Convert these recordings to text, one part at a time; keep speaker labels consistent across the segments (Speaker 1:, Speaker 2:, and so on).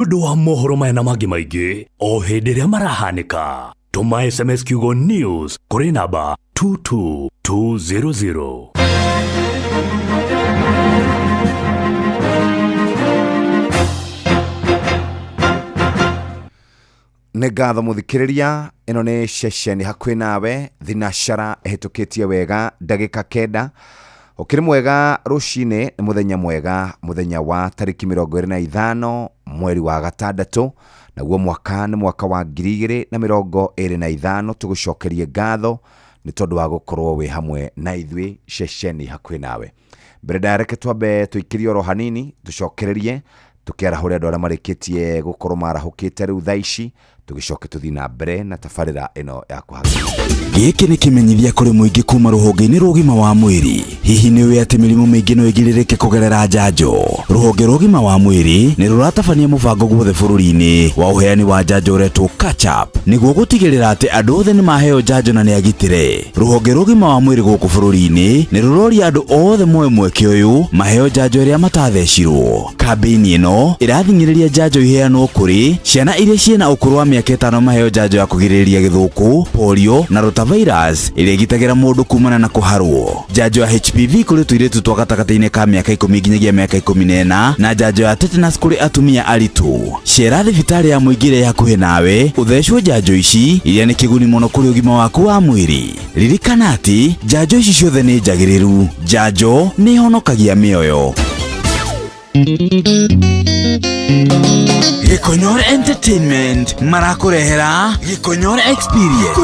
Speaker 1: Nĩũndũ wa mohoro maya na mangĩ maingĩ o hĩndĩ ĩrĩa marahanĩka, tũma SMS kiugo news kũrĩ namba 22200.
Speaker 2: Nĩ ngatho mũthikĩrĩria, ĩno nĩ ceceni hakuhĩ nawe, thinacara ĩhĩtũkĩtie wega ndagĩka kenda. Ũkĩrĩ mwega rũcinĩ, nĩ mũthenya mwega, mũthenya wa tarĩki 25 mweri wa gatandatũ, naguo mwaka nĩ mwaka wa 2025. Tũgũcokerie ngatho nĩ tondũ wa gũkorwo wĩ hamwe na ithuĩ ceceni hakuhĩ nawe. Mbere ndareke twambe tũikĩrie oro hanini, tũcokererie tũkĩarahũrĩa andũ arĩa marĩkĩtie gũkorwo marahũkĩte rĩu thaa ici, tũgĩcoke tũthiĩ na mbere na tabarĩra ĩno ya kũhagĩra.
Speaker 3: Gĩkĩ nĩ kĩmenyithia kũrĩ mũingĩ kuma rũhonge-inĩ rwa ũgima wa mwĩrĩ. Hihi nĩ ũĩ atĩ mĩrimũ mĩingĩ no ĩgirĩrĩke kũgerera njanjo? Rũhonge rwa ũgima wa mwĩrĩ nĩ rũratabania mũbango guothe bũrũri-inĩ wa ũheani wa njanjo ũretwo catch-up, nĩguo gũtigĩrĩra atĩ andũ othe nĩ maheo njanjo na nĩ agitĩre. Rũhonge rwa ũgima wa mwĩrĩ gũkũ bũrũri-inĩ nĩ rũroria andũ othe moe mweke ũyũ maheo njanjo ĩrĩa matathecirwo. Kambĩini ĩno ĩrathing'ĩrĩria njanjo iheanwo kũrĩ ciana iria ciĩna ũkũrũ wa mĩaka 5 maheo njanjo ya kũgirĩrĩria gĩthũkũ, polio na rotavirus ĩrĩa ĩgitagĩra mũndũ kumana na kũharwo. Njanjo ya HPV kũrĩ tũirĩtu twa gatagatĩ-inĩ ka mĩaka 10 nginyagia mĩaka 14, na njanjo ya tetanus kũrĩ atumia aritũ. Cera thibitarĩ ya mũingĩ ĩrĩa hakuhĩ nawe ũthecwo njanjo ici, iria nĩ kĩguni mũno kũrĩ ũgima waku wa mwĩrĩ. Ririkana atĩ njanjo ici ciothe nĩ njagĩrĩru. Njanjo nĩ ihonokagia mĩoyo. Gĩkonyore Entertainment marakũrehera Gĩkonyore Experience.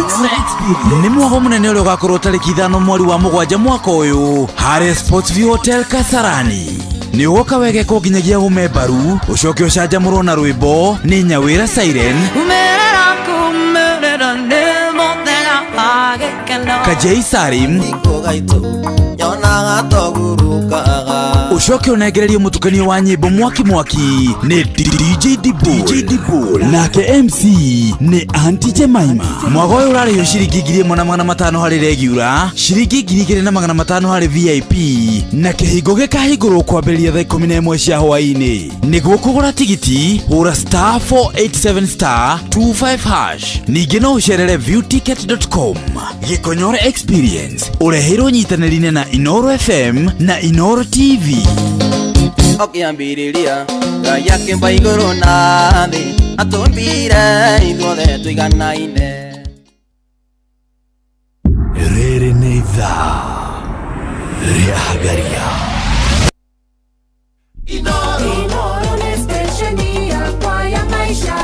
Speaker 3: Nĩ mwago mũnene ũrĩa ũgakorwo tarĩki 5 mweri wa 7 mwaka ũyũ harĩ Sportsview Hotel Kasarani. Nĩ ũgoka wegeko nginyagia ũmembaru, ũcoke ũcanjamũrwo na rwĩmbo nĩ Nyawĩra Siren, Kajei Sarim, ucoke unengererie mũtukanio wa nyĩmbo mwaki nĩ DJ Dibull, nake MC nĩ Aunty Jemima. Mwago ũyũ ũrarĩhio ciringi 1,500 harĩ regular, ciringi 2,500 harĩ VIP, na kĩhingo gĩkahingũrwo kwambĩrĩria thaa 11 cia hwaĩ-inĩ. Nĩguo kũgũra tigiti hũra *487*25#. Ningĩ no ũcerere viewticket.com. Gĩkonyore Experience ũreheirwo nyitanĩri-inĩ na Inoro FM na Inoro TV.
Speaker 4: Okiambiriria Ngai akĩmba igũrũ na thĩ, atũmbire ithuothe tũiganaine.
Speaker 1: Rĩrĩ nĩ ithaa rĩa Hagaria.
Speaker 5: Inoro nĩ stesheni yakwa ya maisha,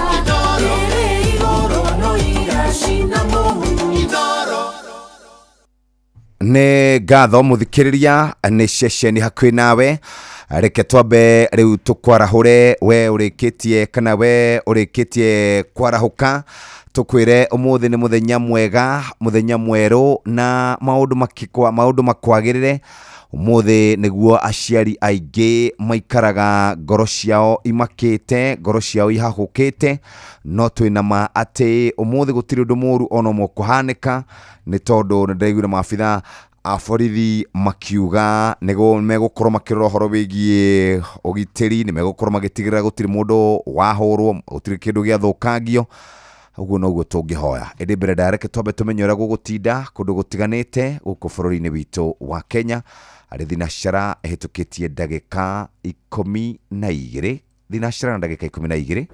Speaker 5: rĩrĩ igũrũ no igacina mũhu.
Speaker 2: Nĩ ngatho mũthikĩrĩria, nĩ ceceni hakuhĩ nawe. Reke twambe rĩu tũkwarahũre, we ũrĩkĩtie kana we ũrĩkĩtie kwarahũka, tũkwĩre ũmũthĩ nĩ mũthenya mwega, mũthenya mwerũ na maũndũ makwagĩrĩre. Ũmũthĩ nĩguo aciari aingĩ maikaraga ngoro ciao imakĩte, ngoro ciao ihahũkĩte, no twĩnama atĩ ũmũthĩ gũtirĩ ũndũ mũũru ona ũmwe kũhanĩka, nĩ tondũ nĩndĩraiguire maabitha a borithi makiuga nĩguo megũkorwo makĩrora ũhoro wĩgiĩ ũgitĩri, nĩ megũkorwo magĩtigĩrĩra gũtirĩ mũndũ wahũrwo, gũtirĩ kĩndũ gĩathũkangio. Ũguo noguo tũngĩhoya. Ĩndĩ mbere ndareke twambe tũmenye ũrĩa gũgũtinda kũndũ gũtiganĩte gũkũ bũrũri-inĩ witũ wa Kenya. Arĩ thinacara ĩhĩtũkĩtie ndagĩka 12. Thinacara na ndagĩka 12.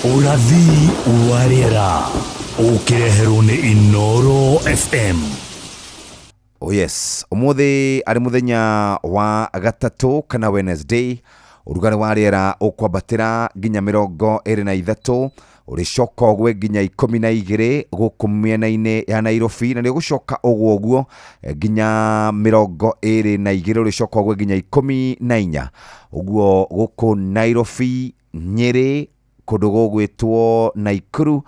Speaker 1: Ũrathi wa rĩera ũkĩreherwo nĩ Inoro FM.
Speaker 2: Oh yes, ũmũthĩ arĩ mũthenya wa gatatũ kana Wednesday. Ũrugarĩ wa rĩera ũkwambatĩra nginya 23, ũrĩcoka ũgwe nginya 12 gũkũ mĩena-inĩ ya Nairobi, na nĩ ũgũcoka ũguo nginya 22, ũrĩcoka ũgwe nginya 14. Ũguo gũkũ Nairobi, Nyeri, kũndũ gũgwĩtwo Naikuru,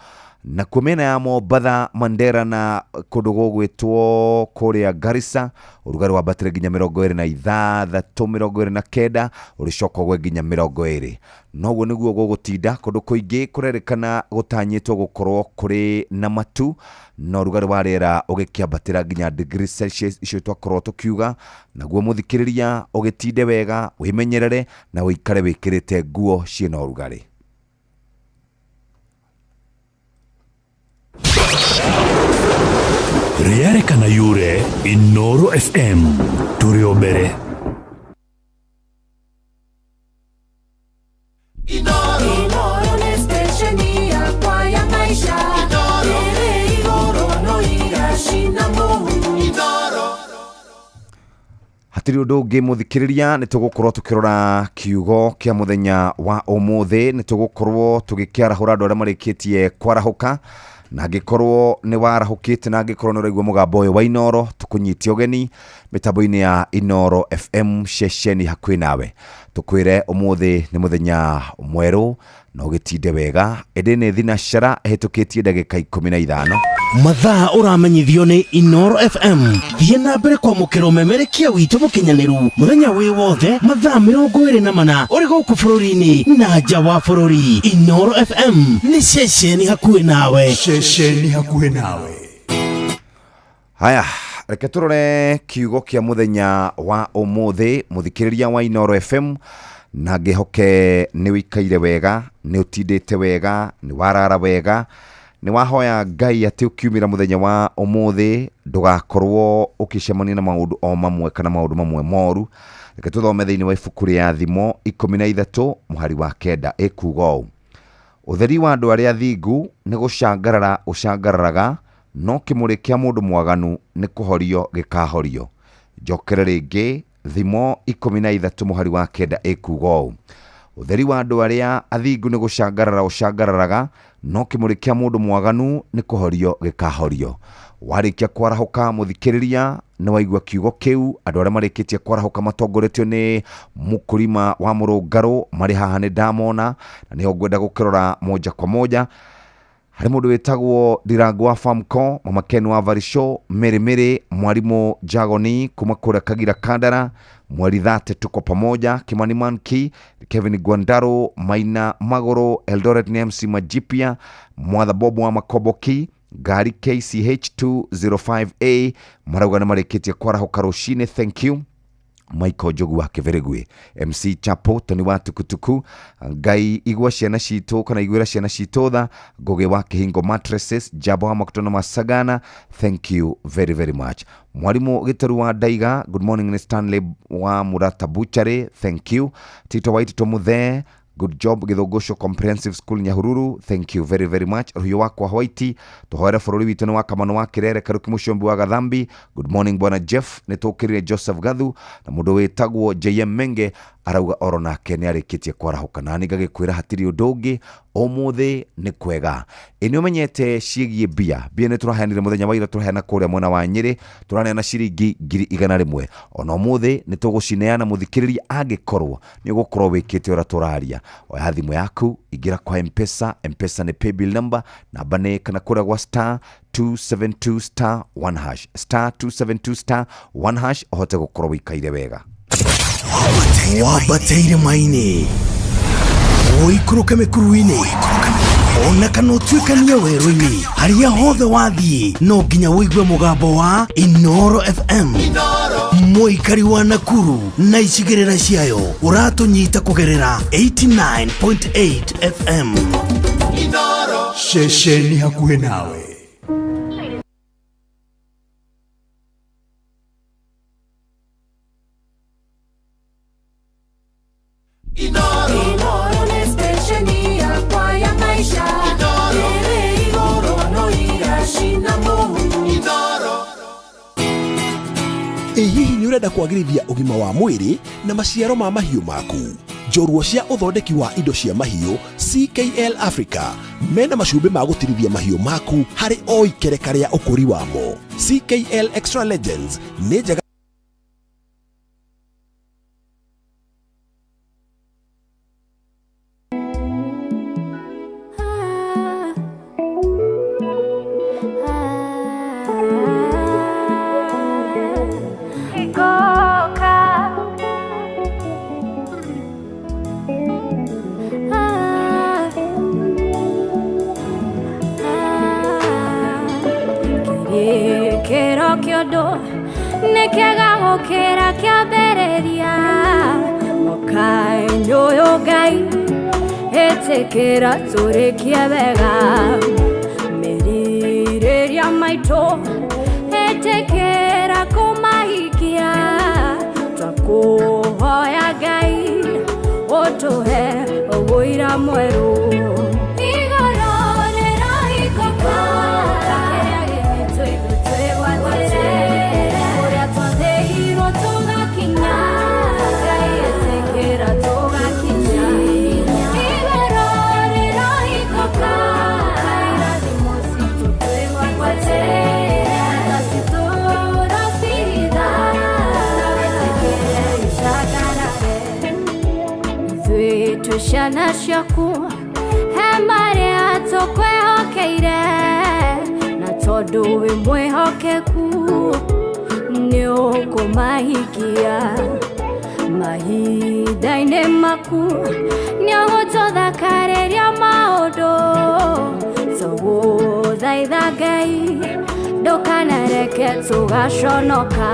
Speaker 2: na kumena ya Mombatha, Mandera na kundu gugwitwo kuria Garissa urugari wa batire nginya 26 29 uricoka gwe nginya 20 noguo niguo gugutinda kundu kuingi kurerekana gutanyitwo gukorwo kuri na matu no rugari wa riera ugikiambatira nginya degrees Celsius icio twakorwo tukiuga naguo muthikiriria ugitinde wega wimenyerere na wikare wikirite nguo ciina rugari.
Speaker 1: Rĩerekana yure Inooro FM tũrĩ o mbere.
Speaker 5: Inooro nĩ station yakwa ya maisha. Ĩrĩ igũrũ no igacina mũhu.
Speaker 2: Hatiri undu ungi muthikiriria ni tugukorwo tukirora kiugo kia muthenya wa umuthi ni tugukorwo tugikiarahura andu aria marikitie kwarahuka na ngikorwo ni warahukite na ngikorwo ni uraigua mugambo uyu wa Inooro tukunyitie ugeni mitambo-ini ya Inooro FM shesheni hakwi nawe tukwire umuthi ni muthenya mweru na ugitinde wega indi ni thinashara ehitukitie ndagika 15
Speaker 6: mathaa uramenyithio ni Inooro FM thie na mbere kwa mukiro memerekia witu mukinyaniru muthenya wi wothe mathaa 24 uri guku bururi-ini na nja wa bururi. Inooro FM ni shesheni hakuhi nawe.
Speaker 2: Haya, reke turore kiugo kia muthenya wa umuthi muthikiriria wa Inooro FM na ngihoke ni wikaire wega ni utindite wega ni warara wega ni wahoya Ngai ati ukiumira muthenya wa umuthi ndugakorwo ukicemania na maundu o mamwe kana maundu mamwe moru. Reke tuthome thiini wa ibuku ria Thimo 13 muhari wa 9 ikuga uu: utheri wa andu aria athingu ni gucangarara ucangararaga no kimuri kia mundu mwaganu ni kuhorio gikahorio. Njokere ringi Thimo 13 muhari wa 9 ikuga uu: utheri wa andu aria athingu ni gucangarara ucangararaga no kimuri kia mundu mwaganu ni kuhorio gikahorio. Warikia kwarahuka muthikiriria ni waigua kiugo kiu andu aria marikitie kwarahuka matongoretio ni mukurima wa murungaru mari haha ni ndamona na ni ngwenda gukirora moja kwa moja. Hari mundu witagwo Ndirangu wa Famco, Mama Ken wa Varisho, Meri mwalimu Jagoni kuma kura Kagira Kandara, mweri 30 tuko pamoja, Kimani Manki, Kevin Gwandaro, Maina Magoro, Eldoret ni MC Majipia, Mwadha Bobo wa Makoboki, Gari KCH205A, marauga na marikitie kwarahuka rushine. Thank you Michael Jogu wa Kiverigwe, MC Chapo Tony wa Tukutuku, Ngai igwa ciana citu kana igwira ciana citu tha Ngoge wa Kihingo Mattresses, Jabo wa Makutona Masagana. Thank you very very much. Mwalimu Gitaru wa Daiga, good morning. Ni Stanley wa Murata Buchare, thank you. Tito White Tomuthe, good job. Githogosho Comprehensive School Nyahururu, thank you very very much. Ruyo wako wa White tuhoera bururi witu ni wakamano wa Kirere Karuki Mushombi wa Gathambi, good morning bwana Jeff. Nitukirire Joseph Gathu na mundu witagwo JM Menge arauga oro nake ni arikitie kwarahuka na nigagikwira hatiri undu ungi umuthi ni kwega. Ini umenyete ciigie bia ni turaheanire muthenya wa ira turaheana kuria mwena wa Nyeri turaneana ciringi 100,000 ona umuthi ni tugucineana muthikiriria angikorwo ni ugukorwo wikite ora turaria oya thimu yaku igira kwa M-Pesa ni paybill number namba ni kana kuria gwa *272*1# *272*1# ohote gukorwo wikaire wega.
Speaker 6: Wabateire maini oikuruke mikuruini ona kana utuikania weru-ini haria hothe wathie no nginya wigue mugambo wa Inooro FM. Muikari wa Nakuru na icigirira ciayo uratunyita kugerera 89.8 FM.
Speaker 7: Inooro shesheni hakuhi nawe.
Speaker 5: Inooro nĩ station yakwa ya maisha. Ĩrĩ igũrũ no igacina mũhu.
Speaker 8: Hihi ni urenda kwagirithia ugima wa mwiri na maciaro ma mahiũ maku? Njorua cia uthondeki wa indo cia mahiũ CKL Africa mena macumbi ma gutirithia mahiũ maku hari o ikereka ria ukuri wamo. CKL Extra Legends ni njega
Speaker 5: ciondo nekega gukira kiambereria mukai nyoyo Ngai etekera turikia wega merireria maito etekera kumahikia twakuhoya Ngai otuhe oguira mweru Tushana shaku hemare atokwehokeire na tondu wi mwihokeku ni ukumahikia mahinda-inĩ maku ni ũgũtũthakariria maũndũ tũgũthaitha Ngai ndũkanareke tũgaconoka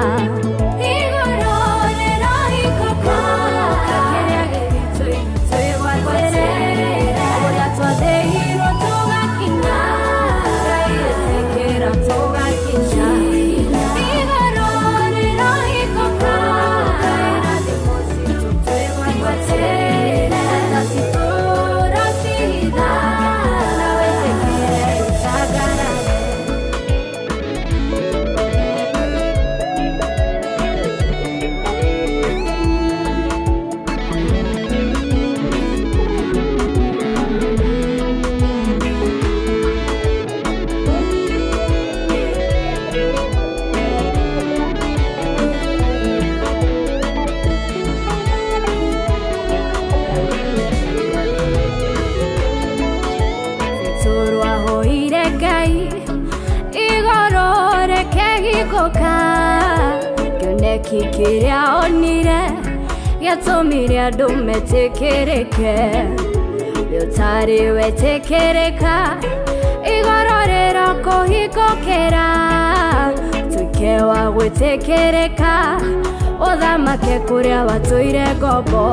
Speaker 5: kikiria onire yatumire andu metekereke yotari wetekereka igororera kuhikokera tukewa gwetekereka uthamake kuria watuire ngombo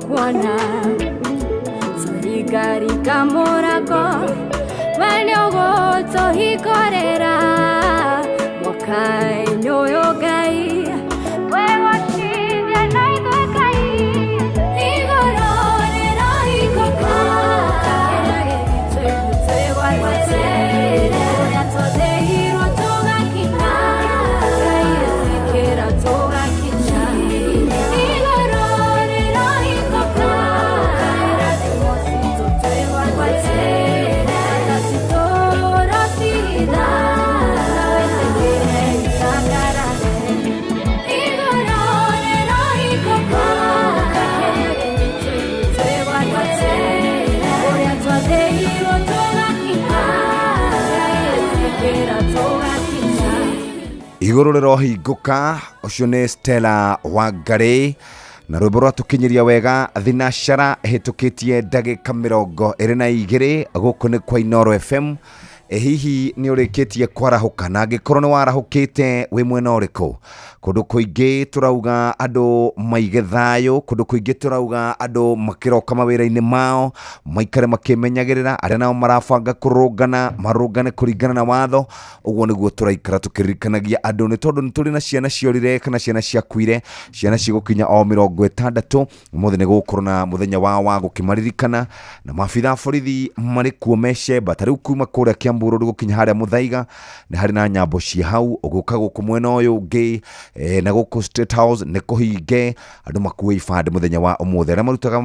Speaker 5: Kwana Turigarika morago Wanyogo tohikorera Wakai nyoyo Ngai Wewa chivya naidwe Ngai Igororera hikoka Tewa watere Yatode hiro toga kina Ngai etekera toga kina
Speaker 2: iguru rirohinguka ucio ni Stella Wangari na rwimbo rwatukinyiria wega thinashara hitukitie ndagika 22 guku ni kwa Inoro FM hihi ni urikitie kwarahuka na ngikorwo ni warahukite wi mwena uriku kundu kuingi turauga andu maige thayo kundu kuingi turauga andu makiroka mawira-ini mao maikare makimenyagirira aria nao marabanga kurungana marungane kuringana na watho uguo niguo turaikara tukiririkanagia andu ni tondu nituri na ciana ciorire kana ciana ciakuire ciana cigukinya o 60 muthi ni gukorwo na muthenya wa gukimaririkana na mabitha borithi mari kuo meshe batari kuma kuria Kiambu Samburu gukinya haria Muthaiga ni hari na nyambo cia hau uguka guku mwena uyu ungi na guku State House ni kuhinge andu makuwe ibande muthenya wa umuthe aria marutaga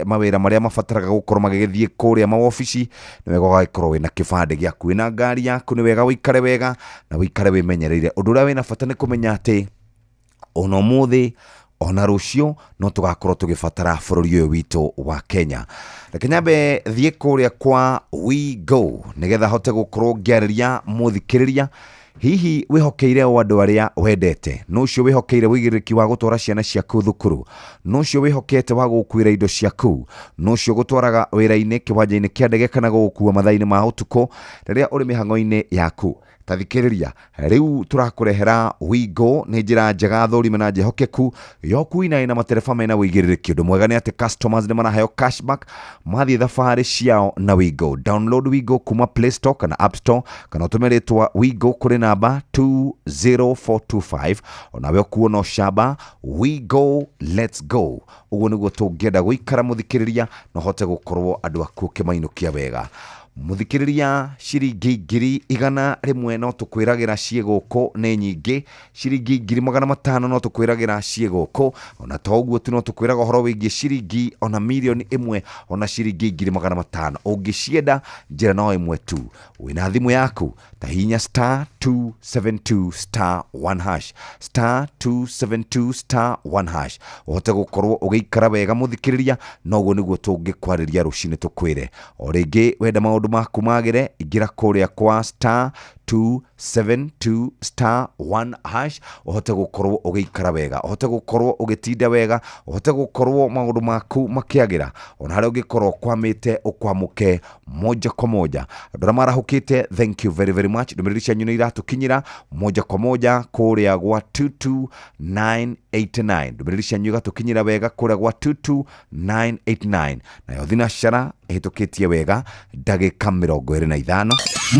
Speaker 2: mawira maria mabataraga gukorwo magigithie kuria maofici ni wega gaikorwo wina kibande giaku wina ngari yaku ni wega wikare wega na wikare wimenyereire undu uria wina bata ni kumenya ati ona umuthi ona rucio no tugakorwo tugibatara bururi uyu witu wa Kenya. Reke nyambe thie kuria kwa We Go nigetha hote gukorwo ngiariria muthikiriria hihi wihokeire o andu aria wendete no cio wihokeire wigiriki wa gutwara ciana ciaku thukuru no cio wihokete wa gukuira indo ciaku no cio gutwaraga wira-ini kiwanja-ini kia ndege kana gukua mathaini ma utuko riria uri mihango-ini yaku tathikiriria riu turakurehera We Go ni njira njega thurime na njehokeku yokuina ina matereba mena wigiririki undu mwega ni ati customers ni maraheo cashback mathie thabari ciao na We Go. Download We Go kuma Play Store kana App Store kana utumiritwa We Go kuri namba 20425 onawe okuona ucamba We Go let's go uguo niguo tungienda guikara muthikiriria no hote gukorwo andu aku kimainukia wega muthikiriria ciringi 100,000 no tukwiragira ciiguko ni nyingi ciringi 500,000 no tukwiragira ciiguko ona to uguo tu no tukwiraga horo wingi ciringi ona milioni 1 ona ciringi 500,000 ungicienda njira no imwe tu wina thimu yaku tahinya *272*1# *272*1# uhote gukorwo ugiikara wega muthikiriria no guo niguo tungikwariria rucini tukwire o ringi wenda maundu maku magire ingira kuria kwa *272*1# uhote gukorwo ugiikara wega uhote gukorwo ugitinda wega uhote gukorwo maundu maku makiagira ona haria ungikorwo kwamite ukwamuke moja kwa moja ndora marahukite. Thank you very very much. Ndumiriri cianyu ni iratukinyira moja kwa moja kuria gwa 22989 ndumiriri cianyu igatukinyira wega kuria gwa 22989 nayo thinacara ihitukitie wega ndagika 25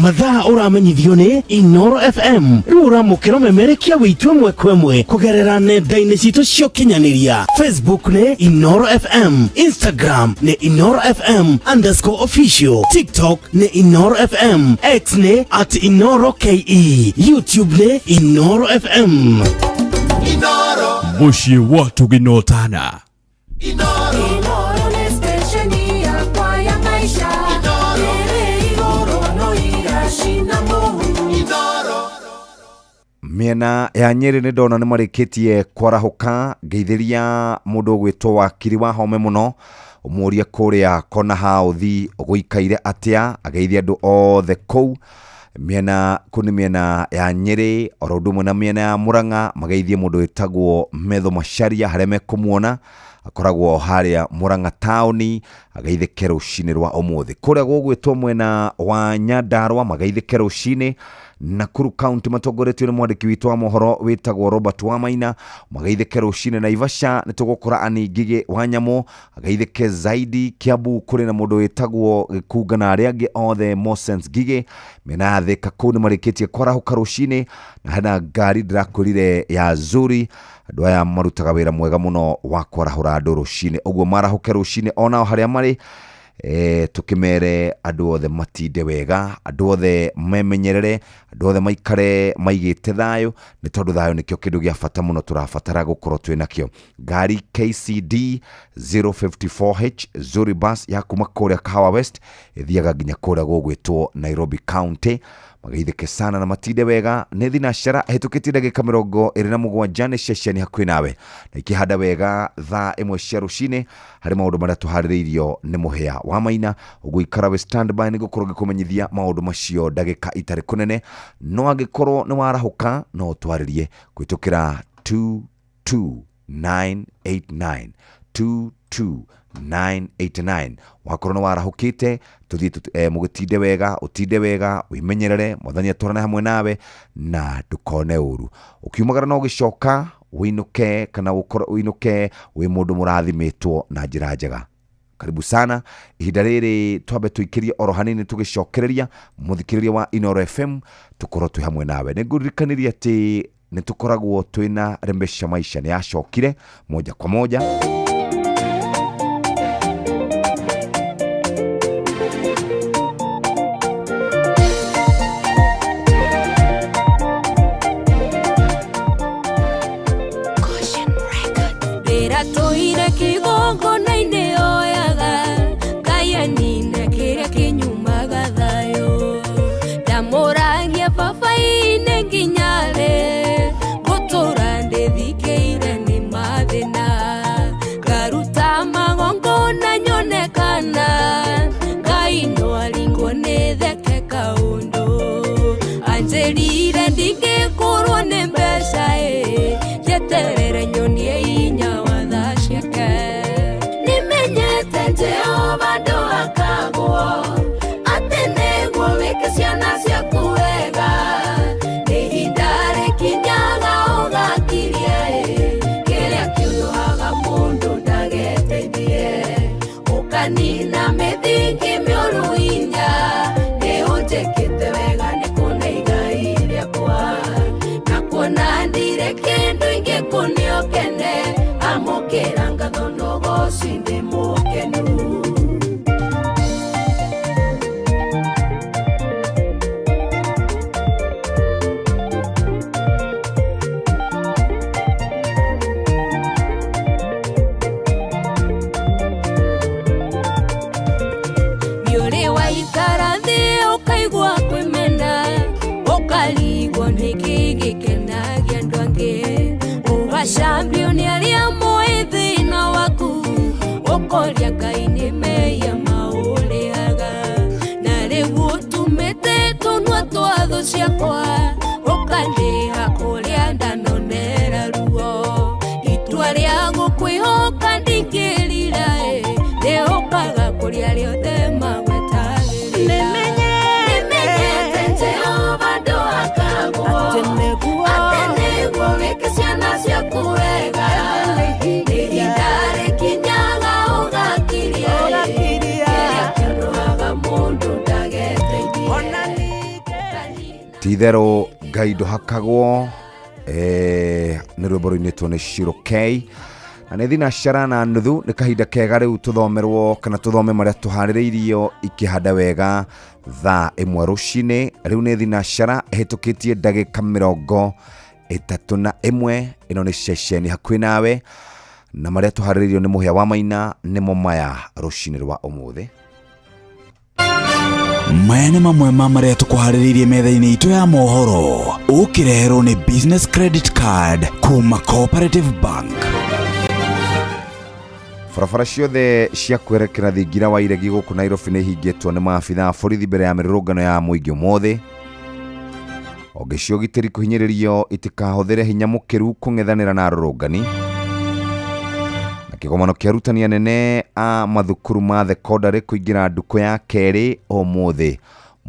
Speaker 6: mathaa uramenyithio ni Inoro FM riu uramukira memerekia witwe mwekwe kugerera nenda-ini citu cio kinyaniria. Facebook ni Inoro FM, Instagram ni Inoro FM_official, TikTok ni Inoro FM, X ni @InoroKE, YouTube ni Inoro FM.
Speaker 7: Inoro
Speaker 1: muciĩ watu ginotana
Speaker 5: Inoro ni stesheni yakwa ya maisha. Iri iguru no igashina muhu.
Speaker 2: miena ya Nyeri ni ndona ni marikitie kwarahuka ngeithiria mundu gwitwo wakiri wa home muno umuria kuria kona hauthi uguikaire atia ageithia andu othe kou miena kuni miena ya Nyeri orodumwe na miena ya Murang'a mageithie mundu witagwo Metho Macharia haria mekumuona akoragwo haria Murang'a tauni ageithike rucini rwa umuthi kuria gugwitwo mwena wa Nyandarua mageithike rucini. Nakuru County matongoretio ni mwandiki witu wa mohoro witagwo Robert Wamaina mageithike rucini. Naivasha nitugukora aningige wa Nyamo ageithike zaidi. Kiambu kuri na mundu witagwo Gikuga na aria angi othe Mosens Gige mena Thika kuu ni marikitie kwarahuka rucini na hena ngari ndirakurire ya Zuri andu aya marutaga wira mwega muno wa kwarahura andu rucini uguo marahuke rucini onao haria mari tukimere andu othe matinde wega andu othe memenyerere andu othe maikare maigite thayo ni tondu thayo nikio kindu gia bata muno turabatara gukorwo twina kio. Ngari KCD 054H Zuri bus ya kuma kuria Kahawa West ithiaga nginya kuria gugwitwo Nairobi County mageithike sana na matinde wega ni thinashara hitukite ndagika 27 ni ceceni hakuhi nawe na ikihanda wega thaa 1 cia rucini hari maundu maria tuhaririirio ni muhia wa Maina uguikara we standby ni gukorwo gikumenyithia maundu macio ndagika itari kunene no agikorwo ni warahuka no twaririe kwitukira 22989 22989 wakorwo ni warahukite tuthie mugitinde wega utinde wega wimenyerere muthanya twarane hamwe nawe na ndukone uru ukiumagara no gicoka winuke kana ukorwo winuke wi mundu murathimitwo na njira njega. Karibu sana ihinda riri twambe tuikirie oro hanini tugicokereria muthikiriria wa Inoro FM tukorwo twi hamwe nawe. Ningurikaniria ati ni tukoragwo twina Rembesha Maisha ni yacokire moja kwa moja
Speaker 5: njerire ndingĩkorwo nĩ mbeca njeterere nyonie hinya wa tha ciake nĩmenyete Jehova ndũgakagwo atĩ nĩguo wĩke ciana ciaku wega nĩ ihinda rĩkinyaga ũgakirie kĩrĩa kĩũnũhaga mũndũ ndageteithie ũkanina mĩthingi mĩũru hinya nĩũnjĩkĩte wega nĩkuona igai rĩakwa na kuona ndire kĩndũ ingĩkũnio kene amũkĩra ngatho nogoci ndĩ mũkenu Champion alia moithi na waku okoria kaine meya mauleaga na rewo tumete tonwa twatho ciakwa okandeha kuria ndanonera ruo itwa ria gukwihoka ndingirira ndehokaga kuria riothe magwetagirira nimenyete Jehova ndũgakagwo atenegwo weke ciana ciaku wega ihinda rĩkinyaga ũgakirie kĩrĩa kĩũnũhaga mũndũ ndageteithie
Speaker 2: ti-itherũ Ngai ndũhakagwo nĩ rwĩmbo rũinĩtwo nĩ Shiro K na nĩ thinacara na nuthu nĩ kahinda kega rĩu tũthomerwo kana tũthome marĩa tũharĩrĩirio ikĩhanda wega thaa 1 rũcinĩ rĩu nĩ thinacara ĩhĩtũkĩtie ndagĩka 31 ĩno nĩ ceceni hakuhĩ nawe na marĩa tũharĩrĩirio nĩ Mũhĩa wa Maina nĩmo maya rũcinĩ rwa ũmũthĩ
Speaker 3: maya nĩ mamwe ma marĩa tũkũharĩrĩirie metha-inĩ itũ ya mohoro ũkĩreherwo nĩ business credit card kuma Cooperative Bank
Speaker 2: barabara ciothe cia kwerekera thingira wa iregi gũkũ Nairobi nĩ ihingĩtwo nĩ maabitha a borithi mbere ya mĩrũrũngano ya mũingĩ ũmũthĩ onge cia ũgitĩri kũhinyĩrĩrio itikahũthĩre hinya mũkĩru kũng'ethanĩra na arũrũngani na kĩgomano kĩa arutani anene a mathukuru ma thekondarĩ kũingĩra ndukũ ya kerĩ ũmũthĩ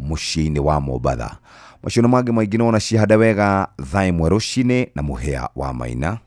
Speaker 2: mũciĩ-inĩ wa Mombatha macio nĩ mangĩ maingĩ nĩwona ciahanda wega thaa 1 rũcinĩ na Mũhĩa wa Maina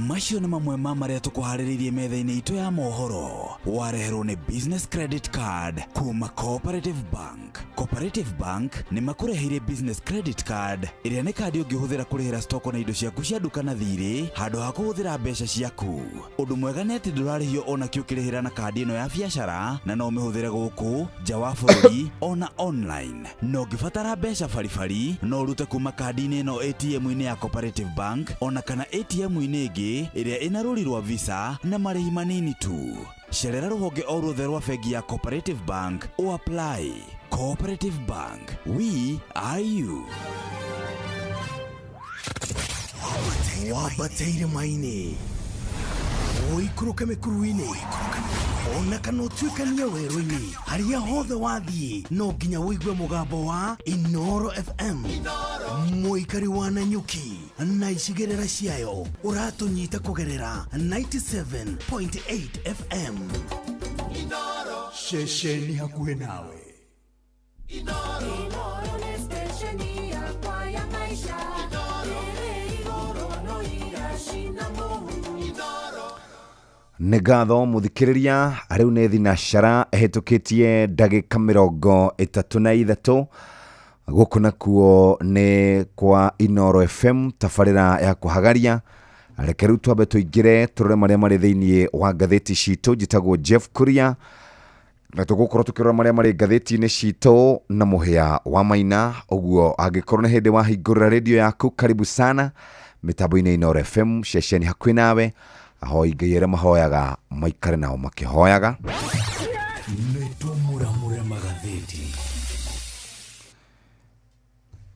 Speaker 3: macio nĩ mamwe ma marĩa tũkũharĩrĩirie metha-inĩ itũ ya mohoro wareherwo nĩ business credit card kuma Cooperative Bank. Cooperative Bank nĩ makũreheire business credit card ĩrĩa nĩ kandi ũngĩhũthĩra kũrĩhĩra stoko na indo ciaku cia duka na thirĩ handũ ha kũhũthĩra mbeca ciaku. Ũndũ mwega nĩ atĩ ndũrarĩhio ona kĩ ũkĩrĩhĩra na kandi ĩno ya biacara na no ũmĩhũthĩre gũkũ nja wa bũrũri ona online. No ũngĩbatara mbeca baribari no ũrute kuma kandi-inĩ ĩno ATM-inĩ ya Cooperative Bank ona kana ATM-inĩ ĩngĩ ĩrĩa ĩna rũri rwa visa na marĩhi manini tu. Cerera rũhonge o ruothe rwa bengi ya Cooperative Bank o apply. Cooperative Bank, we are you.
Speaker 6: Wabateire maini oikũrũke mĩkuru-inĩ ona kana ũtuĩkanie werũ-inĩ harĩa hothe wathiĩ no nginya wĩigue mũgambo wa Inoro FM mũikari wa Nanyuki na icigĩrĩra ciayo ũratũnyita kũgerera 97.8 FM ceceni hakuhĩ nawe.
Speaker 5: Inoro nĩ stesheni yakwa ya maisha ĩrĩ igũrũ no igacina mũhu
Speaker 2: nĩ ngatho mũthikĩrĩria rĩu nĩ thinacara ĩhĩtũkĩtie ndagĩka 33 gũkũ nakuo nĩ kwa Inoro FM tabarĩra ya kũhagaria reke rĩu twambe tũingĩre tũrore marĩa marĩ thĩinĩ wa ngathĩti citũ njĩtagwo Jeff Kuria na tũgũkorwo tũkĩrora marĩa marĩ ngathĩti-inĩ citũ na Mũhĩa wa Maina ũguo angĩkorwo nĩ hĩndĩ wahingũrĩra redio yaku karibu sana mĩtambo-inĩ Inoro FM ceceni hakuhĩ nawe ahoi Ngai arĩa mahoyaga maikare nao makĩhoyaga
Speaker 6: nĩtũmũramũre magathĩti.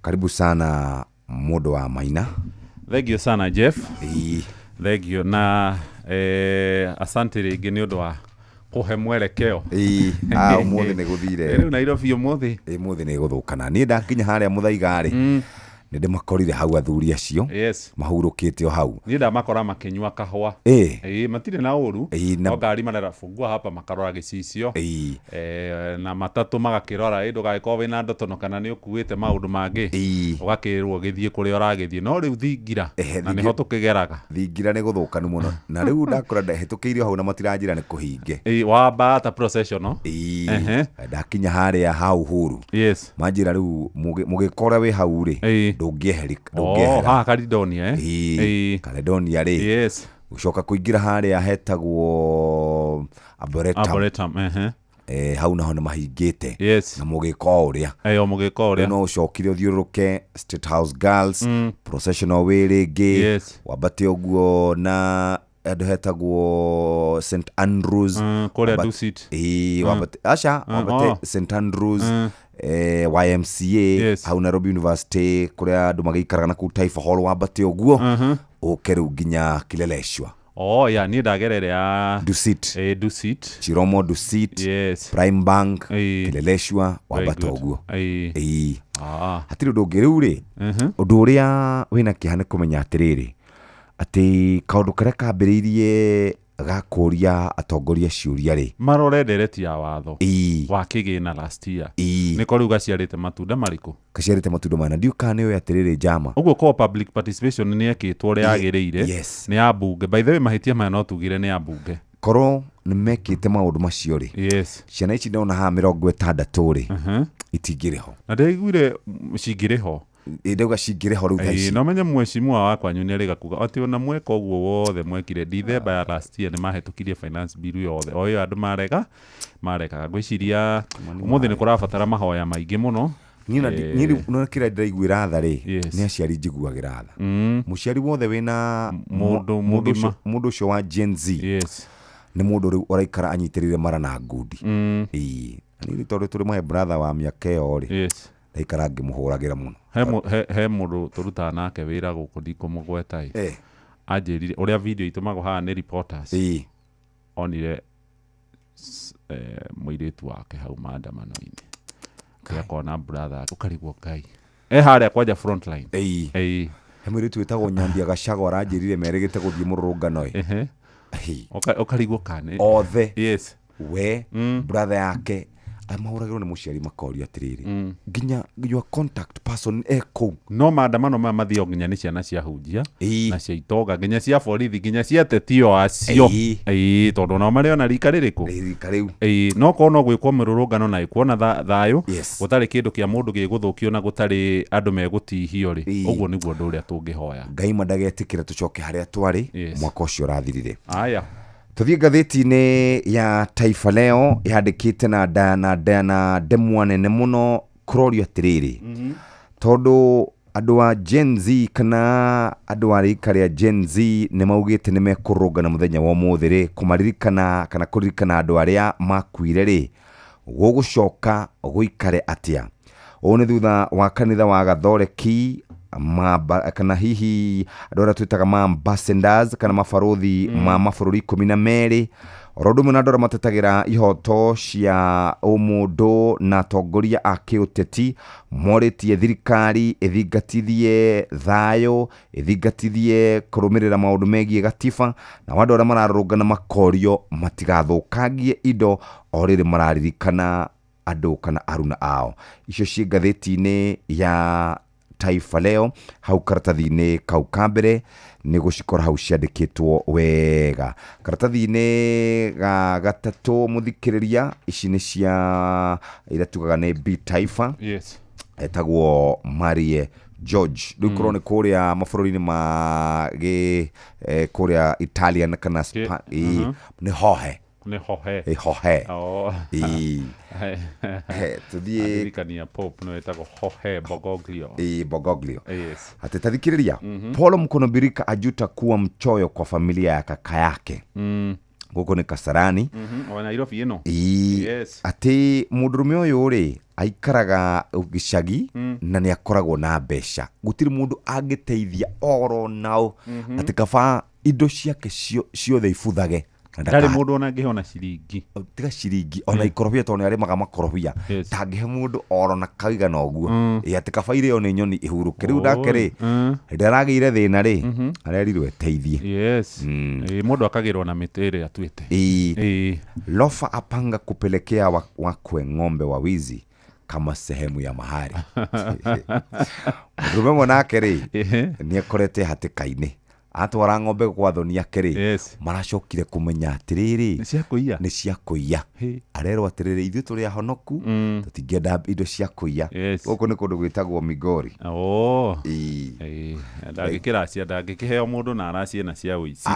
Speaker 2: Karibu sana mũndũ wa Maina.
Speaker 9: Thengio sana Jeff. Thengio na asante rĩngĩ nĩ ũndũ wa kuhe mwerekeo
Speaker 2: umuthi nĩ gũthire
Speaker 9: rĩu Nairobi umuthi
Speaker 2: umuthi nĩ gũthũkana niĩ ndakinya harĩa mũthaiga rĩ nĩ ndĩmakorire hau athuri acio mahurũkĩte o hau
Speaker 9: niĩ ndamakora makĩnyua kahũa matirĩ na ũru no ngari marafungua hapa makarora gĩcicio na matatũ magakĩrora ndũgagĩkorwo wĩna ndotono kana nĩ ũkuĩte maũndũ mangĩ ũgakĩrwo gĩthiĩ kũrĩa ũragĩthiĩ no rĩu thingira na nĩho tũkĩgeraga
Speaker 2: thingira nĩ gũthũkanu mũno na rĩu ndakora ndahĩtũkĩirio hau na matiranjĩra nĩ kũhinge
Speaker 9: wamba ta processional
Speaker 2: ndakinya harĩa hau huru manjĩra rĩu mũgĩkora wĩ hau rĩ
Speaker 9: ndũngĩehera Caledonia
Speaker 2: Caledonia rĩ gũcoka kũingĩra harĩa hetagwo Arboretum hau naho nĩ mahingĩte na mũgĩko ũrĩa no ũcokire ũthiũrũrũke State House Girls processional wĩ rĩngĩ wambate ũguo na andũ hetagwo St Andrews
Speaker 9: kũrĩa Dusit
Speaker 2: wambate wambate St Andrews YMCA hau Nairobi University kũrĩa andũ magĩikaraga na kũu Taifa Hall wambate ũguo ũke rĩu nginya Kileleshwa
Speaker 9: niĩ ndagerere ya
Speaker 2: Dusit Chiromo Dusit Prime Bank Kileleshwa wambate ũguo hatirĩ ũndũ ũngĩ rĩu rĩ ũndũ ũrĩa wĩna kĩeha nĩ kũmenya atĩrĩrĩ atĩ kaũndũ karĩa kambĩrĩirie gakũria atongoria ciũria rĩ
Speaker 9: marore ndereti ya watho wa kĩgĩna last year nĩko rĩu gaciarĩte matunda marĩkũ
Speaker 2: gaciarĩte matunda mana ndiũka nĩoĩ atĩrĩrĩ njama
Speaker 9: ũguo ko public participation nĩ ekĩtwo ũrĩa yagĩrĩire nĩ ya mbunge by the way mahĩtia maya no tugire nĩ ya mbunge
Speaker 2: korwo nĩ mekĩte maũndũ macio rĩ ciana ici ndona haha 60 rĩ itingĩrĩ ho
Speaker 9: na ndaiguire cingĩrĩ ho
Speaker 2: ndauga cingĩrĩ ho rĩu tha ici
Speaker 9: no menye mwecimua wakwa nyũnĩ arĩ kuga atĩ ona mweka ũguo wothe mwekire December ya last year nĩ mahĩtũkirie finance bill yothe o ĩyo andũ marekaga ngwĩciria ũmũthĩ nĩ kũrabatara mahoya maingĩ mũno
Speaker 2: niĩ no kĩrĩa ndĩraiguĩra tha rĩ nĩ aciari njiguagĩra tha mũciari wothe wĩna mũndũ ũcio wa Gen Z nĩ mũndũ rĩu ũraikara anyitĩrĩire mara na ngundi niĩ tondũ tũrĩ mahe brother wa mĩaka ĩyo rĩ ndaikara ngĩmũhũragĩra mũno
Speaker 9: he mũndũ tũrutaga nake wĩra gũkũ ndikũmũgweta anjĩrire ũrĩa video itũmagwo haha nĩ reporters onire mũirĩtu wake hau maandamano-inĩ kĩrĩa kona brother ũkarigwo Ngai harĩa kwanja front line
Speaker 2: he mũirĩtu wĩtagwo Nyambia Gachagua aranjĩrire merĩgĩte gũthiĩ mũrũrũngano
Speaker 9: ũkarigwo kane
Speaker 2: othe we brother yake amahũragĩrwo nĩ mũciari makoria atĩrĩrĩ nginya your contact person kũu
Speaker 9: no maandamano maya mathio nginya nĩ ciana cia hunjia na cia itonga nginya cia borithi nginya cia tetio acio tondũ nao marĩ ona rika rĩrĩkũ no korwo no gwĩkwo mĩrũrũngano na ĩkuona thayũ gũtarĩ kĩndũ kĩa mũndũ gĩgũthũkio na gũtarĩ andũ megũtihio rĩ ũguo nĩguo ũndũ ũrĩa tũngĩhoya
Speaker 2: Ngai mandagetĩkĩre tũcoke harĩa twarĩ mwaka ũcio ũrathirire tuthiĩ ngathĩti-inĩ ya Taifa Leo yandĩkĩte na ndemwa nene mũno kũrorio atĩrĩrĩ tondũ andũ a Gen Z kana andũ a rika rĩa Gen Z nĩ maugĩte nĩ mekũrũngana mũthenya wa ũmũthĩ rĩ kũmaririkana kana kũririkana andũ arĩa makuire rĩ gũgũcoka gũikare atĩa ũũ nĩ thutha wa kanitha wa Gathoreki kana hihi andũ arĩa twĩtaga ambassadors kana mabarothi ma mabũrũri 12 oro ũndũ ũmwe na andũ arĩa matetagĩra ihoto cia ũmũndũ na atongoria a kĩũteti morĩtie thirikari ĩthingatithie thayũ ĩthingatithie kũrũmĩrĩra maũndũ megiĩ gatiba na andũ arĩa mararũrũngana makorio matigathũkangie indo o rĩrĩ mararirikana andũ kana aruna ao icio ciĩ ngathĩti-inĩ ya Taifa Leo hau karatathi-inĩ kau kambere nĩ gũcikora hau ciandĩkĩtwo wega karatathi-inĩ gatatũ mũthikĩrĩria ici nĩ cia iria tugaga nĩ B Taifa etagwo Marie George rĩu korwo nĩ kũrĩa mabũrũri-inĩ ma kũrĩa Italian kana nĩ hohe hohe
Speaker 9: tuthiĩ Pope no etagwo Jorge
Speaker 2: Bergoglio ati tathikĩrĩria Paulo Mkono-Birika ajuta kuwa mchoyo kwa familia ya kaka yake gũkũ nĩ Kasarani
Speaker 9: o Nairobi ĩno
Speaker 2: ati mũndũrũme ũyũ rĩ aikaraga gĩcagi na nĩ akoragwo na mbeca gũtirĩ mũndũ angĩteithia oro nao ati kaba indo ciake ciothe ibuthage
Speaker 9: ndari mundu ona ngihona ciringi
Speaker 2: tiga ciringi ona ikorobia to ni ari makorobia tangihe mundu orona kaiga na oguo ati kabaire yo ni nyoni ihuruke riu ndake ri ndaragire thina ri arerirwe teithie
Speaker 9: mundu akagirwo na mitere atuite
Speaker 2: Lofa apanga kupelekea wakwe ng'ombe wawizi kama sehemu ya mahari. Rumemo nake ri ni akorete hatikaini atwara ng'ombe kwa thoni yake ri maracokire kumenya atiriri ni cia kuiya arero atiriri ithu turi ahonoku tutingenda indo cia kuiya guku ni kundu gwitagwo Migori
Speaker 9: ndagikiheo mundu na aracie na cia uici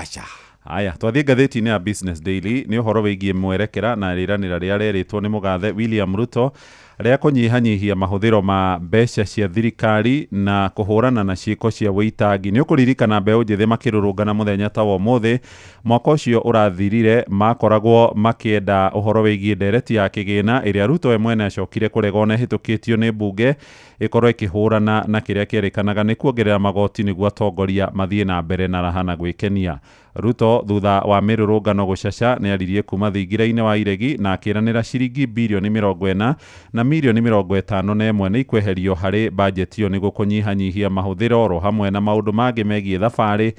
Speaker 9: Aya, twathie ngatheti-inĩ ya Business Daily nĩ ũhoro wĩgiĩ mwerekera na rĩranĩra rĩrĩa rĩrĩtwo nĩ mũgathe William Ruto rĩa kũnyihanyihia mahũthĩro ma mbeca cia thirikari na kũhũrana na ciĩko cia wĩitangi. Nĩ ũkũririkana mbeũ njĩthĩ makĩrũrũngana mũthenya ta wa ũmũthĩ mwaka ũcio ũrathirire makoragwo makĩenda ũhoro wĩgiĩ ndereti ya kĩgĩna ĩrĩa Ruto we mwene acokire kũrega na ĩhĩtũkĩtio nĩ mbunge ĩkorwo ĩkĩhũrana na kĩrĩa kĩerĩkanaga nĩ kuongerera magoti nĩguo atongoria mathiĩ na mbere na raha na gwĩkenia. Ruto thutha wa mĩrũrũngano gũcaca nĩ aririe kuma thingira-inĩ wa iregi na akĩranĩra ciringi birioni 40 na mirioni 51 nĩ ikweherio harĩ bajeti yo nĩguo kũnyihanyihia mahũthĩro oro hamwe na maũndũ mangĩ megiĩ thabarĩ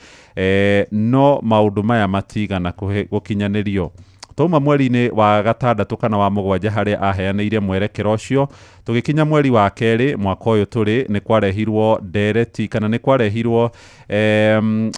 Speaker 9: no maũndũ maya matigana gũkinyanĩrio. Tuma mweri-inĩ wa gatandatũ kana wa mũgwanja harĩa aheanĩire mwerekero ũcio tũgĩkinya mweri wa kerĩ mwaka ũyũ tũrĩ nĩ kwarehirwo ndereti kana nĩ kwarehirwo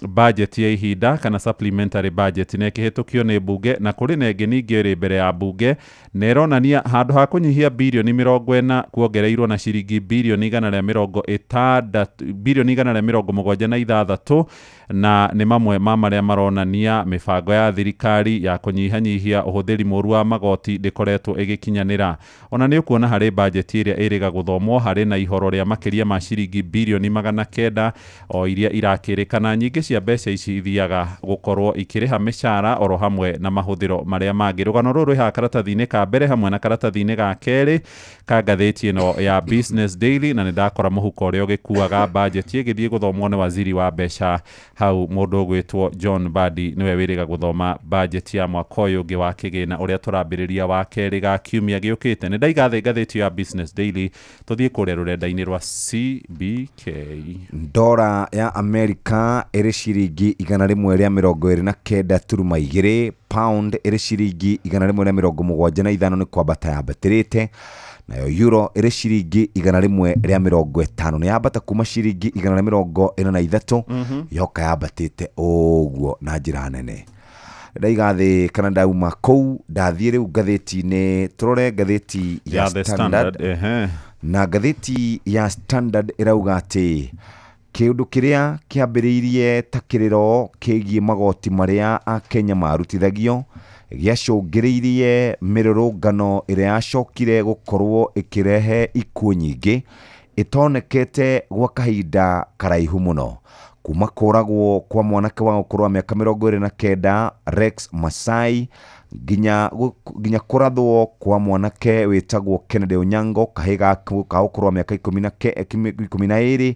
Speaker 9: budget ya ihinda kana supplementary budget na ĩkĩhĩtũkio nĩ mbunge na kũrĩ na ĩngĩ ningĩ ĩrĩ mbere ya mbunge na ĩronania handũ ha kũnyihia birioni 40 kuongereirwo na ciringi birioni 176 na nĩ mamwe ma marĩa maronania mĩbango ya thirikari ya kũnyihanyihia ũhũthĩri mũru wa magoti ndĩkoretwo ĩgĩkinyanĩra. Ona nĩ ũkuona harĩ budget ĩrĩa ĩrĩga gũthomwo harĩ na ihoro rĩa makĩria ma ciringi birioni 900 o iria irakĩrĩkana nyingĩ cia mbeca ici ithiaga gũkorwo ikĩrĩha mĩcara oro hamwe na mahũthĩro marĩa mangĩ. Rũgano rũrũ rwĩha karatathi-inĩ ka mbere hamwe na karatathi-inĩ ga kerĩ ka ngathĩti ĩno ya Business Daily na nĩ ndakora mũhuko ũrĩa ũgĩkuaga budget ĩgĩthiĩ gũthomwo nĩ waziri wa mbeca hau mũndũ ũgwĩtwo John Badi nĩwe wĩrĩga gũthoma budget ya mwaka ũyũ ũngĩ wa kĩgĩna ũrĩa tũrambĩrĩria wa kerĩ ga kiumia gĩũkĩte. Nĩ ndaigathe ngathĩti ya Business Daily tũthiĩ kũrĩa rũrenda-inĩ rwa CBK.
Speaker 2: Ndora ya Amerika ĩrĩ ciringi 129.2, pound ĩrĩ ciringi 175 nĩ kwambata yambatĩrĩte, nayo euro ĩrĩ ciringi 150 nĩ yambata kuma ciringi 143 yoka yambatĩte ũguo na njĩra nene. Ndaigathe kana ndauma kũu ndathiĩ rĩu ngathĩti-inĩ turore ngathĩti ya Standard na ngathĩti ya Standard ĩrauga atĩ kĩũndũ kĩrĩa kĩambĩrĩirie ta kĩrĩro kĩgiĩ magoti marĩa Akenya marutithagio gĩacũngĩrĩirie mĩrũrũngano ĩrĩa yacokire gũkorwo ĩkĩrehe ikuũ nyingĩ itonekete gwa kahinda karaihu mũno kuma kũragwo kwa mwanake wa ũkũrũ wa mĩaka 29 Rex Masai nginya kũrathwo kwa mwanake wĩtagwo Kennedy Onyango kahĩga ka ũkũrũ wa mĩaka 12.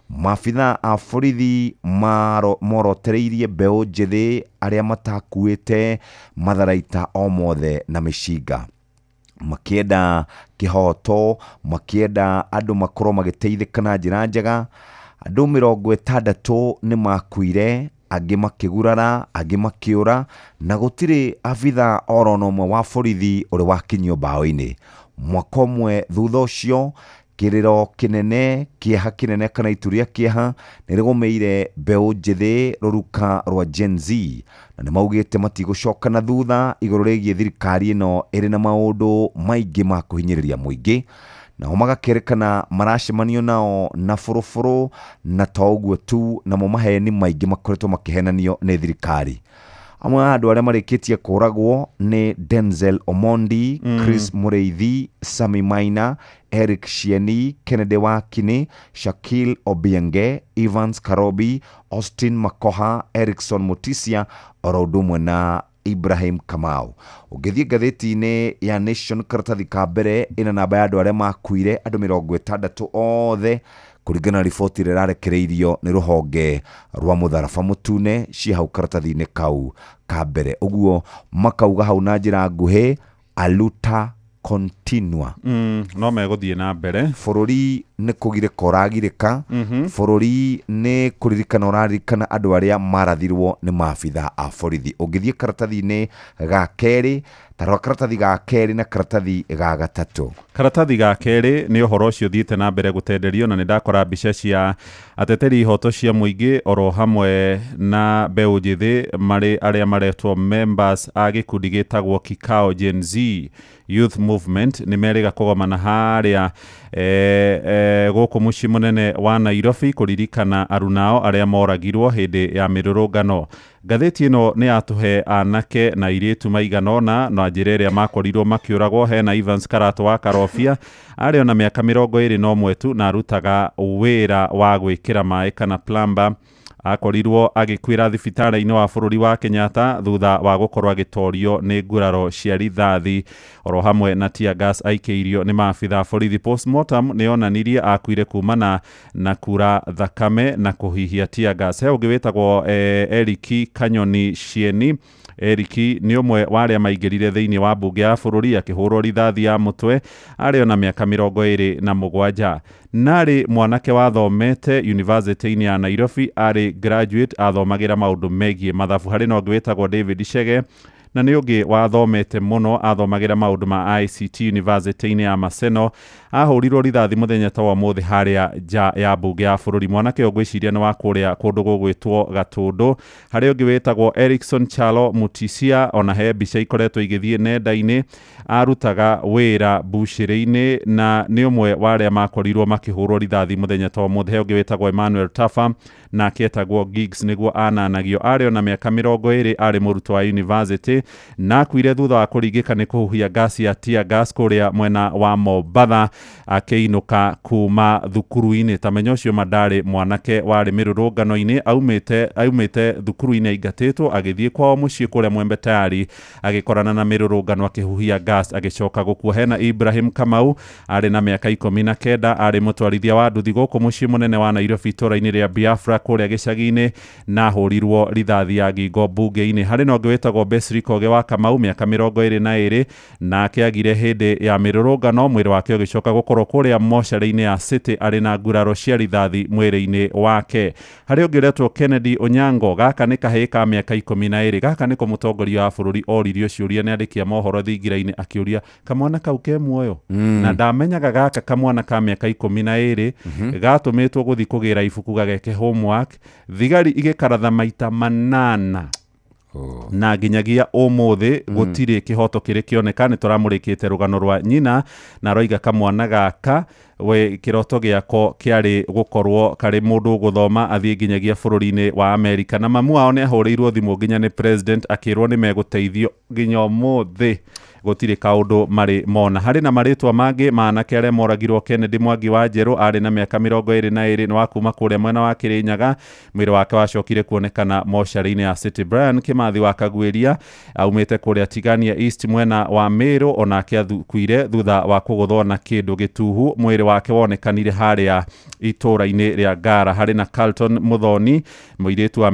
Speaker 2: Maabitha a borithi morotereirie mbeũ njĩthĩ arĩa matakuĩte matharaita o mothe na mĩcinga makĩenda kĩhoto, makĩenda andũ makorwo magĩteithĩka na njĩra njega. Andũ 60 nĩ makuire, angĩ makĩgurara, angĩ makĩũra na gũtirĩ abitha oro nomwe wa borithi ũrĩ wakinyio mbaũ-inĩ. Mwaka ũmwe thutha ũcio kĩrĩro kĩnene, kĩeha kĩnene kana ituria kĩeha nĩ rĩgũmĩire mbeũ njĩthĩ rũruka rwa Gen Z na nĩ maugĩte matigũcoka na thutha igũrũ rĩgiĩ thirikari ĩno ĩrĩ na maũndũ maingĩ ma kũhinyĩrĩria mũingĩ. Nao magakerekana maracemanio nao na buruburu na to ũguo tu namo maheni maingĩ makoretwo makĩhenanio nĩ thirikari. Amwe andũ arĩa marĩkĩtie kũragwo nĩ Denzel Omondi, Chris Mureithi, Sami Maina, Eric Shieni, Kennedy Wakini, Shakil Obienge, Evans Karobi, Austin Makoha, Erickson Mutisia, oro ũndũ ũmwe na Ibrahim Kamau. Ũngĩthiĩ ngathĩti-inĩ ya Nation karatathi ka mbere ĩna namba ya andũ arĩa makuire andũ 60 othe kuringana na riboti ĩrĩa ĩrarekereirio nĩ rũhonge rwa mũtharaba mũtune cia hau karatathi-inĩ kau ka mbere. Ũguo makauga hau na njĩra nguhĩ aluta continua.
Speaker 9: No megũthiĩ na mbere.
Speaker 2: Bũrũri nĩ kũgirĩka ũragirĩka. Bũrũri nĩ kũririkana ũraririkana andũ arĩa marathirwo nĩ maabitha a borithi. Ũngĩthiĩ karatathi-inĩ ga kerĩ, tarwa karatathi ga kerĩ na karatathi ga gatatũ.
Speaker 9: Karatathi ga kerĩ nĩ ũhoro ũcio thiĩte na mbere gũtenderio, na nĩ ndakora mbica cia ateteri ihoto cia mũingĩ oro hamwe na mbeũ njĩthĩ marĩ arĩa maretwo members a gĩkundi gĩtagwo Kikao Gen Z Youth Movement nĩ merĩga kũgomana harĩa gũkũ mũciĩ mũnene wa Nairobi kũririkana arunao arĩa moragirwo hĩndĩ ya mĩrũrũngano. Ngathĩti ĩno nĩ yatũhe anake na airĩtu maiganona na njĩra ĩrĩa makorirwo makĩũragwo. Hena Evans Karato wa Karobia arĩ ona mĩaka 21 tu na arutaga wĩra wa gwĩkĩra maĩ kana plumber. Akorirwo agĩkwĩra thibitarĩ-inĩ wa bũrũri wa Kenyatta thutha wa gũkorwo agĩtorio nĩ nguraro cia rithathi oro hamwe na tear gas aikĩirio nĩ maabitha borithi. Postmortem nĩ onanirie akuire kumana na kura thakame na kũhihia tear gas. He ũngĩ wĩtagwo Eriki Kanyoni Cieni. Eriki nĩ ũmwe wa arĩa maingĩrire thĩinĩ wa mbunge ya bũrũri akĩhũrwo rithathi ya mũtwe arĩ ona mĩaka 27. Narĩ mwanake wathomete university-inĩ ya Nairobi arĩ graduate athomagĩra maũndũ megiĩ mathabu. Harĩ na ũngĩ wĩtagwo David Chege na nĩ ũngĩ wathomete mũno athomagĩra maũndũ ma ICT university-inĩ ya Maseno. Ahũrirwo rithathi mũthenya ta wa mũthĩ harĩa nja ya mbunge ya bũrũri. Mwanake ũyũ ngwĩciria nĩ wa kũrĩa kũndũ gũgwĩtwo Gatũndũ. Harĩ ũngĩ wĩtagwo Erickson Chalo Mutisia, ona he mbica ikoretwo igĩthiĩ nenda-inĩ, arutaga wĩra mbucĩrĩ-inĩ na nĩ ũmwe wa arĩa makorirwo makĩhũrwo rithathi mũthenya ta wa mũthĩ. He ũngĩ wĩtagwo Emmanuel Tafa na akĩetagwo Gigs nĩguo ananagio. Arĩ ona mĩaka 20, arĩ mũrutwo wa university na akuire thutha wa kũringĩka nĩ kũhuhia gasi ya tear gas kũrĩa mwena wa Mombatha akĩinũka kuma thukuru-inĩ. Tamenya ũcio mandarĩ mwanake warĩ mĩrũrũngano-inĩ aumĩte thukuru-inĩ aingatĩtwo agĩthiĩ kwao mũciĩ kũrĩa Mwembe Tayari agĩkorana na mĩrũrũngano akĩhuhia gas agĩcoka gũkua. Hena Ibrahim Kamau arĩ na mĩaka 19, arĩ mũtwarithia wa nduthi gũkũ mũciĩ mũnene wa Nairobi itũra-inĩ rĩa Biafra kũrĩa gĩcagi-inĩ na ahũrirwo rithathi ya ngingo mbunge-inĩ. Harĩ na ũngĩ wĩtagwo Besri Koge wa Kamau mĩaka 22 na akĩagire hĩndĩ ya mĩrũrũngano. Mwĩrĩ wake ũgĩcoka gũkorwo kũrĩa mocarĩ-inĩ ya City arĩ na nguraro cia rithathi mwĩrĩ-inĩ wake. Harĩ ũngĩ wĩtagwo Kennedy Onyango, gaka nĩ kahĩĩ ka mĩaka 12. Gaka nĩko mũtongoria wa bũrũri oririo ciũria nĩ andĩki a mohoro thingira-inĩ akĩũria kamwana kau ke muoyo. Na ndamenyaga gaka kamwana ka mĩaka 12 gatũmĩtwo gũthiĩ kũgĩra ibuku gageke homework. Thigari igĩkaratha maita 8 na nginyagia ũmũthĩ gũtirĩ kĩhoto kĩrĩ kĩoneka. Nĩ tũramũrĩkĩte rũgano rwa nyina na roiga kamwana gaka we kĩroto gĩako kĩarĩ gũkorwo karĩ mũndũ gũthoma athiĩ nginyagia bũrũri-inĩ wa Amerika, na mamu wao nĩ ahũrĩirwo thimũ nginya nĩ president akĩrwo nĩ megũteithio nginya ũmũthĩ gũtirĩ kaũndũ marĩ mona. Harĩ na marĩtwa mangĩ manake arĩa moragirwo. Kennedy Mwangi wa Njerũ arĩ na mĩaka 22 nĩ wa kuma kũrĩa mwena wa Kĩrĩnyaga. Mwĩrĩ wake wacokire kuonekana mocarĩ-inĩ ya City. Brian Kimathi wa Kaguĩria aumĩte kũrĩa Tigania East mwena wa Meru, onake akuire thutha wa kũgũthwo na kĩndũ gĩtuhu. Mwĩrĩ wake wonekanire harĩa itũra-inĩ rĩa Ngara. Harĩ na Carlton Muthoni mũirĩtu wa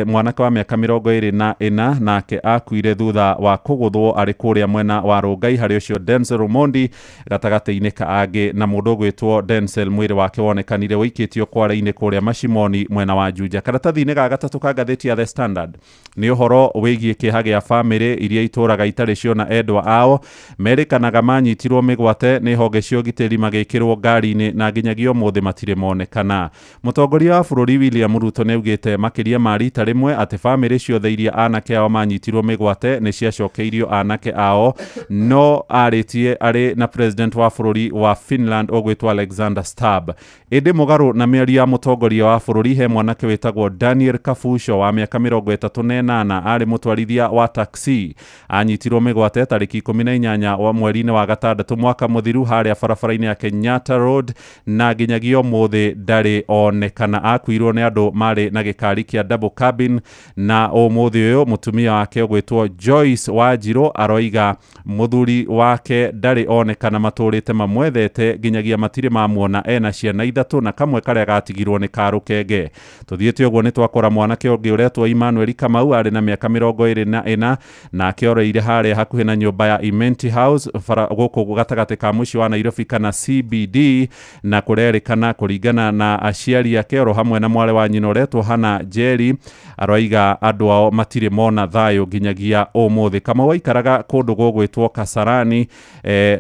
Speaker 9: mwanake wa mĩaka 24 nake akuire thutha wa kũgũthwo arĩ kũrĩa mwena wa Rongai. Harĩ ũcio Denzel Omondi gatagatĩ-inĩ ka angĩ na mũndũ gwĩtwo Denzel mwĩrĩ wake wonekanire wĩikĩtio kwara-inĩ kũrĩa Mashimoni mwena wa Juja. Karatathi-inĩ ga gatatũ ka ngathĩti ya The Standard nĩ ũhoro wĩgiĩ kĩeha gĩa bamĩrĩ iria itũraga itarĩ ciona endwa ao. Merĩkanaga manyitirwo mĩgwate nĩ honge cia ũgitĩri magĩkĩrwo ngari-inĩ na nginyagia ũmũthĩ matirĩ monekana. Mũtongoria wa bũrũri William Ruto nĩ augĩte makĩria ma rita rĩmwe atĩ bamĩrĩ ciothe iria anake ao manyitirwo mĩgwate nĩ ciacokeirio anake ao, no arĩtie arĩ na president wa bũrũri wa Finland ũgwĩtwo Alexander Stubb. Ĩndĩ mũgarũ na mĩario ya mũtongoria wa bũrũri, he mwanake wĩtagwo Daniel Kafusho wa mĩaka 38 arĩ mũtwarithia wa taxi anyitirwo mĩgwate tarĩki 18 wa mweri-inĩ wa gatandatũ mwaka mũthiru harĩa barabara-inĩ ya Kenyatta Road na nginyagia ũmũthĩ ndarĩ onekana. Akuirwo nĩ andũ marĩ na gĩkari kĩa double cabin na ũmũthĩ ũyũ mũtumia wake ũgwĩtwo Joyce Wanjiru aroiga aroiga muthuri wake ndari onekana maturite mamwethete nginyagia matire mamuona ena ciana ithatu na kamwe karia gatigirwo ni karukenge tuthiete uguo ni twakora mwanake ungi uretwo Emmanuel Kamau ari na miaka 24 na akioreire haria hakuhi na nyumba ya Imenti House guku gugatagate ka muci wa Nairobi kana CBD na kurerikana kuringana na aciari yake oro hamwe na mwale wa nyina uretwo Hana Jerry aroiga andu ao matire mona thayo nginyagia umuthi kama waikaraga kundu gugwitwo Kasarani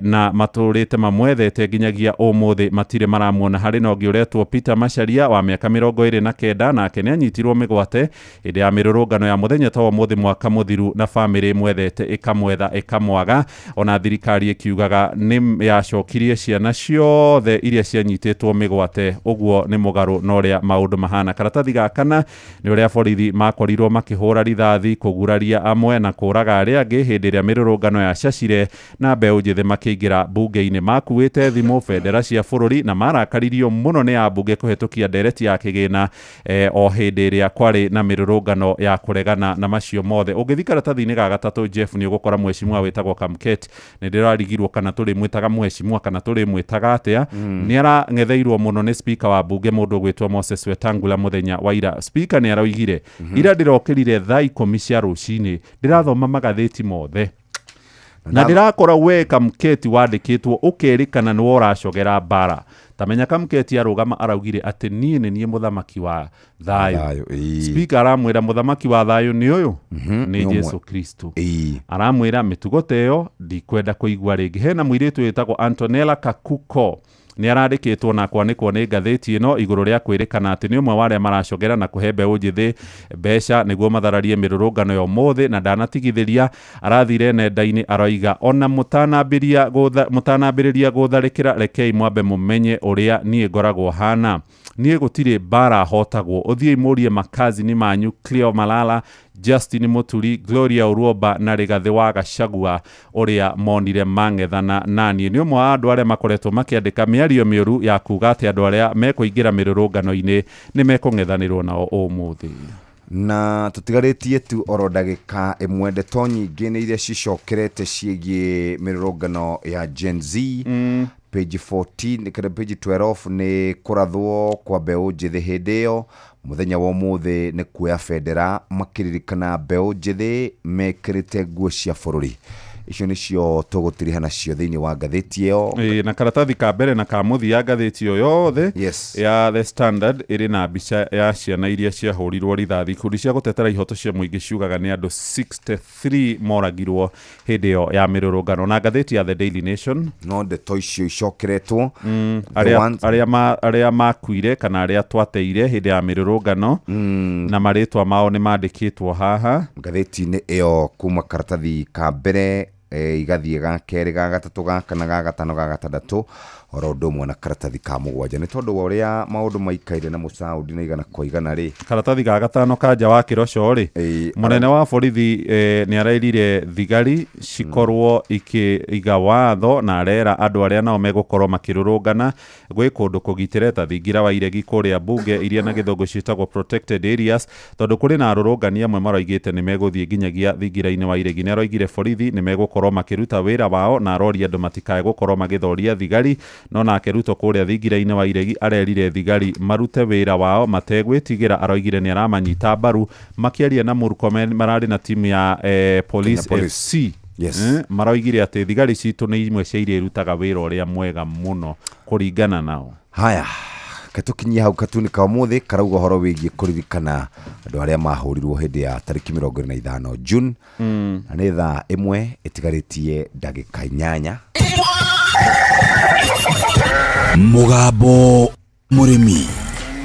Speaker 9: na maturite mamwethete nginyagia umuthi matire maramuona hari no ngiuretwo Peter Macharia wa miaka 29 na akene anyitirwo migwate inde ya mirurungano ya muthenya tawo muthi mwaka muthiru na family mwethete ikamwetha ikamwaga ona thirikari ikiugaga ni yacokirie ciana ciothe iria cianyitetwo migwate uguo ni mugaru no ria maundu mahana karatathi gakana ni uria borithi makorirwo makihura rithathi kuguraria amwe na kuraga aria angi hindi iria mirurungano ya cacire na mbeu njithe makiingira bunge-ini makuite thimu bendera cia bururi na marakaririo muno ni abunge kuhetukia ndereti ya kigina o hindi iria kwari na mirurungano ya kuregana na macio mothe ungithi karatathi-ini ga gatatu Jeff ni ugukora mweshimwa wetagwo Kamket ni ndirarigirwo kana turi mwitaga mweshimwa kana turi mwitaga atia ni arang'etheirwo muno ni speaker wa bunge mundu gwitwo Moses Wetangula muthenya wa ira speaker ni aroigire ira ndirokirire thaa 10 cia rucini ndirathoma magatheti mothe na ndirakora we Kamketi wandikitwo ukerikana ni woracogera bara tamenya Kamketi arugama araugire ati nie muthamaki wa thayo speaker aramwira muthamaki wa thayo ni uyu ni Jesu Kristo aramwira mitugo teyo ndikwenda kuigwa ringi hena mwiritu wetagwo Antonella Kakuko ni arandikitwo na kwanikwo ni ngatheti ino iguru ria kwirikana ati ni umwe wa aria maracogera na kuhembe unjithi mbeca niguo mathararie mirurungano ya umuthi na ndanatigithiria arathire nenda-ini aroiga ona mutanambiriria gutharikira rekei mwambe mumenye uria nie ngoragwo hana nie gutire bara hotagwo uthie imurie makazi ni manyu Cleo Malala Justin Muturi Gloria Uruoba na Rigathi wa Gachagua uria monire mang'ethana nani ni umwe wa andu aria makoretwo makiandika miario miuru ya kuga ati andu aria mekuingira mirurungano-ini ni mekung'ethanirwo nao umuthi
Speaker 2: na tutigaritie tu oro ndagika imwe ndeto nyingi ni iria cicokerete ciegie mirurungano ya Gen Z page 14 kana page 12 ni kurathwo kwa mbeu njithi hindi iyo muthenya wa umuthi ni kuya bendera makiririkana mbeu njithi mekirite nguo cia bururi icio nicio tugutiriha nacio thiini wa ngatheti iyo
Speaker 9: na karatathi ka mbere na ka muthi ya ngatheti iyo yothe ya The Standard iri na mbica ya ciana iria ciahurirwo rithathi kundi cia gutetera ihoto cia muingi ciugaga ni andu 63 moragirwo hindi iyo ya mirurungano na ngatheti ya The Daily Nation
Speaker 2: no ndeto icio icokeretwo
Speaker 9: aria makuire kana aria twateire hindi ya mirurungano na maritwa mao ni mandikitwo haha
Speaker 2: ngatheti-ini iyo kuma karatathi ka mbere igathie ga keri ga gatatu ga kana ga gatano ga gatandatu oro ndomwe na karatathi ka mugwanja ni tondu wa uria maundu maikaire na musaudi na igana kwa igana ri
Speaker 9: karatathi ga gatano ka nja wa kirosho ri munene wa borithi ni arairire thigari cikorwo ikiiga watho na arera andu aria nao megukorwo makirurungana gwi kundu kugitire ta thingira wa iregi kuria bunge iria na githongo citagwo protected areas tondu kuri na arurungani amwe maroigite ni meguthie nginyagia thingira-ini wa iregi ni aroigire borithi ni megukorwo makiruta wira wao na arori andu matikae gukorwo magithoria thigari no nake Ruto kuria thingira-ini wa iregi arerire thigari marute wira wao mategwitigira aroigire ni aramanyita baru makiaria na Murkomen marari na timu ya Police FC maroigire ati thigari citu ni imwe cia iria irutaga wira uria mwega muno kuringana nao
Speaker 2: haya katukinyia hau katuni ka umuthi karauga horo wigie kuririkana andu aria mahurirwo hindi ya tariki 25 June na ni thaa imwe itigaritie ndagika 8
Speaker 3: Mugambo murimi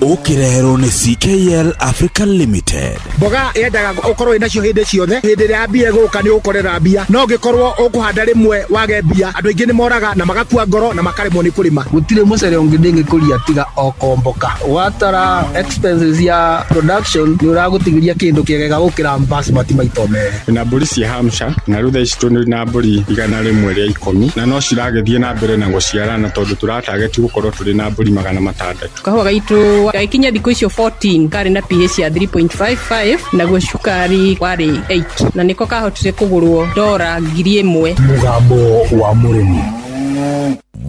Speaker 3: ukireherwo ni CKL Africa Limited.
Speaker 6: Mboga yendaga ukorwo inacio hindi ciothe hindi ria mbia guka ni ukorera mbia no ngikorwo ukuhanda rimwe wage mbia andu ingi ni moraga na magakua ngoro na makaremwo ni kurima gutire mucere ungi ndingi kuria tiga okomboka watara expenses ya production ni uragutigiria kindu kiegega gukira basmati maito mere
Speaker 10: na mburi cia Hampshire na rutha ici tuni na mburi igana rimwe ria 10 na no ciragethie na mbere na guciarana tondu turatarget gukorwo turi na mburi 600
Speaker 11: kahua gaitu gaikinya thikũ icio 14 karĩ na pH ya 3.55 naguo cukari warĩ 8 na nĩko kahotire kũgũrwo $1,000.
Speaker 6: Mũgambo wa mũrĩmi.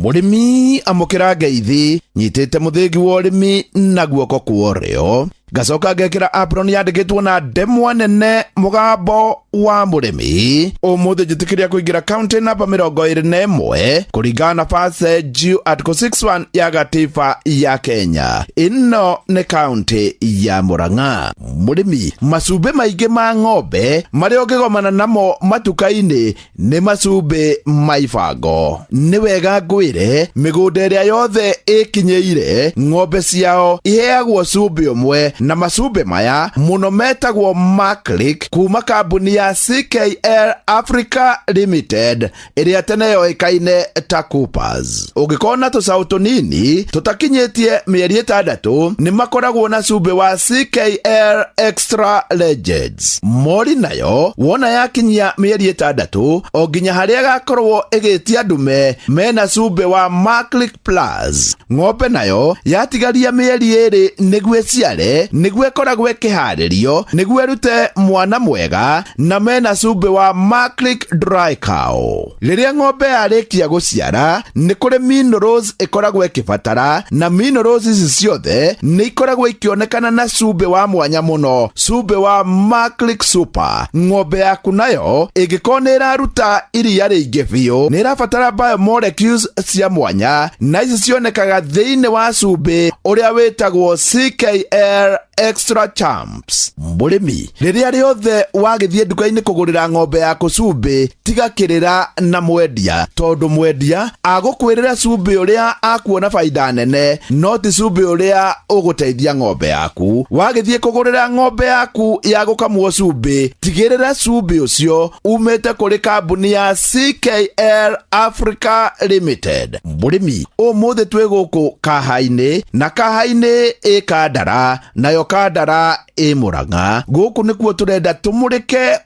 Speaker 12: Mũrĩmi amũkĩra ngeithi nyitĩte mũthĩgi wa ũrĩmi na guoko kuorĩo gacoka ngekĩra apron yandĩkĩtwo na ndemwa nene mũgambo wa mũrĩmi ũmũthĩ njĩtĩkĩria kũingĩra kaunti namba 21 kũringana na passage article 61 ya gatiba ya Kenya. Ĩno nĩ kaunti ya Murang'a. Mũrĩmi, macumbĩ maingĩ ma ng'ombe marĩa ũngĩgomana namo matuka-inĩ nĩ macumbĩ ma ibango. Nĩ wega ngwĩre mĩgũnda ĩrĩa yothe ĩkinyĩire ng'ombe ciao iheagwo cumbĩ ũmwe, na macumbĩ maya mũno metagwo Maclick kuma kambuni ya CKL Africa Limited ĩrĩa tene yoĩkaine ta Coopers. Ũngĩkorwo na tũcaũ tũnini tũtakinyĩtie mĩeri 6 nĩ makoragwo na cumbĩ wa CKL Extra Legends. Mori nayo wona yakinyia mĩeri 6 o nginya harĩa gakorwo ĩgĩtia ndume mena cumbĩ wa Maclick Plus. Ng'ombe nayo yatigaria mĩeri 2 nĩguo ĩciare nĩguo ĩkoragwo ĩkĩharĩrio nĩguo ĩrute mwana mwega na mena cumbĩ wa Maclick Dry Cow. Rĩrĩa ng'ombe yarĩkia gũciara nĩ kũrĩ minerals ĩkoragwo ĩkĩbatara, na minerals ici ciothe nĩ ikoragwo ikĩonekana na cumbĩ wa mwanya mũno, cumbĩ wa Maclick Super. Ng'ombe yaku nayo ĩngĩkorwo nĩ ĩraruta iria rĩingĩ biũ nĩ ĩrabatara biomolecules cia mwanya, na ici cionekaga thĩinĩ wa cumbĩ ũrĩa wĩtagwo CKL Extra Champs. Mũrĩmi, rĩrĩa rĩothe wagĩthiĩ nduka-inĩ kũgũrĩra ng'ombe yaku cumbĩ, tiga kĩrĩra na mwendia, tondũ mwendia agũkwĩrĩra cumbĩ ũrĩa akuona baida nene, no ti cumbĩ ũrĩa ũgũteithia ng'ombe yaku. Wagĩthiĩ kũgũrĩra ng'ombe yaku ya gũkamwo cumbĩ, tigĩrĩra cumbĩ ũcio umĩte kũrĩ kambuni ya CKL Africa Limited. Mũrĩmi, ũmũthĩ twĩ gũkũ Kaha-inĩ, na Kaha-inĩ ĩ Kandara, nayo Kandara ĩ Murang'a. Gũkũ nĩkuo tũrenda tũmũrĩke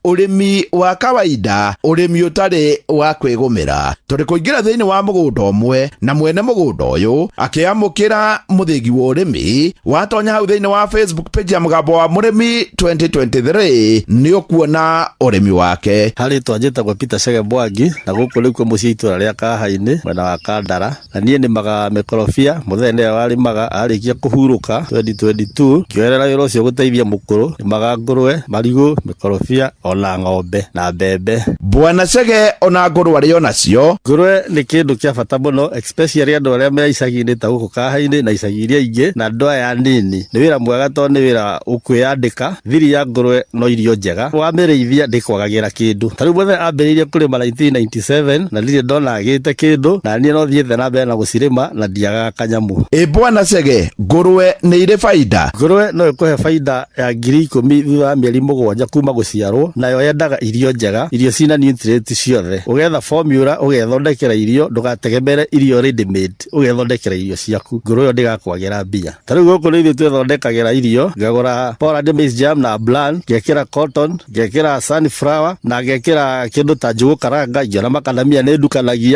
Speaker 12: ũrĩmi wa kawaida, ũrĩmi ũtarĩ wa kwĩgũmĩra. Tũrĩ kũingĩra thĩinĩ wa mũgũnda ũmwe na mwene mũgũnda ũyũ akĩamũkĩra mũthĩgi wa ũrĩmi. Watonya hau thĩinĩ wa Facebook page ya Mũgambo wa Mũrĩmi 2023 nĩ ũkuona ũrĩmi wake.
Speaker 13: Harĩ twanjĩtagwo Peter Chege Mwangi, na gũkũ nĩkuo mũciĩ itũra rĩa Kaha-inĩ mwena wa Kandara, na niĩ nĩmaga mĩkorobia. Mũthenya nĩwe warĩmaga arĩkia kũhurũka 2022 kĩoerera wĩra ũcio gũteithia mũkũrũ, nĩmaga ngũrwe, marigũ, mĩkorobia ona ng'ombe na mbembe.
Speaker 12: Bwana Chege ona ngũrwe arĩ onacio.
Speaker 13: Ngũrwe nĩ kĩndũ kĩa bata mũno, especially andũ arĩa me icagi-inĩ ta gũkũ Kaha-inĩ na icagi iria ingĩ, na andũ aya nini. Nĩ wĩra mwega tondũ nĩ wĩra ũkwĩyandĩka. Thiri ya ngũrwe no irio njega, wamĩrĩithia ndĩkwagagĩra kĩndũ. Tarĩu mũthenya ambĩrĩirie kũrĩma 1997 na ndirĩ ndona agĩte kĩndũ, na niĩ no thiĩte na mbere na gũcirĩma na ndiagaga kanyamũ.
Speaker 12: Bwana Chege, ngũrwe nĩ irĩ baida?
Speaker 13: Ngũrwe no ĩkũhe baida ya 10,000 thutha wa mĩeri 7 kuma gũciarwo, nayo yendaga irio njega, irio cina nutrients ciothe. Ũgetha formula ũgethondekera irio, ndũgategemere irio ready made, ũgethondekera irio ciaku. Ngũrwe ĩyo ndĩgakwagĩra mbia. Tarĩu gũkũ nĩ ithuĩ twĩthondekagĩra irio, ngagũra Poland Maize Jam na Bland, ngekĩra cotton, ngekĩra sunflower na ngekĩra kĩndũ ta njũgũ karanga, ingĩona makadamia nĩ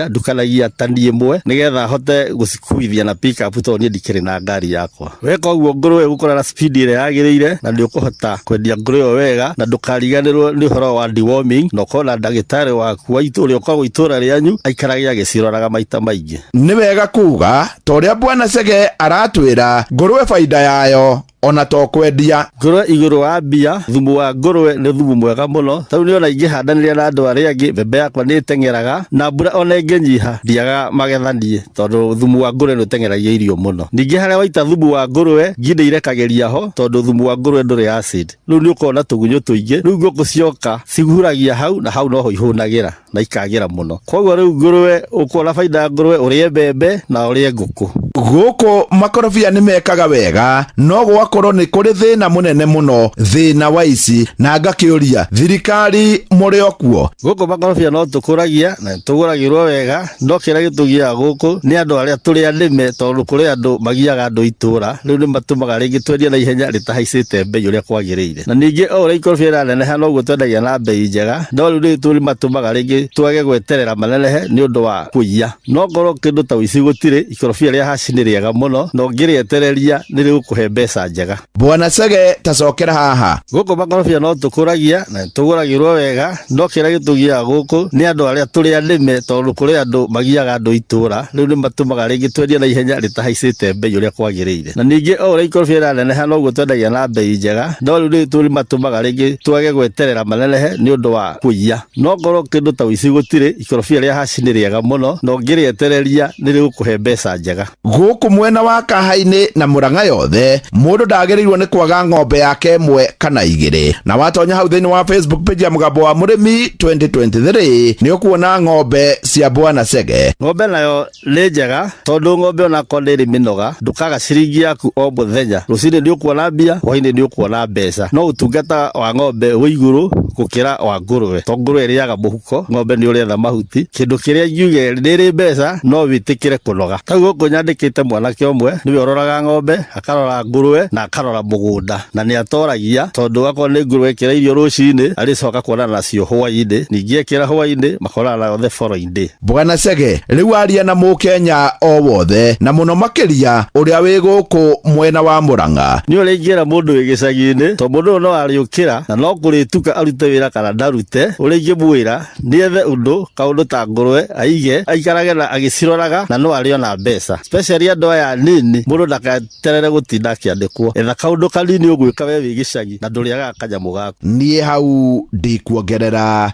Speaker 13: ndukanagia tani ĩmwe nĩgetha hote gũcikuithia na pick up tondũ niĩ ndikĩrĩ na ngari yakwa. Weka ũguo ngũrwe ũgũkorwo na speed ĩrĩa yagĩrĩire, na nĩ ũkũhota kwendia ngũrwe ĩyo wega, na ndũkariganĩrwo nĩ ũhoro wa deworming, na ũkorwo na ndagĩtarĩ waku wa itũũra ũkoragwo itũũra rĩanyu aikaragia agĩciroraga maita maingĩ.
Speaker 12: Nĩ wega kuga ta ũrĩa Bwana Chege aratwĩra, ngũrwe baida yayo ona to kwendia.
Speaker 13: Ngũrwe igũrũ wa mbia, thumu wa ngũrwe nĩ thumu mwega mũno. Tarĩu nĩona ingĩhandanĩria na andũ arĩa angĩ, mbembe yakwa nĩ ĩteng'eraga, na mbura ona ĩngĩnyiha ndiaga magetha niĩ, tondũ thumu wa ngũrwe nĩ ũteng'eragia irio mũno. Ningĩ harĩa waita thumu wa ngũrwe, nginde irekagĩria ho, tondũ thumu wa ngũrwe ndũrĩ acid. Rĩu nĩ ũkorwo na tũgunyũ tũingĩ, rĩu ngũkũ cioka cihuragia hau, na hau noho ihũnagĩra na ikagĩra mũno. Koguo rĩu ngũrwe ũkuona baida ya ngũrwe, ũrĩe mbembe na ũrĩe ngũkũ.
Speaker 12: Gũkũ makorobia nĩ mekaga wega, no gwakorwo nĩ kũrĩ thĩna mũnene mũno, thĩna wa ici, na ngakĩũria thirikari mũrĩ o kuo?
Speaker 13: Gũkũ makorobia no tũkũragia na tũgũragĩrwo wega, no kĩrĩa gĩtũgiaga gũkũ nĩ andũ arĩa tũrĩ andĩme, tondũ kũrĩ andũ magiaga andũ itũũra, rĩu nĩ matũmaga rĩngĩ twendia na ihenya rĩtahaicĩte mbei ũrĩa kwagĩrĩire. Na ningĩ o ũrĩa ikorobia rĩraneneha noguo twendagia na mbei njega, no rĩu nĩ matũmaga rĩngĩ twage gweterera manenehe nĩ ũndũ wa kũiya. No ngorwo kĩndũ ta ũici gũtirĩ, ikorobia rĩa haci nĩ rĩega mũno na ũngĩrĩetereria nĩ rĩgũkũhe mbeca njega.
Speaker 12: Bwana Sege tacokera haha.
Speaker 13: Gũkũ makorobia no tũkũragia na tũgũragĩrwo wega, no kĩrĩa gĩtũgiaga gũkũ nĩ andũ arĩa tũrĩ anĩme, tondũ kũrĩ andũ magiaga andũ itũra, rĩu nĩ matũmaga rĩngĩ twendia na ihenya rĩtahaicĩte mbei ũrĩa kwagĩrĩire. Na ningĩ o ũrĩa ikorobia rĩraneneha noguo twendagia na mbei njega, no rĩu rĩu tũrĩ matũmaga rĩngĩ twage gweterera manenehe nĩ ũndũ wa kũiya. No ngorwo kĩndũ ta ũici gũtirĩ, ikorobia rĩa haci nĩ rĩega mũno na ũngĩrĩetereria nĩ rĩgũkũhe mbeca njega.
Speaker 12: Gũkũ mwena wa Kahainĩ na Murang'a yothe mũndũ ndagĩrĩirwo nĩ kwaga ng'ombe yake ĩmwe kana igĩrĩ. Na watonya hau thĩinĩ wa Facebook page ya Mũgambo wa Mũrĩmi 2023 nĩ ũkuona ng'ombe cia Bwana Sege.
Speaker 13: Ng'ombe nayo nĩ njega tondũ ng'ombe onako nĩrĩ mĩnoga, ndũkaga ciringi yaku o mũthenya. Rũcinĩ nĩ ũkuona mbia, hwainĩ nĩ ũkuona mbeca. No ũtungata wa ng'ombe wĩ igũrũ gũkĩra wa ngũrwe, to ngũrwe ĩrĩaga mũhuko, ng'ombe nĩ ũrĩetha mahuti. Kĩndũ kĩrĩa ngiuge nĩrĩ mbeca no wĩtĩkĩre kũnoga. Ta gũkũ nyandĩkĩte mwanake ũmwe nĩwe ũroraga ng'ombe, akarora ngũrwe na akarora mũgũnda, na nĩ atoragia tondũ akorwo nĩ ngũrwe ĩkĩra irio rũcinĩ arĩcoka kuonana nacio hwainĩ, ningĩ ekĩra hwainĩ makorana nayo the following day.
Speaker 12: Bwana Sege rĩu aria na Mũkenya o wothe na mũno makĩria ũrĩa wĩ gũkũ mwena wa Murang'a.
Speaker 13: Nĩ ũrĩa ingĩra mũndũ wĩ gĩcagi-inĩ, tondũ mũndũ no arĩũkĩra na no kũrĩtuka arute wĩra kana ndarute. Ũrĩa ingĩmwĩra nĩ ethe ũndũ kaũndũ ta ngũrwe aige, aikarage na agĩciroraga na no arĩona mbeca, especially andũ aya nini. Mũndũ ndakaterere gũtinda akĩandĩkwo, etha kaũndũ kanini ũgwĩka we wĩ gĩcagi na ndũrĩaga kanyamũ gaku.
Speaker 12: Niĩ hau ndikuongerera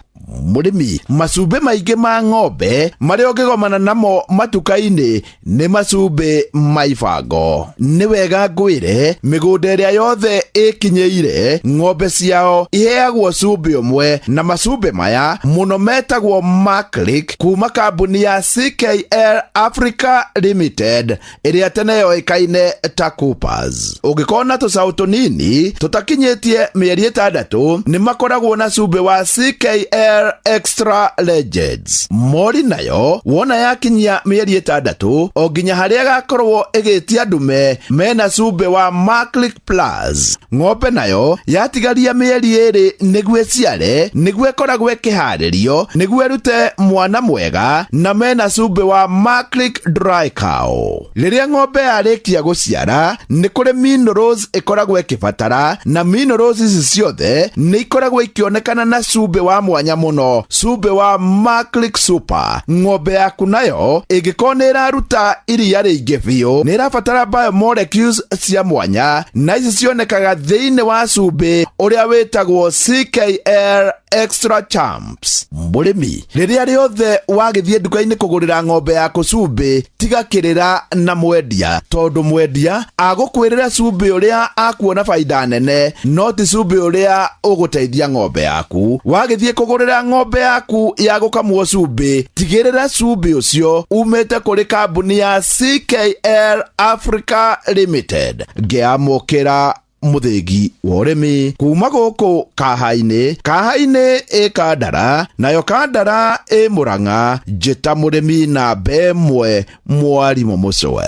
Speaker 12: Mũrĩmi, macumbĩ maingĩ ma ng'ombe marĩa ũngĩgomana namo matuka-inĩ nĩ macumbĩ ma ibango. Nĩ wega ngwĩre mĩgũnda ĩrĩa yothe ĩkinyĩire ng'ombe ciao iheagwo cumbĩ ũmwe, na macumbĩ maya mũno metagwo Maclick kuma kambuni ya CKL Africa Limited ĩrĩa tene yoĩkaine ta Coopers. Ũngĩkorwo na tũcaũ tũnini tũtakinyĩtie mĩeri 6 nĩ makoragwo na cumbĩ wa CKL Extra Legends. Mori nayo wona yakinyia mĩeri 6 o nginya harĩa gakorwo ĩgĩtia ndume mena cumbĩ wa Maclick Plus. Ng'ombe nayo yatigaria mĩeri 2 nĩguo ĩciare, nĩguo ĩkoragwo ĩkĩharĩrio nĩguo ĩrute mwana mwega, na mena cumbĩ wa Maclick Dry Cow. Rĩrĩa ng'ombe yarĩkia gũciara nĩ kũrĩ minerals ĩkoragwo ĩkĩbatara, na minerals ici ciothe nĩ ikoragwo ikĩonekana na cumbĩ wa mwanya mũno, cumbĩ wa Maclick Super. Ng'ombe yaku nayo ĩngĩkorwo nĩ ĩraruta iria rĩingĩ biũ, nĩ ĩrabatara biomolecules cia mwanya, na ici cionekaga thĩinĩ wa cumbĩ ũrĩa wĩtagwo CKL Extra Champs. Mũrĩmi, rĩrĩa rĩothe wagĩthiĩ nduka-inĩ kũgũrĩra ng'ombe yaku cumbĩ, tigakĩrĩra na mwendia, tondũ mwendia agũkwĩrĩra cumbĩ ũrĩa akuona baida nene, no ti cumbĩ ũrĩa ũgũteithia ng'ombe yaku. Wagĩthiĩ kũgũrĩra ng'ombe yaku ya gũkamwo cumbĩ, tigĩrĩra cumbĩ ũcio umĩte kũrĩ kambuni ya CKL Africa Limited. Ngĩamũkĩra mũthĩgi wa ũrĩmi kuma gũkũ Kahainĩ. Kahainĩ ĩ Kandara, nayo Kandara ĩ Murang'a. Njĩta mũrĩmi na mbemwe Mwarimũ Mũcwe.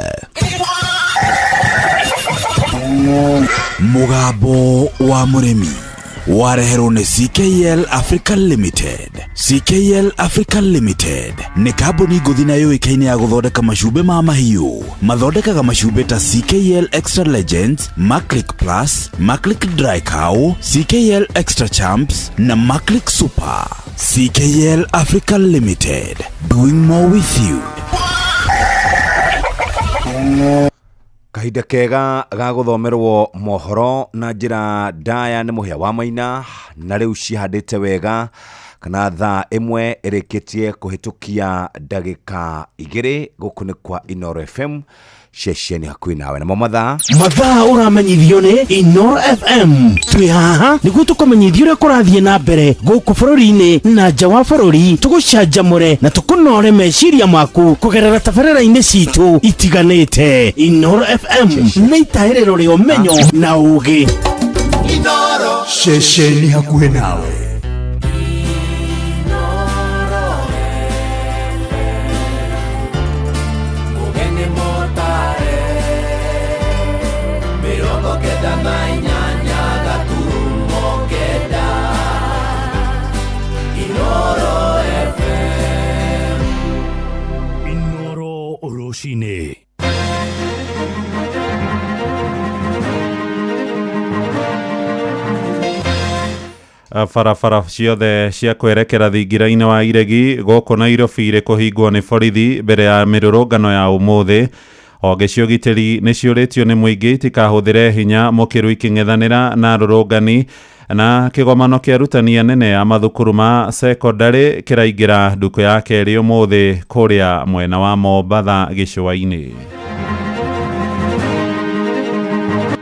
Speaker 3: Mũgambo wa Mũrĩmi wareherwo nĩ CKL Africa Limited. CKL Africa Limited nĩ kambuni ngũthi na yũĩkaine ya gũthondeka macumbĩ ma mahiũ. Mathondekaga macumbĩ ta CKL Extra Legends, Maclick Plus, Maclick Dry Cow, CKL Extra Champs na Maclick Super. CKL Africa Limited, doing more with you.
Speaker 2: Kahinda kega ga gũthomerwo mohoro na njĩra ndaya nĩ mũhĩa wa Maina, na rĩu cihandĩte wega kana thaa ĩmwe ĩrĩkĩtie kũhĩtũkia ndagĩka 2 gũkũ nĩ kwa Inoro FM ceceni hakuhĩ nawe. Namo mathaa
Speaker 6: ũramenyithio nĩ Inoro FM. Twĩ haha nĩguo tũkũmenyithia ũrĩa kũrathiĩ na mbere gũkũ bũrũri-inĩ na nja wa bũrũri, tũgũcanjamũre na tũkũnore meciria maku kũgerera tabarĩra-inĩ citũ itiganĩte. Inoro FM nĩ itaĩrĩro rĩa ũmenyo na ũũgĩ.
Speaker 7: Inoro
Speaker 6: ceceni hakuhĩ nawe.
Speaker 1: Inoro Oroshine.
Speaker 9: barabara ciothe cia kwerekera thingira-inĩ wa iregi gũkũ Nairobi irĩ kũhingwo nĩ borithi mbere ya mĩrũrũngano ya ũmũthĩ. Honge cia ũgitĩri nĩ ciũrĩtio nĩ mũingĩ itikahũthĩre hinya mũkĩru iking'ethanĩra na arũrũngani, na kĩgomano kĩa arutani anene ya mathukuru ma sekondarĩ kĩraingĩra ndukũ ya kerĩ ũmũthĩ kũrĩa mwena wa Mombatha gĩcũa-inĩ.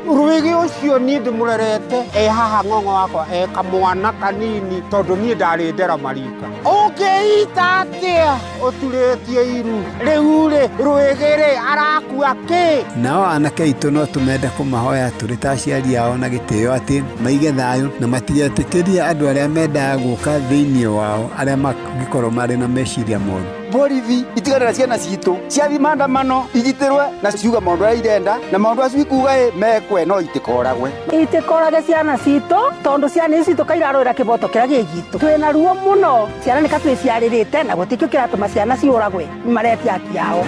Speaker 14: Ruigi ucio ni ndimurerete haha ng'ong'o wakwa kamwana kanini tondu ni ndari ndera marika ungiita atia uturetie iru riu ri Ruigi arakua ki
Speaker 15: nao anake itu no tumende kumahoya turi ta aciari ao na gitio ati maige thayu na matigetĩkĩrie andu aria mendaga guka thiini wao aria magikorwo mari na meciria moru.
Speaker 16: Borithi itigana na ciana citu ciathi maandamano igitirwe na ciuga maundu aria irenda na maundu acio ikuga mekwe no itikoragwe ciana citu tondu ciana ici tukairarwira kiboto kiria gigitu twina ruo muno ciana ni katwiciaririte na gutikio kiratuma ciana ciuragwe maretia kiao.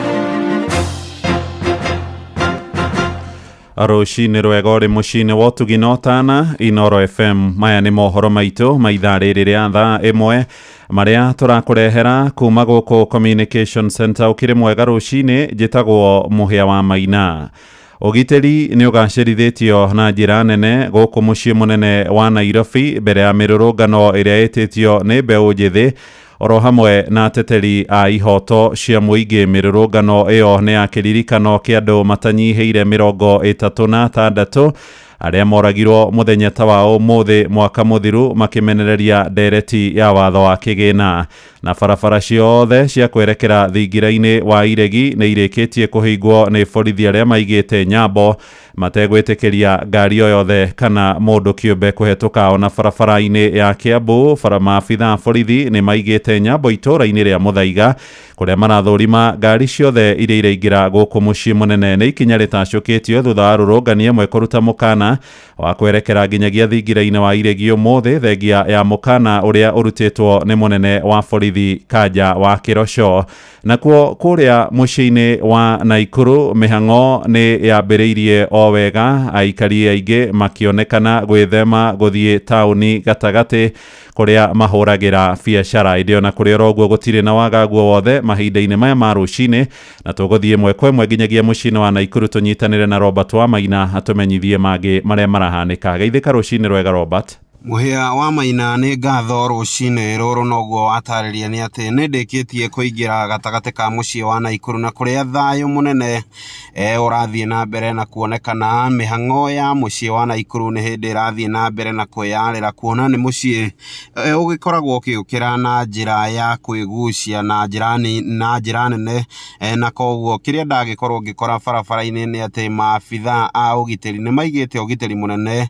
Speaker 9: Rũcinĩ rwega ũrĩ mũciĩ-inĩ wa ũtugi na ũtana Inoro FM. Maya nĩ mohoro maitũ ma ithaa rĩrĩ rĩa thaa ĩmwe marĩa tũrakũrehera kuma gũkũ Communication Center. Ũkĩrĩ mwega rũcinĩ, njĩtagwo Mũhĩa wa Maina. Ũgitĩri nĩ ũgacĩrithĩtio na njĩra nene gũkũ mũciĩ mũnene wa Nairobi mbere ya mĩrũrũngano ĩrĩa ĩtĩtio nĩ mbeũ njĩthĩ oro hamwe na ateteri a ihoto cia mũingĩ. Mĩrũrũngano ĩyo nĩ ya kĩririkano kĩa andũ matanyihĩire 36 arĩa moragirwo mũthenya ta wa ũmũthĩ mwaka mũthiru makĩmenereria ndereti ya watho wa kĩgĩna, na barabara ciothe cia kwerekera thingira-inĩ wa iregi nĩ irĩkĩtie kũhingwo nĩ borithi arĩa maigĩte nyambo mategwĩtĩkĩria ngari o yothe kana mũndũ kĩũmbe kũhetũka. Ona barabara-inĩ ya Kiambu maabitha borithi nĩ maigĩte nyambo itũra-inĩ rĩa Muthaiga kũrĩa marathũrima ngari ciothe iria iraingĩra gũkũ mũciĩ mũnene. Nĩ ikinya rĩtacũkĩtio thutha wa arũrũngani amwe kũruta mũkana wa kwerekera nginyagia thingira-inĩ wa iregi ũmũthĩ thengia ya mũkana ũrĩa ũrutĩtwo nĩ mũnene wa borithi Kanja wa Kĩroco. Nakuo kũrĩa mũciĩ-inĩ wa Naikuru mĩhang'o nĩ yambĩrĩirie o wega, aikari aingĩ makĩonekana gwĩthema gũthiĩ taũni gatagatĩ kũrĩa mahũragĩra biacara. Ĩndĩ ona kũrĩ oro ũguo gũtirĩ na wagagu wothe mahinda-inĩ maya ma rũcinĩ, na tũgũthiĩ ĩmwe kwa ĩmwe nginyagia mũciĩ-inĩ wa Naikuru tũnyitanĩre na Robert wa Maina atũmenyithie mangĩ marĩa marahanĩka. Geithĩka rũcinĩ rwega Robert.
Speaker 17: Mũhĩa wa Maina nĩ ngatho rũcinĩ rũrũ, noguo atarĩria nĩ atĩ nĩ ndĩkĩtie kũingĩra gatagatĩ ka mũciĩ wa Naikuru na kũrĩa thayũ mũnene ũrathiĩ na mbere na kuonekana. Mĩhang'o ya mũciĩ wa Naikuru nĩ hĩndĩ ĩrathiĩ na mbere na kwĩyarĩra, kuona nĩ mũciĩ ũgĩkoragwo ũkĩũkĩra na njĩra ya kwĩgucia na njĩra nene, na koguo kĩrĩa ndagĩkorwo ngĩkora barabara-inĩ nĩ atĩ maabitha a ũgitĩri nĩ maigĩte ũgitĩri mũnene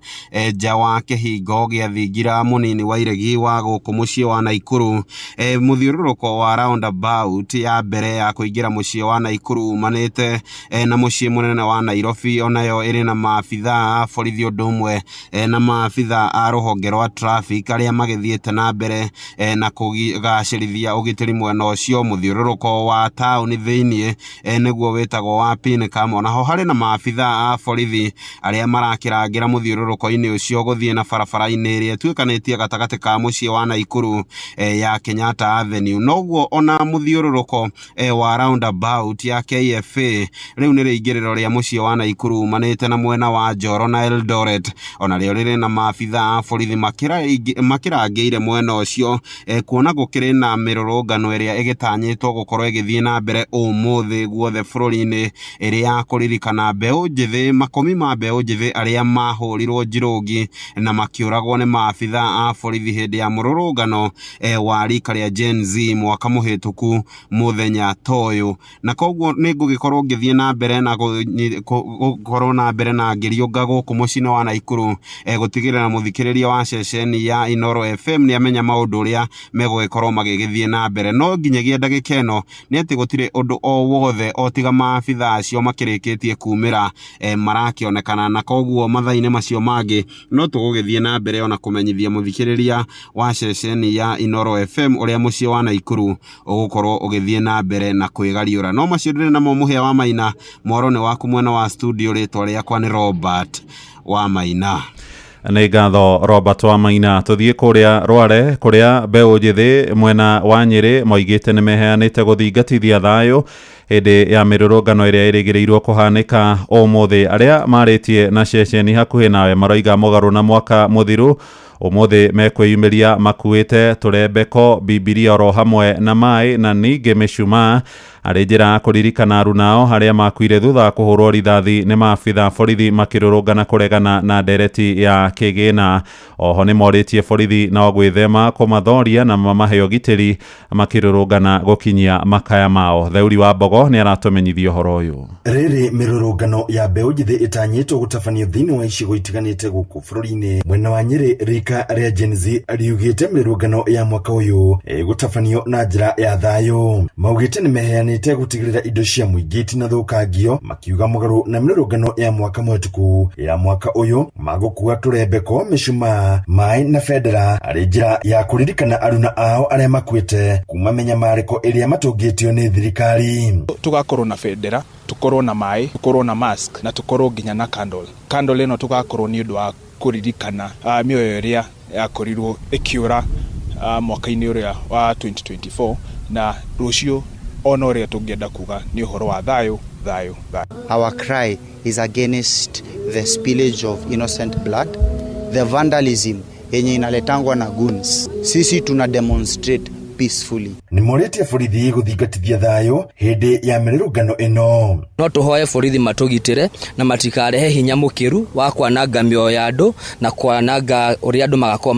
Speaker 17: nja wa kĩhingo gĩa thingira mũnini wa iregi wa gũkũ mũciĩ wa Naikuru. Mũthiũrũrũko wa roundabout ya mbere ya kũingĩra mũciĩ wa Naikuru umanĩte na mũciĩ mũnene wa Nairobi, onayo ĩrĩ na maabitha a borithi ũndũ ũmwe na maabitha a rũhonge rwa traffic arĩa magĩthiĩte na mbere na kũgacĩrithia ũgitĩri mwena ũcio. Mũthiũrũrũko wa taũni thĩiniĩ nĩguo wĩtagwo wa Pincam, onaho harĩ na maabitha a borithi arĩa marakĩrangĩra mũthiũrũrũko-inĩ ũcio gũthiĩ na barabara-inĩ ĩrĩa ĩtuĩkanĩtie gatagatĩ ka mũciĩ wa Naikuru ya Kenyatta Avenue. Noguo ona mũthiũrũrũko wa roundabout ya KFA rĩu nĩ rĩingĩrĩro rĩa mũciĩ wa Naikuru umanĩte na mwena wa Njoro na Eldoret, ona rĩo rĩrĩ na maabitha a borithi makĩrangĩire mwena ũcio, kuona gũkĩrĩ na mĩrũrũngano ĩrĩa ĩgĩtanyĩtwo gũkorwo ĩgĩthiĩ na mbere ũmũthĩ guothe bũrũri-inĩ, ĩrĩ ya kũririkana mbeũ njĩthĩ, makũmi ma mbeũ njĩthĩ arĩa mahũrirwo njirũngi na makĩũragwo nĩ maabitha a borithi hĩndĩ ya mũrũrũngano wa rika rĩa Gen Z mwaka mũhĩtũku mũthenya toyũ. Na koguo nĩ ngũgĩkorwo ngĩthiĩ na mbere na gũkorwo na mbere na ngĩriũnga gũkũ mũciĩ-inĩ wa Naikuru gũtigĩrĩra mũthikĩrĩria wa ceceni ya Inoro FM nĩ amenya maũndũ ũrĩa megũgĩkorwo magĩgĩthiĩ na mbere. No nginyagia ndagĩka ĩno nĩ atĩ gũtirĩ ũndũ o wothe o tiga maabitha acio makĩrĩkĩtie kumĩra marakĩonekana, na koguo mathaa-inĩ macio mangĩ no tũgũgĩthiĩ na mbere ona kũmenyithia mũthikĩrĩria wa ceceni ya Inoro FM ũrĩa mũciĩ wa Naikuru ũgũkorwo ũgĩthiĩ na mbere na kwĩgariũra. No macio ndĩrĩ namo Mũhĩa wa Maina, mwaro nĩ waku mwena wa studio, rĩtwa rĩakwa nĩ Robert wa Maina.
Speaker 9: nĩ ngatho Robert Wamaina. Tũthiĩ kũrĩa Rware kũrĩa mbeũ njĩthĩ mwena wa Nyĩrĩ moigĩte nĩ meheanĩte gũthingatithia thayũ hĩndĩ ya mĩrũrũngano ĩrĩa ĩrĩgĩrĩirwo kũhanĩka ũmũthĩ. Arĩa marĩtie na ceceni hakuhĩ nawe maroiga mũgarũ na mwaka mũthiru ũmũthĩ mekwĩyumĩria makuĩte tũrembeko, bibilia oro hamwe na maĩ na ningĩ mĩcumaa arĩ njĩra ya kũririkana aruna ao harĩa makuire thutha wa kũhũrwo rithathi nĩ maabitha borithi makĩrũrũngana kũregana na ndereti ya kĩgĩna. Oho nĩ morĩtie borithi no gwĩthema kũmathoria na mamahe ũgitĩri makĩrũrũngana gũkinyia makaya mao. Theuri wa Mbogo nĩ aratũmenyithia ũhoro ũyũ.
Speaker 6: Rĩrĩ mĩrũrũngano ya mbeũ njĩthĩ ĩtanyĩtwo gũtabanio thĩinĩ wa icigo itiganĩte gũkũ bũrũri-inĩ. Mwena wa Nyĩrĩ rika rĩa Gen Z riugĩte mĩrũrũngano ya mwaka ũyũ gũtabanio na njĩra ya thayũ. Maugĩte nĩ meheanĩte gutigirira indo cia muingi itinathukangio, makiuga mũgarũ na mĩrũrũngano ya mwaka mũhĩtũku ya mwaka ũyũ magũkua tũrembeko, mĩcumaa, maĩ na bendera arĩ njĩra ya kũririkana aruna ao arĩa makuĩte kuma menyamarĩko ĩrĩa matũngĩtio nĩ thirikari.
Speaker 18: Tugakorwo na bendera, tukorwo na maĩ, tukorwo na mask na tukorwo nginya na candle. Candle ĩno tugakorwo nĩ ũndũ wa kũririkana mĩoyo ĩrĩa yakorirwo ĩkĩũra mwaka-inĩ ũrĩa wa 2024 na rũciũ ono ria tungenda kuga ni uhoro wa thayo.
Speaker 19: Our cry is against the spillage of innocent blood, the vandalism yenye inaletangwa na goons. Sisi tuna demonstrate peacefully.
Speaker 6: Ni morĩtie borithi gũthingatithia thayũ hĩndĩ ya mĩrũrũngano ĩno.
Speaker 20: No tũhoe borithi matũgitĩre na matikarehe hinya mũkĩru wa kwananga mĩoyo ya andũ na kwananga ũrĩa andũ magakorwo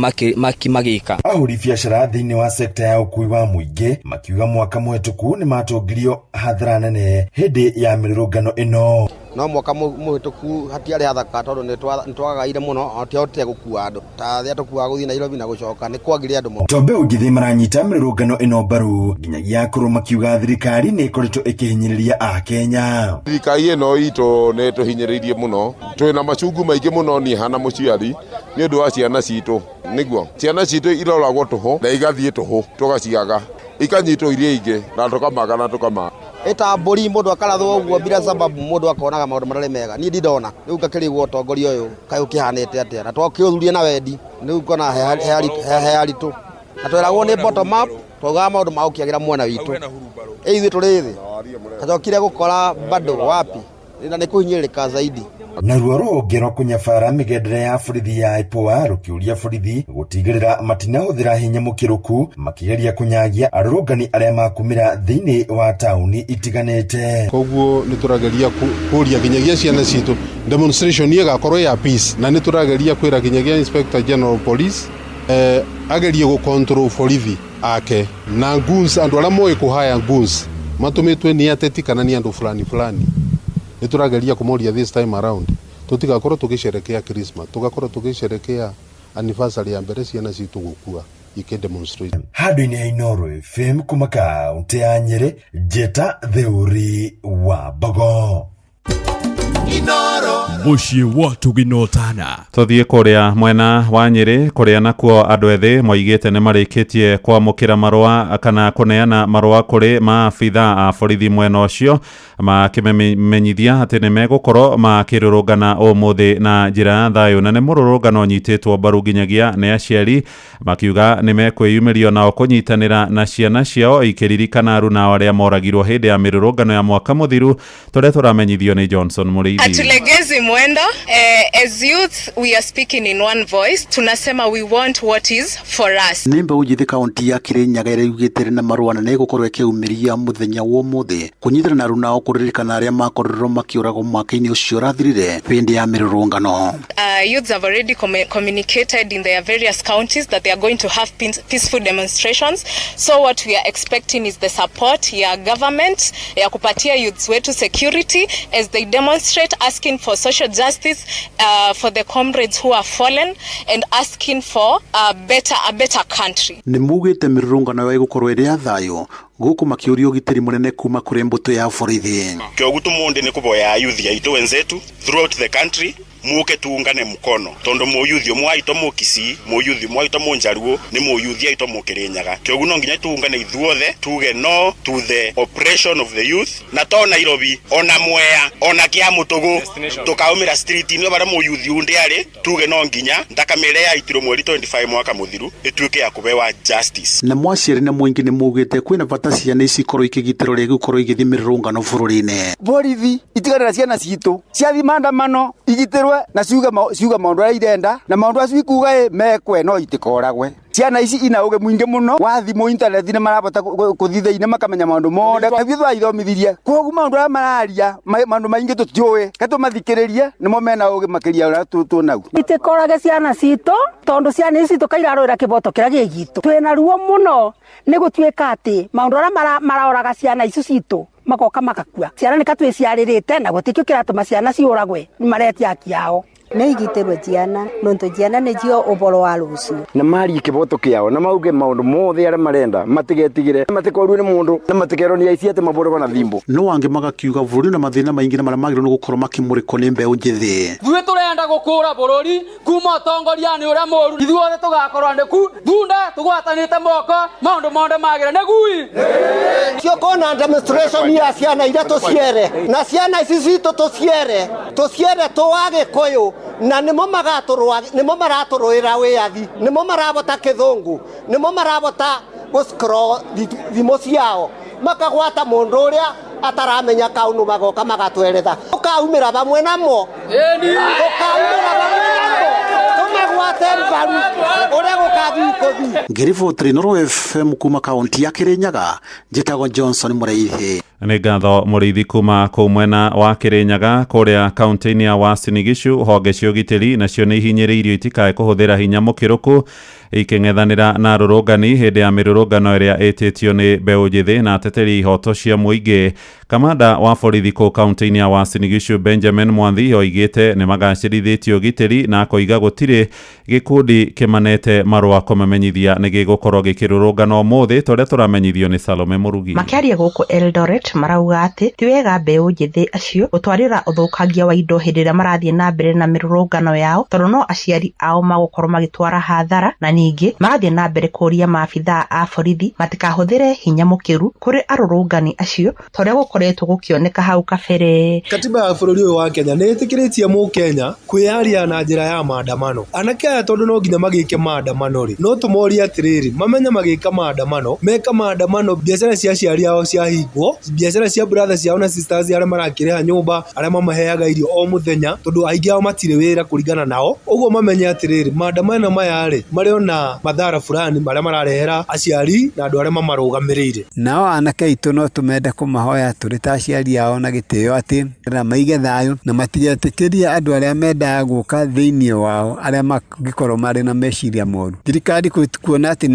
Speaker 20: magĩka.
Speaker 6: Ahũri biacara thĩinĩ wa sekta ya ũkui wa mũingĩ makiuga mwaka mũhĩtũku nĩ matongirio hathara nene hĩndĩ ya mĩrũrũngano ĩno.
Speaker 21: No mwaka mũhĩtũku hatiarĩ hathaka tondũ nĩ twagaire mũno atihotire gũkua andũ ta thĩa tũkuaga gũthiĩ Nairobi na gũcoka nĩ kwagire andũ mũno.
Speaker 6: Tombe ũngĩthĩ maranyita mĩrũrũngano ĩno mbaru nginyagia kũrũ makiuga thirikari nĩ ĩkoretwo ĩkĩhinyĩrĩria Akenya.
Speaker 22: Thirikari ĩno itũ nĩ tũhinyĩrĩirie mũno, twĩna macungu maingĩ mũno niĩ hana mũciari nĩ ũndũ wa ciana citũ. Nĩguo ciana citũ iroragwo tũhũ na igathiĩ tũhũ tũgaciaga ikanyitwo iria ingĩ na tũkamaga na tũkamaga.
Speaker 21: Eta mbũri mũndũ akarathwo ũguo bila sababu mũndũ akonaga maũndũ marĩa mega. Niĩ ndidona rĩu gakĩrĩgwo ũtongoria ũyũ kaĩ ũkĩhanĩte atĩa na twakĩũthuria na wendi rĩu kona hearitũ na tweragwo nĩ bottom up twaga maũndũ ma ũkĩagĩra mwena witũ ithuĩ tũrĩ thĩ kacokire gũkora bado wapi na nĩ kũhinyĩrĩka zaidi.
Speaker 6: Naruo rũhonge rwa kũnyabara mĩgendere ya borithi ya IPOA rũkĩũria borithi gũtigĩrĩra matinahũthĩra hinya mũkĩrũku makĩgeria kũnyagia arũrũngani arĩa makumĩra thĩinĩ wa taũni itiganĩte.
Speaker 23: Koguo nĩ tũrageria kũria kinyagia ciana citũ demonstration ĩgakorwo ya peace na nĩ tũrageria kwĩra kinyagia Inspector General Police agerie gũcontrol borithi ake na goons, andũ arĩa moĩ kũhaya goons matũmĩtwe nĩ ateti kana nĩ andũ fulani. Nĩ tũrageria kũmoria this time around tutigakorwo tũgĩcerekea Christmas, tugakorwo tũgĩcerekea anniversary ya mbere ciana citũ gũkua demonstrate.
Speaker 6: Handũ-inĩ ya Inooro FM kuma kaunti ya Nyĩrĩ, Njeta Theuri wa Mbogo.
Speaker 1: Muciĩ wa Tũginotana.
Speaker 9: Tũthiĩ kũrĩa mwena wa Nyĩrĩ kũrĩa nakuo andũ ethĩ moigĩte nĩ marĩkĩtie kwamũkĩra marũa kana kũneana marũa kũrĩ maabitha a borithi mwena ũcio makĩmenyithia atĩ nĩ megũkorwo makĩrũrũngana ũmũthĩ na njĩra ya thayũ na nĩ mũrũrũngano nyitĩtwo mbaru nginyagia nĩ aciari makiuga nĩ mekwĩyumĩrio nao kũnyitanĩra na ciana ciao ikĩririkana aruna arĩa moragirwo hĩndĩ ya mĩrũrũngano ya mwaka mũthiru tũrĩa tũramenyithio nĩ Johnson Mũrĩithi.
Speaker 24: Hatulegezi mwendo. As youth we are speaking in one voice. Tunasema we want what is for us.
Speaker 25: Nimba ujithi kaunti ya Kirinyaga ĩrĩugĩte na marũa na nĩgũkorwo ĩkĩumĩria mũthenya wa ũmũthĩ kũnyitana na aruna ao kũririkana arĩa makorirwo makĩũragwo mwaka-inĩ ũcio ũrathirire hĩndĩ ya mĩrũrũngano.
Speaker 24: Youths have already communicated in their various counties that they are going to have peaceful demonstrations. So what we are expecting is the support ya government ya kupatia youths wetu security as they demonstrate, asking for social justice for the comrades who are fallen and asking for a better country.
Speaker 25: Nĩ mugĩte mĩrũrũngano ĩyo ĩgũkorwo ĩrĩ ya thayũ guku makiuria ugitiri munene kuma kuri mbuto ya borithi.
Speaker 4: Kiogu tumundi ni kuboya youth yaito wenzetu throughout the country muke tuungane mukono tondo muyuthi mwaito mukisi muyuthi mwaito munjaruo ni muyuthi aito mukirinyaga kiogu no nginya tuungane ithuothe tuge no to the oppression of the youth na to Nairobi ona Mwea ona Kiamutugu tukaumira street ni bara muyuthi undiari tuge no nginya ndakamere ya itiro mweri 25 mwaka muthiru ituike ya kubewa justice.
Speaker 25: Na mwaciri na mwingi ni mugite kwina bata ciana ici korwo ikigitiro ri gukorwo igithimirungano bururi-ini.
Speaker 16: Borithi itigarira ciana citu ciathi maandamano igitirwe na ciuga maundu aria irenda na maundu acio ikuga mekwe no itikoragwe. Ciana ici ina uge mwingi muno wa thimu internet ni marabota kuthithaine makamenya maundu mothe ithuĩ twaithomithirie koguo maundu aria mararia maundu maingi tutiuĩ katumathikĩrĩrie nimo mena uge makiria uria tunau.
Speaker 5: Itikorage ciana citu tondu ciana ici tukairarwira kiboto kiria gĩgitũ. Twina ruo muno ni gutuĩka ati maundu aria maraoraga ciana ici citu magoka makakua. Ciana nikatwiciaririte na gutikio kiratuma ciana ciuragwe ni maretia kiao.
Speaker 8: Nĩ igitirwe ciana nontu ciana nĩcio ũboro wa rũciũ
Speaker 16: na mari kiboto kiao na mauge maundu mothe aria marenda matigetigire matikorwo ni mundu na matikerwo ni aici ate maborwa na thimbo.
Speaker 25: No wange magakiuga bũrũri na mathina maingi na maria magĩrĩirwo nĩ gũkorwo makĩmũrĩkwo nĩ mbeũ njĩthĩ.
Speaker 10: Ithuĩ tũrenda gũkũra bũrũri kuma ũtongoria-inĩ ũrĩa mũru. Ithuothe tũgakorwo nĩku thunde tũgwatanĩte moko maundu mothe magĩrĩra nĩgui.
Speaker 14: Ciokona demonstration ya ciana iria tũciere na ciana ici citũ tũciere tũwage koyo na nimo maratorũĩra wĩathi nimo marabota kĩthũngũ nimo marabota gũscroll thimũ ciao makagwata mũndũ ũrĩa ataramenya kaundu magoka magatweretha ukaumĩra bamwe namo ukaumĩra bamwe namo tumagwate mbaru ũrĩa gũkathi ikuthi.
Speaker 25: Ngiribotri Noro FM kuma kaunti ya Kirinyaga njĩtagwo Johnson Mũraithi.
Speaker 9: Nĩ ngatho Mũraithi kuma kũu mwena wa Kirinyaga kũrĩa kaunti-inĩ ya Uasin Gishu. Honge cia ũgitĩri nacio nĩ ihinyĩrĩirio itikae kũhũthĩra hinya mũkĩrũku ikĩng'ethanĩra na rũrũngani hĩndĩ ya mĩrũrũngano ĩrĩa ĩtĩtio nĩ mbeũ njĩthĩ na ateteri ihoto cia mũingĩ. Kamanda wa borithi kũu kaunti-inĩ ya Uasin Gishu Benjamin Mwanthi oigĩte nĩ magacĩrithĩtie ũgitĩri na koiga gũtirĩ gĩkundi kĩmanete marũa kũmamenyithia nĩ gĩgũkorwo gĩkĩrũrũngana ũmũthĩ tũrĩa tũramenyithio nĩ Salome Mũrugi.
Speaker 11: Makĩaria gũkũ Eldoret marauga atĩ ti wega mbeũ njĩthĩ acio gũtwarĩra ũthũkangia wa indo hĩndĩ ĩrĩa marathiĩ na mbere na mĩrũrũngano yao tondũ no aciari ao magũkorwo magĩtwara hathara na ningĩ magathiĩ na mbere kũria maabithaa a borithi matikahũthĩre hinya mũkĩru kũrĩ arũrũngani acio torĩa gũkoretwo gũkĩoneka hau kabere.
Speaker 26: Katiba ya bũrũri ũyũ wa Kenya nĩ ĩtĩkĩrĩtie mũkenya kwĩyaria na njĩra ya maandamano. Anake aya tondũ no nginya magĩke maandamano rĩ no tũmorie atĩrĩrĩ mamenye magĩka maandamano meka maandamano biacara cia aciari ao ciahingwo biacara cia brother ciao na sisters arĩa marakĩrĩha nyũmba arĩa mamaheaga irio o mũthenya tondũ aingĩ ao matirĩ wĩra kũringana nao. Ũguo mamenye atĩrĩrĩ maandamano maya rĩ marĩ na madhara fulani marĩa mararehera aciari na andũ arĩa mamarũgamĩrĩire.
Speaker 15: Nao anake aitũ no tũmende kũmahoya tũrĩ ta aciari ao na gĩtĩo atĩ na maige thayũ na matigetĩkĩrie andũ arĩa mendaga gũka thĩinĩ wao arĩa mangĩkorwo marĩ na meciria moru. Thirikari kuona atĩ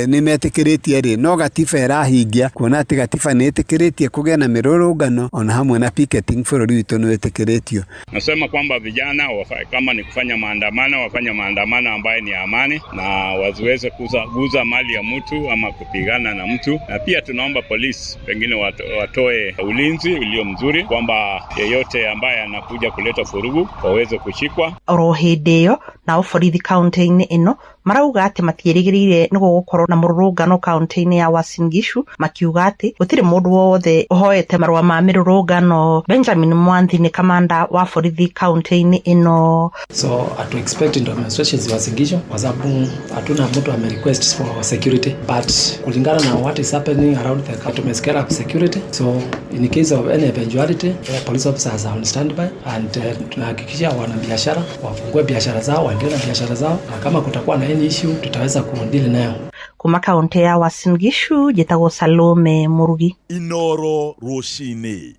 Speaker 15: nĩ metĩkĩrĩtie rĩ no gatiba ĩrahingia kuona atĩ gatiba nĩ ĩtĩkĩrĩtie kũgĩa na mĩrũrũngano ona hamwe na picketing bũrũri witũ nĩ wĩtĩkĩrĩtio.
Speaker 27: Nasema kwamba vijana kama ni kufanya maandamano wafanye maandamano ambayo ni amani na wasiweze kuguza mali ya mtu ama kupigana na mtu, na pia tunaomba polisi pengine watoe ulinzi ulio mzuri kwamba yeyote ambaye anakuja kuleta furugu waweze kushikwa.
Speaker 11: Oro hĩndĩ ĩyo na borithi kaunti-inĩ ĩno marauga atĩ matiĩrĩgĩrĩire nĩ gũgũkorwo na mũrũrũngano kaunti-inĩ ya Uasin Gishu makiuga atĩ gũtirĩ mũndũ wothe ũhoete marũa ma mĩrũrũngano. Benjamin Mwanthi nĩ kamanda wa borithi kaunti-inĩ ĩno.
Speaker 28: So atu expect demonstrations Uasin Gishu kwa sababu hatuna mtu ame request for security, but kulingana na what is happening around the country to scale up security. So in case of any eventuality police officers are on standby and tunahakikisha wanabiashara wafungue biashara zao waendelee na biashara zao na kama kutakuwa na issue tutaweza kudeal nayo.
Speaker 11: Kuma kaunti ya Uasin Gishu njĩtagwo Salome Mũrugi.
Speaker 1: Inoro Rũcinĩ.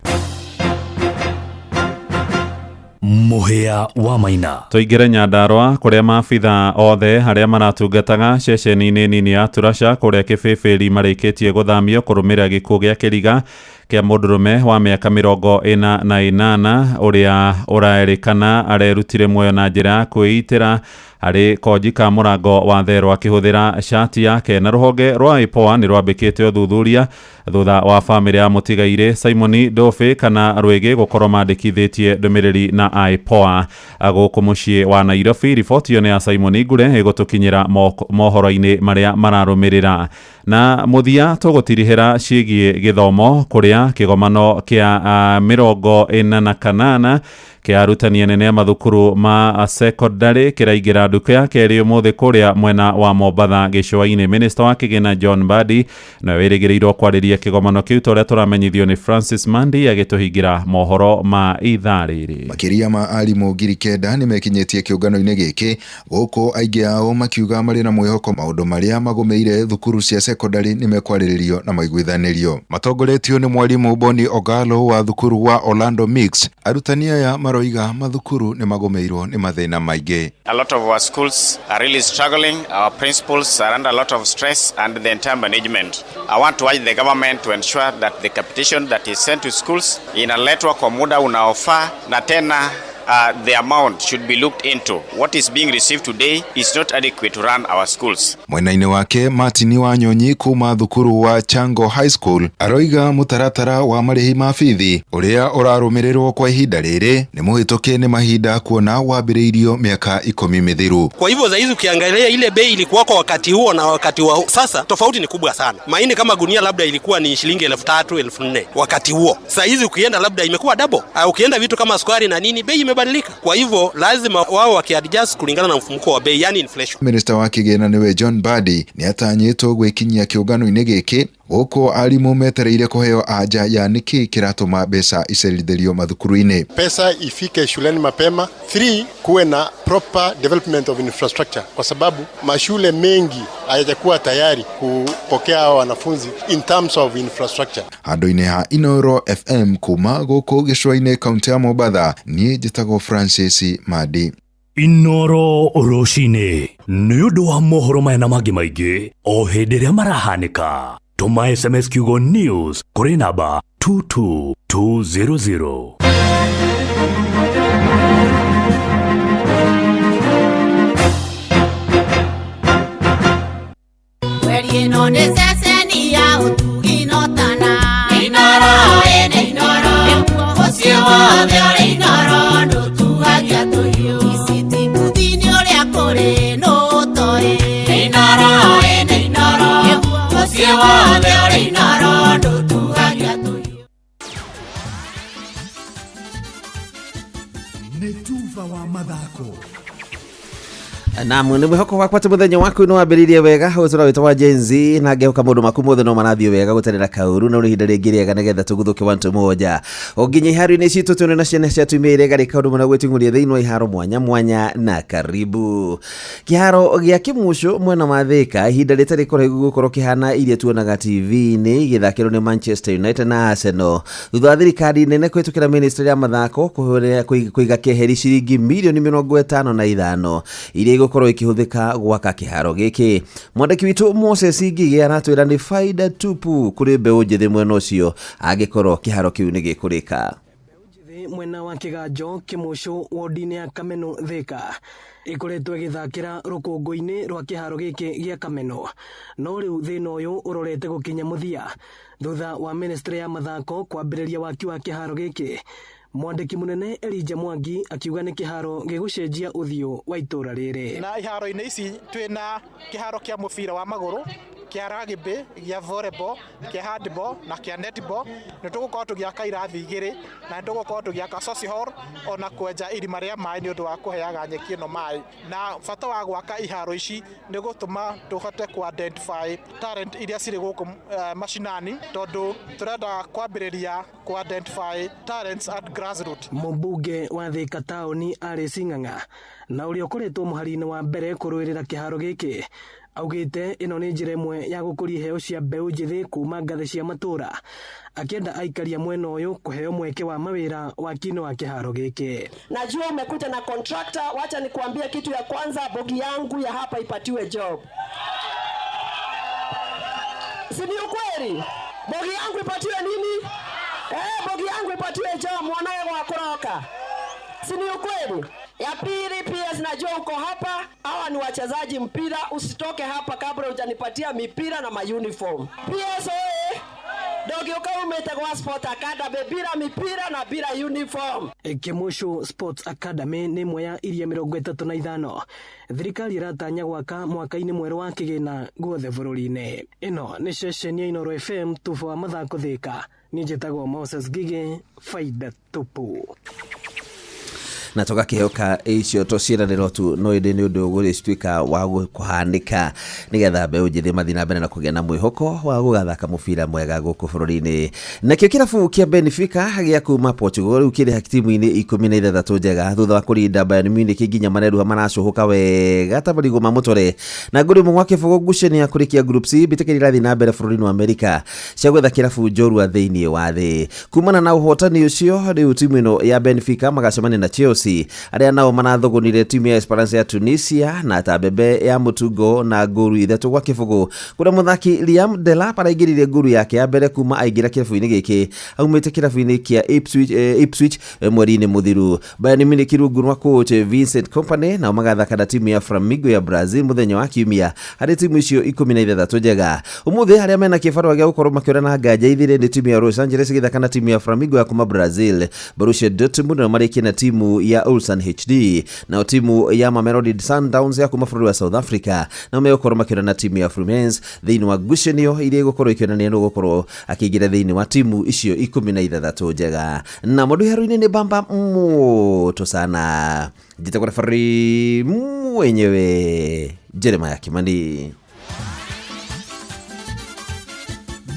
Speaker 1: Mũhĩa wa Maina.
Speaker 9: Tũingĩre Nyandarua kũrĩa maabithaa othe harĩa maratungataga ceceni-inĩ nini ya Turasha kũrĩa Kĩbĩbĩri marĩkĩtie gũthamio kũrũmĩrĩra gĩkuũ gĩa Kĩriga kia mũndũrũme wa mĩaka 48 ũrĩa ũraerĩkana arerutire muoyo na njĩra kwĩitĩra harĩ koji ka mũrango wa therũ akĩhũthĩra shati yake. Na rũhonge rwa IPOA nĩ rwambĩkĩte ũthuthuria thutha wa famĩlĩ ya mũtigaire Simon Dofe kana Rwege gũkorwo mandĩkithĩtie ndũmĩrĩri na IPOA gũkũ mũciĩ wa Nairobi. Riboti yo nĩ ya Simon Ngure ĩgũtũkinyĩra mohoro-inĩ marĩa mararũmĩrĩra. Na mũthia tũgũtirihĩra ciĩgiĩ gĩthomo kũrĩa kĩgomano kĩa 48 kia arutani anene a mathukuru ma secondary kiraingira nduka yake ĩrĩ ũmũthĩ kũrĩa mwena wa Mombatha gĩcũa-inĩ. Minister wa kĩgĩna John Mbadi na wĩrĩgĩrĩirwo kwarĩria kĩgomano kĩu torĩa tũramenyithio nĩ Francis Mandi agĩtũhingira mohoro ma ithaa rĩrĩ.
Speaker 2: Makĩria ma arimũ 9,000 nĩmekinyĩtie kĩũngano-inĩ gĩkĩ gũkũ aingĩ ao makiuga marĩ na mwĩhoko maũndũ marĩa magũmĩire thukuru cia secondary nĩmekwarĩrĩrio na maiguithanĩrio. Matongoretio nĩ mwarimũ Boni Ogalo wa thukuru wa Orlando Mix. Arutani aya maroiga mathukuru nĩ magũmĩirwo nĩ mathĩna maingĩ.
Speaker 3: A lot of our schools are really struggling. Our principals are under a lot of stress and the entire management. I want to urge the government to ensure that the capitation that is sent to schools inaletwa kwa muda unaofaa na tena the amount should be looked into. What is being received today is not adequate to run our schools.
Speaker 2: Mwena-inĩ wake Martin Wanyonyi kuma thukuru wa Chango High School aroiga mũtaratara wa marĩhi ma bithi ũrĩa ũrarũmĩrĩrwo kwa ihinda rĩrĩ nĩ mũhĩtũke nĩ mahinda kuona wambĩrĩirio mĩaka 10 mĩthiru.
Speaker 7: Kwa hivyo zaidi ukiangalia ile bei ilikuwa kwa wakati huo na wakati wa sasa tofauti ni kubwa sana. Mahindi kama gunia labda ilikuwa ni shilingi 3,000 4,000 wakati huo. Sasa hizi ukienda labda imekuwa double. Ukienda vitu kama sukari na nini bei imebadilika. Kwa hivyo lazima wao wakiadjust kulingana na mfumuko wa bei, yani inflation.
Speaker 2: Minister wa kĩgĩna niwe John Mbadi nĩ atanyĩtwo gwĩkinyia kĩũngano-inĩ gĩkĩ gũkũ arimũ metereire kũheo anja ya nĩkĩ kĩratũma mbeca icerithĩrio mathukuru-inĩ.
Speaker 12: Pesa ifike shuleni mapema. 3, kuwe na proper development of infrastructure kwa sababu mashule mengi hayajakuwa tayari kupokea wanafunzi in terms of infrastructure.
Speaker 2: Handũ-inĩ ha Inooro FM kuma gũkũ gĩcũa-inĩ kaunti ya Mombatha niĩ njĩtagwo Francis Madi.
Speaker 1: Inooro rũcinĩ nĩ ũndũ wa mohoro maya na mangĩ maingĩ o hĩndĩ ĩrĩa marahanĩka. Tũma SMS kiugo news kũrĩ namba 22200.
Speaker 13: Ino nĩ ceceni ya ũtugi notana. Inooro ene Inooro ũcio wothe ũrĩ Inooro ndũtugagia tũhiũ. Icitibuthi nĩ ũrĩa kũrĩ nũtoĩ. Inooro ene Inooro ũcio wothe ũrĩ Inooro ndũtugagia tũhiũ.
Speaker 6: Nĩ tuva wa mathako.
Speaker 17: Naam, nĩ mwĩhoko wakwa atĩ mũthenya waku nĩ wambĩrĩirie wega. Ũtũra wĩtwa wa Gen Z na ngĩhoka maũndũ maku mothe no marathiĩ wega gũtarĩ na kaũru na ihinda rĩngĩ rĩega nĩgetha tũguthũke wantu moja. Onginya iharo-inĩ citũ tuone na ciana ciatu imĩrĩ garĩ kaũndũ mũna gwĩting'ũria thĩinĩ wa iharo mwanya mwanya na karibu. Kĩharo gĩa Kĩmucu mwena wa Thĩka ihinda rĩtarĩ kũraihu gũkorwo kĩhana iria tuonaga TV-inĩ igĩthakĩrwo nĩ Manchester United na Arsenal. Thutha wa thirikari nene kũhĩtũkĩra ministry ya mathako kũiga keheri ciringi mirioni 55 iria gũkorwo ikĩhũthĩka gwaka kĩharo gĩkĩ. Mwandĩki witũ Moses Ngigĩ aratwĩra nĩ faida tupu kũrĩ mbeũ njĩthĩ mwena ũcio angĩkorwo kĩharo kĩu nĩ gĩkũrĩka.
Speaker 28: Mwena wa Kĩganjo Kĩmucu wodi-inĩ ya Kameno Thĩka ikoretwo igĩthakĩra rũkũngũ-inĩ rwa kĩharo gĩkĩ gĩa Kameno, no rĩu thĩna ũyũ ũrorete gũkinya mũthia thutha wa ministry ya mathako kwambĩrĩria waki wa kĩharo gĩkĩ. Mwandĩki mũnene Elijah Mwangi akiuga nĩ kĩharo gĩgũcenjia ũthiũ wa itũra rĩrĩ.
Speaker 18: Na iharo-inĩ ici twĩna kĩharo kĩa mũbira wa magũrũ, kĩa rugby, kĩa volleyball, kĩa handball na kĩa netball. Nĩ tũgũkorwo tũgĩaka irathi igĩrĩ na nĩ tũgũkorwo tũgĩaka social hall ona kwenja irima rĩa maĩ nĩ ũndũ wa kũheaga nyeki ĩno maĩ. Na bata wa gwaka iharo ici nĩ gũtũma tũhote ku-identify talent iria cirĩ gũkũ mashinani, tondũ tũrenda kwambĩrĩria ku-identify talents at grassroots.
Speaker 28: Mũmbunge wa Thĩka taũni Alice Ng'ang'a na ũrĩa ũkoretwo mũhari-inĩ wa mbere kũrũĩrĩra kĩharo gĩkĩ augĩte ĩno nĩ njĩra ĩmwe ya gũkũria iheo cia mbeũ njĩthĩ kuma ngathĩ cia matũra, akienda aikaria mwena ũyũ kũheo mweke wa mawĩra waki-inĩ wa kĩharo gĩkĩ.
Speaker 19: Najua umekuja na contractor, wacha nikuambie kitu ya kwanza, bogi yangu ya hapa ipatiwe job. Si ni ukweli? Bogi yangu ipatiwe nini? Bogi yangu ipatiwe job muonage kwa kuroka. Si ni ukweli? Ya pili pia zinajua uko hapa, hawa ni wachezaji mpira, usitoke hapa kabla hujanipatia mipira na uniform. PSO Dogi ukaumete kwa Sport Academy bila mipira na bila uniform.
Speaker 4: Kemushu Sports Academy ni moya iria 35. Thirikari iratanya gwaka mwaka-ini mweru wa kigina guothe bururi-ini. Ino ni ceceni ya Inooro FM tufu wa mathako thika. Ni njitagwo Moses Gigi, faida tupu.
Speaker 17: Na tugakihoka icio tociraniro tu no indi ni undu guricituika wa kuhandika nigetha mbeu njithi mathina mbere na kugia na mwihoko wa gugathaka mubira mwega guku bururi-ini. Nakio kirabu kia Benfica gia kuma Portugal riu kiri timu-ini 16 njega thutha wa kurinda Bayern Munich nginya mareruha maracuhuka wega tabarigo mamutore na nguri mwa kibugo nguceni ya kurikia group C bitikiri rathi na mbere bururi-ini wa Amerika cia gwetha kirabu njorua thiini wa thi. Kumana na uhotani ucio riu timu ino ya Benfica magacemania na Chelsea aria nao manathogonire timu ya Esperance ya Tunisia na tabebe ya Mutugo na nguru ithatu gwa kibugu kuria muthaki Liam Delap araingiririe nguru yake ya mbere kuma aingira kirabu-ini giki aumite kirabu-ini kia Ipswich mweri-ini muthiru. Bayern Munich rungu rwa coach Vincent Kompany na magathaka na timu ya Flamengo ya Brazil muthenya wa kiumia hari timu icio 16 njega. Umuthi haria mena kibarua gia gukorwo makiorana nganja ithire ni timu ya Los Angeles igithaka na timu ya Flamengo ya kuma Brazil. Borussia Dortmund na mariki na timu ya Ulsan HD na timu ya Mamelodi Sundowns ya kuma bururi wa South Africa na mekorwo makiona na timu ya Fluminense thiini wa ngucenio iria gukorwo ikionania no gukorwo akiingira thiini wa timu icio 16 njega. Na mundu heroini ni bamba moto sana jitakora fari mwenyewe Jeremiah Kimani.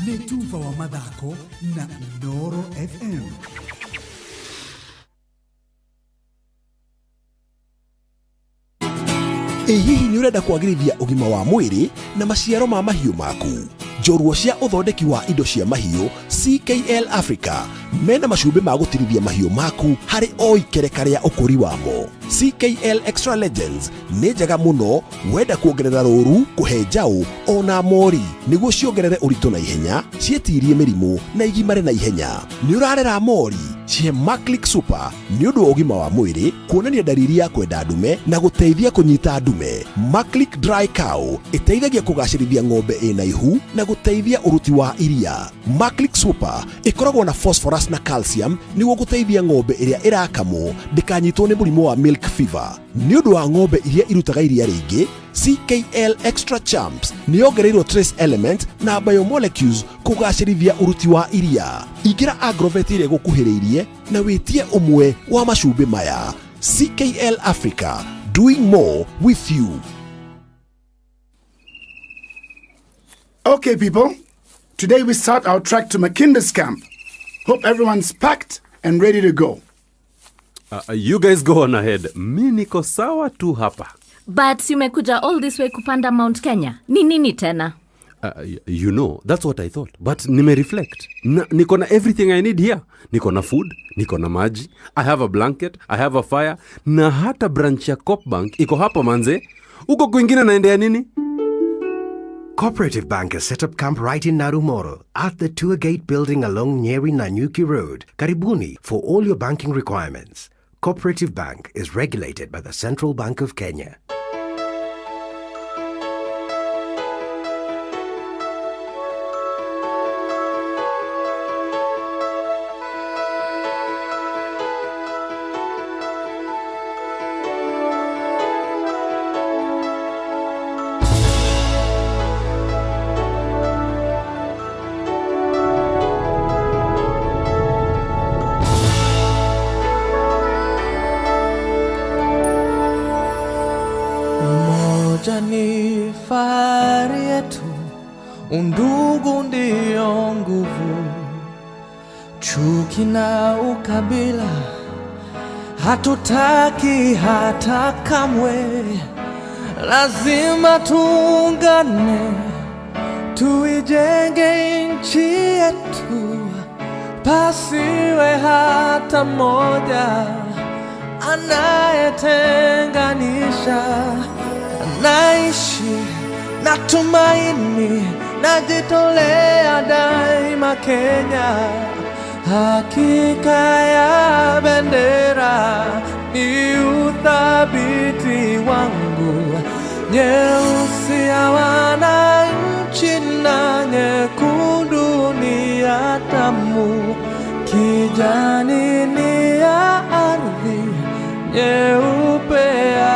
Speaker 5: Ni tufa wa mathako na Inooro FM.
Speaker 8: Hihi ni urenda kwagirithia ugima wa mwiri na maciaro ma mahiu maku? Njorua cia uthondeki wa indo cia mahiu CKL Africa mena macumbi ma gutirithia mahiu maku hari o ikereka ria ukuri wamo. CKL Extra Legends nĩ njega muno wenda kuongerera rũru, kuhe njaũ ona mori nĩguo ciongerere ũritũ na ihenya, cietirie mĩrimũ na igimare na ihenya. Nĩ ũrarera mori cihe Maclick Super nĩ ũndũ wa ũgima wa mwĩrĩ, kuonania dalili ya kwenda ndume na gũteithia kũnyita ndume. Maclick Dry Cow ĩteithagia kũgacĩrithia ng'ombe ĩna ihu na gũteithia ũruti wa iria. Maclick Super ĩkoragwo na phosphorus na calcium nĩguo gũteithia ng'ombe ĩrĩa ĩrakamwo ndĩkanyitwo nĩ mũrimũ wa milk fever. Nĩ ũndũ wa ng'ombe iria irutaga iria rĩingĩ, CKL Extra Champs nĩ yongereirwo trace element na biomolecules kũgacĩrithia uruti wa iria. Ingĩra Agrovet ĩrĩa gũkuhĩrĩirie na wĩtie ũmwe wa macumbĩ maya. CKL Africa, doing more with you.
Speaker 20: Okay, people. Today we start our trek to Makinda's camp. Hope everyone's packed and ready to go.
Speaker 21: You guys go on ahead. Mi niko sawa tu hapa.
Speaker 22: But umekuja all this way kupanda Mount Kenya. Ni nini tena?
Speaker 21: You know, that's what I thought. But nime-reflect. Niko na everything I need here. Niko na food, niko na maji, I have a blanket, I have a fire, na hata branch ya Coop Bank iko hapa manze. Uko kwingine naendea nini?
Speaker 23: Cooperative Bank has set up camp right in Narumoro at the tour gate building along Nyeri Nanyuki Road, Karibuni, for all your banking requirements. Cooperative Bank is regulated by the Central Bank of Kenya.
Speaker 24: Ni fahari yetu, undugu ndio nguvu, chuki na ukabila hatutaki hata kamwe. Lazima tuungane, tuijenge nchi yetu, pasiwe hata mmoja anayetenganisha. Naishi na tumaini, najitolea daima Kenya, hakika ya bendera ni uthabiti wangu, nyeusi ya wananchi na nyekundu ni ya damu, kijani ni ya ardhi, nyeupe ya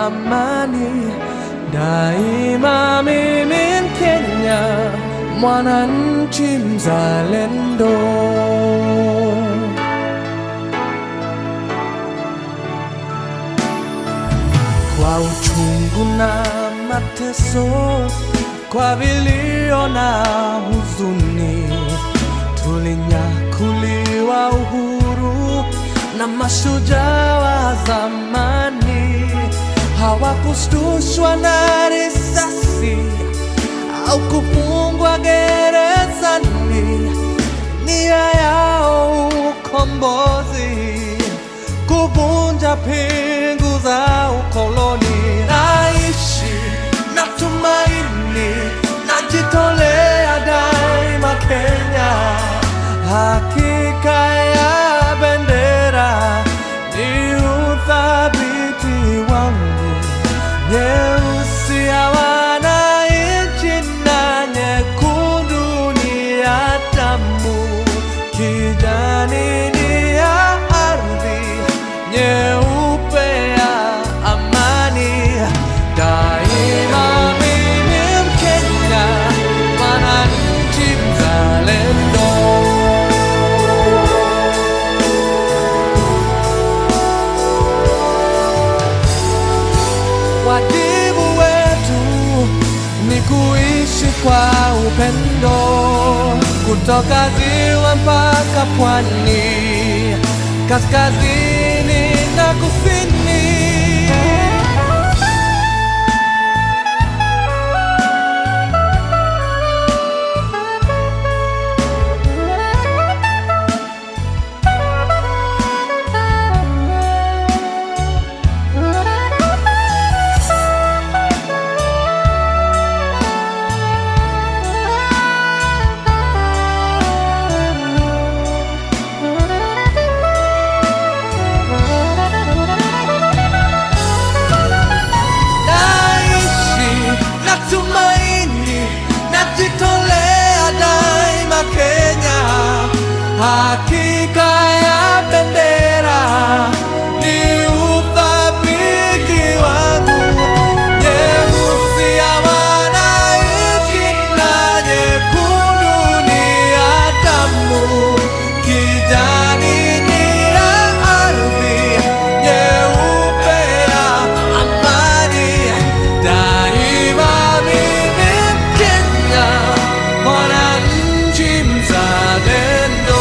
Speaker 24: amani. Daima mimi Mkenya, mwananchi mzalendo. Kwa uchungu na mateso, kwa vilio na huzuni, tulinyakuliwa uhuru na mashujaa wa zamani. Hawakushtushwa na risasi au kufungwa gerezani, nia yao ukombozi, kuvunja pingu za ukoloni. Naishi na tumaini, najitolea daima Kenya, hakika ya bendera ni uthabiti wangu, nyeusi ya wananchi na nyekundu ni ya damu, kijani ni ya ardhi, nyeupe ya amani. Daima mimi Mkenya, mwananchi mzalendo. Wajibu wetu ni kuishi kwa upendo, kutoka ziwa mpaka pwani, kaskazini na kusini. Hakika ya bendera ni uthabiti wangu, nyeusi ya wananchi na nyekundu ni ya damu, kijani ni ya ardhi, nyeupe ya amani. Daima mimi Mkenya, mwananchi mzalendo.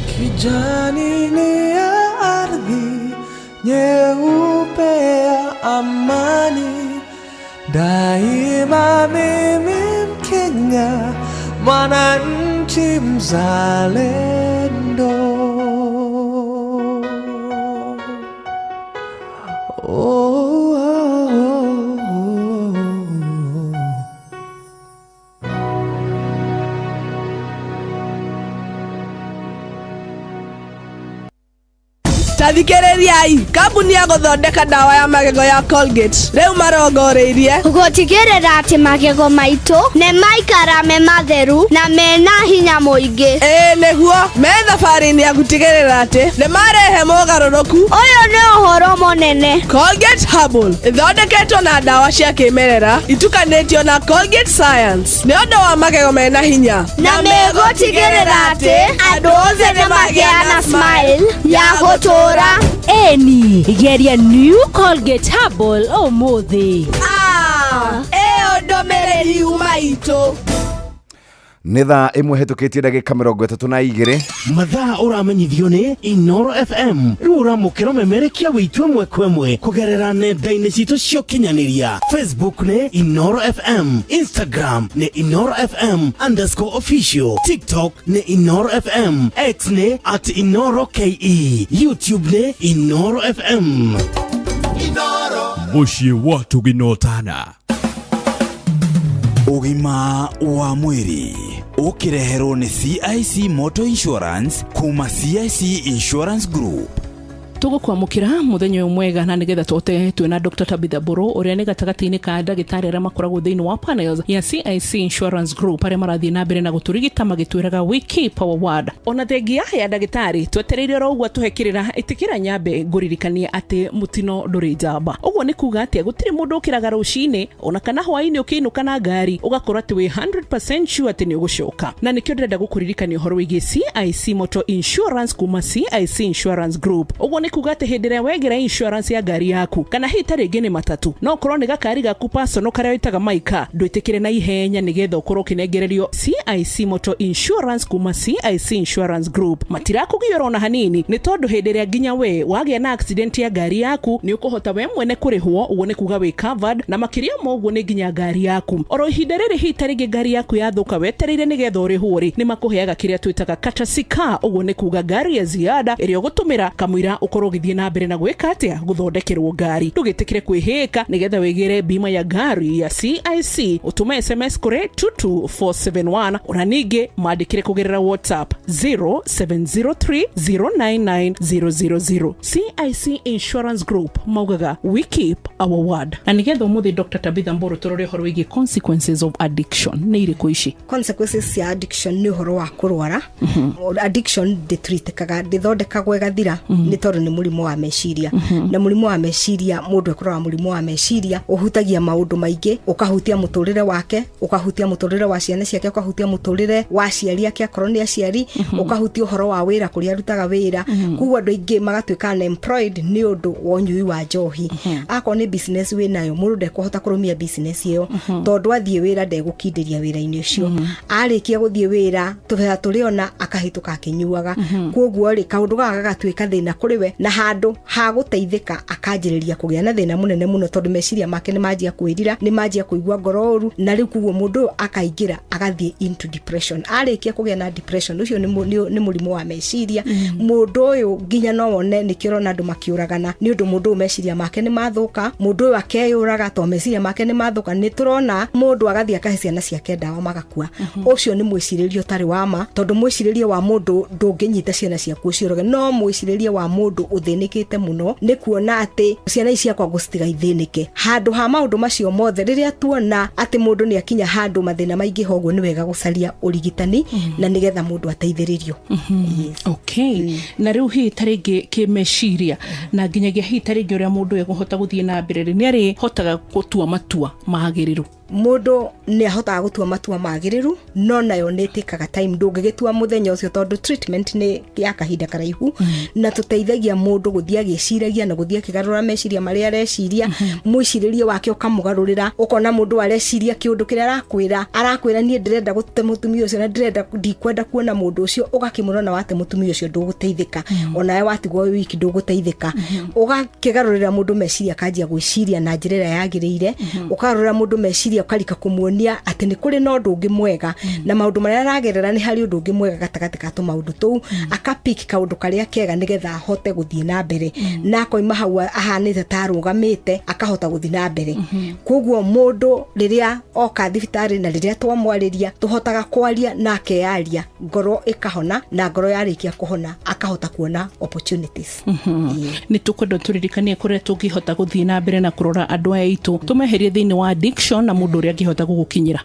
Speaker 24: Kijani ni ya ardhi, nyeupe ya amani. Daima mimi Mkenya, mwananchi mzalendo.
Speaker 10: Tathikĩrĩriai, kambuni ya gũthondeka ndawa ya magego ya Colgate rĩu marongoreirie
Speaker 11: gũtigĩrĩra atĩ magego maitũ nĩ maikara me matheru na mena hinya mũingĩ.
Speaker 10: Nĩguo me thabarĩ-inĩ ya gũtigĩrĩra atĩ nĩ marehe mogarũrũku.
Speaker 11: Ũyũ nĩ ũhoro mũnene.
Speaker 10: Colgate Herbal ĩthondeketwo na ndawa cia kĩmerera itukanĩtio na Colgate Science nĩ ũndũ wa magego mena hinya
Speaker 11: na megũtigĩrĩra atĩ andũ othe nĩ magĩa na smile ya gũtũra.
Speaker 14: Eni, geria new Colgate Herbal ũmũthĩ.
Speaker 10: Ĩyo ndũmĩrĩri uma itũ.
Speaker 6: nĩ thaa 1:32 ndagĩka 32 mathaa ũramenyithio nĩ Inoro FM rĩu ũramũkĩra ũmemerekia wĩitũ ĩmwe kwa ĩmwe kũgerera nenda-inĩ citũ cia ũkinyanĩria Facebook nĩ Inoro FM, Instagram nĩ Inoro FM _official, TikTok nĩ Inoro FM, X nĩ @InoroKE, YouTube nĩ Inoro FM.
Speaker 5: Mũciĩ wa Tuginotana. Ũgima wa mwĩrĩ ũkĩreherwo nĩ CIC Motor Insurance kuma CIC Insurance Group.
Speaker 3: Tugukwamukira muthenya mwega na nigetha tote twina Dr. Tabitha Mburu uria ni gatagati-ini ka ndagitari aria makoragwo thiini wa panels ya CIC Insurance Group aria marathii na mbere na guturigita magitwiraga we keep our word. Ona thengia ya ndagitari twetereire ro ugwa tuhekirira itikira nyambe nguririkanie ati mutino nduri njamba. Uguo ni kuga ati gutiri mundu ukiraga rucini ona kana hwaini ukiinuka na ngari ugakora ati we 100% sure ati ni ugucoka. Na nikio ndirenda gukuririkania uhoro wigi CIC Motor Insurance kuma CIC Insurance Group. Uguo ni kuga ati hindire wegera insurance ya gari yaku kana hita ringi ni matatu no korwo ni gakari gaku personal karia witaga maika ndwitikire na ihenya nigetha ukorwo kinengererio CIC Motor Insurance kuma CIC Insurance Group. Matirakugiora ona hanini ni tondu hindire nginya we wagia na accident ya gari yaku ni ukuhota we mwene kurihwo. Uguo ni kuga we covered na makiria moguo ni nginya gari yaku oro ihinda riri hita ringi gari yaku yathuka wetereire nigetha urihwo ri ni makuheaga kiria twitaga katasika. Uguo ni kuga gari ya ziada iria ugutumira kamwira ukorwo githie na mbere na gwika atia guthondekerwo ngari. Ndugitikire kwihika nigetha wigire bima ya gari ya CIC utume SMS kuri 22471 ona ningi mandikire kugerera WhatsApp 0703099000. CIC Insurance Group maugaga we keep our word. Na nigetha umuthi Dr. Tabitha Mburu turore horo wigi consequences of addiction ni iriku ici.
Speaker 7: Consequences ya addiction ni horo wa kurwara. Addiction detreatekaga ndithondekagwo igathira ni tondu ni murimu wa meciria na murimu wa meciria mundu ekora murimu wa meciria uhutagia maundu maingi ukahutia muturire wake ukahutia muturire wa ciana ciake ukahutia muturire wa aciari ake akorwo ni aciari ukahutia uhoro wa wira kuria rutaga wira kuguo andu aingi magatwika unemployed ni undu wa unyui wa njohi akorwo ni business we nayo mundu ndekuhota kurumia business iyo tondu athie wira ndegukindiria wira-ini ucio arikia guthie wira tubea turiona akahituka akinyuaga kuguo ri kaundu gaga gatwika thina kuriwe na handu ha guteithika akanjiriria kugia na thina munene muno tondu meciria make ni majia kwirira ni majia kuigua ngororu na riu kuguo mundu akaingira agathie into depression. Arikia kugia na depression ucio ni murimu wa meciria mundu uyu nginya no wone ni kirona andu makiuragana ni undu mundu meciria make ni mathuka mundu uyu akeyuraga to meciria make ni mathuka ni turona mundu agathie akahecia na ciake ndawa magakua. Ucio ni mwiciririo tari wama tondu mwiciririo wa mundu ndunginyita ciana ciaku cioroge no mwiciririo wa mundu uthinikite muno ni kuona ati ciana ici akwa gusitiga ithinike handu ha maundu macio mothe riria tuona ati mundu ni akinya handu mathina maingi hoguo ni wega gucaria urigitani na nigetha mundu ateithiririo.
Speaker 3: Okay. Na riu hi taringi kimeciria na nginyagia hi taringi uria mundu eguhota guthie na mbere ni ari hotaga gutua matua magiriru.
Speaker 7: Mundu ni ahotaga gutua matua magiriru no nayo netikaga time ndungigitua muthenya ucio tondu treatment ni ya kahinda karaihu na tuteithagia mundu guthia giciragia na guthia kigarura meciria maria areciria mwiciririo wake ukamugarurira ukona mundu areciria kiundu kiria arakwira nie ndirenda gute mutumia ucio na ndirenda ndikwenda kuona mundu ucio ugakimurona wate mutumia ucio nduguteithika onawe watigwo wiki nduguteithika ugakigarurira mundu meciria kanjia gwiciria na njira yagiriire ukarura mundu meciria ukarika kumuonia ati ni kuri no ndungi mwega na maundu maria aragerera ni hari ndungi mwega gatagati ka maundu tou akapiki kaundu karia kega nigetha ahote guthie na mbere na koima hau ahanite tarugamite akahota guthie na mbere. Kuguo mundu riria oka thibitari na riria twamwariria tuhotaga kwaria na akearia ngoro ikahona na ngoro yarikia kuhona akahota kuona opportunities.
Speaker 3: Ni tukwenda turirikanie kuria tungihota guthie na mbere na kurora andu aitu tumeherie thiini wa addiction na mundu uria angihota gugukinyira.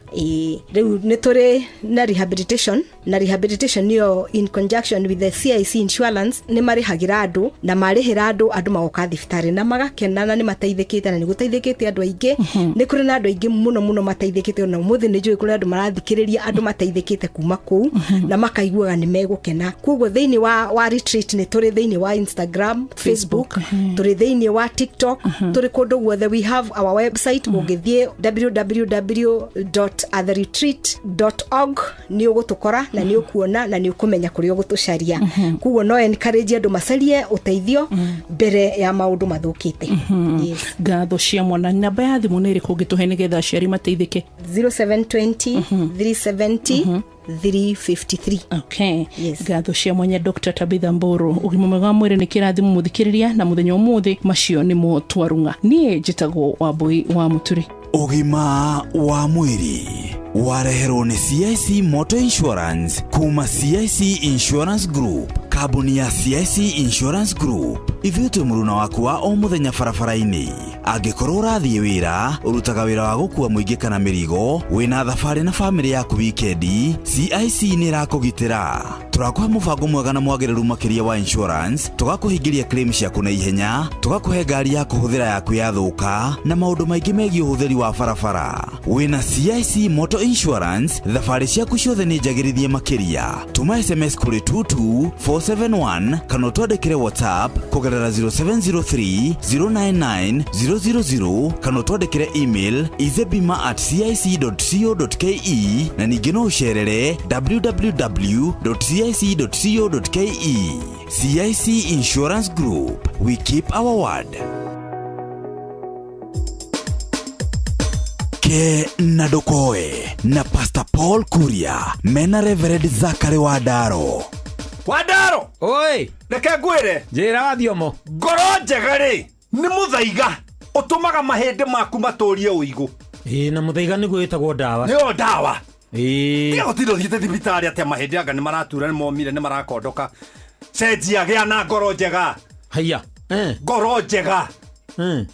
Speaker 7: Riu ni turi na rehabilitation na rehabilitation niyo in conjunction with the CIC insurance nĩ marĩhagĩra andũ na marĩhĩra andũ magoka thibitarĩ na magakena na nĩ mateithĩkĩte na nĩ gũteithĩkĩte andũ aingĩ nĩ kũrĩ na andũ aingĩ mũno mateithĩkĩte na ũmũthĩ nĩ njũĩ kũrĩ andũ marathikĩrĩria andũ mateithĩkĩte kuma kũu na makaiguaga nĩ megũkena koguo thĩinĩ wa retreat nĩ tũrĩ thĩinĩ wa Instagram, Facebook, tũrĩ thĩinĩ wa TikTok, tũrĩ kũndũ guothe. We have our website, ũngĩthiĩ www.atheretreat.org nĩ ũgũtũkora na nĩ ũkuona na nĩ ũkũmenya kũrĩa ũgũtũcaria. Koguo no encourage andũ macarie ũteithio mbere ya maũndũ mathũkĩte.
Speaker 3: Ngatho cia mwana, namba ya thimũ nĩ ĩrĩkũ ũngĩtũhe nĩgetha aciari mateithĩke?
Speaker 7: 0720 370 353.
Speaker 3: Okay. Yes. Ngatho cia mwanya Dr. Tabitha Mburu. Ũgima mwega wa mwĩrĩ nĩ kĩrathimo mũthikĩrĩria na mũthenya ũmũthĩ macio nĩmo twarunga. Niĩ njĩtagwo Wambui wa Mũturi.
Speaker 5: Ũgima wa mwĩrĩ wareherwo nĩ CIC Motor Insurance kuma CIC Insurance Group, kambuni ya CIC Insurance Group. Ithuĩ twĩ mũruna waku wa o mũthenya barabara-inĩ. Angĩkorwo ũrathiĩ wĩra, ũrutaga wĩra wa gũkua mũingĩ kana mĩrigo, wĩna thabarĩ na famĩlĩ yaku wikendi, CIC nĩ ĩrakũgitĩra. Tũrakũhe mũbango mwega na mwagĩrĩru makĩria wa insurance, tũgakũhingĩria claim ciaku na ihenya, tũgakũhe ngari ya kũhũthĩra yaku yathũka na maũndũ maingĩ megiĩ ũhũthĩri wa barabara. Wĩna CIC Motor Insurance, thabarĩ ciaku ciothe nĩ njagĩrithie makĩria. Tuma SMS kũrĩ 22471 kana twandĩkĩre WhatsApp kũgerera 0703 099 000 kana twandĩkĩre email izebima@cic.co.ke na ningĩ no ũcerere www.cic.co.ke. CIC Insurance Group, we keep our word. Ke Nadokoe na Pastor Paul Kuria mena Reverend Zachary Wadaro.
Speaker 2: Wadaro!
Speaker 9: Oi!
Speaker 2: Reke ngwire!
Speaker 9: Njĩra wa thiomo.
Speaker 2: Ngoro njega rĩ, nĩ mũthaiga ũtũmaga mahĩndĩ maku matũrie ũigũ.
Speaker 9: Na mũthaiga nĩguo wĩtagwo ndawa.
Speaker 2: Nĩyo ndawa. Tiga gũtinda ũthiĩte thibitarĩ atĩ mahĩndĩ anga nĩ maratura, nĩ momire, nĩ marakondoka. Cenjia, gĩa na ngoro njega.
Speaker 9: Haiya.
Speaker 2: Ngoro njega. Na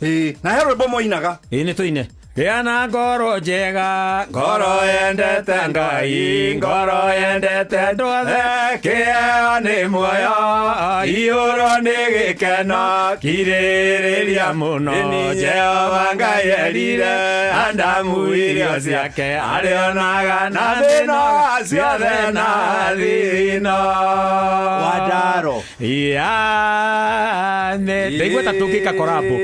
Speaker 2: he rwĩmbo moinaga.
Speaker 9: Nĩ tũine. Gĩa na ngoro njega, ngoro yendete Ngai, ngoro yendete ndwothe, kĩheo nĩ muoyo, iyũro nĩ gĩkeno, kirĩrĩria mũno, Jehova Ngai erire, Adamu irio ciake, arĩonaga na thĩno ciothe na thĩno.
Speaker 2: Wadaro.
Speaker 9: Ndaigua tũngĩka korambo.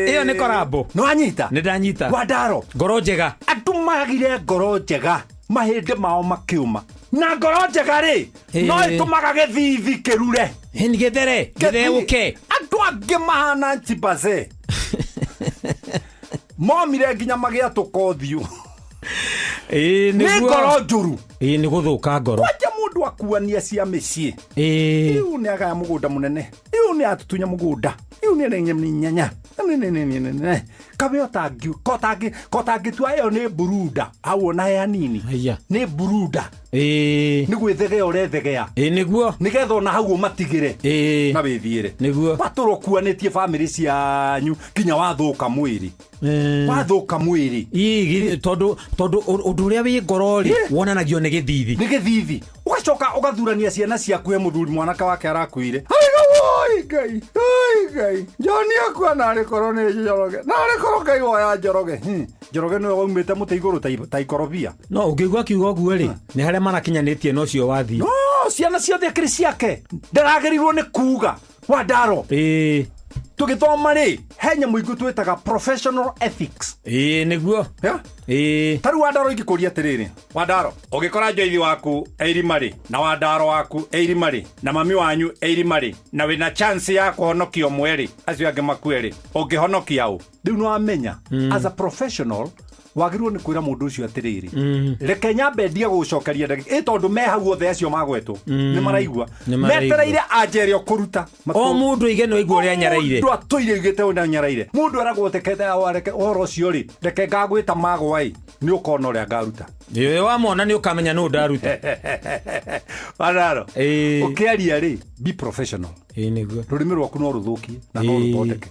Speaker 9: Iyo nĩ korambo.
Speaker 2: No anyita?
Speaker 9: Nĩ ndanyita.
Speaker 2: Wadaro.
Speaker 9: Ngoro njega.
Speaker 2: Andũ magire ngoro njega, mahĩndĩ mao makiuma. Na ngoro njega rĩ, no ĩtũmaga gĩthithi kĩrure.
Speaker 9: Nĩ gĩthere, gĩtheũke.
Speaker 2: Andũ angĩ mahana Chimpanzee. Momire nginya magĩa tũkothiũ. Nĩ ngoro njũru.
Speaker 9: Nĩ gũthũka ngoro.
Speaker 2: Kwanja mũndũ akuania cia mĩciĩ. Rĩu nĩ agaya mũgũnda mũnene. Rĩu nĩ atutunya mũgũnda. Rĩu nĩ nyanya. Kabe kotangĩtua ĩyo nĩ buruda. Hau ona he hanini. Nĩ buruda. Nĩ gwĩthegea ũrethegea.
Speaker 9: Nĩguo.
Speaker 2: Nĩgetha ona hau ũmatigĩre. Na wĩthiĩre.
Speaker 9: Nĩguo.
Speaker 2: Watũrwo kuanĩtie bamĩrĩ cianyu nginya wathũka mwĩrĩ. Wathũka mwĩrĩ.
Speaker 9: Tondũ ũndũ ũrĩa wĩ ngoro-rĩ wonanagio nĩ gĩthithi.
Speaker 2: Nĩ gĩthithi. Ũgacoka ũgathurania ciana ciaku he mũthuri mwanake wake arakuire. Ngai. Joni akua narĩ korwo nĩ njoroge. Narĩ korwo Ngai woya njoroge. Njoroge nĩwe waumĩte mũtĩ igũrũ ta ikorobia.
Speaker 9: No ũngĩigua kiugo ũguo-rĩ, nĩ harĩa marakinyanĩtie no cio wathiĩ.
Speaker 2: No, ciana ciothe akĩrĩ ciake. Ndaragĩrĩirwo nĩ kuuga. Wadaro. Tũgĩthoma rĩ, he nyamũ ingĩ twĩtaga professional ethics.
Speaker 9: Nĩguo.
Speaker 2: Tarĩu Wadaro ingĩkũria atĩrĩrĩ. Wadaro, ũngĩkora njoithi waku eirima-rĩ, na Wadaro waku eirima-rĩ, na mami wanyu eirima-rĩ, na wĩna chance ya kũhonokia ũmwe-rĩ, acio angĩ makue-rĩ, ũngĩhonokia ũ? Rĩu nĩwamenya, as a professional, wagĩrĩirwo nĩ kwĩra mũndũ ũcio atĩrĩrĩ, reke nyambe ndie gũcokeria ndagĩka tondũ me hau othe acio magwetwo nĩ maraigua metereire anjeria kũruta
Speaker 9: o mũndũ igeno aigua ũrĩa nyaraire
Speaker 2: mũndũ atũire igĩte ũrĩa nyaraire mũndũ aragwo tekete areke ũhoro ũcio rĩ reke ngagwĩta magwa ĩ nĩ ũkona ũrĩa ngaruta
Speaker 9: ĩwe wamona nĩ ũkamenya nũ ndaruta
Speaker 2: Wadaro ũkĩaria rĩ be professional
Speaker 9: nĩguo
Speaker 2: rũrĩmĩ rwaku no rũthũkie na no rũthondeke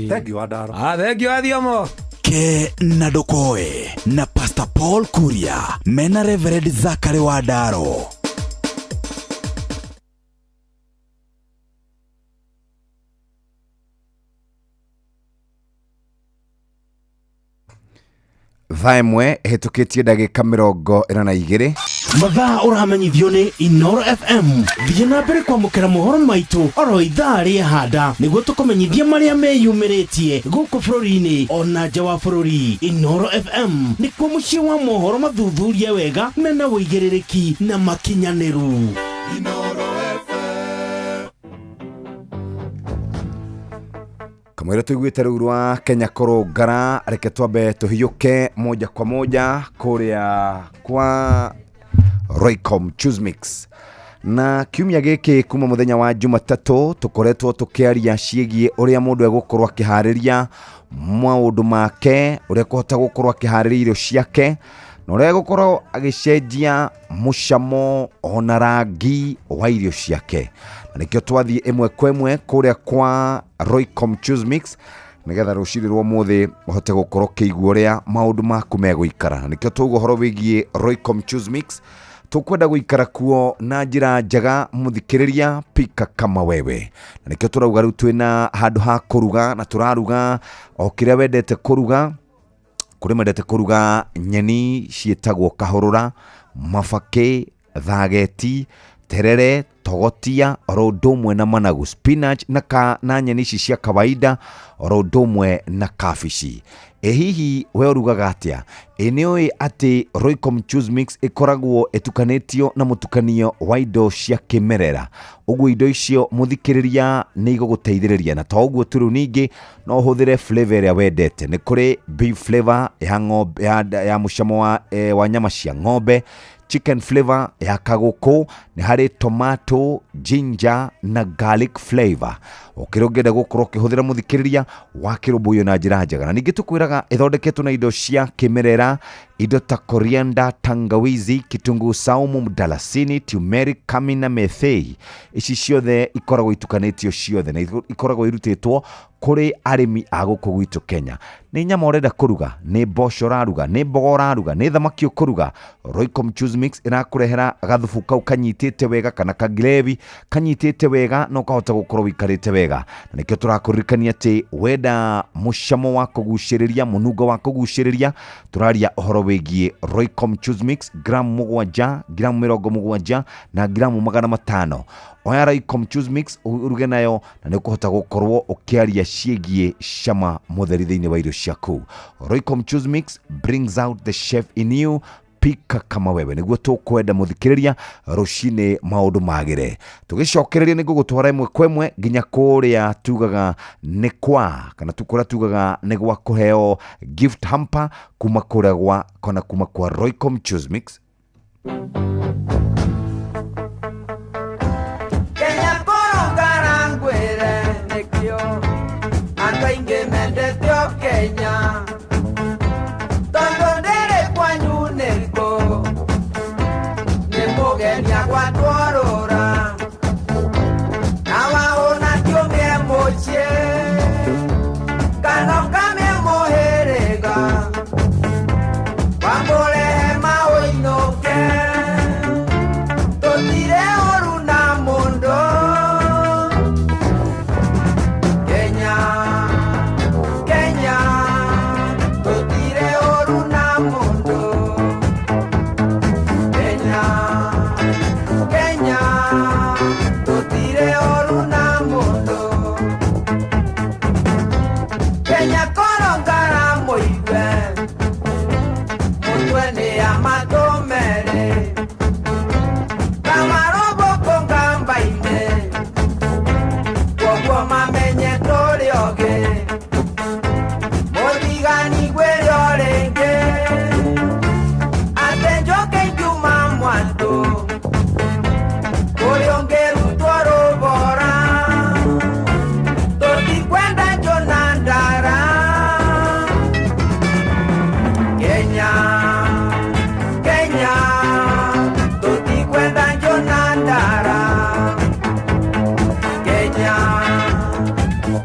Speaker 2: thengiũ Wadaro
Speaker 9: thengiũ Athiomo
Speaker 5: Oke na Dokoe na Pastor Paul Kuria mena Reverend Zachary Wadaro.
Speaker 1: Thaimwe hitukitie ndagika 42
Speaker 6: mathaa uramenyithio ni Inoro FM thiĩ na mbere kwamũkĩra mohoro maitũ oro ithaa rĩa handa nĩguo tũkũmenyithia marĩa meyumĩrĩtie gũkũ bũrũri-inĩ ona nja wa bũrũri. Inoro FM nĩkuo mũciĩ wa mohoro mathuthurie wega mena wũigĩrĩrĩki na makinyanĩru.
Speaker 1: kamwĩra tũiguĩte rĩu rwa Kenya kũrũngara, reke twambe tũhiũke moja kwa moja kũrĩa kwa Roycom Choose Mix. Na kiumia gĩkĩ kuma mũthenya wa Jumatatũ tũkoretwo tũkĩaria ciĩgiĩ ũrĩa mũndũ egũkorwo akĩharĩria maũndũ make, ũrĩa kũhota gũkorwo akĩharĩria irio ciake, na ũrĩa egũkorwo agĩcenjia mũcamo ona rangi wa irio ciake. Na nĩkĩo twathiĩ ĩmwe kwa ĩmwe kũrĩa kwa Roycom Choose Mix nĩgetha rũciinĩ rwa mũthĩ ũhote gũkorwo kĩigua ũrĩa maũndũ maku megũikara. Na nĩkĩo tũgũ ũhoro wĩgiĩ Roycom Choose Mix, tũkwenda gũikara kuo na njĩra njega mũthikĩrĩria pika kama wewe. Na nĩkĩo tũrauga rĩu twĩna handũ ha kũruga na tũraruga o kĩrĩa wendete kũruga. Kũrĩ mendete kũruga nyeni ciĩtagwo kahũrũra, mabakĩ, thageti, terere, togotia, oro ũndũ ũmwe na managu, spinach na nyeni ici cia kawaida, oro ũndũ ũmwe na kabici. Hihi we ũrugaga atĩa? Nĩũĩ atĩ Roycom Choose Mix ĩkoragwo ĩtukanĩtio na mũtukanio wa indo cia kĩmerera. Ũguo indo icio mũthikĩrĩria nĩ igũgũteithĩrĩria, na to ũguo tu, rĩu ningĩ no ũhũthĩre flavor ĩrĩa wendete. Nĩ kũrĩ beef flavor ya ng'ombe, ya mũcamo wa nyama cia ng'ombe, chicken flavor ya kagũkũ, nĩ harĩ tomato, ginger na garlic flavor. Ũkĩrũngĩenda gũkorwo ũkĩhũthĩra mũthikĩrĩria wakĩrũmbũiyo na njĩra njega. Na ningĩ tũkwĩraga ĩthondeketwo na indo cia kĩmerera, indo ta coriander, tangawizi, kitunguu saumu, mdalasini, turmeric, cumin na methei. Ici ciothe ikoragwo itukanĩtio ciothe na ikoragwo irutĩtwo kũrĩ arĩmi a gũkũ gwitũ Kenya. Nĩ nyama ũrenda kũruga, nĩ mboco ũraruga, nĩ mboga ũraruga, nĩ thamaki ũkũruga, Roycom Choose Mix ĩrakũrehera gathubu kau kanyitĩte wega kana kagrevi kanyitĩte wega na ũkahota gũkorwo wĩikarĩte wega. Na nĩkĩo tũrakũririkania atĩ wenda mũcamo wa kũgucĩrĩria, mũnungo wa kũgucĩrĩria, tũraria ũhoro wĩgiĩ Roycom Choose Mix, gramu 7, gramu 70 na gramu 500. Oya Roycom Choose Mix uruge nayo na nĩ ũkũhota gũkorwo ũkĩaria ciĩgiĩ cama mũtheri thĩinĩ wa irio ciaku. Roycom Choose Mix brings out the chef in you. Pika kama wewe nĩguo tũkwenda mũthikĩrĩria rũcinĩ maũndũ magĩre. Tũgĩcokereria nĩ gũgũtwara ĩmwe kwa ĩmwe nginya kũrĩa tugaga nĩ kwa, kana tukũra tugaga nĩ gwa kũheo gift hamper kuma kũrĩa gwa kana kuma kwa Roycom Choose Mix.
Speaker 24: Kenya kũrũngara ngwĩre nĩkĩo andũ aingĩ mendete o Kenya. Genia guatworora Nawa ona tiomie mochie Kanokame moherega Wambole maoinoke Totire oru na mondo Kenya, Kenya Totire oru na mondo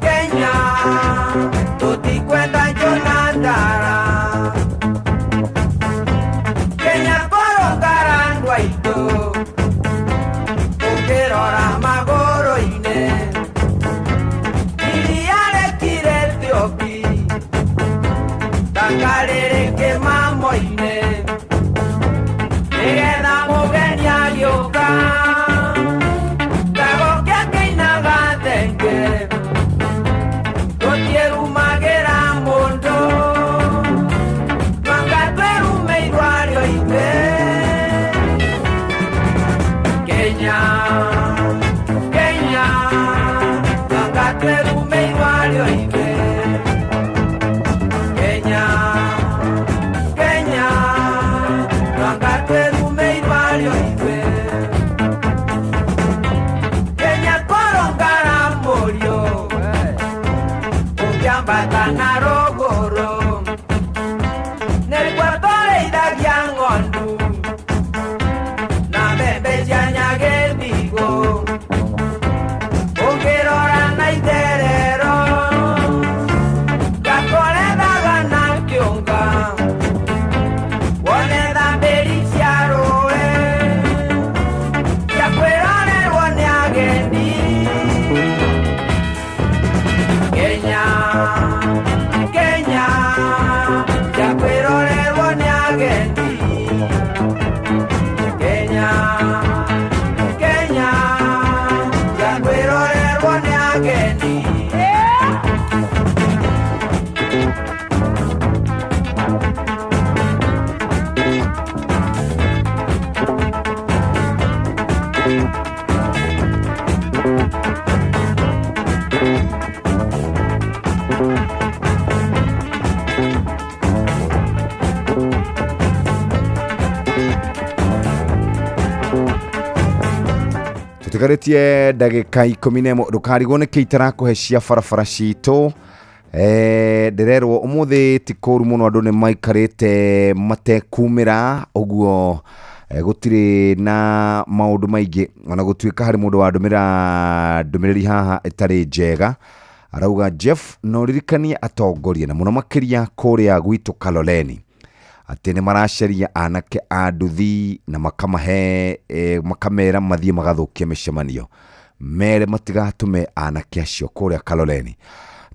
Speaker 24: Kenya, tuti kwenda Jonandara. ciambata na rũgũrũ nĩguo tũrĩithagia ng'ondu na mbembe cia nyagĩndigũ ũngĩrora na itherero gakorethaga na kĩũnga wone thambĩri cia rũĩ cia kwĩrorerwo nĩ ageni Kenya, Kenya, cia kwĩrorerwo nĩ ageni Kenya, Kenya, cia kwĩrorerwo nĩ ageni
Speaker 1: tutigarĩtie ndagĩka 11 ndũkarigwo nĩ kĩ itarakũhe cia barabara citũ ndĩrerwo ũmũthĩ ti kũru mũno andũ nĩ maikarĩte matekumĩra ũguo gũtirĩ na maũndũ maingĩ ona gũtuĩka harĩ mũndũ wa ndũmĩrĩri haha ĩtarĩ njega arauga Jeff no ririkanie atongoria na mũno makĩria kũrĩa gwitũ Kaloleni atĩ nĩ maracaria anake a nduthi na makamahe makamera mathiĩ magathũkia mĩcemanio mere matigatũme anake acio kũrĩa Kaloleni.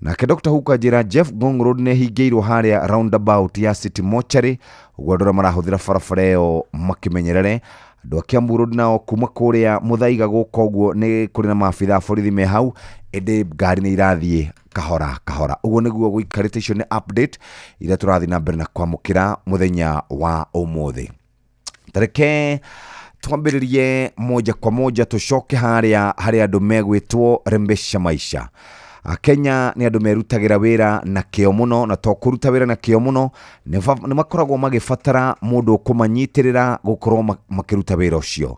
Speaker 1: Nake Dr. Huka njĩra Jeff Ngong Road nĩ hingĩirwo harĩa roundabout ya City Mortuary ũguo andũ marahũthĩra barabara ĩyo makĩmenyerere andũ a Kiambu Road nao kuma kũrĩa Muthaiga gũka ũguo nĩ kũrĩ na maabitha borithi me hau ĩndĩ ngari nĩ irathiĩ kahora kahora ũguo nĩguo gũikarĩte. Icio nĩ update iria tũrathiĩ na mbere na kwamũkĩra mũthenya wa ũmũthĩ. Tareke twambĩrĩrie moja kwa moja tũcoke harĩa andũ megwĩtwo Rembesha Maisha. Kenya nĩ andũ merutagĩra wĩra na kĩo mũno na to kũruta wĩra na kĩo mũno nĩ makoragwo magĩbatara mũndũ kũmanyitĩrĩra gũkorwo makĩruta wĩra ũcio.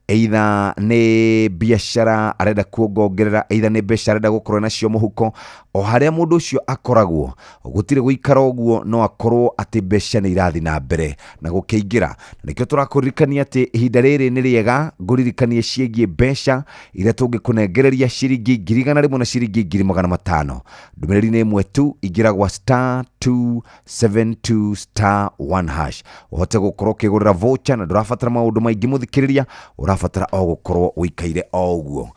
Speaker 1: Either nĩ biashara arenda kuongongerera, either nĩ mbeca arenda gũkorwo nacio mũhuko, o harĩa mũndũ ũcio akoragwo gũtirĩ gũikara ũguo no akorwo atĩ mbeca nĩ irathi na mbere na gũkĩingĩra. Nĩkĩo tũrakũririkania atĩ ihinda rĩrĩ nĩ rĩega ngũririkanie ciĩgiĩ mbeca iria tũngĩkũnengereria ciringi 100 na ciringi 500. Ndũmĩrĩri nĩ ĩmwe tu, ingĩra gwa *272*1# ũhote gũkorwo ũkĩgũrĩra voucher na ndũrabatara maũndũ maingĩ mũthikĩrĩria, ũrabatara o gũkorwo ũikaire o ũguo.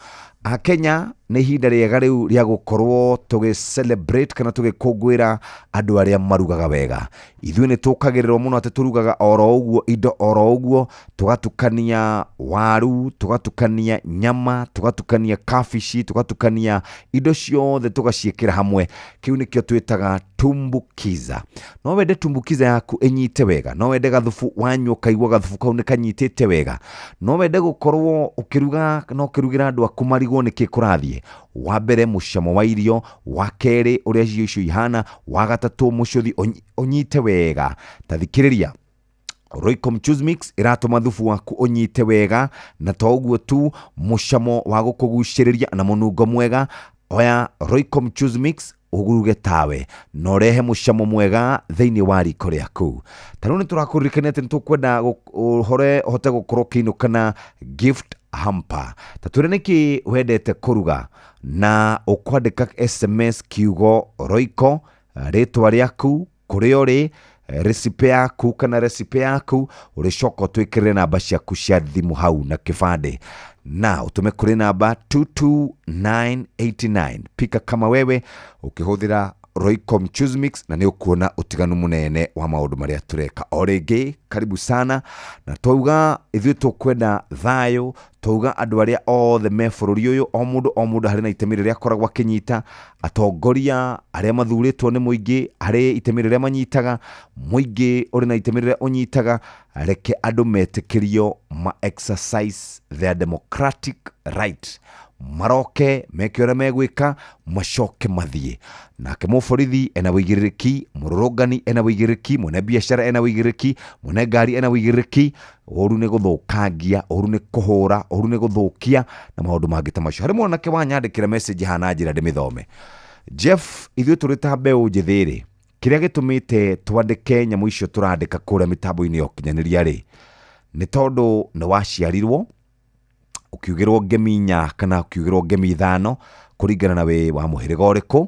Speaker 1: Kenya nĩ ihinda rĩega rĩu rĩa gũkorwo tũgĩ-celebrate kana tũgĩkũngũĩra andũ arĩa marugaga wega. Ithuĩ nĩ tũkagĩrĩrwo mũno atĩ tũrugaga oro ũguo, indo oro ũguo, tũgatukania waru, tũgatukania nyama, tũgatukania kabici, tũgatukania indo ciothe tũgaciĩkĩra hamwe. Kĩu nĩkĩo twĩtaga tumbukiza. No wende tumbukiza yaku ĩnyite wega, no wende gathubu wanyua kaigua gathubu kau nĩ kanyitĩte wega, no wende gũkorwo ũkĩruga no ũkĩrugĩra andũ aku marigwo nĩkĩ kũrathiĩ. Wa mbere mũcamo wa irio, wa kerĩ ũrĩa irio icio ihana, wa gatatũ mũcũthi ũnyite wega. Tathikĩrĩria Royco Choose Mix iratũma thubu waku ũnyite wega na to ũguo tu, mũcamo wa gũkũgucĩrĩria na mũnungo mwega. Oya Royco Choose Mix uguruge tawe na ũrehe mũcamo mwega thĩinĩ wa riko rĩaku. Tarĩu nĩ tũrakũririkania atĩ nĩ tũkwenda ũhote gũkorwo ũkĩinũka na gift hamper. Tatwĩre nĩkĩ wendete kũruga na ũkwandĩka SMS kiugo Royco, rĩtwa rĩaku, kũrĩa ũrĩ, recipe yaku kana recipe yaku, ũrĩcoka ũtwĩkĩrĩre namba ciaku cia thimũ hau na kĩbandĩ na ũtũme kũrĩ namba 22989. Pika kama wewe ukihũthĩra Royco Choose Mix na nĩ ũkuona ũtiganu mũnene wa maũndũ marĩa tũreka. O rĩngĩ karibu sana na twauga ithuĩ tũkwenda thayũ, twauga andũ arĩa othe me bũrũri ũyũ, o mũndũ harĩ na itemi rĩrĩa akoragwo akĩnyita, atongoria arĩa mathurĩtwo nĩ mũingĩ harĩ itemi rĩrĩa manyitaga, mũingĩ ũrĩ na itemi rĩrĩa ũnyitaga. Reke andũ metĩkĩrio ma exercise their democratic right, maroke meke ũrĩa megwĩka, macoke mathiĩ. Nake mũborithi ena wĩigĩrĩrĩki, mũrũrũngani ena wĩigĩrĩrĩki, mwene biacara ena wĩigĩrĩrĩki, mwene ngari ena wĩigĩrĩrĩki. Ũru nĩ gũthũkangia, ũru nĩ kũhũra, ũru nĩ gũthũkia na maũndũ mangĩ ta macio. Harĩ mwanake wanyandĩkĩra message hana njĩra ndĩmĩthome. Jeff ithuĩ tũrĩ ta mbeũ njĩthĩ rĩ, kĩrĩa gĩtũmĩte twandĩke nyamũ icio tũrandĩka kũrĩa mĩtambo-inĩ ya ũkinyanĩria rĩ, nĩ tondũ nĩ waciarirwo ukiugirwo ngemi 4 kana ukiugirwo ngemi 5 kuringana na we wa muhiriga ũrĩkũ,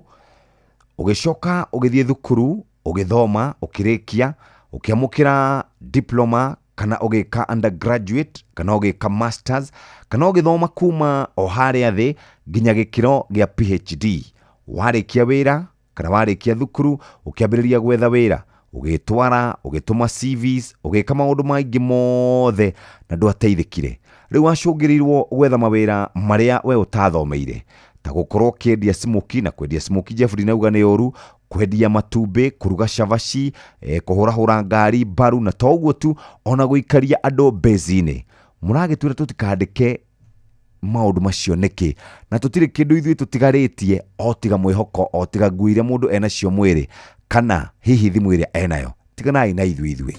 Speaker 1: ugicoka ugithie thukuru ugithoma ukirikia ukiamukira diploma kana ugika undergraduate kana ugika masters kana ugithoma kuma o harĩa thĩ nginya gĩkĩro gĩa PhD. Warĩkia wĩra kana warĩkia thukuru ukiambĩrĩria gwetha wĩra, ugĩtwara ugĩtũma CVs, ugĩka maũndũ maingĩ mothe na ndwateithĩkire. Rĩu wacũngĩrĩirwo gwetha mawĩra marĩa we ũtathomeire, ta gũkorwo kĩendia smoki, na kwendia smoki Jeffrey nauga nĩ ũru, kwendia matumbĩ, kuruga cabaci, kũhũrahũra ngari mbaru, na toguo tu ona gũikaria andũ bezi-inĩ. Mũragĩtwĩra tũtikandĩke maũndũ macio nĩkĩ? Na tũtirĩ kĩndũ ithuĩ tũtigarĩtie o tiga mwĩhoko, o tiga nguo iria mũndũ enacio mwĩrĩ, kana hihi thimũ ĩrĩa enayo. Tiganai na ithuĩ.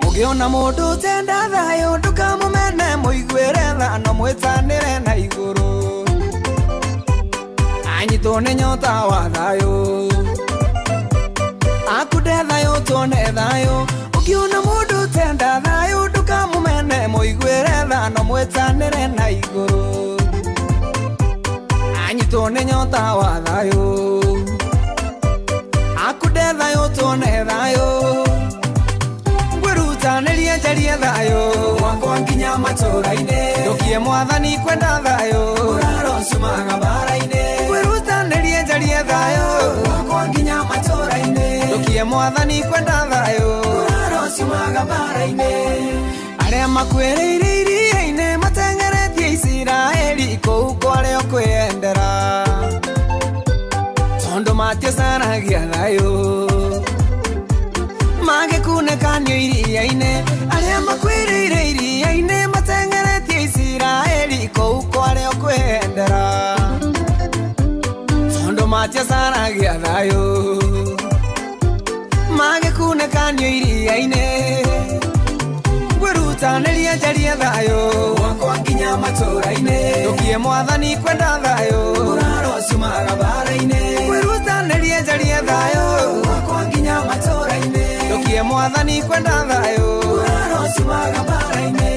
Speaker 24: Ũngĩona mũndũ tenda thayũ ndũkamũmene, mũiguĩre tha no mwĩtanĩre na igũrũ, anyitwo nĩ nyota wa thayũ, akunde thayũ tuone thayũ. Ũngĩona mũndũ tenda thayũ ndũkamũmene, mũiguĩre tha no mwĩtanĩre na igũrũ, anyitwo nĩ nyota wa thayũ, akunde thayũ tuone thayũ. Ngwĩrutanĩria njarie thayũ wakwa nginya matũũra-inĩ, ndukie mwathani kwenda thayũ, ũraro ciumaga mbara-inĩ. Ngwĩrutanĩria njarie thayũ wakwa nginya matũũra-inĩ, ndukie mwathani kwenda thayũ, ũraro ciumaga mbara-inĩ. Arĩa makuĩrĩire iria-inĩ mateng'eretie Isiraeli kũu kwarĩo kwĩendera, tondũ matiacaragia thayũ magĩkunĩkanio iria-inĩ. Arĩa makuĩrĩire iria-inĩ mateng'eretie Isiraeli kũu kwarĩo kwĩendera, tondũ matiacaragia thayũ magĩkunĩkanio iria-inĩ. Ngwĩrutanĩria njarie thayũ wakwa nginya matũũra-inĩ, ndukie mwathani kwenda thayũ, ũraro ciumaga mbara-inĩ. Ngwĩrutanĩria njarie thayũ wakwa nginya matũũra-inĩ, ndukie mwathani kwenda thayũ, ũraro ciumaga mbara-inĩ.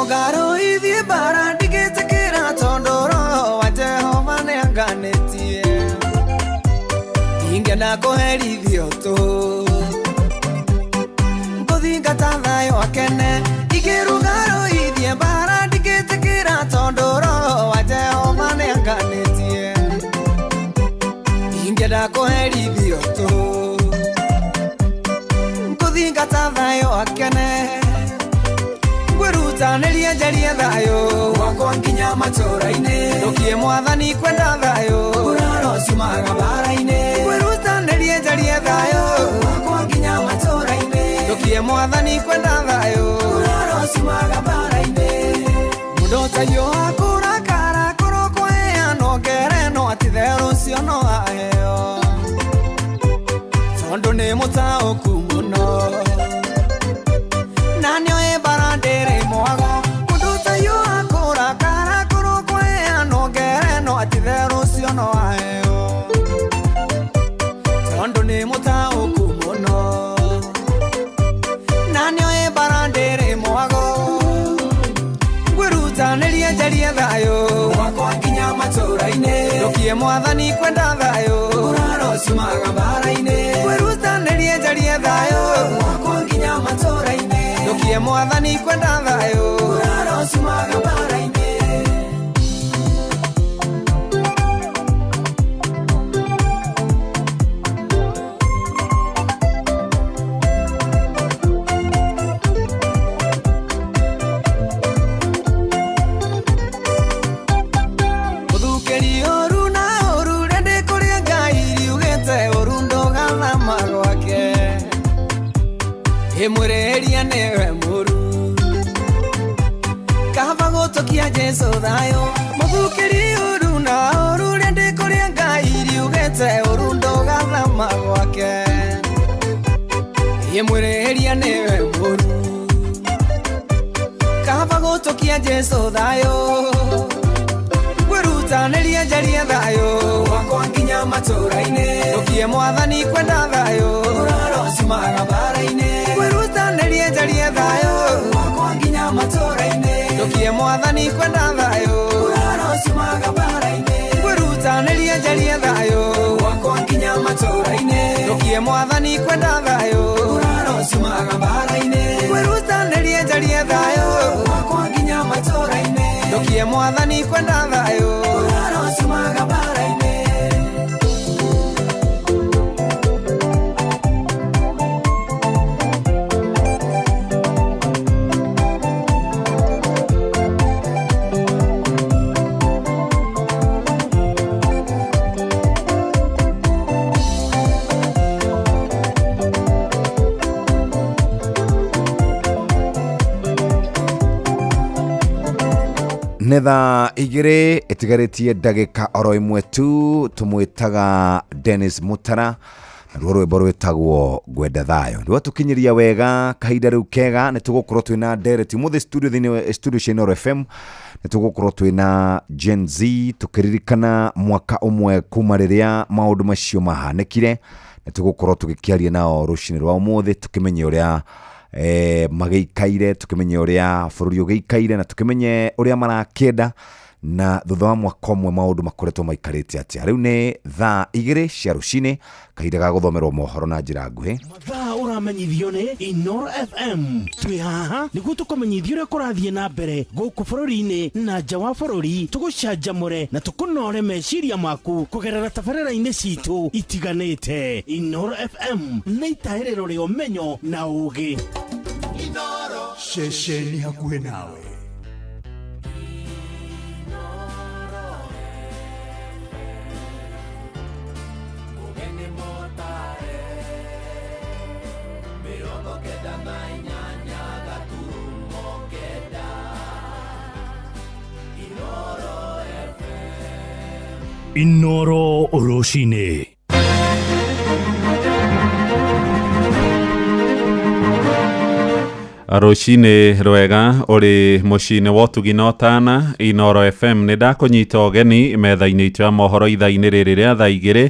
Speaker 24: Ngaro ithiĩ mbara ndigĩtĩkĩra tondũ Roho wa Jehova nĩanganĩtie, ingĩenda kũherithio tũ ngũthingata thayũ akene. Ingĩrugaro ithiĩ mbara ndigĩtĩkĩra tondũ Roho wa Jehova nĩanganĩtie, ingĩenda kũherithio tũ ngũthingata thayũ akene. Ngwĩrutanĩria njarie thayũ wakwa nginya matũũra-inĩ, ndukie mwathani kwenda thayũ, ũraro ciumaga mbara-inĩ. Ngwĩrutanĩria njarie thayũ wakwa nginya matũũra-inĩ, ndukie mwathani kwenda thayũ, ũraro ciumaga mbara-inĩ. Mũndũ ũtaiywo akũrakara korwo kũheanwo ngerenwa ti therũ cio no aheo, tondũ nĩ mũtaũku mũno na nĩoĩ mbara ndĩrĩ mwago. Mũndũ ũtaiywo akũrakara korwo kũheanwo ngerenwa ti therũ cio no aheo, tondũ nĩ mũtaũku mũno na nĩoĩ mbara ndĩrĩ mwago. Ngwĩrutanĩria njarie thayũ wakwa nginya matũũra-inĩ, ndukie mwathani kwenda thayũ, ũraro ciumaga mbara-inĩ. Ngwĩrutanĩria njarie thayũ wakwa nginya matũũra-inĩ, ndukie mwathani kwenda thayũ, ũraro ciumaga mbara-inĩ. Mũthukĩrio kia Jesu thayo muthukiri uru na uru rende kuria ngai riugete uru ndogathama gwake yemwereria newe muru kaba gutukia Jesu thayo kwirutanĩria njarie thayo wakwa nginya matũra-inĩ ndukie mwathani kwenda thayo ũrarocimaga mbara-inĩ kwirutanĩria njarie thayo wakwa nginya matũra-inĩ ndukie mwathani kwenda thayo ũrarocimaga mbara-inĩ kwirutanĩria njarie thayo wakwa nginya matũra-inĩ ndukie mwathani kwenda thayo ũrarocimaga mbara-inĩ kwirutanĩria njarie thayo wakwa nginya matũra-inĩ ndukie mwathani kwenda thayo ũrarocimaga mbara-inĩ
Speaker 1: Netha igire itigarĩtie ndagĩka oro imwe tu tumwĩtaga Dennis Mutara na ruo rwĩmbo rwĩtagwo ngwenda thayo nĩguo tũkinyĩria wega kahinda rĩu kega nĩ tũgũkorwo twĩna ndereti mũthĩ studio thĩinĩ studio cia Inooro FM nĩ tũgũkorwo twĩna Gen Z tũkĩririkana mwaka ũmwe kuma rĩrĩa maũndũ macio mahanĩkire nĩ tũgũkorwo tũgĩkĩaria nao rũcinĩ rwa ũmũthĩ tũkĩmenye ũrĩa magĩikaire tũkĩmenye ũrĩa bũrũri ũgĩikaire na tũkĩmenye ũrĩa marakĩenda na thutha wa mwaka ũmwe maũndũ makoretwo maikarĩte atĩa rĩu nĩ thaa 2 cia rũcinĩ kahinda ga gũthomerwo mohoro na njĩra nguhĩ
Speaker 6: mathaa ũramenyithio nĩ Inooro FM twĩ haha nĩguo tũkũmenyithia ũrĩa kũrathiĩ na mbere gũkũ bũrũri-inĩ na nja wa bũrũri tũgũcanjamũre na tũkũnore meciria maku kũgerera tabarĩra-inĩ citũ itiganĩte Inooro FM nĩ itahĩrĩro rĩa ũmenyo na ũũgĩ Inooro ceceni hakuhĩ nawe Inooro rũcinĩ
Speaker 21: rũcinĩ rwega ũrĩ mũciĩ-inĩ wa ũtugi na ũtana Inooro FM nĩ ndakũnyita ũgeni metha-inĩ itũ ya mohoro ithaa-inĩ rĩrĩ rĩa thaa 2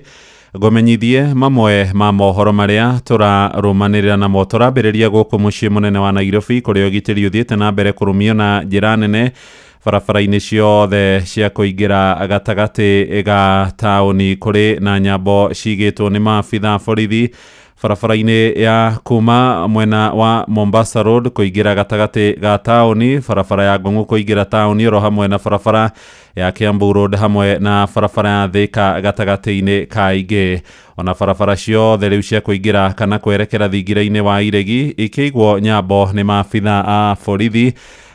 Speaker 21: ngũmenyithie mamwe ma mohoro marĩa tũrarũmanĩrĩra namo tũrambĩrĩria gũkũ mũciĩ mũnene wa Nairobi kũrĩa ũgitĩri ũthiĩte na mbere kũrũmio na njĩra nene barabara-inĩ ciothe cia kũingĩra gatagatĩ ga taũni kũrĩ na nyambo cigĩtwo nĩ maabitha borithi barabara-inĩ ya kuma mwena wa Mombasa Road kũingĩra gatagatĩ ga taũni barabara ya Ngong'u kũingĩra taũni oro hamwe na barabara ya Kiambu Road hamwe na barabara ya Thika gatagatĩ-inĩ ka ingĩ ona barabara ciothe rĩu cia kũingĩra kana kwerekera thingira-inĩ wa iregi ikĩigwo nyambo nĩ maabitha a borithi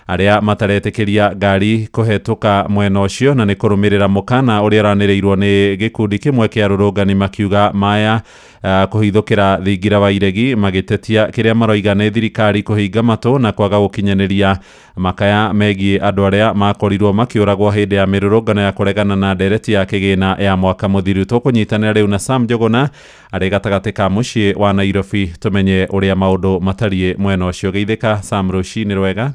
Speaker 21: arĩa mataretĩkĩria ngari kũhetũka mwena ũcio na nĩ kũrũmĩrĩra mũkana ũrĩa ũranĩrĩirwo nĩ gĩkundi kĩmwe kĩa rũrũngani makiuga maya kũhithũkĩra thingira wa iregi magĩtetia kĩrĩa maroiga nĩ thirikari kũhinga matũ na kwaga gũkinyanĩria makaya megiĩ andũ arĩa makorirwo makĩũragwo hĩndĩ ya mĩrũrũngano ya kũregana na ndereti ya kĩgĩna ya mwaka mũthiru tũkũnyitanĩra rĩu na Sam Njuguna arĩ gatagatĩ ka mũciĩ wa Nairobi tũmenye ũrĩa maũndũ matariĩ mwena ũcio geithĩka Sam rũcinĩ rwega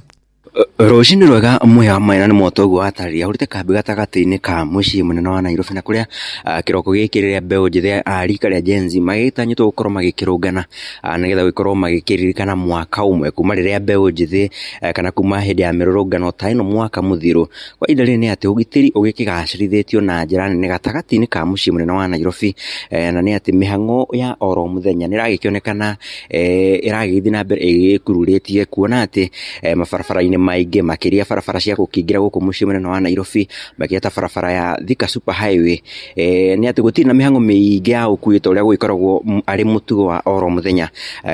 Speaker 12: Rũcinĩ rwega muya maina nĩ motoguo atarĩria hurite kambi gatagatĩ-inĩ ka mũciĩ mũnene wa Nairobi na kũrĩa kĩroko gĩkĩ rĩrĩa mbeũ njĩthĩ rika rĩa Gen Z magĩtanyĩtwo gũkorwo magĩkĩrũngana nĩgetha gũkorwo magĩkĩririkana mwaka ũmwe kuma rĩrĩa mbeũ njĩthĩ kana kuma hĩndĩ ya mĩrũrũngano ta ĩno mwaka mũthiru kwa ihinda rĩrĩ nĩ atĩ ũgitĩri ũgĩkĩgacĩrithĩtio na njĩra nene gatagatĩ-inĩ ka mũciĩ mũnene wa Nairobi na nĩ atĩ mĩhang'o ya oro mũthenya nĩ ĩragĩkĩonekana ĩragĩthiĩ na mbere ĩgĩkururĩtie kuona atĩ mabarabara-inĩ maingĩ makĩria barabara cia gũkĩingĩra gũkũ mũciĩ mũnene wa Nairobi makĩria ta barabara ya Thika Super Highway nĩ atĩ gũtirĩ na mĩhang'o mĩingĩ ya ũkuĩ ta ũrĩa gũgĩkoragwo arĩ mũtugo wa oro mũthenya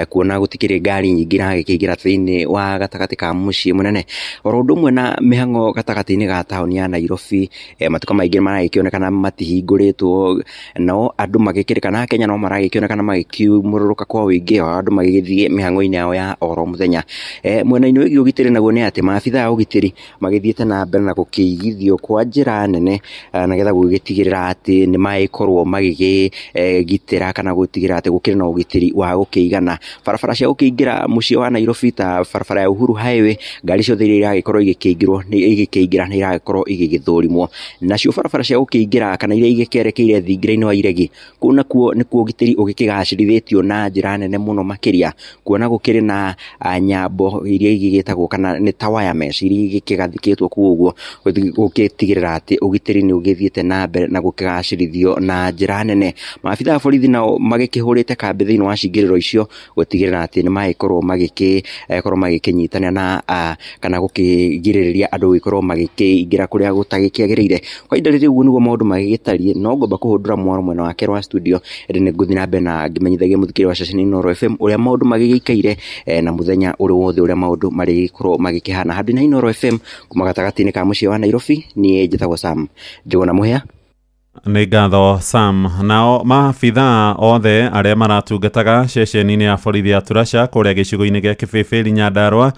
Speaker 12: kuona gũtikĩrĩ ngari nyingĩ iragĩkĩingĩra thĩinĩ wa gatagatĩ ka mũciĩ mũnene oro ũndũ ũmwe na mĩhang'o gatagatĩ-inĩ ga taũni ya Nairobi matuka maingĩ maragĩkĩonekana matihingũrĩtwo no andũ magĩkĩrĩkana Kenya no maragĩkĩonekana magĩkiumũrũrũka kwa ũingĩ wa andũ magĩgĩthiĩ mĩhang'o-inĩ yao ya oro mũthenya mwena-inĩ wĩgiĩ ũgitĩri naguo nĩ atĩ ati maabitha a ugitiri magithiete na mbere na gukigithio kwa njira nene na getha gugitigirira ati ni maikorwo magigitira kana gutigira ati gukiri na ugitiri wa gukigana. Barabara cia gukingira mucii wa Nairobi ta barabara ya Uhuru Highway ngari ciothe iria iragikorwo igikingira ni iragikorwo igigithurimwo. Nacio barabara cia gukingira kana iria igikerekeire thingira-ini wa iregi kuna kuo ni kuo ugitiri ugikigacirithitio na njira nene muno makiria, kuona gukiri na nyambo iria igigitagwo kana ni ta wire mesh iria igikigathikitwo kuo gukitigirira ati ugitiri ni ugithiete na mbere na gukigacirithio na njira nene. Maabitha a borithi nao magikihurite kambi thiini wa cingiriro icio gutigirira ati ni maikorwo magikinyitania na kana gukigiriria andu gukorwo magikiingira kuria gutagikiagirire. Kwa ihinda riri uguo niguo maundu magigitarie, no ngomba kuhundura mwaro mwena wa kerwa studio ende nguthi na mbere na ngimenyithagia muthikiri wa ceceni Inooro FM uria maundu magigikaire na muthenya uri wothe uria maundu marigikorwo magikihana handu na Inooro FM kuma gatagati-ini ka mucii wa Nairobi. Ni njitagwo Sam Njuguna Muhia.
Speaker 13: Nĩ ngatho Sam. Nao maabitha othe arĩa maratungataga ceceni-inĩ ya borithi ya Turasha kũrĩa gĩcigo-inĩ gĩa Kĩbĩbĩri Nyandarua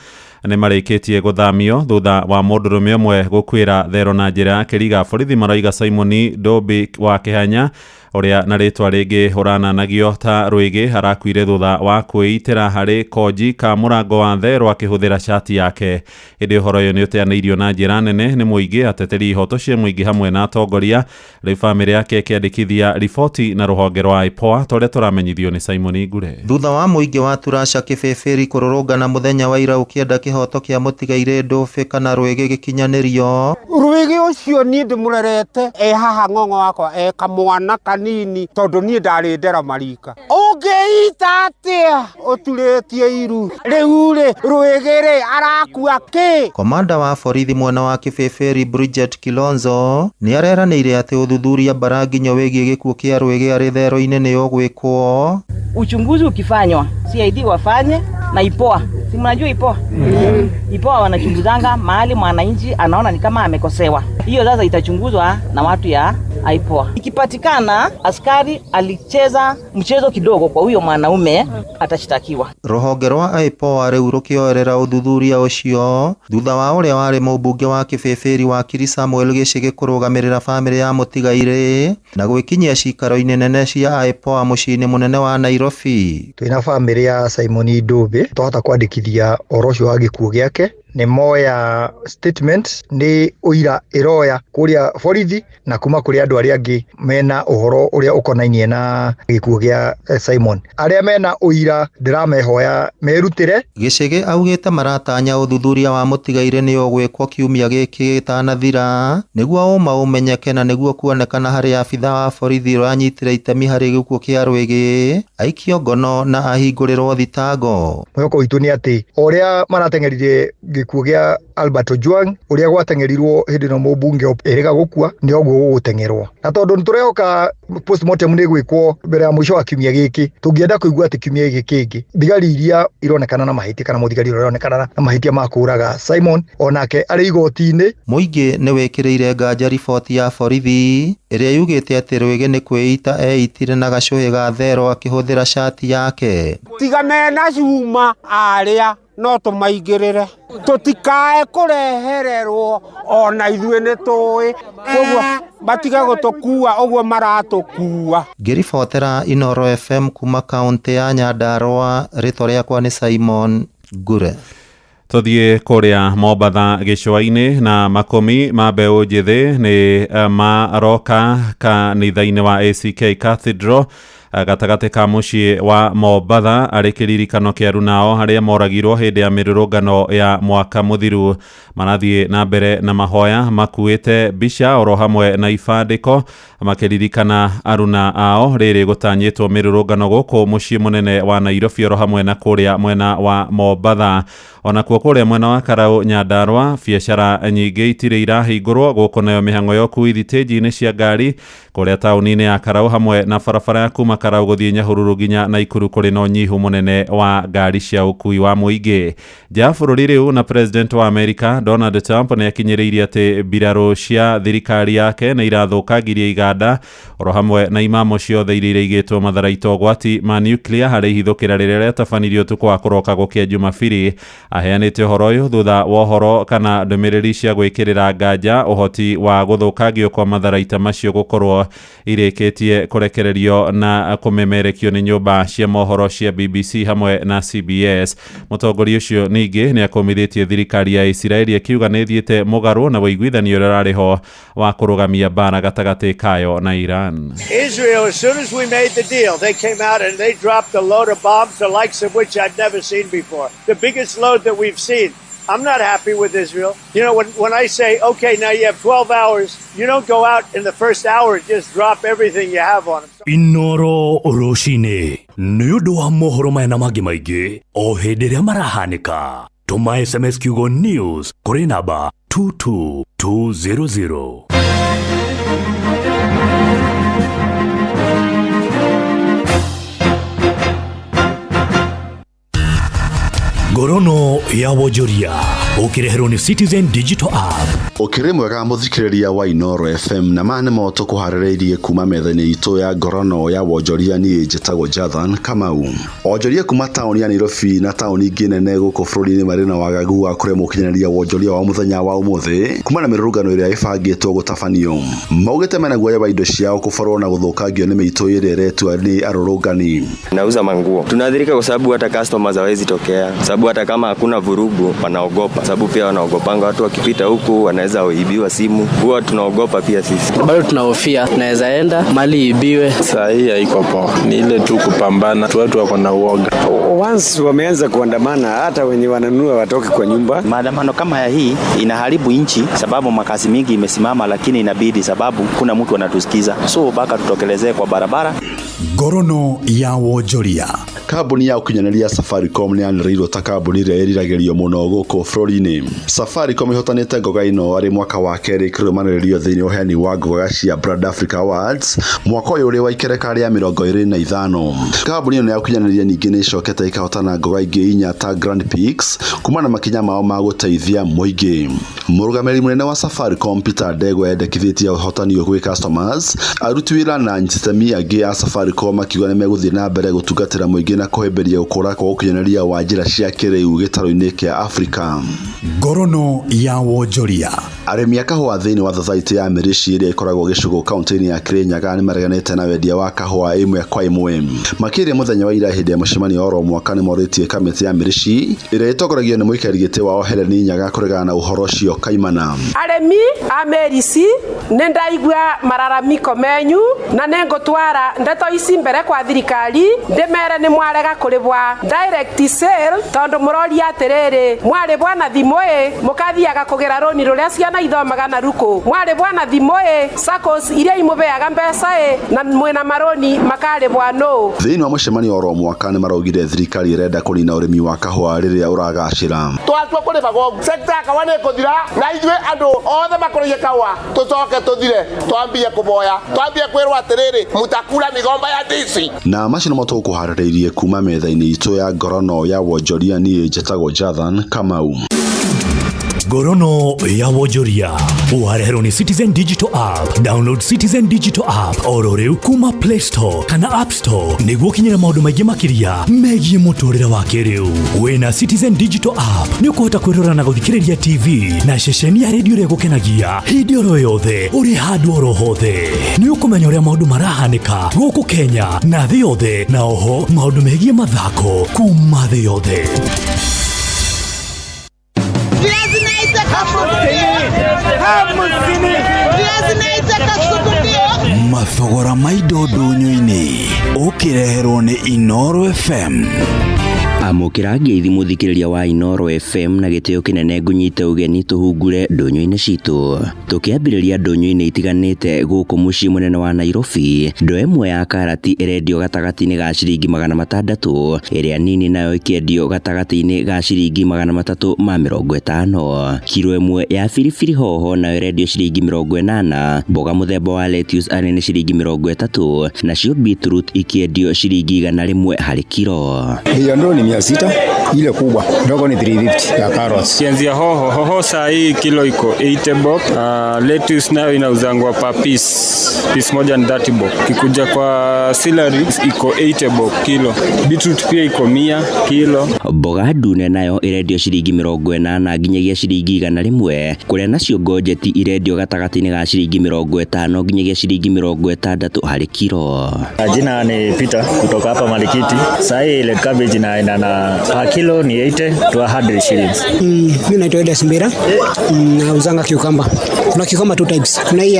Speaker 13: nĩ marĩkĩtie gũthamio thutha wa mũndũrũme ũmwe gũkuĩra thero na njĩra ya kĩriga. Borithi marauga Simon Dobi wa Kĩhanya ũrĩa na rĩtwa rĩngĩ ũrananagio ta Rwĩgĩ arakuire thutha wa kwĩitĩra harĩ koji ka mũrango wa thero akĩhũthĩra shati yake. Hĩndĩ ũhoro ũyũ nĩ ũteanĩirio na njĩra nene nĩ mũingĩ, ateteri ihoto cia mũingĩ hamwe na atongoria. Rĩu bamĩrĩ yake ĩkĩandĩkithia riboti na rũhonge rwa IPOA tũrĩa tũramenyithio nĩ Simon Ngure.
Speaker 15: Thutha wa mũingĩ wa Turasha Kĩbĩbĩri kũrũrũngana mũthenya wa ira ũkĩenda kĩhoto kĩa mũtigaire Dobe kana Rwĩgĩ gĩkinyanĩrio.
Speaker 16: Rwĩgĩ ũcio niĩ ndĩmũrerete haha ng'ong'o wakwa kamwana kanini tondu niĩ ndarĩ ndera marika. Ũngĩita atĩa ũturĩtie iru rĩu Rwĩgĩ arakua kĩ?
Speaker 15: Komanda wa borithi mwena wa Kĩbĩbĩri Bridget Kilonzo nĩ areranĩire atĩ ũthuthuria baranginyo wĩgiĩ gĩkuũ kĩa Rwĩgĩ arĩ thero-inĩ nĩ ũgwĩkwo.
Speaker 18: Uchunguzi ukifanywa CID wafanye na IPOA. Si mnajua IPOA? IPOA wanachunguzanga mahali mwananchi anaona ni kama amekosewa. Hiyo sasa itachunguzwa na watu ya IPOA. Ikipatikana askari alicheza mchezo kidogo kwa huyo mwanaume atashtakiwa.
Speaker 15: Rũhonge rwa IPOA rĩu rũkĩorera ũthuthuria ũcio thutha wa ũrĩa warĩ mũmbunge wa Kĩbĩbĩri wakiri Samuel Gĩchĩgĩ kũrũgamĩrĩra bamĩrĩ ya mũtigaire na gwĩkinyia cikaro-inĩ nene cia IPOA mũciĩ-inĩ mũnene wa Nairobi.
Speaker 25: Twĩna bamĩrĩ ya Simon Dobe twahota kwandĩkithia ũhoro ũcio wa gĩkuũ gĩake. Nĩ moya statement nĩ ũira ĩroya kũrĩa borithi na kuma kũrĩ andũ arĩa angĩ mena ũhoro ũrĩa ũkonainie na gĩkuũ gĩa Simon. Arĩa mena ũira ndĩramehoya merutĩre.
Speaker 15: Gĩchĩgĩ augĩte maratanya ũthuthuria wa mũtigaire nĩ ũgwĩkwo kiumia gĩkĩ gĩtanathira nĩguo ũma ũmenyeke na nĩguo kuonekana harĩ abitha wa borithi ũranyitire itemi harĩ gĩkuũ kĩa Rwĩgĩ aikio ngono na ahingũrĩrwo thitango.
Speaker 25: Mwĩhoko witũ nĩ atĩ ũrĩa marateng'erire gĩkuũ gĩa Albert Ojwang ũrĩa gwatengerirwo hĩndĩ ĩno mũmbunge erĩga gũkua nĩ ũguo gũgũtengerwo. Na tondũ nĩtũrehoka postmortem nĩ gwĩkwo mbere ya mũico wa kiumia gĩkĩ, tũngĩenda kũigua atĩ kiumia gĩkĩ kĩngĩ thigari iria ironekana na mahĩtia kana mũthigari ũrĩa ũronekana na mahĩtia ma kũraga Simon onake arĩ igoti-inĩ.
Speaker 15: Mũingĩ nĩ wĩkĩrĩire nganja riboti ya borithi ĩrĩa yugĩte atĩ Rwĩgĩ nĩ kwĩita eitire na gacũhĩ ga thero akĩhũthĩra shati yake.
Speaker 16: Tiga mena cuma arĩa no tũmaingĩrĩre tũtikae kũrehererwo ona ithuĩ nĩ tũĩ koguo batiga gũtũkua ũguo maratũkua.
Speaker 15: Ngĩribotera Inooro FM kuma kaunti ya Nyandarua, rĩtwa rĩakwa nĩ Simon Ngure.
Speaker 13: Tũthiĩ kũrĩa Mombatha gĩcũa-inĩ na makũmi ma mbeũ njĩthĩ nĩ maroka kanitha-inĩ wa ACK Cathedral gatagatĩ ka mũciĩ wa Mombatha arĩ kĩririkano kĩa aruna ao harĩa moragirwo hĩndĩ ya mĩrũrũngano ya mwaka mũthiru. Marathiĩ na mbere na mahoya makuĩte mbica oro hamwe na ibandĩko makĩririkana aruna ao. Rĩrĩ gũtanyĩtwo mĩrũrũngano gũkũ mũciĩ mũnene wa Nairobi oro hamwe na kũrĩa mwena wa Mombatha. Ona kuo kũrĩa mwena wa Karaũ Nyandarua biacara nyingĩ itirĩ irahingũrwo gũkũ nayo mĩhang'o ya ũkuui thitĩnji-inĩ cia ngari kũrĩa taũni-inĩ ya Karaũ hamwe na barabara ya kuma Makara guthie Nyahururu nginya Naikuru kuri no nyihu munene wa ngari cia ukui wa muingi. Jafururi riu na president wa America Donald Trump ne akinyiriirie ati biraro cia thirikari yake na irathukagiria iganda oro hamwe na imamo ciothe iria igitwo matharaito gwati ma nuclear hari hithukira riria tabanirio tukwa kuroka gukia Jumapili. Aheanite uhoro uyu thutha wa uhoro kana ndumiriri cia gwikirira nganja uhoti wa guthukagio kwa matharaita macio gukorwo irikitie kurekererio na kumemerekio ni nyumba cia mohoro cia BBC hamwe na CBS. Mutongoria ucio ningi ni akomithitie thirikari ya Israeli akiuga ni thiete mugaru na wiguithanio rariho wa kurugamia bara gatagati kayo na Iran.
Speaker 4: Israel, as soon as we made the deal, they came out and they dropped a load of bombs, the likes of which I'd never seen before. The biggest load that we've seen. I'm not happy with Israel. You know, when I say, okay, now you have 12 hours, you don't go out in the first hour and just drop everything you have on them.
Speaker 6: Inoro Oroshine, Nudu wa mohoro maena magi maigi, o hederia marahanika. Tuma SMS Kiugo News, kuri namba 22200. Gorono ya Wojoria ukireherwo ni Citizen Digital App.
Speaker 8: Ukire mwega muthikiriria wa Inoro FM na mane moto kuhaririirie kuma methani itu ya Gorono ya Wojoria ni njitagwo Jathan Kamau. Wojoria kuma tauni ya Nairobi na tauni ingĩ nene guku bũrũri-inĩ marĩ na wagagu wa kuremwo ũkinyanĩria Wojoria wa mũthenya wa ũmũthĩ kuma na mĩrũrũngano ĩrĩa ĩbangĩtwo gũtabanio. Maugĩte mena guoya wa indo ciao kũborwo na gũthũkangio nĩ mĩitũ ĩrĩa ĩretua nĩ arũrũngani.
Speaker 17: Nauza manguo. Tunadhirika kwa sababu hata customers hawezi tokea. Sababu hata kama hakuna vurugu wanaogopa. Sababu pia wanaogopanga watu wakipita huku wanaweza ibiwa simu. Huwa tunaogopa pia sisi.
Speaker 19: Bado tunahofia naweza enda mali ibiwe.
Speaker 20: Saa hii haiko poa. Ni ile tu kupambana. Watu wako na uoga.
Speaker 26: Once wameanza kuandamana hata wenye wananunua watoke kwa nyumba.
Speaker 27: Maandamano kama ya hii inaharibu nchi sababu makazi mingi imesimama, lakini inabidi sababu kuna mtu anatusikiza. So baka tutokelezee kwa barabara.
Speaker 6: Gorono ya Wojoria.
Speaker 8: Kambuni ya ukinyanĩria Safaricom ni yanĩrĩirwo ta kambuni ĩrĩa ĩriragĩrio mũno gũkũ bũrũri-inĩ. Safaricom ihotanĩte ngoga ĩno arĩ mwaka wa kerĩ kĩrũmanĩrĩrio thĩinĩ wa ũheani wa ngoga cia Brand Africa Awards mwaka ũyũ ũrĩ wa ikereka rĩa 25. Kambuni ĩno ya ukinyanĩria ningĩ nĩ ĩcokete ĩkahotana ngoga ingĩ 4 ta Grand Prix kuma na makinya mao ma gũteithia mũingĩ. Mũrũgamĩrĩri mũnene wa Safaricom Peter Ndegwa endekithĩtie ũhotani ũyũ gwĩ customers, aruti wĩra na nyitĩtemi angĩ a Safaricom akiuga nĩ megũthiĩ na mbere gũtungatĩra mũingĩ na kũhĩmbĩria ũkũra kwa ũkinyanĩria wa njĩra cia kĩrĩu gĩtarũ-inĩ kĩa Afrika.
Speaker 6: Gorono ya Wojoria.
Speaker 8: Arĩmi a kahũa thĩinĩ wa society ya Mirishi ĩrĩa ĩkoragwo Gĩcũgũ kaunti-inĩ ya Kirinyaga nĩ mareganĩte na wendia wa kahũa ĩmwe kwa ĩmwe. Makĩria mũthenya wa ira hĩndĩ ya mũcemanio oro mwaka nĩ morĩtie kamĩtĩ ya Mirishi ĩrĩa ĩtongoragio nĩ mũikarĩri gĩtĩ wao Helen Nyaga kũregana na ũhoro ũcio kaimana.
Speaker 28: Arĩmi a Mirishi nĩ ndaigua mararamiko menyu na nĩ ngũtwara ndeto ici mbere kwa thirikari ndĩmere nĩ mwarega kũrĩbwa direct sale tondu mũroria atĩrĩrĩ mwarĩbwa na thimũ mũkathiaga kũgĩra roni rũrĩa ciana ithomaga na ruko mwarĩbwa na thimũ SACCOs iria imũbeaga mbeca na mwĩna maroni makarĩbwa no.
Speaker 8: Thĩinĩ wa mũcemanio oro mwaka nĩ maraugire thirikari ĩrenda kũnina ũrĩmi wa kahũa rĩrĩa ũragacĩra.
Speaker 29: Twatua kũrĩbagwo sector ya kahũa nĩ ĩkũthira na ithuĩ andũ othe makũrĩie kahũa tũcoke tũthire twambie kũboya twambie kwĩrwo atĩrĩrĩ mutakura mĩgomba ya ndici. Na macio nĩmo
Speaker 8: tũkũharĩrĩirie kuma metha-inĩ itũ ya Gorono ya Wojoria niĩ njĩtagwo Jathan Kamau.
Speaker 6: Gorono ya Wojoria uhareherwo ni Citizen Digital App. Download Citizen Digital App oro rĩu kuma Play Store kana App Store nĩguo kinyĩra maũndũ maingĩ makĩria megiĩ mũtũrĩre wa kĩrĩu. Wĩna Citizen Digital App nĩ ũkũhota kwĩrora na gũthikĩrĩria TV na ceceni ya redio ĩrĩa gũkenagia hĩndĩ oro yothe ũrĩ handũ oro hothe. Nĩ ũkũmenya ũrĩa maũndũ marahanĩka gũkũ Kenya na thĩ yothe, na oho maũndũ megiĩ mathako kuma thĩ yothe.
Speaker 5: Mathogora ma indo ndũnyũ-inĩ ũkĩreherwo nĩ Inoro FM.
Speaker 12: amukira ngeithi muthikiriria wa Inoro FM na gitio kinene ngunyite ugeni tuhungure ndonyo-ini citu tukiambiriria ndonyo-ini itiganite guku mucii munene wa Nairobi. Ndo imwe ya karati irendio gatagati-ini ga ciringi 600 iria nini nayo ikiendio gatagati-ini ga ciringi 350. Kilo imwe ya firifiri hoho nayo irendio ciringi 80. Mboga muthemba wa lettuce ari ni ciringi 30 nacio beetroot ikiendio ciringi 100 hari kilo.
Speaker 2: Hiyo ndo ni 600, ile kubwa ndogo ni 350 ya carrots.
Speaker 3: Kianzia hoho saa hii kilo iko 80 bob. Lettuce nayo inauzangwa pa piece moja ni 30 bob. Kikuja kwa celery iko 80 bob kilo. Beetroot pia iko 100 kilo.
Speaker 12: Mboga ndune nayo irendio ciringi 80 nginyagia ciringi 100, kuria nacio ngojeti irendio gatagati-ini ga ciringi 50 nginyagia ciringi 60 hari kilo.
Speaker 7: Jina ni Peter kutoka hapa Marikiti. Saa hii ile cabbage na kilo ni 80 to 100 shillings.
Speaker 9: Mimi naitwa Eda Simbera. Nauzanga cucumber. Kuna cucumber two types. Kuna ile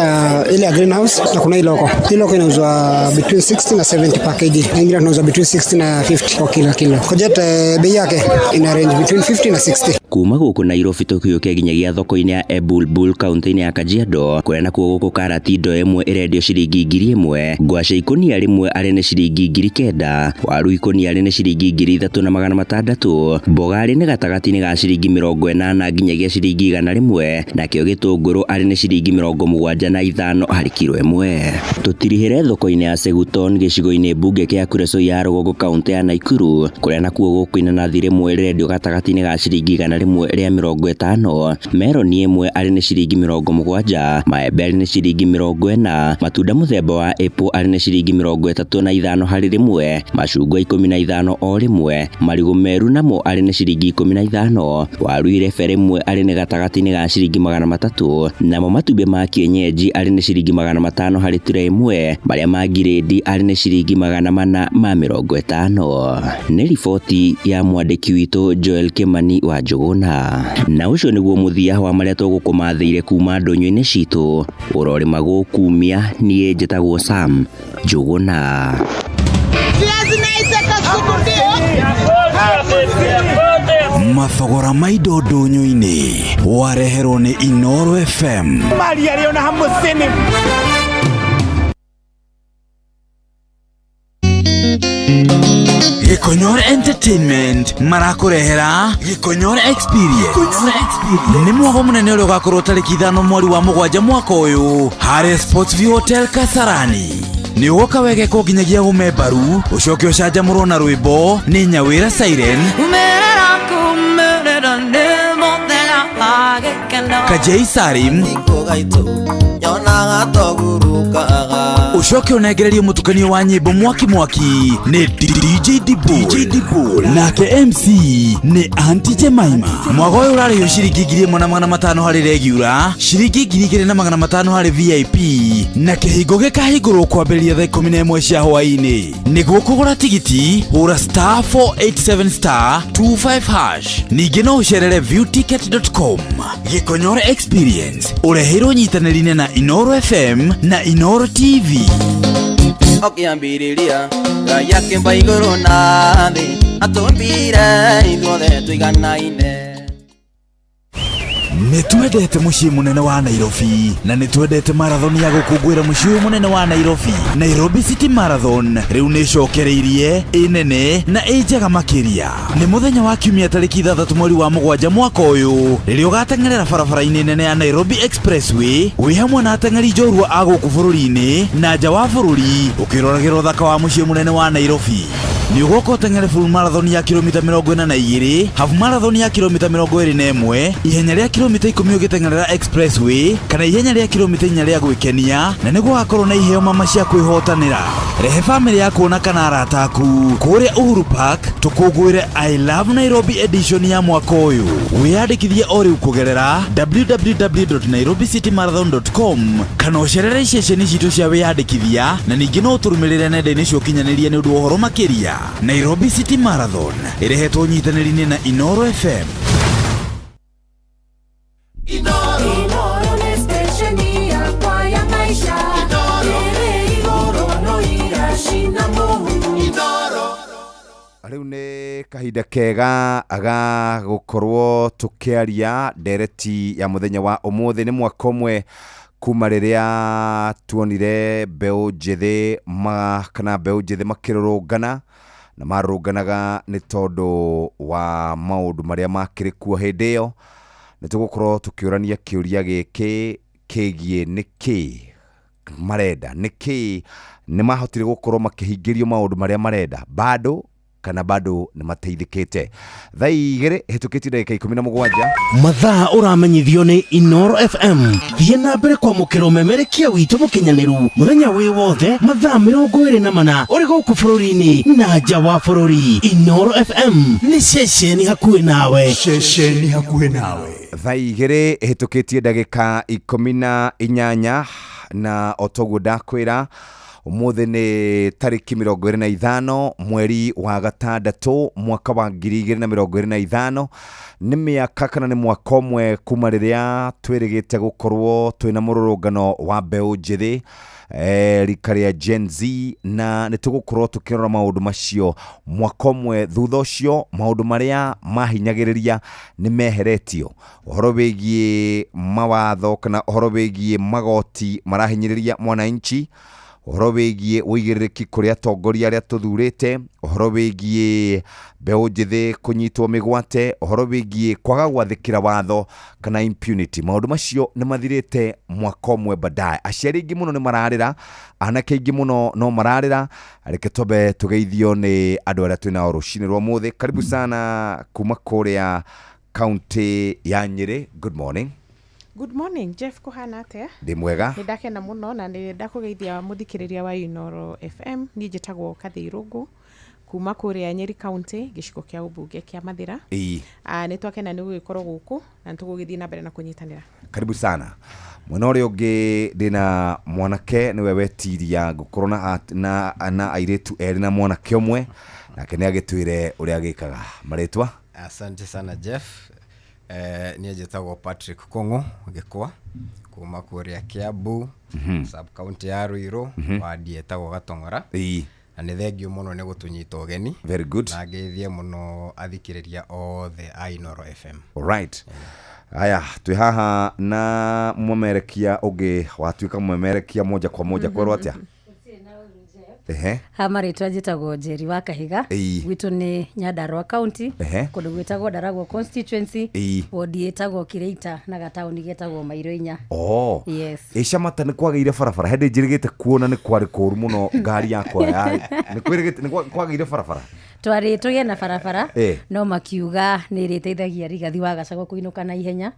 Speaker 9: ya greenhouse na kuna ile loko. Ile loko inauzwa between 60 na 70 per kg. Na ingine inauzwa between 60 na 50 kwa kilo. Kojet bei yake ina range between 50 na 60.
Speaker 12: Kuma guku Nairobi tukiukia nginyagia thoko-ini ya Ebulbul kaunti-ini ya Kajiado, kuria nakuo guku karati ndo imwe irendio ciringi 1000, ngwaci ikonia rimwe ari ni ciringi 900, waru ikonia ari ni ciringi 3600, mboga ari ni gatagati-ini ga ciringi 80 nginyagia ciringi 100, nakio gitunguru ari ni ciringi 75 hari kilo imwe. Tutirihire thoko-ini ya Seguton gicigo-ini bunge kia Kureso ya Rũgongo kaunti ya Nakuru, kuria nakuo guku inanathi rimwe irendio gatagati-ini ga ciringi 100 ria 50, meroni imwe ari ni ciringi 70, maembe ari ni ciringi 40, matunda muthemba wa apple ari ni ciringi 35 hari rimwe, macungwa 15 o rimwe, marigu meru namo ari ni ciringi 15, waru irebe rimwe ari ni gatagati-ini ga ciringi 300, namo matumbi ma kienyeji ari ni ciringi 500 hari tray imwe, maria ma grade ari ni ciringi 450. Ni riboti ya mwandiki witu Joel Kimani wa Njuguna. Na ucio niguo muthia wa maria tugukumathire kuma ndonyo-ini citu. Urori magukumia nie njitagwo Sam Njuguna. Mathogora maido ndonyo-ini wareherwo ni Inoro FM.
Speaker 6: Mali aliona hamsini.
Speaker 5: Gikonyore Entertainment marakurehera Gikonyore Experience. Ni mwago munene uri ugakorwo tariki 5 mweri wa 7 mwaka uyu Hare Sports View Hotel Kasarani. Ni ugoka wege ko ginyagia umembaru ucoke ucanjamurwo na rwimbo ni Nyawira Siren Kajei Sarim ucoke unegererie mutukanio wa nyimbo mwaki ni DJ Dibu nake MC ni Auntie Jemima. Mwago uyu urari yo ciringi 1500 hari regular, ciringi 2500 hari VIP na kihingo gikahingurwo kwambĩrĩria thaa 11 cia hwaĩ-inĩ. Nĩguo kũgũra tigiti hũra *487*25#. Ningĩ no ũcerere viewticket.com. Gikonyore Experience ũreheirwo nyitanĩri-inĩ na Inoro FM na Inoro TV.
Speaker 10: Okiambiriria yake mbaiguru na thi atumbire ithuothe tuiganaine.
Speaker 5: Nitwendete mucii munene wa Nairobi na nitwendete marathon ya gukungwira mucii munene wa Nairobi. Nairobi City Marathon riu ni cokereirie inene na ijega makiria. Ni muthenya wa kiumia tariki 3 mweri wa 7 mwaka uyu riria ugatengerera barabara-ini nene ya Nairobi Expressway wi hamwe na atengeri njorua a guku bururi-ini na nja wa bururi ukiroragĩra uthaka wa mucii munene wa Nairobi. Ni ugoka utengere full marathon ya kilomita 42, half marathon ya kilomita 21, ihenya rĩa kilomita 10 ugitengerera expressway kana ihenya rĩa kilomita 4 rĩa gwikenia, na niguo gakorwo na iheo mama cia kwihotanira. Rehe family yako na kana arata aku kuria Uhuru Park tukungwire I Love Nairobi edition ya mwaka uyu. Wiyandikithie ori ukugerera www.nairobicitymarathon.com kana ucerere ceceni citu cia wiyandikithia, na ningĩ no uturumirire nenda-ini cia ukinyanĩria nĩ ũndũ wa ũhoro makĩria. Nairobi City Marathon irehetwo nyitanĩri-inĩ na Inoro FM.
Speaker 24: Inoro ni station yakwa ya maisha. Inoro igoro no irashina Mungu. Inoro
Speaker 1: Riu ni kahinda kega aga gukorwo tukiaria ndereti ya muthenya wa umuthi. Ni mwaka umwe kuma riria tuonire mbeu njithi kana mbeu njithi makirurungana na marurunganaga ni tondu wa maundu maria makiri kuo hindi iyo. Ni tugukorwo tukiurania kiuria giki kigie niki marenda, niki ni mahotire gukorwo makihingirio maundu maria marenda bado kana bado ni mateithikite. Thaa igiri hitukiti ndagika 17
Speaker 6: mathaa uramenyithio ni Inoro FM. Thie na mbere kwa mukiro memerekia witu mukinyaniru muthenya wi wothe mathaa 24 uri guku bururi-ini na nja wa bururi. Inoro FM ni ceceni hakuhi nawe, ceceni hakuhi nawe.
Speaker 1: Thaa igiri hitukitie ndagika 18 na otoguo ndakwira umuthi ni tariki 25 mweri wa gatandatu mwaka wa 2025. ni miaka kana ni mwaka umwe kuma riria twirigite gukorwo twina mururungano wa mbeu njithi rika ria Gen Z, na nitugukorwo tukirora maundu macio mwaka umwe thutha ucio. Maundu maria mahinyagiriria ni meheretio. Uhoro wigie mawatho kana uhoro wigie magoti marahinyiriria mwananchi, uhoro wigie uigiriki kuri atongoria aria tuthurite, uhoro wigie mbeu njithi kunyitwo migwate, uhoro wigie kwaga gwathikira watho kana impunity. Maundu macio ni mathirite mwaka umwe badaye. Aciari ingi muno ni mararira, anake ingi muno no mararira. Reke tobe tugeithio ni andu aria twina rucini rwa muthi. Karibu sana kuma kuria county ya Nyeri. Good morning.
Speaker 11: Good morning, Jeff, kuhana atia?
Speaker 1: Ndi mwega.
Speaker 11: Ni ndakena muno na ni ndakugeithia muthikiriria wa Inoro FM. Ni njitagwo Kathirungu kuma kuria Nyeri County, gicigo kia ubunge kia Mathira. Ni twakena ni gugikorwo guku na tugugithii na mbere na kunyitanira.
Speaker 1: Karibu sana. Mwena uria ungi ndina mwanake niwe wetiria gukorwo na airetu eri na mwanake umwe, nake ni agitwire uria agikaga. Maritwa?
Speaker 14: Asante sana Jeff. Ni njitagwo Patrick Kongo Gikwa kuma kuria Kiambu, sub county ya Ruiru, wadi etagwo Gatongora. Na ni thengio muno ni gutunyita ugeni.
Speaker 1: Very good.
Speaker 14: Na ngeithie muno athikiriria othe a Inoro FM.
Speaker 1: Alright. Aya, twi haha na mwemerekia ungi watuika mwemerekia moja kwa moja kwa atia?
Speaker 16: Maritwa njitagwo Njeri wa Kahiga, gwitu ni Nyandarua County, kundu gwitagwo Daragwa constituency, wodi etagwo Kireita na gatauni getagwo Mairoinya. Yes.
Speaker 1: Icamata ni kwagire barabara hende njirigite kuona ni kwari kuru muno ngari yakwa ni kwirigite ni kwagire barabara.
Speaker 16: Twari tuge na barabara no makiuga ni riteithagia Rigathi wa Gachagua kuinuka na ihenya.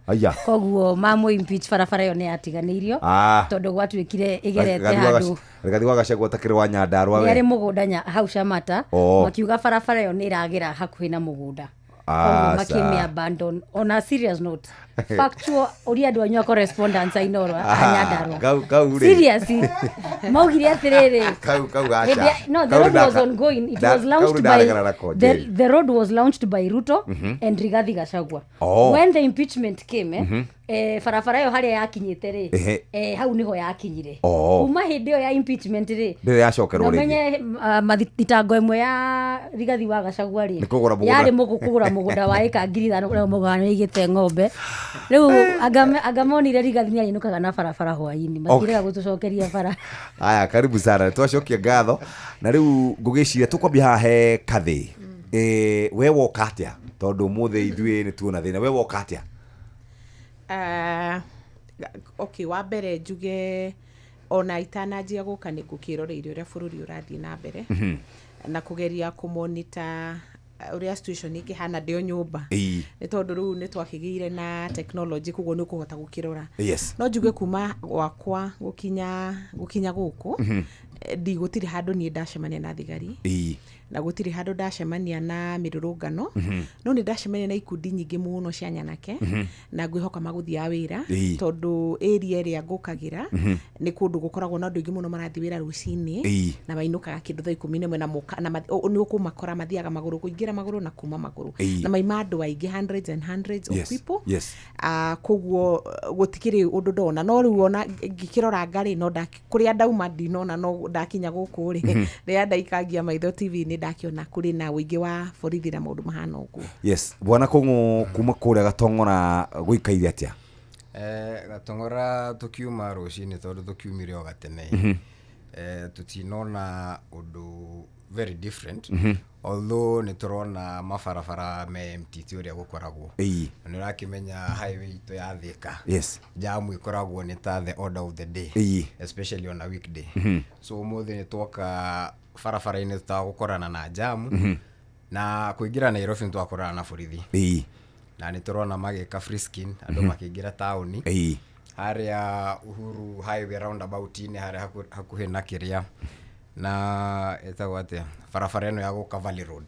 Speaker 16: Koguo mamu impeach barabara yo ni atiganirio tondu gwatuikire igerete handu
Speaker 1: Rigathi wa Gachagua takire wa Nyandarua we
Speaker 16: yari mugunda hau Shamata, makiuga barabara yo ni iragira hakuhi na mugunda. Makimi abandon. On a serious note, factual uria ndu anyu correspondence I know Nyandarua. Seriously, maugire atiriri. No, the road was ongoing. It was launched by the road was launched by Ruto and Rigathi Gachagua. When the impeachment came, barabara yo haria yakinyite ri hau niho yakinyire. Kuma hindi yo ya impeachment ri
Speaker 1: ndire yacokerwo ri
Speaker 16: menye mathitango imwe ya Rigathi wa Gachagua ri yari mugukugura mugunda wa eka 5,000 uria mugana igite ng'ombe. Riu agamonire Rigathi ni ainukaga na barabara hwaini matirega gutucokeria bara.
Speaker 1: Aya, karibu sana, twacokia ngatho. Na riu ngugiciria tukwambia hahe Kathi. We woka atia tondu muthe ithue ni tuona thina, we woka atia?
Speaker 11: Okay, wa mbere njuge ona itanajia guka ni gukiroreire uria bururi urathii na mbere na kugeria kumonita uria situation ikihana ndio nyumba ni tondu riu ni twakigire na technology kugo ni kuhota gukirora. No njuge kuma gwakwa gukinya guku ndigutiri handu ni ndacemania na thigari na gutiri handu ndacemania na mirurungano no ni ndacemania na ikundi nyingi muno cia nyanake na ngwihoka maguthia wira tondu area area ngukagira ni kundu gukoragwo na andu ingi muno marathi wira rucini na mainukaga kindu thaa 11 na muka na ni ukumakora mathiaga maguru kuingira maguru na kuma maguru na maima andu aingi hundreds and hundreds of people. Koguo gutikiri undu ndona no riu ona ngikirora ngari no kuria ndauma ndinona no ndakinya guku ri ria ndaikangia maitho TV ni ndakiona kuri na wingi wa borithi na maundu mahana uguo.
Speaker 1: Yes, bwana Kungu kuma kuria Gatongora guikaire atia?
Speaker 14: Gatongora tukiuma rucini tondu tukiumire o gatene. Tutinona undu very different. Although ni turona mafarafara me MTT uria gukoragwo. Ni urakimenya highway to ya Thika.
Speaker 1: Yes.
Speaker 14: Jamu ikoragwo ni ta the order of the day. Especially on a weekday. So umuthi ni twoka farafara-ini tutagukorana na jamu. Na kuingira Nairobi twakorana na borithi. Na ni turona magika frisking andu makiingira tauni. Haria Uhuru highway roundabout ni haria hakuhi na kiria. Na etagwo atia farafara eno ya guka Valley Road.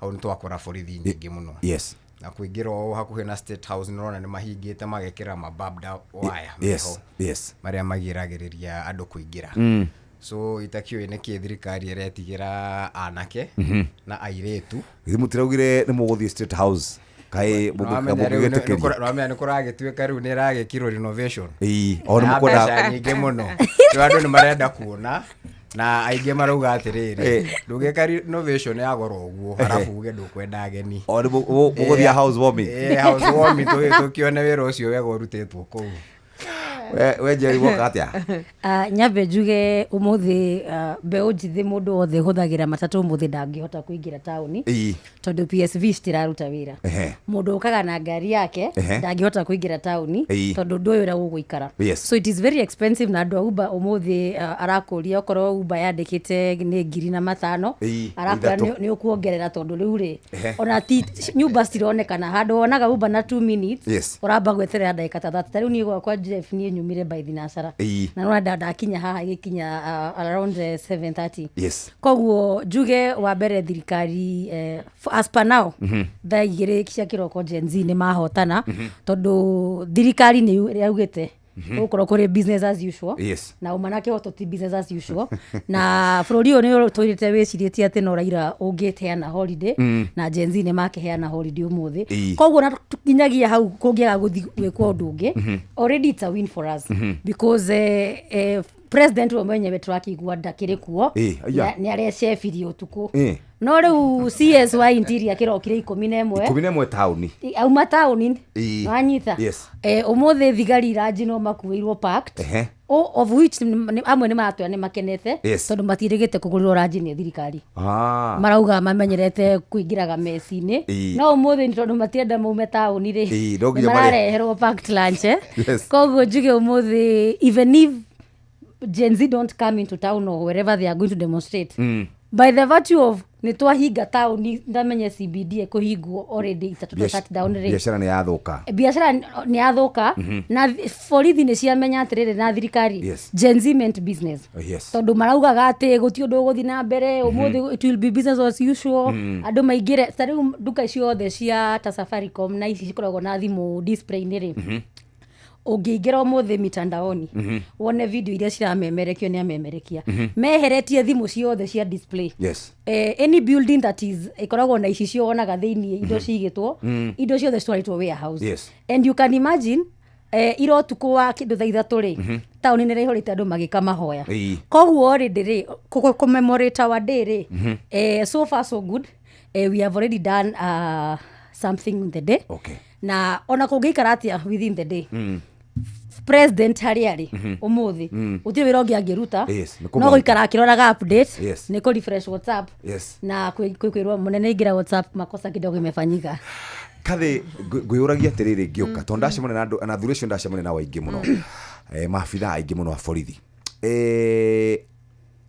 Speaker 14: Hau ntwakora borithi nyingi muno.
Speaker 1: Yes.
Speaker 14: Na kuingira o hakuhi na State House nirona ni mahingite magekira mababda wire.
Speaker 1: Yes. Yes.
Speaker 14: Maria magiragiriria andu kuingira. So itakio ine thirikari iretigira anake na airetu.
Speaker 1: Thimutiraugire ni muguthie State House. Kai
Speaker 14: Ramya ni kuragituika riu ni ragekirwo renovation.
Speaker 1: Ona mukoda
Speaker 14: nyingi muno. Andu ni marenda kuona na aige marauga atiriri ndugeka renovation ya goro uguo harafu uge ndukwenda ageni.
Speaker 1: Ona muguthia house warming.
Speaker 14: House warming tukione wira ucio wega urutetwo kuu.
Speaker 1: We Jerry woka atia?
Speaker 16: Nyambe njuge umuthi mbeu njithi mundu wothe huthagira matatu umuthi ndangihota kuingira tauni tondu PSV citiraruta wira. Mundu ukaga na ngari yake ndangihota kuingira tauni tondu ndu uyu uria guguikara. So it is very expensive na andu a Uber umuthi arakuria okorwo Uber yandikite ni 5,000 arakura ni ukuongerera tondu riu ri ona ti nyumba cironekana handu wonaga Uber na 2 minutes uramba gweterera ndagika ta 30. Riu ni kwa Jeff ni nyumire by thinasara na no ndakinya haha igikinya around 7:30.
Speaker 1: Yes.
Speaker 16: Koguo njuge wa mbere thirikari as per now tha igire cia kiroko Gen Z ni mahotana tondu thirikari ni yaugite ukorwo kuri business as usual. Na umanake hoto ti business as usual na bururi uyu ni twirite wiciritie ati no Raila ungiheana holiday na Gen Z ni makiheana holiday umuthi. Koguo na tukinyagia hau kungiaga guthi gwikwo undu ungi already it's a win for us because president wa mwenyewe turakigua ndakiri kuo ni arecebirie utuku no riu CS wa interior kirokire 11
Speaker 1: tauni
Speaker 16: auma tauni wanyita umuthi thigari iraji no makuirwo pact of which amwe ni maratwa ni makenete tondu matirigite kugurira raji ni thirikari marauga mamenyerete kuingiraga meci-ini no umuthi ni tondu matienda maume tauni ri marareherwo pact lunch koguo njuge umuthi even if Gen Z don't come into town or wherever they are going to demonstrate by the virtue of ni twahinga town ndamenye CBD kuhingwo already itatu shut down ri
Speaker 1: biashara
Speaker 16: ni yathuka na borithi ni ciamenya atiriri na thirikari Gen Z meant business tondu maraugaga ati guti undu guthi na mbere umuthi it will be business as usual andu maingire tariu duka ciothe cia ta Safaricom na ici cikoragwo na thimu display ni ri ungiingira umuthi mitandaoni wone video iria ciramemerekio ni amemerekia meheretie thimu ciothe cia display. Any building that is ikoragwo na ici cio wonaga thiini indo cigitwo indo ciothe citwaritwo warehouse and you can imagine irotuku wa kindu tha 3 ri tauni ni rihorite andu magika mahoya koguo already ri commemorate our day ri so far so good. We have already done something in the day na ona kungikara atia within the day president hariari umuthi utire wira ungi angiruta no guikara akiroraga update ni ku refresh WhatsApp na kwirwo munene ingira WhatsApp makosa kidogo imefanyika
Speaker 1: kathi nguyuragia atiriri ngiuka tondu ndacemana na andu na thuration ndacemana na waingi muno maabitha aingi muno a borithi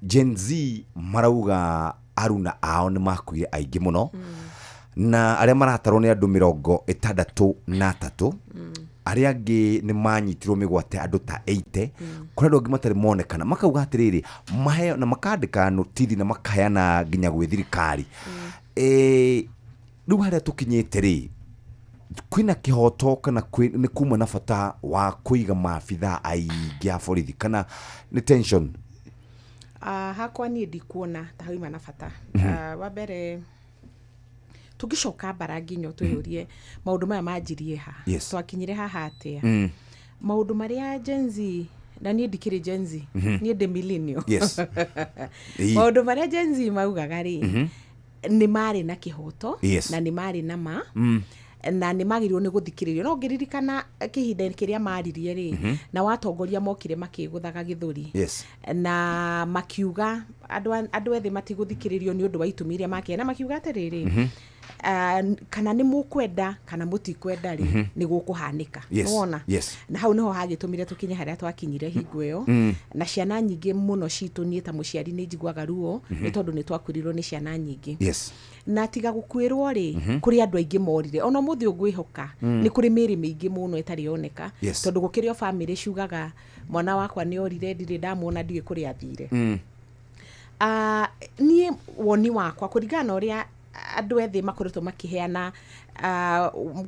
Speaker 1: Gen Z marauga aruna ao ni makuire aingi muno na aria maratarwo ni andu 63 aria angi ni manyitirwo migwate andu ta 80 kuri andu angi matari monekana makauga atiriri mahe na makandika notithi na makayana nginya gwi thirikari riu haria tukinyite ri kwina kihoto kana ni kuma na bata wa kuiga maabitha aingi a borithi kana ni tension?
Speaker 11: Hakwa ni ndikuona ta haima na bata. Wa mbere tugicoka bara nginyo tuyurie maundu maya manjirie ha twakinyire haha atia maundu maria Gen Z na niĩ ndikĩrĩ Gen Z niĩ ndĩ millennial
Speaker 1: Yes.
Speaker 11: maũndũ marĩa Gen Z maugaga rĩ nĩ marĩ na kĩhoto
Speaker 1: Yes.
Speaker 11: na nĩ marĩ na ma na nĩ magĩrĩirwo nĩ gũthikĩrĩrio no ngĩririkana kĩhinda kĩrĩa maririe rĩ na watongoria mokire makĩgũthaga gĩthũri
Speaker 1: Yes.
Speaker 11: na makiuga andũ ethĩ matigũthikĩrĩrio nĩ ũndũ wa itũmi iria makĩenda na makiuga atĩrĩrĩ kana nĩ mũkwenda kana mũtikwenda rĩ nĩ gũkũhanĩka wona na hau nĩho hagĩtũmire tũkinye harĩa twakinyire hingo ĩyo na ciana nyingĩ mũno citũ niĩ ta mũciari nĩ njiguaga ruo nĩ tondũ nĩ twakwirirwo nĩ ciana nyingĩ na tiga gũkwĩrwo rĩ kũrĩ andũ aingĩ morire ona mũthĩ ũngĩhoka nĩ kũrĩ mĩrĩ mĩingĩ mũno ĩtarĩ yoneka tondũ gũkĩrĩ o family ciugaga mwana wakwa nĩ orire ndirĩ ndamuona ndiĩ kũrĩa athire niĩ woni wakwa kũringana na ũrĩa andũ ethĩ makoretwo makiheana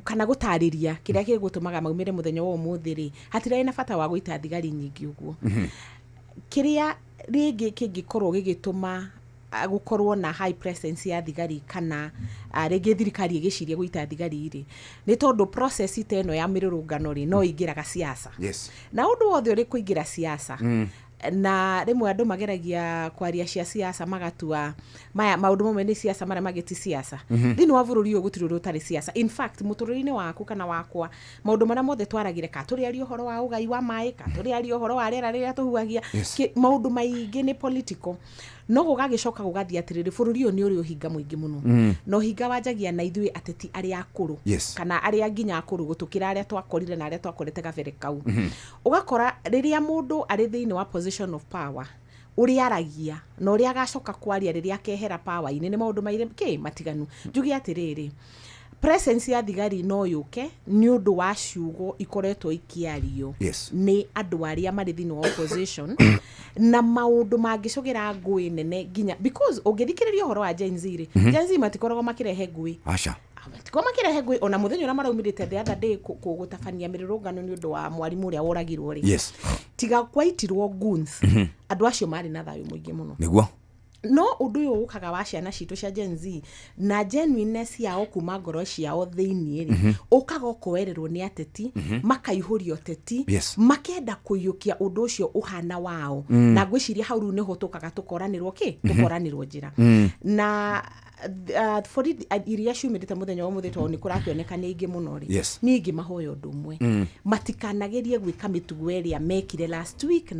Speaker 11: kana gũtarĩria kĩrĩa gĩgũtũmaga maumĩre mũthenya wa ũmũthĩ rĩ hatirĩ na bata wa gũita thigari nyingĩ ũguo kĩrĩa rĩngĩ kĩngĩkorwo gĩgĩtũma gũkorwo na high presence ya thigari kana rĩngĩ thirikari ĩgĩciria gũita thigari rĩ nĩ tondũ process ĩno ya mĩrũrũngano rĩ no ĩingĩraga siasa na ũndũ wothe ũrĩ kũingĩra siasa na rĩmwe andũ mageragia kwaria cia siasa magatua maya maũndũ mamwe nĩ siasa marĩa mageti siasa thĩinĩ wa bũrũri ũyũ gũtirĩ ũndũ ũtarĩ siasa in fact mũtũrĩre-inĩ waku kana wakwa maũndũ marĩa mothe twaragire ka tũrĩ aria ũhoro wa ũgai wa maĩ ka tũrĩ aria ũhoro wa rĩera rĩrĩa tũhuhagia maũndũ maingĩ nĩ political no gũgagĩcoka gũgathiĩ atĩrĩrĩ bũrũri ũyũ nĩ ũrĩ ũhinga mũingĩ mũno no hinga wanjagia na ithuĩ ateti arĩa akũrũ kana arĩa nginya akũrũ gũtũkĩra arĩa twakorire na arĩa twakorete gabere kau ũgakora rĩrĩa mũndũ arĩ thĩinĩ wa position of power ũrĩa aragia na ũrĩa agacoka kwaria rĩrĩa akehera power-inĩ nĩ maũndũ mairĩ matiganu njuge atĩrĩrĩ presence ya thigari no yũke nĩ ũndũ wa ciugo ikoretwo ikiario nĩ andũ arĩa marĩ thĩinĩ wa opposition na maũndũ mangĩcogera ngũĩ nene nginya because ũngĩthikĩrĩria ũhoro wa Gen Z rĩ Gen Z matikoragwo makĩrehe ngũĩ matiko makĩrehe ngũĩ ona mũthenya ũrĩa maraumĩrĩte the other day gũtabania mĩrũrũngano nĩ ũndũ wa mwarimũ ũrĩa woragirwo rĩ tiga gwaitirwo goons andũ acio marĩ na thayũ mũingĩ mũno
Speaker 1: nĩguo
Speaker 11: no ũndũ ũyũ ũkaga wa ciana citũ cia Gen Z na genuineness yao kuma ngoro ciao thĩinĩ rĩ ũkaga ũkoererwo nĩ ateti makaihũria ũteti makenda kũiyũkia ũndũ ũcio ũhana wao na ngwĩciria hau rĩu nĩho tũkaga tũkoranĩrwo tũkoranĩrwo njĩra na iria ciumĩrĩte mũthenya wa mũthĩ tondũ nĩ kũrakĩoneka nĩ ingĩ mũno rĩ nĩ ingĩ mahoya ũndũ ũmwe matikanagerie gwĩka mĩtugo ĩrĩa mekire last week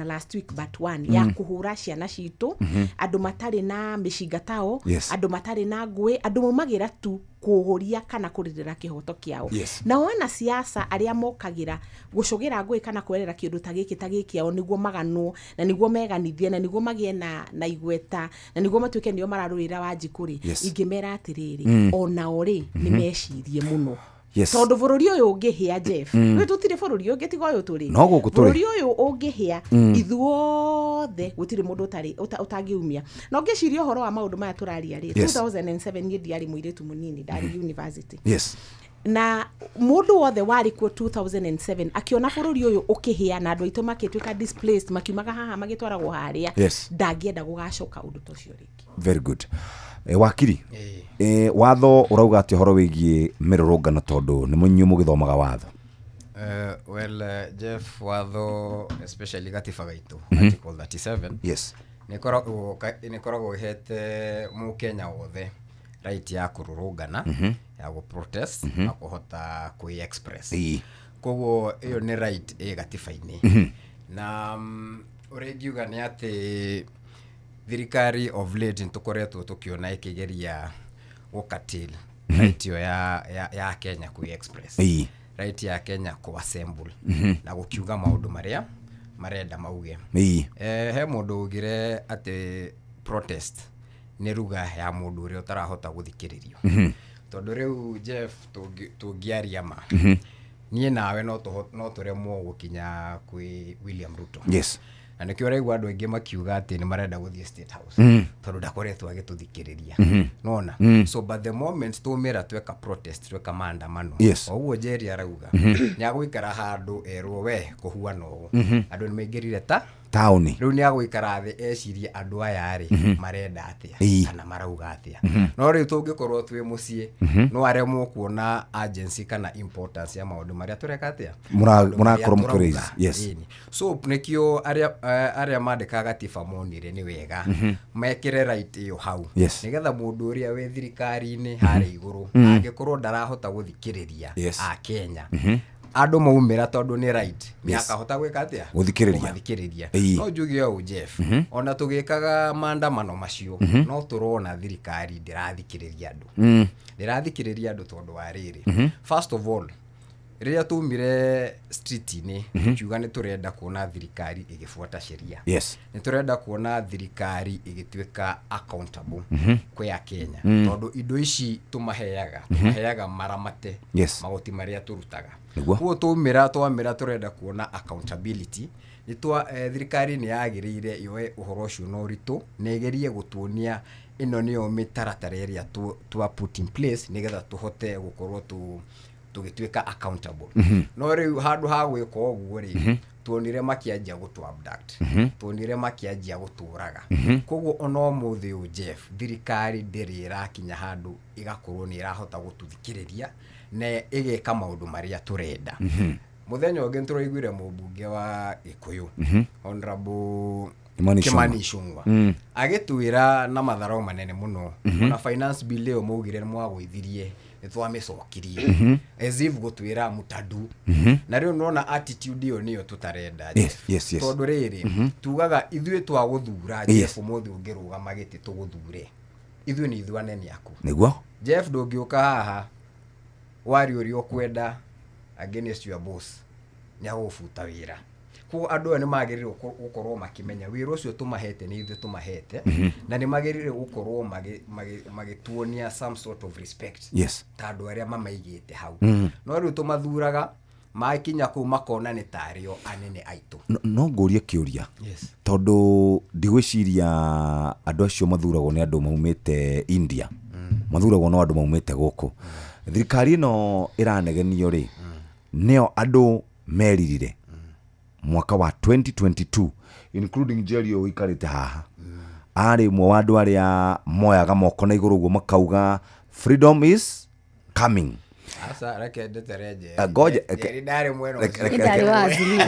Speaker 11: but one ya kũhũra ciana citũ andũ matarĩ na mĩcinga tao andũ matarĩ na ngũĩ andũ maumagĩra tu kũhũria kana kũrĩrĩra kĩhoto kĩao na wana siasa arĩa mokagĩra gũcogera ngũĩ kana kwerera kĩndũ ta gĩkĩ ao nĩguo maganwo na nĩguo meganithie na nĩguo magĩe na igweta na nĩguo matuĩke nĩo mararũĩra Wanjikũ rĩ ingĩmera atĩrĩrĩ ona orĩ nĩ mecirie mũno tondũ bũrũri ũyũ ũngĩhĩa Jeff we tũtirĩ bũrũri ũngĩ tiga ũyũ tũrĩ bũrũri ũyũ ũngĩhĩa ithuothe gũtirĩ mũndũ ũtangĩumia na ũngĩciria ũhoro wa maũndũ maya tũraria rĩ 2007 niĩ ndiarĩ mũirĩtu mũnini ndarĩ university na mũndũ wothe warĩ kuo 2007 akiona bũrũri ũyũ ũkĩhĩa na andũ aitũ makĩtuĩka displaced makiumaga haha magĩtwaragwo harĩa ndangĩenda gũgacoka ũndũ ta ũcio rĩngĩ
Speaker 1: very good wakiri watho ũrauga atĩ ũhoro wĩgiĩ mĩrũrũngano tondũ nĩ mũnyuĩ mũgĩthomaga watho
Speaker 14: well Jeff watho especially gatiba gaitũ article 37 nĩ koragwo ihete mũkenya wothe right ya kũrũrũngana ya gũprotest na kũhota kwĩ-express koguo ĩyo nĩ right gatiba-inĩ na ũrĩngiuga nĩ atĩ thirikari of late nĩtũkoretwo tũkĩona ĩkĩgeria gũkatil right yo ya Kenya kwĩ-express right ya Kenya kũ-assemble na gũkiuga maũndũ marĩa marenda mauge he mũndũ ugire atĩ protest nĩ ruga ya mũndũ ũrĩa ũtarahota gũthikĩrĩrio tondũ rĩu Jeff tũngĩaria ma niĩ nawe no tũremwo gũkinya kwĩ William Ruto na nĩkĩo rĩu andũ aingĩ makiuga atĩ nĩ marenda gũthiĩ State House tondũ ndakoretwo agĩtũthikĩrĩria nona so but the moment tũmĩra tweka protest tweka maandamano ũguo Jerry arauga nĩ agũikara handũ erwo we kũhuana ũũ andũ nĩ maingĩrire ta
Speaker 1: tauni
Speaker 14: riu ni agwikara thi ecirie andu aya ri marenda atia kana marauga atia no riu tungikorwo twi mucie no aremwo kuona agency kana importance ya maundu maria tureka atia
Speaker 1: murakorwo mukuriza yes
Speaker 14: so nikio aria mandikaga gatiba monire ni wega mekire right iyo hau nigetha mundu uria we thirikari-ini hari iguru angikorwo ndarahota guthikiriria a Kenya andu maumira tondu ni right ni akahota gwika atia guthikiriria no njuge o Jeff ona tugikaga maandamano macio no turona thirikari ndirathikiriria andu tondu wa riri first of all riria tumire street-ini kiuga ni turenda kuona thirikari igifuata sheria ni turenda kuona thirikari igituika accountable kwa ya Kenya tondu indo ici tumaheaga maramate magoti maria turutaga kuo twamira turenda kuona accountability nitwa thirikari ni yagirire yoe uhoro ucio no ritu negerie gutuonia ino niyo mitaratara iria twa put in place nigetha tuhote gukorwo tugituika accountable no riu handu ha gwika oguo ri tuonire makianjia gutu abduct tuonire makianjia guturaga koguo ono muthi u Jeff thirikari ndirira kinya handu igakorwo ni irahota gututhikiriria na igeka maundu maria turenda muthenya ungi turaiguire mubunge wa Gikuyu honorable Kimani Ichung'wah agituira na matharau manene muno na finance bill iyo mugire mwagwithirie nitwamicokirie as if gutwira mutadu na riu nona attitude iyo niyo tutarenda tondu riri tugaga ithuĩ twaguthura Jeff muthi ungiruga magiti tuguthure ithuĩ ni ithuane ni aku
Speaker 1: niguo
Speaker 14: Jeff ndungiuka haha wari uri okwenda against your boss ni agufuta wira ku andu ni magirire gukorwo makimenya wira ucio tumahete ni ithuĩ tumahete na ni magirire gukorwo magituonia some sort of respect tandu aria mamaigite hau no riu tumathuraga makinya ku makona ni tario anene aitu
Speaker 1: no ngurie kiuria tondu ndigwiciria andu acio mathuragwo ni andu maumite India mathuragwo no andu maumite guku thirikari no iranegenio ri neo andu meririre mwaka wa 2022 including Jerio wikarite haha ari mwe wa andu aria moyaga moko na iguru guo makauga freedom is coming
Speaker 14: asa reke ndetereje
Speaker 1: goja
Speaker 14: ndari mweno
Speaker 16: ndari wazili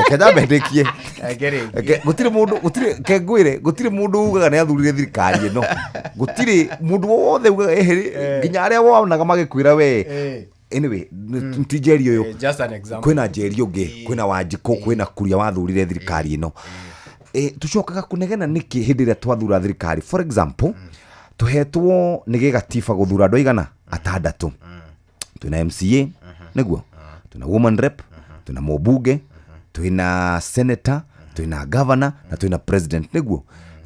Speaker 1: kada bendekie gutire mundu gutire kengwire gutire mundu ugaga ni athurire thirikari no gutire mundu wothe ugaga nginya aria wonaga magikwira we anyway ntijerio yo
Speaker 14: just an example
Speaker 1: kwina jerio ngi kwina Wanjiku kwina kuria wathurire thirikari ino tucokaga kunegena niki hindi ria twathura thirikari for example tuhetwo nige gatiba guthura andu aigana atandatu twina MCA niguo twina woman rep twina mubunge twina senator twina governor na twina president niguo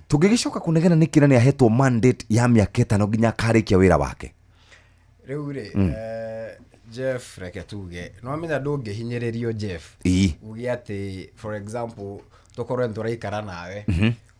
Speaker 1: tugigicoka kunegena niki ni ahetwo mandate ya miaka 5 nginya karikia wira wake
Speaker 14: riu ri Jeff reke tuge no menya ndungihinyiririo Jeff ugi ati for example tukorwe nduraikara nawe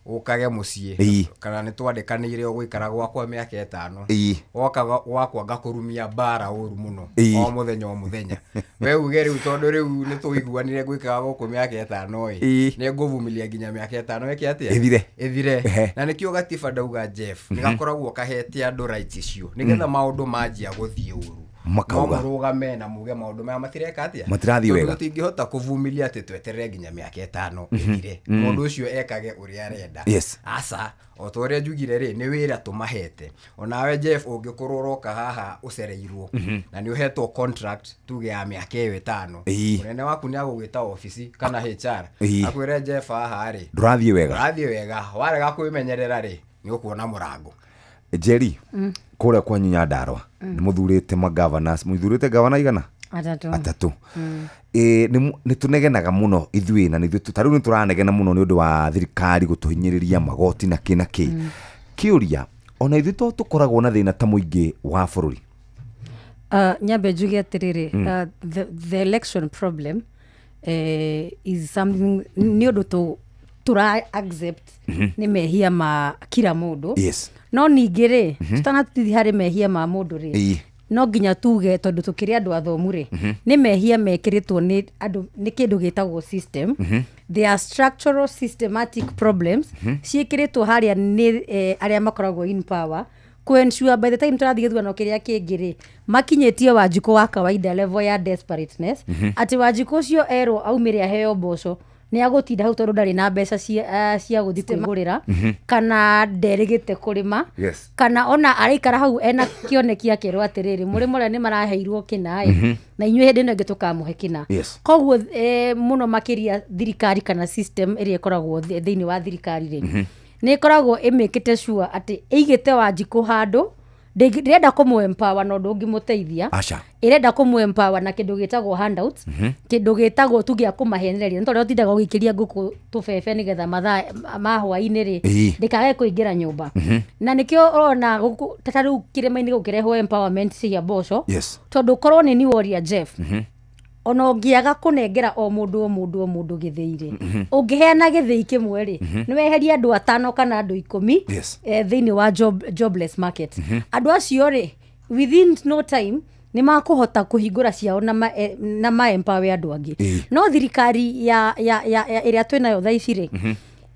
Speaker 14: ukage mucie kana ni twandikanire gwikara gwakwa miaka 5 wakaga gwakwa ngakurumia bara uru muno o muthenya we uge riu tondu riu ni tuiguanire gwikara goko miaka 5 ni nguvumilia nginya miaka 5 eki atia ethire na nikio gatiba ndauga Jeff nigakoragwo kahete andu rights icio nigetha maundu manjia guthie uru makauga rugame na muge maundu maya matireka atia
Speaker 1: matirathi wega
Speaker 14: tutingihota kuvumilia ati tweterere nginya miaka 5 ethire mundu ucio ekage uria arenda asa otoria njugire ri ni wira tumahete onawe Jeff ungikorwo roka haha ucereirwo na ni uhetwo contract tuge ya miaka 5 unene waku ni agugita office kana HR akwire Jeff haha ri
Speaker 1: ndurathie
Speaker 14: wega warega kwimenyerera ri ni ukuona murango
Speaker 1: Jerry kura kwa Nyandarua ni muthurite governors muthurite governor igana atatu ni tunegenaga muno ithui na nithu tariu ni turanegena muno ni undu wa thirikari gutuhinyiriria magoti na kina kiuria ona ithu tukoragwo na thina ta muingi wa bururi
Speaker 16: nyambe njuge atiriri the election problem is something ni undu tura accept ni mehia ma kila mundu no ningĩ rĩ tutanatithi harĩ mehia ma mundu rĩ no nginya tuge tondu tukiri andu athomure ni mehia mekiritwo ni andu ni kindu gitagwo system there are structural systematic problems ciikiritwo haria ni aria makoragwo in power ensure by the time turathie githurano kiria kingiri makinyetie Wanjiku wa kawaida level ya desperateness ati Wanjiku cio ero aumire aheo mboco ni agutinda hau tondu ndari na mbeca cia guthi kwigurira kana nderigite kurima kana ona araikara hau ena kioneki akirwo atiriri muri mure ni maraheirwo kinai na inywe hindi no gitukamuhe kina koguo muno makiria thirikari kana system iria ikoragwo thiini wa thirikari ri ni ikoragwo imikite sure ati igite Wanjiku handu ndirenda kumwempower no ndungimuteithia irenda kumwempower na kindu gitagwo handouts kindu gitagwo tugia kumahenereria ntori utindaga ugikiria nguku tubebe nigetha mathaa ma hwaini ri ndikage kuingira nyumba na nikio urona tataru kirema-ini gukirehwo empowerment cia mboco tondu korwo ni warrior Jeff ona ungiaga kunengera o mundu githiire ungiheana githii kimwe ri ni weheria andu 5 kana andu 10 thiini wa jobless market andu acio ri within no time ni makuhota kuhingura ciao na ma empower andu angi no thirikari ya iria twinayo thaici ri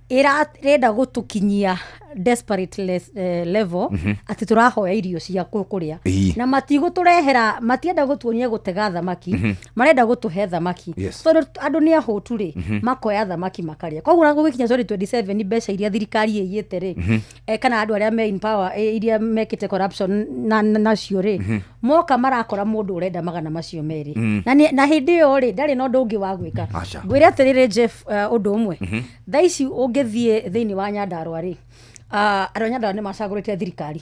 Speaker 16: irenda gutukinyia desperate level ati turahoya irio cia kuria na matiguturehera matienda gutuonia gutega thamaki marenda gutuhe thamaki tondu andu ni ahutu ri makoya thamaki makaria koguo na gugikinya 27 mbeca iria thirikari iyite ri kana andu aria me in power iria mekite corruption nacio ri moka marakora mundu urenda magana macio meri na hindi yo ri ndari no ndungi wa gwika ngwire atiriri Jeff undu umwe thaici ungithie thiini wa Nyandarua ri Nyandarua ni macagurite thirikari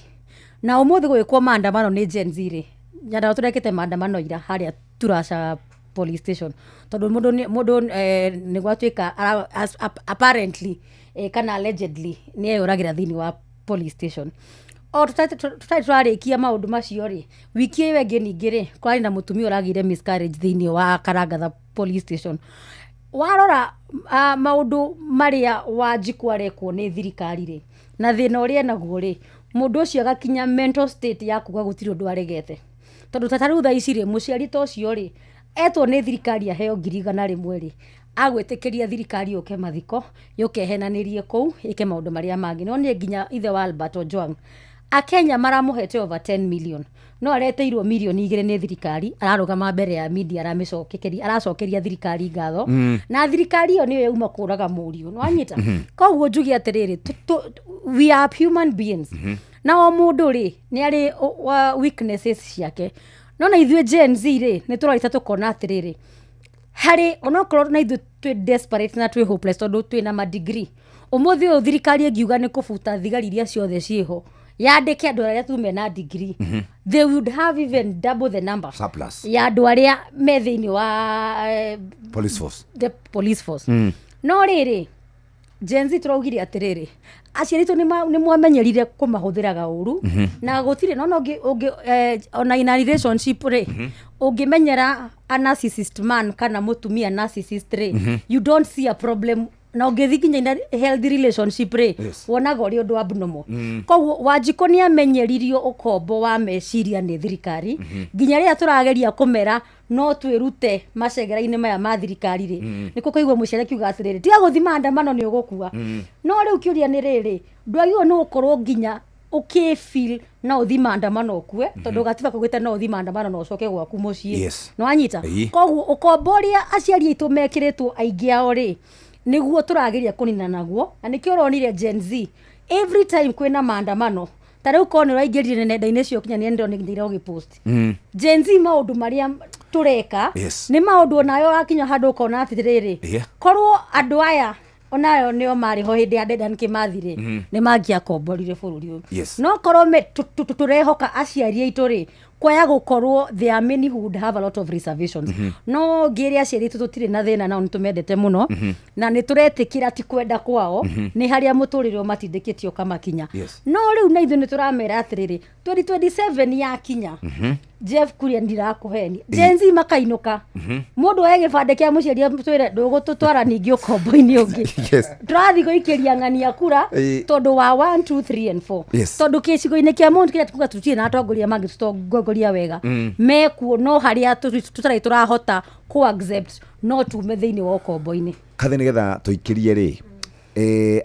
Speaker 16: na umuthi gwikwo maandamano ni Gen Z ri Nyandarua turekete maandamano ira haria Turasha police station tondu mundu ni gwatuika apparently kana allegedly ni eyuragira thiini wa police station tutarikia maundu macio ri wiki iyo ingi ningi ri kwari na mutumia uragire miscarriage thiini wa Karangatha police station warora maundu maria Wanjiku arekwo ni thirikari ri na thina uria naguo ri mundu ucio agakinya mental state ya kuga gutiri undu aregete tondu tataru tha ici ri muciari to cio ri etwo ni thirikari aheo 100,000 ri agwitikiria thirikari uke mathiko yuke henanirie kou ike maundu maria mangi no ni nginya ithe wa Albert Ojwang Akenya maramuhete over 10 million no areteirwo milioni 2 ni thirikari ararugama mbere ya media aracokeria thirikari ngatho na thirikari yo niyo yauma kuraga muriu no anyita koguo njugi atiriri we are human beings na o mundu ri ni ari weaknesses ciake no na ithwe Gen Z ri ni turaita tukona atiriri hari onokorwo na ithu twi desperate na twi hopeless tondu twi na ma degree umuthi o thirikari ngiuga ni kufuta thigari iria ciothe ciho yandike andu aria tu mena degree they would have even double the number
Speaker 1: surplus
Speaker 16: ya andu aria me thiini wa the police force no riri Gen Z turaugire atiriri aciari tu ni mwamenyerire kumahuthiraga uru na gutire no ungi ona in a relationship ri ungimenyera a narcissist man kana mutumia narcissist ri you don't see a problem na ungithikinya ina healthy relationship ri wonaga uri undu abnormal koguo Wanjiku ni amenyeririo ukombo wa meciria ni thirikari nginya ria turageria kumera no twirute macegera-ini maya ma thirikari ri niko koigwa muciari kiuga atiriri tiga guthi maandamano ni ugukua no riu kiuria ni riri ndwagirwo no ukorwo nginya ukifeel na uthi maandamano ukue tondu gatiba kugita no uthi maandamano no ucoke gwaku mucii no anyita koguo ukomboria aciari aitu mekiritwo aingi ao ri niguo turageria kunina naguo na nikio uronire Gen Z every time kwina maandamano tariu kone uraingirire nenda-ini cio kinya ndo nginyira ugipost Gen Z maundu maria tureka ni maundu nayo akinya handu ukona atiriri korwo andu aya onayo nio mari ho hindi ya Dedan Kimathi ri ni mangia komborire bururi uyu no korwo turehoka aciari aitu ri kwaya gukorwo there are many who would have a lot of reservations no ngiri aciari aitu tutire na thina na nitumendete muno na nituretikira ti kwenda kwao ni haria muturiro matindikitio kama kinya no riu na ithu nituramera atiriri 2027 ya kinya Jeff Kuria ndirakuheni Jenzi makainuka mundu wa gibande kia muciaria twire ndugututwara ningi ukombo-ini ungi turathi guikiria ng'ania kura tondu wa 1 2 3 and 4 tondu kicigo-ini kia mundu kia tuga tutie na atongoria mangi tutongoria wega mekuo no haria tutarai turahota ku accept no tume thiini wa ukombo-ini
Speaker 1: kathe nigetha tuikirie ri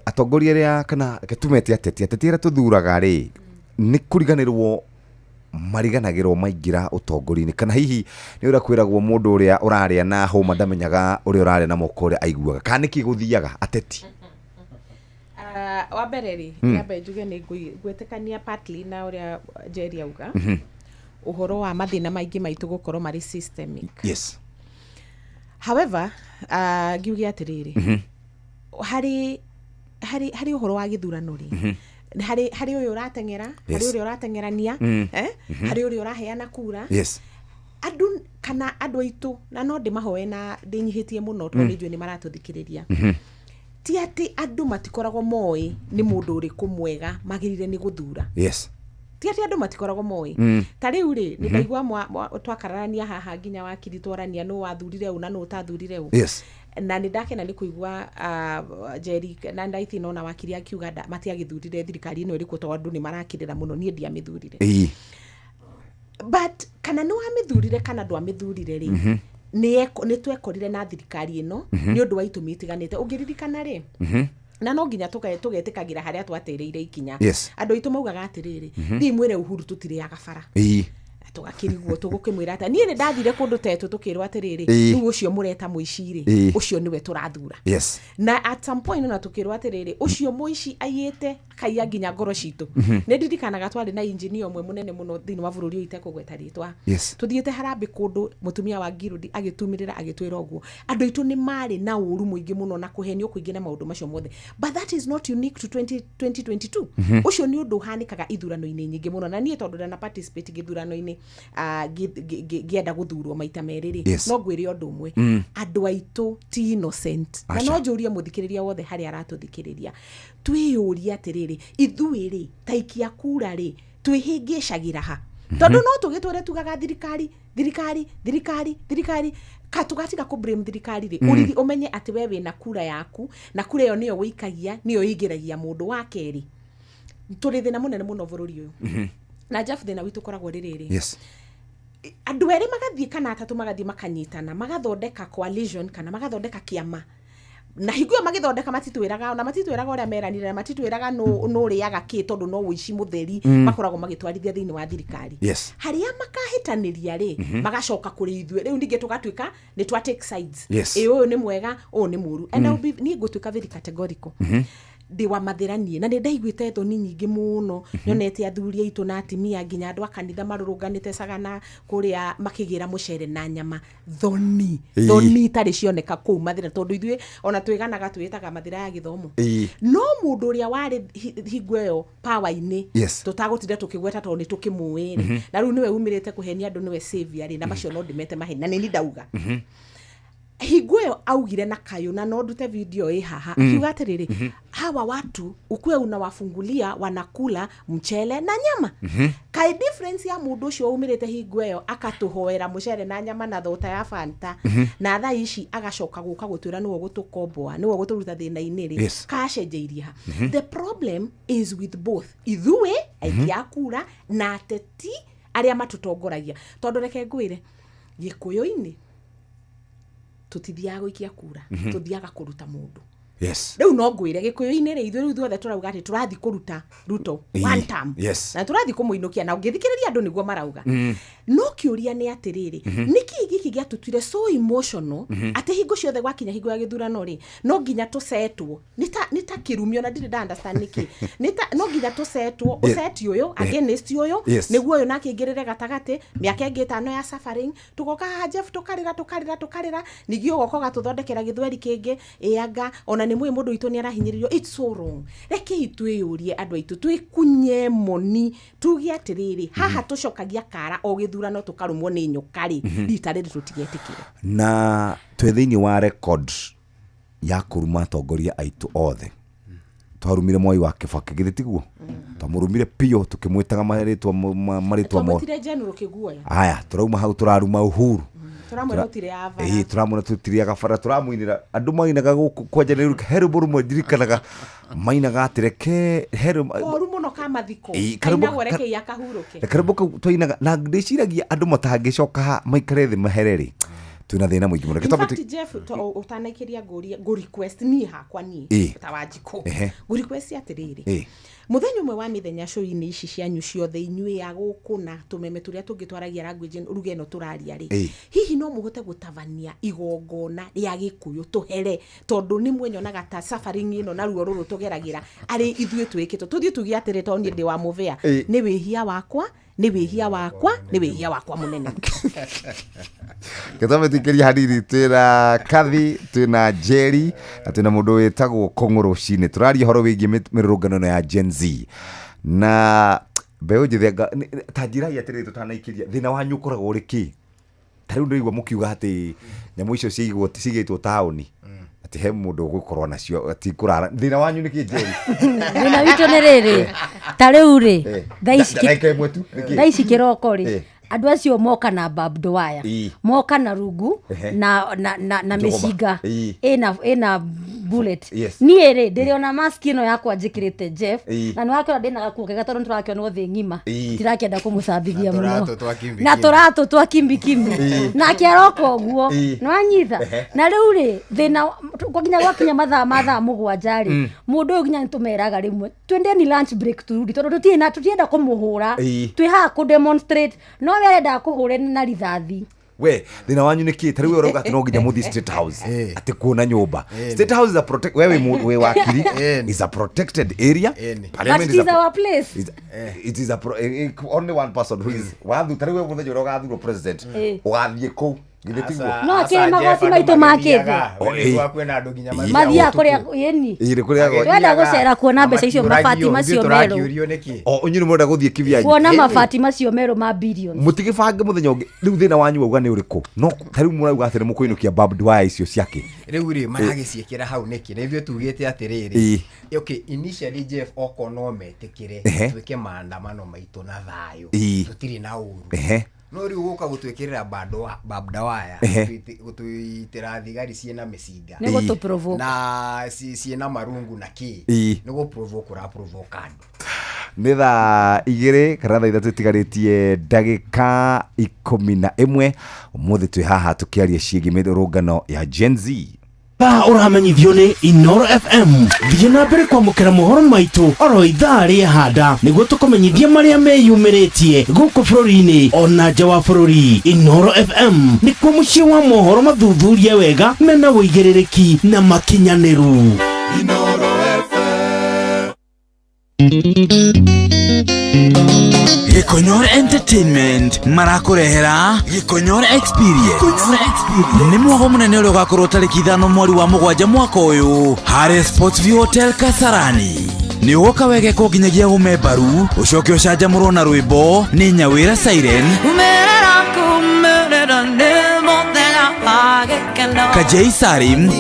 Speaker 1: atongoria ria kana ketumete ateti ria tuthuraga ri ni kuriganirwo mariganagirwo maingira utongoria-ini kana hihi ni ura kwiragwo mundu uria uraria na homa ndamenyaga uria uraria na moko uria aiguaga kana niki guthiaga ateti
Speaker 11: wa bereri nyambe njuge ni ngwetekania partly na uria Jerry auga uhoro wa mathina maingi maitu gukorwo mari systemic.
Speaker 1: Yes.
Speaker 11: However ngiuge atiriri hari uhoro wa githurano ri hari uyu uratengera hari uyu uratengerania hari uyu uraheana kura andu kana andu aitu na no ndimahoe na ndinyihitie muno tondu njui ni maratuthikiriria ti ati andu matikoragwo moi ni mundu uriku mwega magirire ni guthura ti ati andu matikoragwo moi ta riu ri ni ndaigua twakararania haha nginya wakiri twarania no wathurire u na no utathurire u na ni ndakena ni kuigua Jerry na ndaithi no na wakiri akiuga matiagithurire thirikari ino iriku tondu ni marakirira muno nie ndiamithurire but kana no amithurire kana ndo amithurire ri ni twekorire na thirikari ino ni undu wa itumi itiganite ungiririkana ri na no nginya tugetikagira haria twatereire ikinya andu itu maugaga atiriri thi mwire Uhuru tutiriaga bara tugakiriguo tugukimwira ata nie ni ndathire kundu tetu tukirwa atiriri ni ucio mureta muiciri ucio niwe turathura na at some point na tukirwa atiriri ucio muici ayete kaiya nginya ngoro citu ni ndirikanaga twari na engineer omwe munene muno thini wa bururi uite kugweta ritwa tuthiete harambe kundu mutumia wa Girudi agitumirira agitwira oguo andu itu ni mari na uru muingi muno na kuhenio kuingine maundu macio mothe but that is not unique to 2022 ucio ni undu hanikaga ithurano-ini nyingi muno na nie tondu na participate githurano-ini gienda guthurwo maita meriri no gwire undu umwe andu aitu ti innocent na no njuria muthikiriria wothe hari aratuthikiriria twiyuria atiriri ithuiri taikia kura ri twihingicagira ha tondu no tugitware tugaga thirikari katugatiga ku blame thirikari ri uriri umenye ati wewe na kura yaku na kura yo niyo wikagia niyo igiragia mundu wa keri turi thina munene muno bururi uyu na Jeff thina witu koragwo ririri andu eri magathie kana atatu magathie makanyitana magathondeka coalition kana magathondeka kiama na higuo magithondeka matitwiraga na matitwiraga uria meranire na matitwiraga no riaga ki tondu no wici mutheri makoragwo magitwarithia thiini wa thirikari haria makahitaniria ri magacoka kuri ithue riu ninge tugatuika ni twa take sides uyu ni mwega uyu ni muru and ni ngutwika very categorical ndi wa mathiranie na ni ndaiguite thoni nyingi muno nyonete athuria itu na atimia nginya andu akanitha marurunganite sagana kuria makigira mucere na nyama thoni tari cioneka kuu mathira tondu ithue ona twiganaga twitaga mathira ya githomo no mundu uria wari hingueyo power-ini tutagutinde tukigweta tondu ni tukimuwire na riu niwe umirite kuhenia andu niwe savior ri na macio no ndimete maheni na ni ndauga higueyo augire na kayo na no ndute video haha akiuga atiriri hawa watu ukwe unawafungulia wanakula mchele na nyama kai difference ya mundu ucio umirite higueyo akatuhoera mchele na nyama na thota ya Fanta na tha ici agacoka guka gutwira niwo gutukomboa niwo guturuta thina-ini ri kacenjeiria the problem is with both ithue aikiakura na ateti aria matutongoragia tondu reke ngwire gikuyu-ini tutithiaga guikia kura tuthiaga kuruta mundu riu no ngwire gikuyu-ini ri ithuĩ thuothe turauga ati turathi kuruta Ruto one term na turathi kumuinukia na ungithikiriria andu niguo marauga no kiuria ni atiriri niki giki giatutwire so emotional ati hingo ciothe gwakinya hingo ya githurano ri no nginya tusetwo nita kirumio na ndiri da understand niki no nginya tusetwo useti uyu against uyu niguo uyu nakingirire gatagati miaka ingi 5 ya suffering tugoka Jeff tukarira nigio gokoga tuthondekera githweri kingi ianga ona ni mundu itu ni arahinyiririo it's so wrong reke itwiyurie andu aitu twikunye moni tugie atiriri haha tucokagia kara o githurano tukarumwo ni nyukari rita riri tutigetikire
Speaker 1: na twe thiini wa record ya kuruma atongoria aitu othe twarumire Mwai wa Kibaki githitiguo twamurumire pio tukimwitaga maritwa mo aya turauma hau turaruma Uhuru turamwira tutire gabara turamuinira andu mainaga guku kwanjaniru heruboru mwadirikanaga mainaga atireke heru
Speaker 11: muno kamathiko kainagoreke yakahuruke
Speaker 1: karibu twainaga na ndiciragia andu matangicoka maikare thi mahereri tuna thina mwingi muno
Speaker 11: kitabati Jeff utanakiria go request ni hakwa ni tawajiko go request atiriri muthenya umwe wa mithenya show-ini ici cianyu ciothe inyui ya gukuna tumeme turia tungitwaragia language ruge no turaria ri hihi no muhote gutabania igongona ria Gikuyu tuhere tondu ni mwenyonaga ta suffering ino na ruo ruru tugeragira ari ithuĩ twikito tuthie tugia atiri to ni ndi wa muvea ni wihia wakwa ni wihia wakwa ni wihia wakwa munene
Speaker 1: Gatametikeria hadiri twira Kathi twina Jerry na twina mundu wetagwo Kong'oro Cine turaria horo wigie mirurungano ya Gen Z na beyo jithenga tajira yatire tutanaikiria thina wanyu ukoragwo uri ki tariu ndigwa mukiuga ati nyamu icio cigitwo taoni ati he mundu gukorwo nacio ati kurara thina wanyu ni ki Jerry
Speaker 16: thina witu ni riri tariu ri thaici kiroko ri andu acio moka na barbed wire moka na rungu na mishiga ina bullet nie ri ndiriona mask ino yakwa njikirite Jeff na niwakira ndina gakuke gatoro nturakiona thi ngima tirakienda kumuthambithia muno na turatu twa kimbi na kiaroko guo nwanyitha na riu ri thina gwakinya mathaa mugwanja ri mundu uyu ginya ntumeraga rimwe twendeni lunch break turudi tondu tutienda kumuhura twi ha ku demonstrate no arenda kuhure na rithathi
Speaker 1: we thina wanyu ni ki tariu uroga ati no nginya muthi State House ati kuona nyumba State House is a protect we wakiri is a protected area
Speaker 16: parliament is our place
Speaker 1: it is only one person who is wathu tariu muthenya uroga thuro president ugathie ku
Speaker 16: no ke magoti maito makethe
Speaker 14: kwena andu nginya
Speaker 16: mathia kuria yeni wenda gucera kuona mbeca icio mabati macio mero
Speaker 1: onyu mwenda guthie kivia
Speaker 16: kuona mabati macio mero ma billions
Speaker 1: mutigibange muthenya ungi riu thina wanyu uga ni uriku no tariu murauga atire mukuinukia barbed wire icio ciake
Speaker 14: riu ri maragiciekera hau niki nivyo tugite atiriri okay initially Jeff okono metikire twike maandamano maito na thayo tutiri na uru no riu guka gutwikirira barbed wire gutuitira thigari ciena meciga
Speaker 16: ni gutu provoke
Speaker 14: na ciena marungu na ki ni gu provoke ra provoke andu
Speaker 1: ni thaa igiri kana thaa ithatu tigaritie ndagika 11 umuthi twi haha tukiaria ciigi mirurungano ya Gen Z
Speaker 6: uramenyithio ni Inoro FM thiĩ na mbere kwamũkĩra mohoro maitũ oro ithaa rĩa handa nĩguo tũkũmenyithia marĩa meyumĩrĩtie gũkũ bũrũri-inĩ ona nja wa bũrũri. Inoro FM nĩkuo mũciĩ wa mohoro mathuthurie wega mena wũigĩrĩrĩki na makinyanĩru. Inoro Gikonyore Entertainment marakurehera Gikonyore Experience ni mwogo munene uri ugakorwo tariki 5 mweri wa 7 mwaka uyu Hare Sports View Hotel Kasarani ni ugoka wege ko nginyagia gumembaru ucoke ucanjamurwo na rwimbo ni Nyawira Siren Kajei Sarim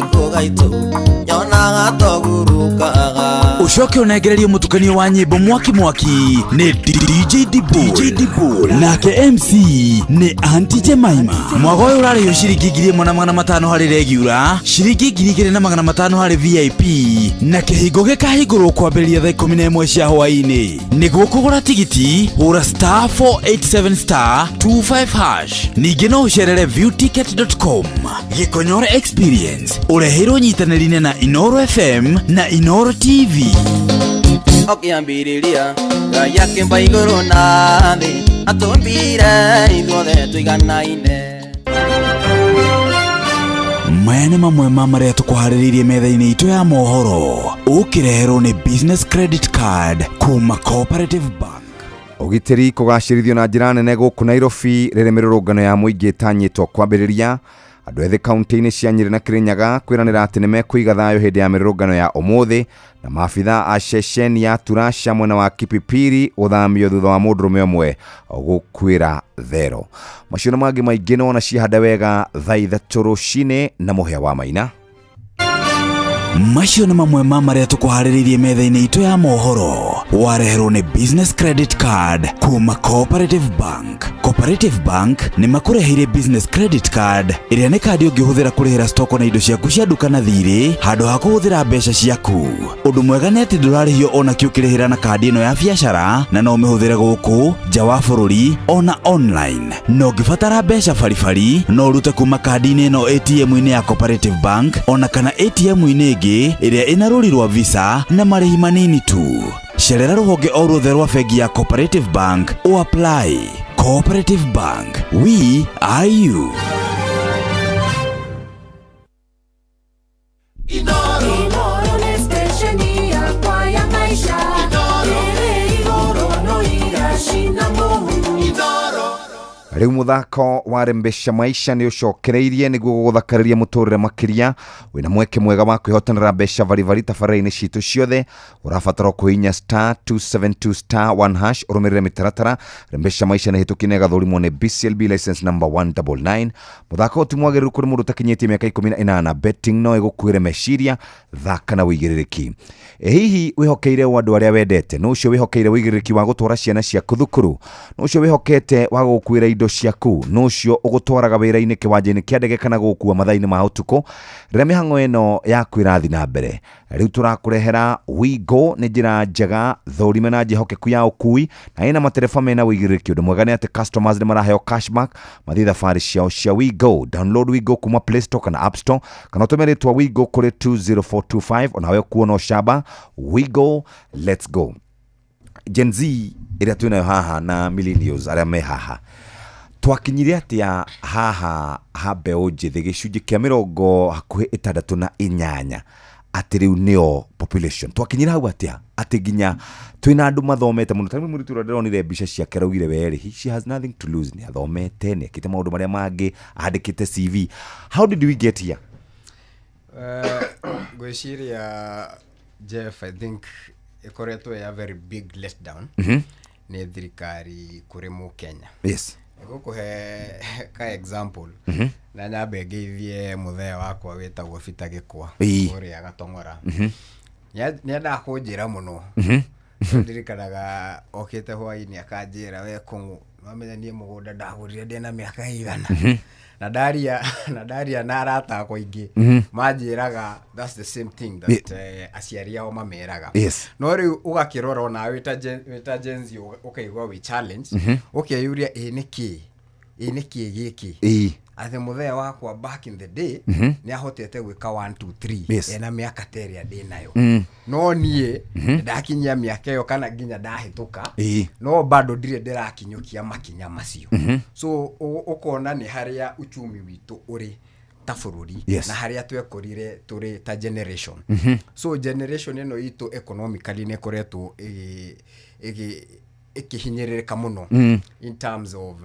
Speaker 6: ucoke unegererie mutukanio wa nyimbo mwaki ni DJ Dibu nake MC ni Auntie Jemima. Mwago uyu urari yo ciringi 1,500 hari regular, ciringi 2,500 hari VIP na kihingo gikahingurwo kwambĩrĩria thaa 11 cia hwaĩ-inĩ. Nĩguo kũgũra tigiti hũra *487*25#. Ningĩ no ũcerere viewticket.com. Gikonyore Experience ũreheirwo nyitanĩri-inĩ na Inoro FM na Inoro TV.
Speaker 10: Okiambiriria Ngai akĩmba igũrũ na thĩ atũmbire ithuothe tũiganaine.
Speaker 6: Maya nĩ mamwe ma marĩa tũkũharĩrĩirie metha-inĩ itũ ya mohoro ũkĩreherwo nĩ Business Credit Card kuma Cooperative Bank.
Speaker 1: Ũgitĩri kũgacĩrithio na njĩra nene gũkũ Nairobi rĩrĩ mĩrũrũngano ya mũingĩ ĩtanyĩtwo kwambĩrĩria. Andũ ethĩ kaunti-inĩ cia Nyĩrĩ na Kirinyaga kwĩranĩra atĩ nĩmekũiga thayũ hĩndĩ ya mĩrũrũngano ya ũmũthĩ na maabitha a ceceni ya Turasha mwena wa Kipipiri ũthamio thutha wa mũndũrũme ũmwe gũkuĩra thero. Macio na mangĩ maingĩ no na cihanda wega thaa 3 rũcinĩ na Mũhĩa wa Maina.
Speaker 5: macio nĩ mamwe ma marĩa tũkũharĩrĩirie metha-inĩ itũ ya mohoro. Wareherwo nĩ business credit card kuma Cooperative Bank. Cooperative Bank nĩ makũreheire business credit card ĩrĩa nĩ kandi ũngĩhũthĩra kũrĩhĩra stoko na indo ciaku cia nduka na thirĩ handũ ha kũhũthĩra mbeca ciaku. Ũndũ mwega nĩ atĩ ndũrarĩhio ona kĩ ũkĩrĩhĩra na kandi ĩno ya biacara, na no ũmĩhũthĩre gũkũ nja wa bũrũri ona online. No ũngĩbatara mbeca baribari no ũrute kuma kandi-inĩ ĩno ATM-inĩ ya Cooperative Bank ona kana ATM-inĩ ĩngĩ ĩrĩa ĩna rũri rwa Visa na marĩhi manini tu. Cerera rũhonge o ruothe rwa bengi ya Cooperative Bank o apply. Cooperative Bank, we are you.
Speaker 24: Inoro ni stesheni ya kwa ya maisha. Inoro no igashina muhu.
Speaker 1: Rĩu muthako wa Rembesha Maisha nĩ ũcokereirie nĩguo gũthakariria mũtũrĩre makĩria. Wĩna mweke mwega wa kwĩhotanĩra mbeca varivali tabarĩra-inĩ citũ ciothe. Ũrabatara kũhihinya *272*1# ũrũmĩrĩre mĩtaratara. Rembesha Maisha nĩ hĩtũkie na ĩgathũrimwo nĩ BCLB license number 199. Mũthako ti mwagĩrĩru kũrĩ mũndũ ũtakinyĩtie mĩaka 18. Betting no ĩgũkuĩre meciria, thaka na wĩigĩrĩrĩki. Hihi wĩhokeire andũ arĩa wendete? No ũcio wĩhokeire wĩigĩrĩrĩki wa gũtwara ciana ciaku thukuru? No ũcio wĩhokete wa gũkuĩra indo ciaku? No ũcio ũgũtwaraga wĩra-inĩ kĩwanja-inĩ kĩa ndege kana gũkua mathaa-inĩ ma ũtukũ? Rĩrĩa mĩhang'o ĩno yaku ĩrathiĩ na mbere, rĩu tũrakũrehera WeGo. Nĩ njĩra njega, thũrime na njĩhokeku ya ũkui na ĩna matereba mena wĩigĩrĩrĩki. Ũndũ mwega nĩ atĩ customers nĩ maraheo cashback mathiĩ thabarĩ ciao cia WeGo. Download WeGo kuma Play Store kana App Store, kana ũtũme rĩtwa WeGo kũrĩ 20425 onawe kuona ũcamba. WeGo, let's go. Gen Z ĩrĩa twĩnayo haha na millennials arĩa me haha, twakinyire atĩa haha ha mbeũ njĩthĩ gĩcunjĩ kĩa 68 atĩ rĩu nĩo population? Twakinyire hau atĩa atĩ nginya twĩna andũ mathomete mũno? Tarĩu mũrutwo ũrĩa ndĩronire mbica ciake araugire werĩ, she has nothing to lose. Nĩ athomete, nĩ ekĩte maũndũ marĩa mangĩ, andĩkĩte CV. How did we get here?
Speaker 14: Gwĩciria Jeff, I think ĩkoretwo ya very big letdown nĩ thirikari kũrĩ Mũkenya.
Speaker 1: Yes.
Speaker 14: Gũkũhe ka example na nyambe ngeithie mũthee wakwa wĩtagwo Peter Gĩkwa ũrĩa Gatong'ora. Nĩendaga kũnjĩra mũno, ndirikanaga okĩte hwaĩ-inĩ akanjĩra, we Kũng'ũ wamenya niĩ mũgũnda ndagũrire ndĩna mĩaka ĩigana. Na ndaria na arata akwa aingĩ manjĩraga that's the same thing that aciari ao mameraga. No rĩu ũgakĩrora ona wĩta Gen Z ũkaigua wĩ challenge, ũkeyũria nĩkĩ gĩkĩ? Atĩ mũthee wakwa back in the day nĩ ahotete gwĩka 1 2 3 ena mĩaka ta ĩrĩa ndĩnayo. No niĩ ndakinyia mĩaka ĩyo kana nginya ndahĩtũka, no bado ndirĩ ndĩrakinyũkia makinya macio. So ũkona nĩ harĩa uchumi witũ ũrĩ ta bũrũri na harĩa twekũrire tũrĩ ta generation. So generation ĩno itũ economically nĩ koretwo ikihinyĩrĩrĩka mũno in terms of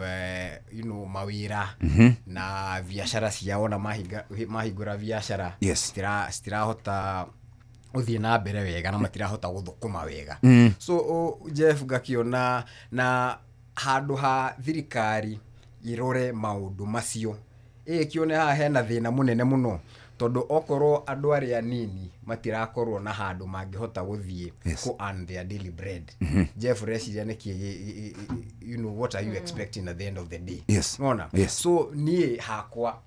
Speaker 14: mawĩra na biacara ciao, na mahingũra biacara citirahota gũthiĩ na mbere wega na matirahota gũthũkũma wega. So Jeff, ngakiona na handũ ha thirikari irore maũndũ macio, kione haha hena thĩna mũnene mũno, tondũ okorwo andũ arĩa nini matirakorwo na handũ mangĩhota gũthiĩ ku earn their daily bread. Jeff, reciria nĩkĩ, what are you expecting at the end of the day? Nona? So niĩ hakwa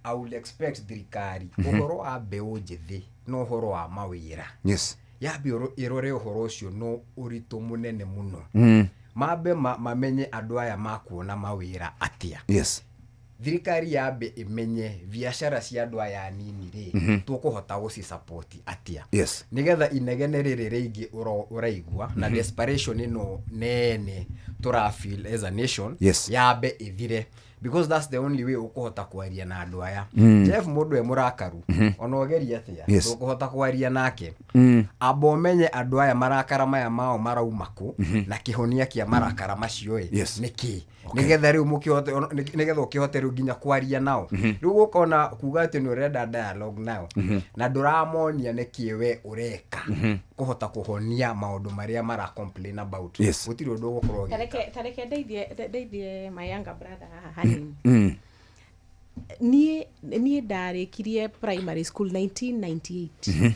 Speaker 14: I would expect thirikari ũhoro wa mbeũ njĩthĩ no ũhoro wa mawĩra yambe ĩrore ũhoro ũcio no ũritũ mũnene mũno. Mambe mamenye andũ aya makuona mawĩra atĩa. Thirikari yambe imenye biacara cia andũ aya nini rĩ tũkũhota gũci support atĩa, nigetha inegene rĩrĩ rĩingĩ ũraigua na desperation ĩno nene tũra feel as a nation yambe ithire, because that's the only way ũkũhota kwaria na andũ aya. Jeff, mũndũ mũrakaru ona ũgeria atĩa ũkũhota kwaria nake, amba ũmenye andũ aya marakara maya mao marauma kũ na kĩhonia kĩa marakara macio nĩkĩ, nigetha rĩu mũkĩhote, nigetha ũkĩhote rĩu nginya kwaria nao. Rĩu gũkona kuga atĩ nĩ ũrenda dialogue nao na ndũramonia nĩkĩ we ũreka kũhota kũhonia maũndũ marĩa mara complain about. Gũtirĩ ũndũ ũgũkorwo
Speaker 11: tareke ndeithie my younger brother hanini. niĩ ndarĩkirie primary school 1998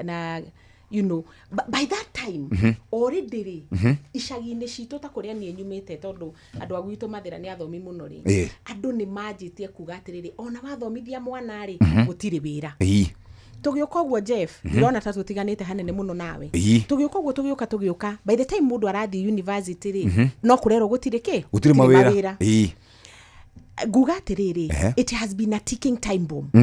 Speaker 11: na you know by that time already icagi-inĩ citũ ta kũrĩa niĩ nyumĩte tondũ andũ a gwitũ Mathĩra nĩ athomi mũno rĩ andũ nĩ manjĩtie kuga atĩrĩrĩ ona wathomithia mwana rĩ gũtirĩ wĩra tũgĩũka ũguo Jeff ndĩrona ta tũtiganĩte hanene mũno nawe tũgĩũka ũguo tũgĩũka by the time mũndũ arathiĩ university rĩ no kũrerwo gũtirĩ mawĩra nguga atĩrĩrĩ it has been a ticking time bomb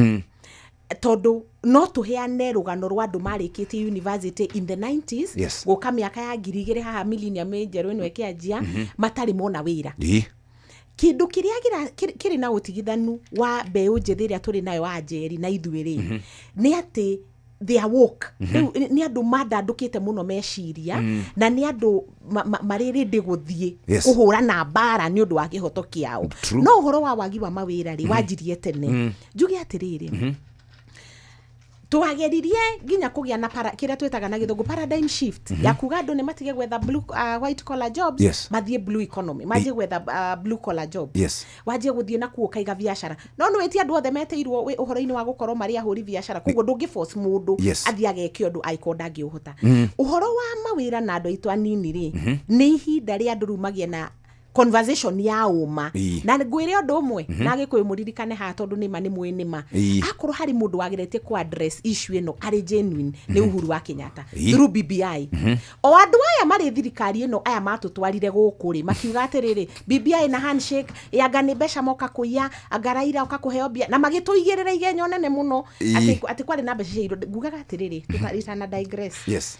Speaker 11: tondu no tuheane rugano rwa andu marĩkĩtie university in the 90s gũka mĩaka ya 2000 haha millennium njerũ ĩno ĩkĩanjia matarĩ mona wĩra kindu kiria kiri na utigithanu wa mbeũ njĩthĩ ĩrĩa tũrĩ nayo Anjeri na ithuĩ rĩ nĩ atĩ they are woke ni andu mandandukite muno meciria na ni andu maririndi guthie kuhura na bara ni undu wa kihoto kiao no uhoro wa wagi wa mawira ri wanjirie tene njuge atiriri twageririe nginya kugia na kira twetaga na githungu paradigm shift ya kuga andu ni matige gwetha blue white collar jobs mathie blue economy mathie gwetha blue collar jobs wajie guthie na kuo kaiga biashara no no eti andu othe meteirwo uhoro-ini wa gukorwo mari ahuri biashara kugo ndungi force mundu athie ageke undu aikonda ngihota uhoro wa mawira na andu aitu anini ri ni ihinda ri andu rumagie na conversation ya uma na ngwire undu umwe na gikuimuririkane ha tondu nima ni mwinima akorwo hari mundu wageretie ku address issue ino ari genuine ni Uhuru wa Kenyatta through BBI o andu aya mari thirikari ino aya matutwarire guku ri makiuga atiriri BBI na handshake yanga ni besha moka kuya agaraira ukakuheo bia na magituigirira igenyo nene muno ati kwari na besha iro ngugaga atiriri tukaritana digress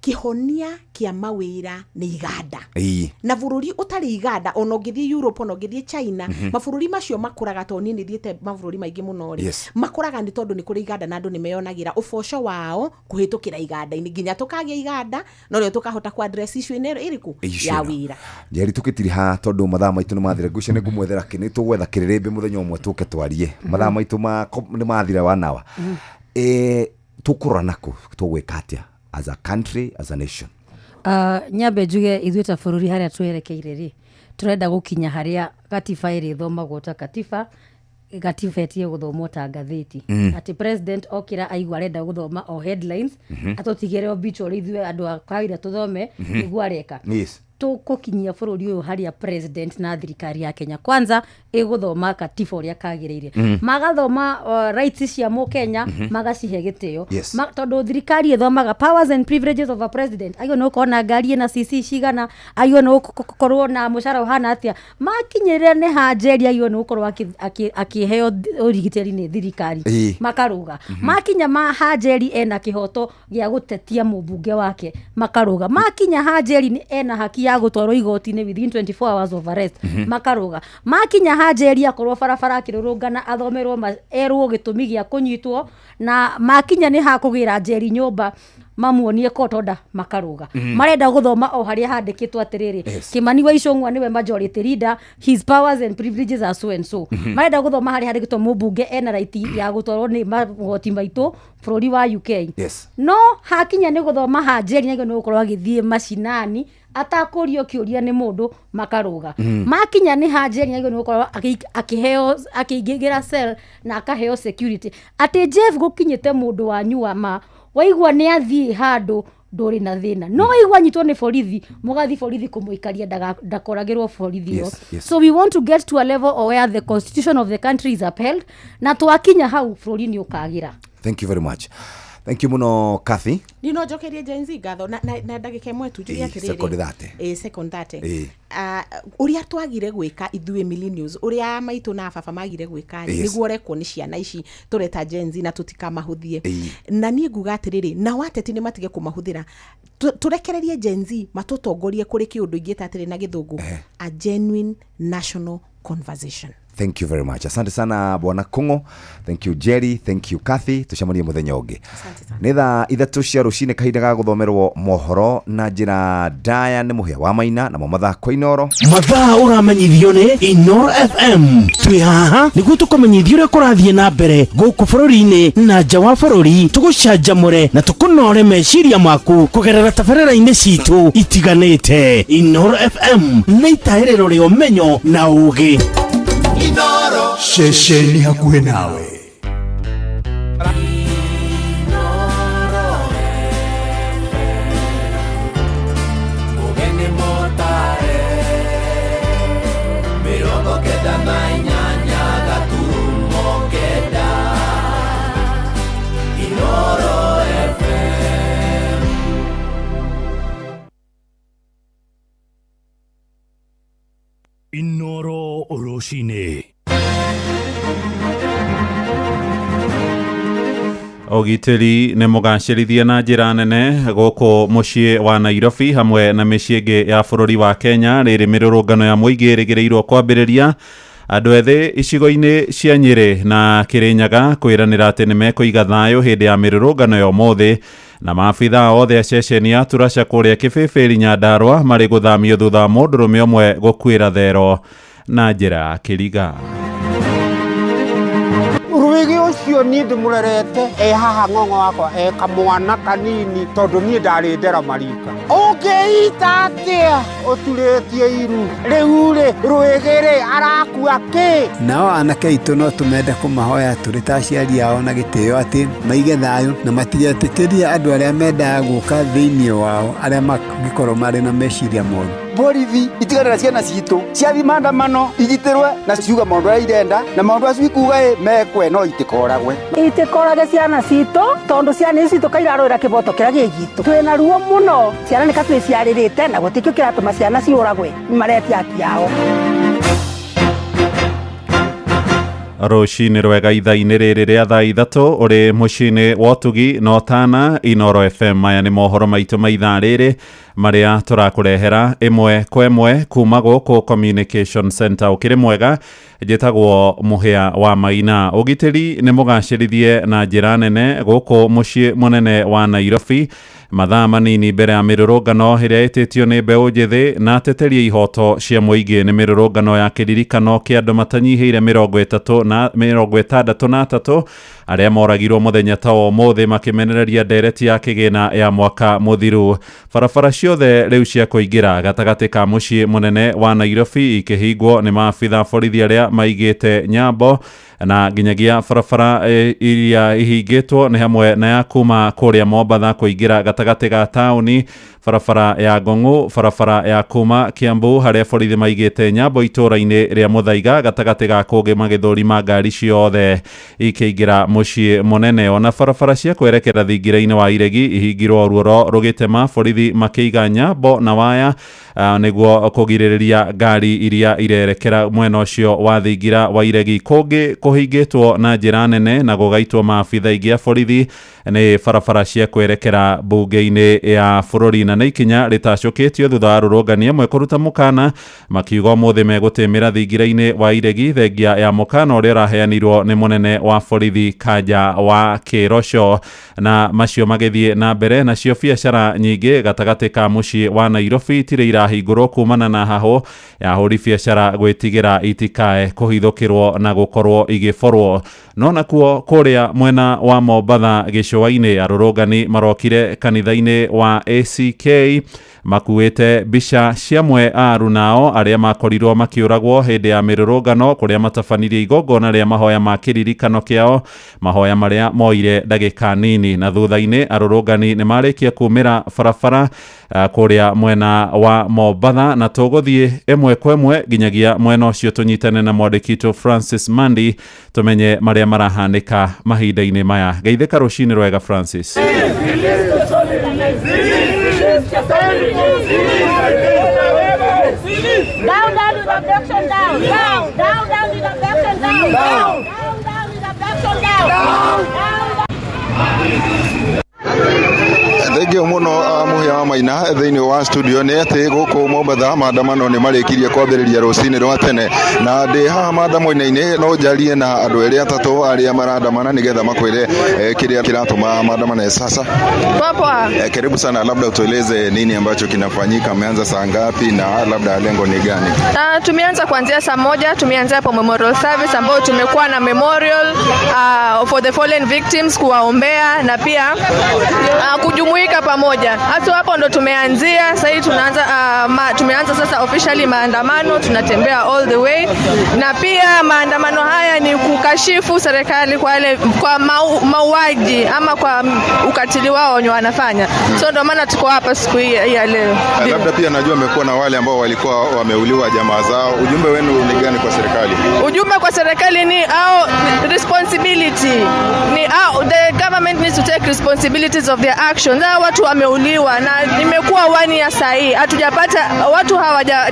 Speaker 11: kihonia kia mawira ni iganda na bururi utari iganda ono ngithie Europe ono ngithie China mabũrũri macio makuraga to ni thiete mabũrũri maingi muno ri makuraga ni tondu ni kuri iganda na andu ni meyonagira uboco wao kuhitukira iganda-ini nginya tukagia iganda no rio tukahota ku address issue iriku ya wira
Speaker 1: njeri tukitiri ha tondu mathaa maitu ni mathire ngucio ni ngumwethera kini tugwetha kirirĩmbĩ muthenya umwe tuke twarie mathaa maitu ni mathire wanawa tukurana naku tugwika atia as a country, as a nation?
Speaker 16: Nyambe njuge ithuĩ ta bũrũri harĩa twerekeire rĩ turenda gũkinya harĩa gatiba ĩrĩ thomagwo ta katiba etie gũthomwo ta ngathĩti ati president okira aigua arenda gũthoma o headlines atotigere obituary ithuĩ andũ a kawaida tuthome nĩguo areka tukukinyia bũrũri ũyũ harĩa president na thirikari ya Kenya kwanza ĩgũthoma katiba ũrĩa kagĩrĩire magathoma rights cia Mũkenya magacihe gĩtĩo tondũ thirikari ĩthomaga powers and privileges of a president ayo no kona ngari na CC cigana ayo no korwo na mũcara ũhana atia makinyĩrĩra nĩ Anjeri ayo no korwo akiheo ũrigitĩri nĩ thirikari makaruga makinya Anjeri ena kĩhoto gĩa gũtetia mũmbunge wake makaruga makinya Anjeri ni ena haki ya gutwarwo igoti-inĩ within 24 hours of arrest makaruga makinya Anjeri akorwo barabara akĩrũrũngana athomerwo erwo gĩtũmi gĩa kũnyitwo na makinya nĩ hakũgĩra Anjeri nyũmba mamuonie kotoda makaruga marenda guthoma o haria handikitwo atiriri Kimani wa Icũng'wa niwe majority leader his powers and privileges are so and so marenda guthoma haria handikitwo mũmbunge ena right ya gutwarwo ni magoti maitũ bũrũri wa UK no hakinya ni guthoma Anjeri nĩguo nĩ gũkorwo agĩthiĩ macinani atakũrio kĩũria nĩ mũndũ makaruga makinya nĩ Anjeri nĩguo nĩ gũkorwo akiheo akĩingĩra cell na akaheo security ati Jeff gũkinyĩte mũndũ wanyu wa ma waigua nĩ athiĩ handũ ndũrĩ na thĩna no waigua nyitwo nĩ borithi mũgathi borithi kũmũikaria ndakoragĩrwo borithi so we want to get to a level where the constitution of the country is upheld na twakinya hau bũrũri nĩ ũkagĩra.
Speaker 1: Thank you very much. Thank you muno Kathy.
Speaker 11: Nino jokerie Gen Z gatho na ndagika imwe tu njuria atiriri second 30 uria twagire gwika ithuĩ millennials uria maitu na baba magire gwika niguo rekwo ni ciana ici tureta Gen Z na tutikamahũthie na niĩ nguga atiriri na wateti ni matige kũmahũthĩra turekererie Gen Z matutongorie kuri kiundu ingĩta atiri na gĩthũngũ a genuine national conversation.
Speaker 1: Thank you very much. Asante sana Bwana Kung'o. Thank you Jerry, thank you Kathy. Tucemanie muthenya ũngĩ. Nĩ thaa ithatũ cia rũcinĩ kahinda ga gũthomerwo mohoro na njĩra ndaya nĩ mũhĩa wa Maina na mathako Inoro.
Speaker 6: Mathaa ũramenyithio nĩ Inoro FM. Twĩ haha nĩguo tũkũmenyithia ũrĩa kũrathiĩ na mbere gũkũ bũrũri-inĩ na nja wa bũrũri tũgũcanjamũre na tũkũnore meciria maku kũgerera tabarĩra-inĩ citũ itiganĩte. Inoro FM nĩ itaĩrĩro rĩa ũmenyo na ũũgĩ.
Speaker 24: Inoro
Speaker 6: Shesheni hakuhe nawe. Inoro Oroshine.
Speaker 4: Ogiteri nĩ mũgacĩrithie na njĩra nene gũkũ mũciĩ wa Nairobi hamwe na mĩciĩ ĩngĩ ya bũrũri wa Kenya. Rĩrĩ mĩrũrũngano ya mũingĩ ĩrĩgĩrĩirwo kwambĩrĩria. Andũ ethĩ icigo-inĩ cia Nyĩrĩ na Kĩrĩnyaga kwĩranĩra atĩ nĩ mekũiga thayũ hĩndĩ ya mĩrũrũngano ya ũmũthĩ, na maabithaa othe a ceceni ya Turasha kũrĩa Kĩbĩbĩri Nyandarua marĩ gũthamio thutha wa mũndũrũme ũmwe gũkuĩra thero na njĩra ya kĩriga.
Speaker 13: Ruigi ucio ni ndimurerete haha ng'ong'o wakwa kamwana kanini tondu ni ndari ndera marika ukiita atia uturetie iru riure ruigire arakua ki
Speaker 2: nao anake itu no tumende kumahoya turi ta aciari ao na gitio ati maige thayo na matigetĩkĩrie andu aria mendaga guka thiini wao aria magikorwo mari na meciria moru.
Speaker 13: Borithi itiganira ciana citu ciathi maandamano igitirwe na ciuga maundu aria irenda na maundu acio ikuga mekwe no itikoragwe ciana citu tondu ciana ici tukairarwira kiboto kiria gigitu twina ruo muno ciana ni katwe ciaririte na gutikio kiratuma ciana ciuragwe mareti haki yao.
Speaker 4: Rũcinĩ rwega ithaa-inĩ rĩrĩ rĩa thaa ithatũ ũrĩ mũciĩ-inĩ wa Ũtugi na Otana Inoro FM. Maya nĩ mohoro maitũ ma ithaa rĩrĩ marĩa tũrakũrehera ĩmwe kwa ĩmwe kuma gũkũ Communication Center. Ũkĩrĩ mwega, njĩtagwo Mũhĩa wa Maina. Ũgitĩri nĩ mũgacĩrithie na njĩra nene gũkũ mũciĩ mũnene wa Nairobi mathaa manini mbere ya mĩrũrũngano ĩrĩa ĩtĩtio nĩ mbeũ njĩthĩ na ateteri ihoto cia mũingĩ. Nĩ mĩrũrũngano ya kĩririkano kĩa andũ matanyihĩire 63 arĩa moragirwo mũthenya ta ũmũthĩ makĩmenereria ndereti ya kĩgĩna ya mwaka mũthiru. Barabara ciothe rĩu cia kũingĩra gatagatĩ ka mũciĩ mũnene wa Nairobi ikĩhingwo nĩ maabithaa borithi arĩa maigĩte nyambo, na nginyagia barabara iria ihingĩtwo nĩ hamwe na ya kuma kũrĩa Mombatha kũingĩra gatagatĩ ga taũni, barabara ya Ngong'u, barabara ya kuma Kiambu harĩa borithi maigĩte nyambo itũra-inĩ rĩa Muthaiga gatagatĩ ga kũngĩ magĩthũrima ngari ciothe ikĩingĩra mũciĩ mũnene. Ona barabara cia kwerekera thingira-inĩ wa Iregi ihingirwo ruoro rũgĩtema, borithi makĩiga nyambo na waya nĩguo kũgirĩrĩria ngari iria irerekera mwena ũcio wa thingira wa Iregi. Kũngĩ kũhingĩtwo na njĩra nene na gũgaitwo maabithaa aingĩ a borithi nĩ barabara cia kwerekera mbunge-inĩ ya bũrũri, na nĩ ikinya rĩtacũkĩtio thutha wa arũrũngani amwe kũruta mũkana makiuga ũmũthĩ megũtĩmĩra thingira-inĩ wa Iregi thengia ya mũkana ũrĩa ũraheanirwo nĩ mũnene wa borithi Kanja wa Kĩrosho. Na macio magĩthiĩ na mbere, nacio biacara nyingĩ gatagatĩ ka mũciĩ wa Nairobi itirĩ irahingũrwo kumana na hahũ ya ahũri biacara gwĩtigĩra itikae kũhithũkĩrwo na gũkorwo igĩborwo. No nakuo kũrĩa mwena wa Mombatha gĩcũa-inĩ arũrũngani marokire kanitha-inĩ wa ACK makuĩte mbica ciamwe a arunao arĩa makorirwo makĩũragwo hĩndĩ ya mĩrũrũngano kũrĩa matabanirie igongona rĩa mahoya ma kĩririkano kĩao, mahoya marĩa moire ndagĩka nini, na thutha-inĩ arũrũngani nĩ marĩkia kumĩra barabara kũrĩa mwena wa Mombatha, na tũgũthiĩ ĩmwe kwa ĩmwe nginyagia mwena ũcio tũnyitane na mwandĩki witũ Francis Mandi tũmenye marĩa marahanĩka mahinda-inĩ maya. Geithĩka rũcinĩ rwega Francis.
Speaker 15: Thengio muno Mũhĩa wa Maina thĩinĩ wa studio nĩ atĩ gũkũ Mombatha maandamano nĩ marĩkirie kwambĩrĩria rũcinĩ rwa tene, na ndĩ haha maandamano-inĩ no njarie na andũ erĩ atatũ arĩa maraandamana nĩgetha makwĩre kĩrĩa kiratuma maandamane sasa.
Speaker 17: Poa.
Speaker 15: Karibu sana, labda utueleze nini ambacho kinafanyika, mmeanza saa ngapi na labda lengo ni gani?
Speaker 17: Tumeanza kuanzia saa 1, tumeanza hapo memorial service ambao tumekuwa na memorial for the fallen victims kuwaombea na pia kujumuika pamoja. Hata hapo ndo tumeanzia sasa. Tunaanza tumeanza sasa officially maandamano, tunatembea all the way, na pia maandamano haya ni kukashifu serikali kwa mauaji ama kwa ukatili wao wenye wanafanya. So ndio maana tuko hapa siku hii ya leo.
Speaker 15: Labda pia najua mmekuwa na wale ambao walikuwa wameuliwa jamaa zao. Ujumbe wenu ni gani kwa serikali?
Speaker 17: Ujumbe kwa serikali ni responsibility. The government needs to take responsibilities of their actions. Watu wameuliwa na nimekuwa 1 year sahi. Hatujapata watu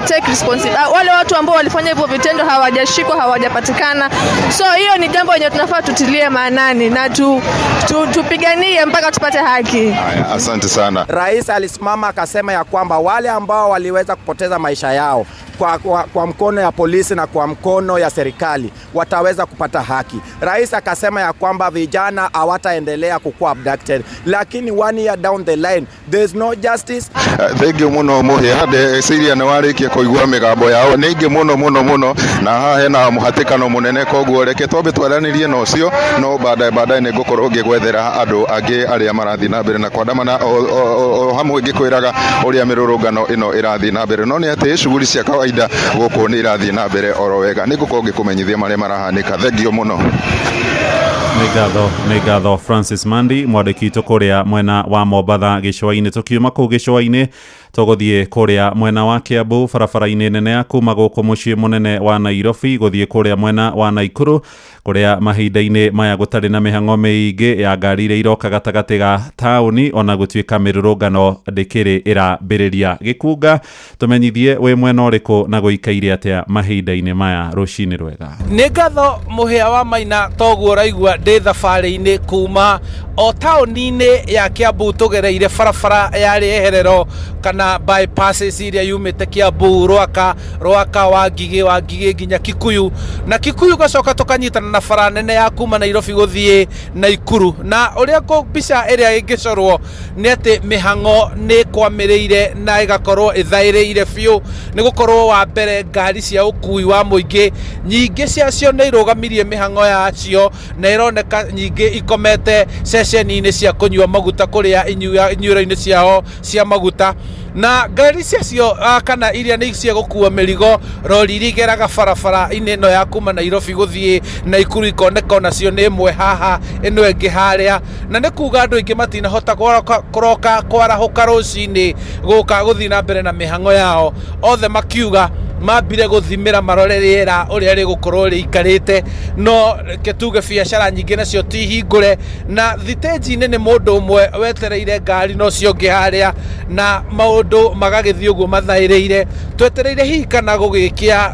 Speaker 17: take responsibility. Wale watu ambao walifanya hivyo vitendo hawajashikwa, hawajapatikana. So hiyo ni jambo lenye tunafaa tutilie maanani na tupiganie mpaka tupate haki.
Speaker 15: Asante sana.
Speaker 18: Rais alisimama akasema ya kwamba wale ambao waliweza kupoteza maisha yao kwa mkono ya polisi na kwa mkono ya serikali wataweza kupata haki. Rais akasema ya kwamba vijana hawataendelea kukuwa abducted, lakini 1 year down the line there's no justice.
Speaker 15: Thank you muno muhia de Syria na warikia kuigua migambo yao ningi muno na haha hena muhatikano munene koguo reke twambe twaranirie no cio no baadaye ne gukorwo ngigwethera andu angi aria marathi na mbere na kwandamana o hamwe ngikwiraga uria mirurungano ino irathi na mbere no ni ati shughuli cia kawaida guku ni irathi na mbere oro wega nigukorwo ngikumenyithia maria marahanika. Thengio muno.
Speaker 4: Nĩ ngatho Francis Mandi mwandĩki kũrĩa mwena wa Mombatha gĩcũa-inĩ. Tukiuma kũu gĩcũa-inĩ tũgũthiĩ kũrĩa mwena wa Kiambu, barabara-inĩ nene ya kuma gũkũ mũciĩ mũnene wa Nairobi gũthiĩ kũrĩa mwena wa Naikuru, kũrĩa mahinda-inĩ maya gũtarĩ na mĩhang'o mĩingĩ ya ngari iria iroka gatagatĩ ga taũni, ona gũtuĩka mĩrũrũngano ndĩkĩrĩ ĩrambĩrĩria. Gĩkunga, tũmenyithie wĩ mwena ũrĩkũ na gũikaire atĩa mahinda-inĩ maya. Rũcinĩ rwega.
Speaker 28: Nĩ ngatho Mũhĩa wa Maina, toguo raigua ndĩ thabarĩ-inĩ kuma o taũni-inĩ ya Kiambu tũgereire barabara ya rĩeherero kana bypasses iria yumĩte Kiambu, Rwaka, Wangigĩ nginya Kikuyu, na Kikuyu gacoka tũkanyitana na bara nene ya kuma Nairobi gũthiĩ Naikuru. Na ũrĩa mbica ĩrĩa ĩngĩcorwo nĩ atĩ mĩhang'o nĩ kwamĩrĩire na ĩgakorwo ĩthaĩrĩire biũ, nĩ gũkorwo wa mbere ngari cia ũkui wa mũingĩ nyingĩ ciacio nĩ irũgamirie mĩhang'o yacio na ironeka nyingĩ ikomete ceceni-inĩ cia kũnyua maguta kũrĩa inyuĩro-inĩ ciao cia maguta, na ngari ciacio kana iria nĩ cia gũkua mĩrigo rori iria igeraga barabara-inĩ ĩno ya kuma Nairobi gũthiĩ Naikuru ikoneka onacio nĩ ĩmwe haha ĩno ĩngĩ harĩa, na nĩ kuga andũ aingĩ matinahota kũroka kwarahũka rũcinĩ gũka gũthiĩ na mbere na mĩhang'o yao, othe makiuga mambire guthimira marore riera uria rigukorwo riikarite, no ketuge biacara nyingi nacio ti hingure, na thiteji-inĩ nĩ mũndũ ũmwe wetereire ngari no cio ngĩ haria na maũndũ magagĩthiĩ ũguo mathaĩrĩire. Twetereire hihi kana gũgĩkia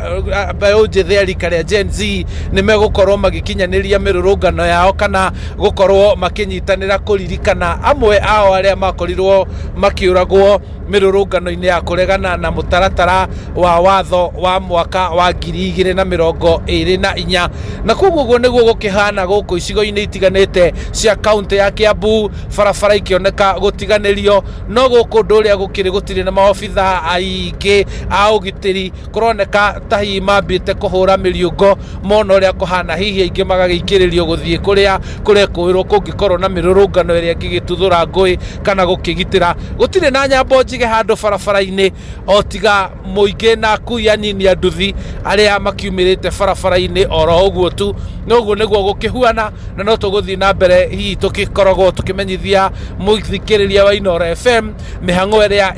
Speaker 28: mbeũ njĩthĩ ya rika rĩa Gen Z nĩ megũkorwo magĩkinyanĩria mĩrũrũngano yao kana gũkorwo makĩnyitanĩra kũririkana amwe ao arĩa makorirwo makĩũragwo mĩrũrũngano-inĩ ya kũregana na mũtaratara wa watho wa mwaka wa 2024, na koguo guo nĩguo gũkĩhana gũkũ icigo-inĩ itiganĩte cia kaunti ya Kiambu, barabara ikĩoneka gũtiganĩrio, no gũkũ ũndũ ũrĩa gũtirĩ na maobitha aingĩ a ũgitĩri, kũroneka ta hihi mambĩte kũhũra mĩriũngo mona ũrĩa kũhana, hihi aingĩ magagĩikĩrĩrio gũthiĩ kũrĩa kũrekũĩrwo kũngĩkorwo na mĩrũrũngano ĩrĩa ĩngĩgĩtuthũra ngũĩ kana gũkĩgitĩra. Gũtirĩ na nyambo njige handũ barabara-inĩ o tiga mũingĩ na akui anini a nduthi arĩa makiumĩrĩte barabara-inĩ oro ũguo tu, noguo nĩguo gũkĩhuana, na no tũgũthiĩ na mbere hihi tũgĩkoragwo tũkĩmenyithia mũthikĩrĩria wa Inooro FM mĩhang'o ĩrĩa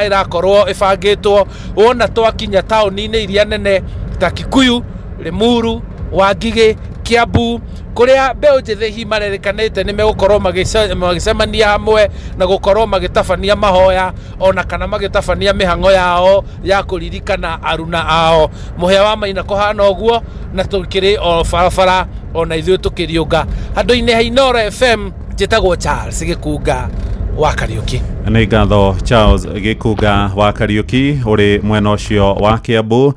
Speaker 28: ĩrakorwo ĩbangĩtwo wona twakinya taũni-inĩ iria nene ta Kikuyu, Limuru, Wangigĩ, Kiambu, kuria mbeũ njĩthĩ hihi marerĩkanĩte nĩ megũkorwo magĩcemania hamwe na gũkorwo magĩtabania mahoya ona kana magĩtabania mĩhang'o yao ya kũririkana aruna ao. Mũhĩa wa Maina kũhana ũguo, na tũkĩrĩ o barabara ona ithuĩ tũkĩriũnga handũ-inĩ ha Inooro FM. Njĩtagwo Charles Gĩkunga wa Kariũki.
Speaker 4: Nĩ ngatho Charles Gĩkunga wa Kariũki ũrĩ mwena ũcio wa Kiambu.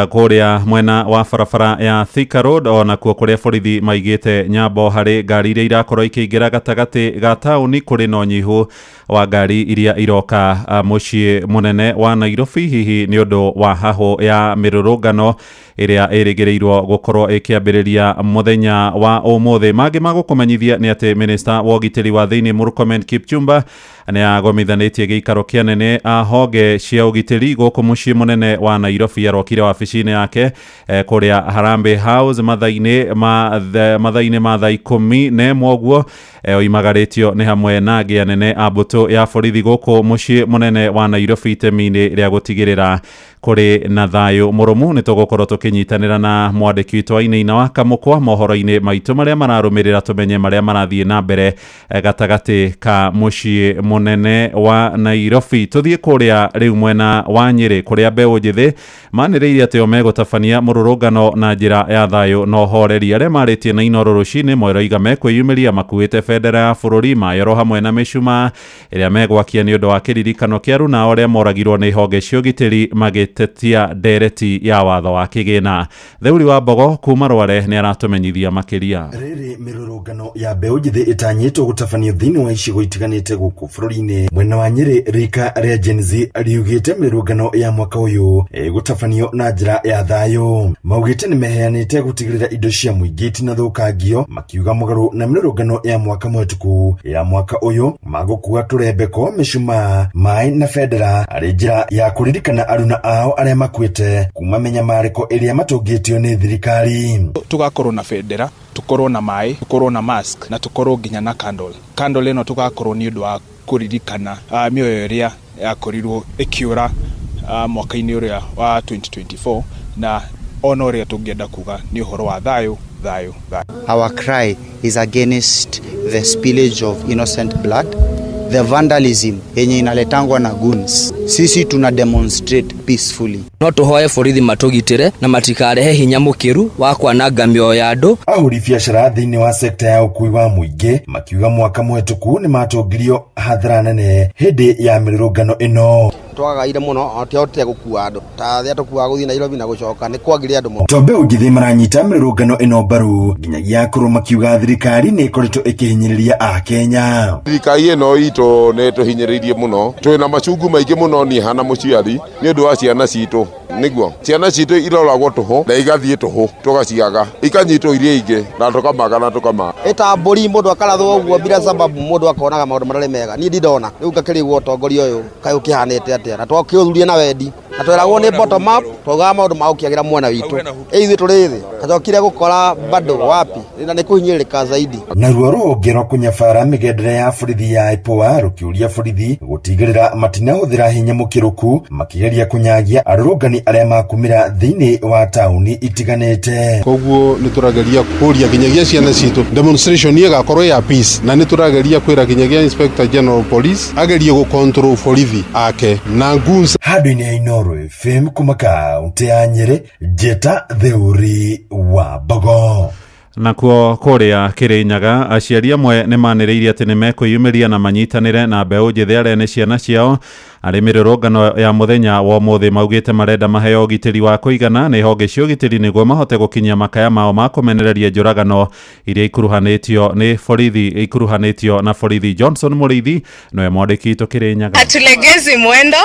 Speaker 4: kuria mwena wa barabara ya Thika Road ona kuo kuria borithi maigite nyambo hari ngari iria irakorwo ikiingira gatagati ga tauni kuri no nyihu wa ngari iria iroka mucii munene wa Nairobi hihi ni undu wa haho ya mirurungano iria irigireirwo gukorwo ikiambiriria muthenya wa umuthi. Mangi magukumenyithia ni ati minister wa ugitiri wa thiini Murkomen Kipchumba ni agomithanitie giikaro kianene a honge cia ugitiri guku mucii munene wa Nairobi arokire wabici-ini yake kuria Harambee House mathaini ma thaa 11 uguo oimagaritio ni hamwe na angi anene a mbutu ya borithi guku mucii munene wa Nairobi itemi-ini ria gutigirira kuri na thayu murumu. Ni tugukorwo tukinyitanira na mwandiki witu Aina wa Kamukwa mohoro-ini maitu maria mararumirira tumenye maria marathie na mbere gatagati ka mucii munene wa Nairobi. Tuthie kuria riu mwena wa Nyeri kuria mbeu njithi maniriire ati megutabania mururungano na njira ya thayu no horeri aria maritie na Inooro rucini moiroiga mekwiyumiria makuite bendera ya bururi mayoro hamwe na micuma iria megwakia ni undu wa kiririkano kia Runa aria moragirwo ni honge cia ugitiri magitetia ndereti ya watho wa kigina. Theuri wa Mbogo kuma Rware ni aratumenyithia makiria.
Speaker 6: Riri mirurungano ya mbeu njithi itanyitwo gutabanio thiini wa icigo itiganite guku bururi-ini. Mwena wa Nyeri rika ria Gen Z riugite mirurungano ya mwaka uyu gutabanio na njira ya thayu. Maugite ni meheanite gutigirira indo cia muingi itinathukangio makiuga mugaru na mirurungano ya mwaka mwetũku ya mwaka uyu magukua turembeko micuma mai na bendera ari njira ya kuririkana aruna ao aria makuite kuma menyamariko iria matungitio ni thirikari.
Speaker 19: Tugakorwo na bendera, tukorwo na mai, tukorwo na mask na tukorwo nginya na candle ino tugakorwo ni undu wa kuririkana mioyo iria yakorirwo ikiura mwaka-ini uria wa 2024 na ona uria tungienda kuga ni uhoro wa thayu.
Speaker 20: Our cry is against the spillage of innocent blood, the vandalism yenye inaletangwa na goons. Sisi tuna demonstrate peacefully.
Speaker 21: No tuhoye borithi matugitire na matikarehe hinya mukiru wa kwananga mioyo ya andu.
Speaker 6: Ahuri biashara thiini wa sekta ya ukui wa muingi makiuga mwaka mwetũku ni matongirio hathara nene hindi ya mirurungano ino.
Speaker 22: Twagaire muno atihotete gukua andu ta thia tukua guthii Nairobi na gucoka ni kwagire andu muno.
Speaker 6: Tombe ungithi maranyita mirurungano ino baru nginyagia kuru makiuga thirikari ni ikoretwo ikihinyiriria a Kenya.
Speaker 23: Thirikari ino ito ne tuhinyiririe muno twina macungu maingi muno ni hana muciari ni undu wa ciana citu niguo ciana citu iroragwo tuho na igathie tuho tugaciaga ikanyitwo iria ingi na tukamaga na tukama
Speaker 22: eta mburi mundu akarathwo uguo bila sababu mundu akonaga maundu marare mega ni ndidona riu ngakirigwo utongoria uyu kai ukihanite atia na twakiuthuria na wendi na tweragwo ni bottom up twaga maundu maukiagira mwana witu ithui turi thi kajokire gukora bado wapi na ni kuhinyirika zaidi.
Speaker 6: Na ruo rungiro kunyabara migendere ya borithi ya IPOA rukiuria borithi gutigirira matinahuthira hinya mukiruku makigeria kunyagia arurungani aria makumira thiini wa tauni itiganite.
Speaker 23: Koguo ni turageria kuria kinyagia ciana citu demonstration ye gakorwo ya peace na ni turageria kwira kinyagia Inspector General Police agerie gu control borithi ake na goons
Speaker 6: handu-ini ya Inooro FM kuma kaunti ya Nyeri. Jeta Theuri wa Mbogo.
Speaker 4: Nakuo kuria Kirinyaga aciari amwe ni maniriire ati ni mekwiyumiria na manyitanire na mbeu njithi aria ni ciana ciao ari mirurungano ya muthenya wa umuthi maugite marenda maheo ugitiri wa kuigana ni honge cia ugitiri niguo mahote gukinyia makaya mao ma kumenereria njuragano iria ikuruhanitio ni borithi ikuruhanitio na borithi. Johnson Muriithi noe mwandiki itu Kirinyaga.
Speaker 25: Hatulegezi mwendo.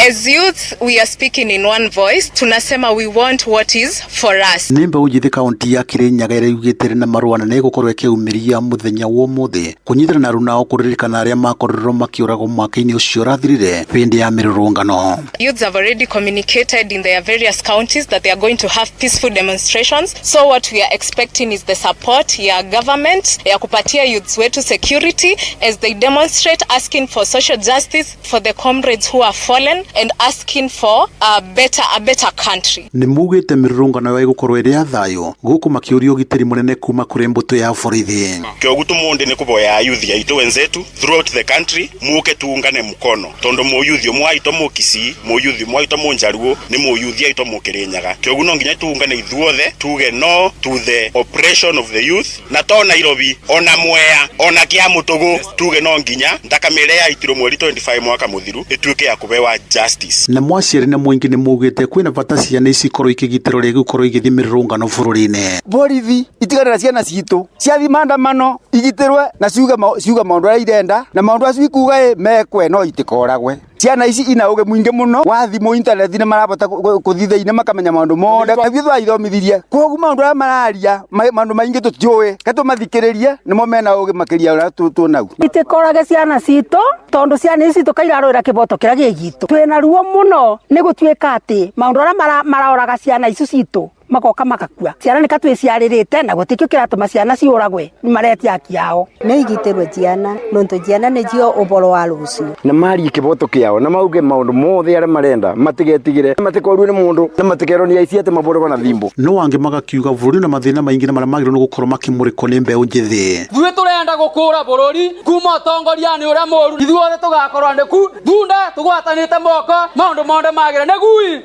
Speaker 25: As youth we are speaking in one voice. Tunasema we want what is for us.
Speaker 26: Ni mbeu njithi kaunti ya Kirinyaga iria yugitire na marua na gukorwo ikiumiria muthenya wa umuthi kunyithira na Runa okuririkana aria makorirwo makiuragwo mwaka-ini ucio rathirire pindi ya mirurungano.
Speaker 25: Youths have already communicated in their various counties that they are going to have peaceful demonstrations. So what we are expecting is the support ya government ya kupatia youths wetu security as they demonstrate, asking for social justice for the comrades who are fallen and asking for a better country.
Speaker 26: Ni mugite mirurungano ya gukorwo iri thayu guku makiuria ugitiri munene kuma kuri mbuto ya borithi.
Speaker 27: Kio gutu munde ni kuboya youth ya itu wenzetu throughout the country muke tuungane mkono tondo
Speaker 3: muyuthi mwaito mukisi muyuthi mwaito munjaruo ni muyuthi aito mukirinyaga kiogu no nginya tuungane ithuothe tuge no to the oppression of the youth na to Nairobi ona Mwea ona Kiamutugu tuge no nginya ndakamire ya itiro mweri 25 mwaka muthiru ituike ya kubewa justice.
Speaker 26: Na mwaciri na mwingi ni mugite kwina bata ciana ici korwo ikigitiro ria gukorwo igithimirungano bururi-ini.
Speaker 13: Borithi itigarira ciana citu ciathi maandamano igitirwe na ciuga maundu aria irenda na maundu acio ikuga mekwe no itikoragwe. Ciana ici ina uge mwingi muno wa thimu internet ni marabota kuthithaine makamenya maundu mothe ithuĩ ithomithirie koguo maundu aria mararia maundu maingi tutiũĩ katumathikĩrĩrie nimo mena uge makiria uria tunau itikorage ciana citu tondu ciana ici tukairarũĩra kiboto kiria gĩgitũ twina ruo muno ni gutuĩka ati maundu aria maraoraga ciana ici citu magoka makakua ciana ni katwiciaririte na gutikio kiratuma ciana ciuragwe ni mareti haki yao
Speaker 5: ni igitirwe ciana nonto ciana ni cio uboro wa rucio
Speaker 13: na mari kiboto kiao na mauge maundu mothe aria marenda matigetigire matikorwe ni mundu na matikero ni aici ate maboro na thimbo
Speaker 26: no wange magakiuga bururi na mathina maingi na maria magiro no gukorwo makimurikwo ni mbeu njithi
Speaker 7: thuĩ turenda gukura bururi kuma tongoriani uria moru ithuothe tugakorwo ndiku thunda tugwatanite moko maundu mothe magira negui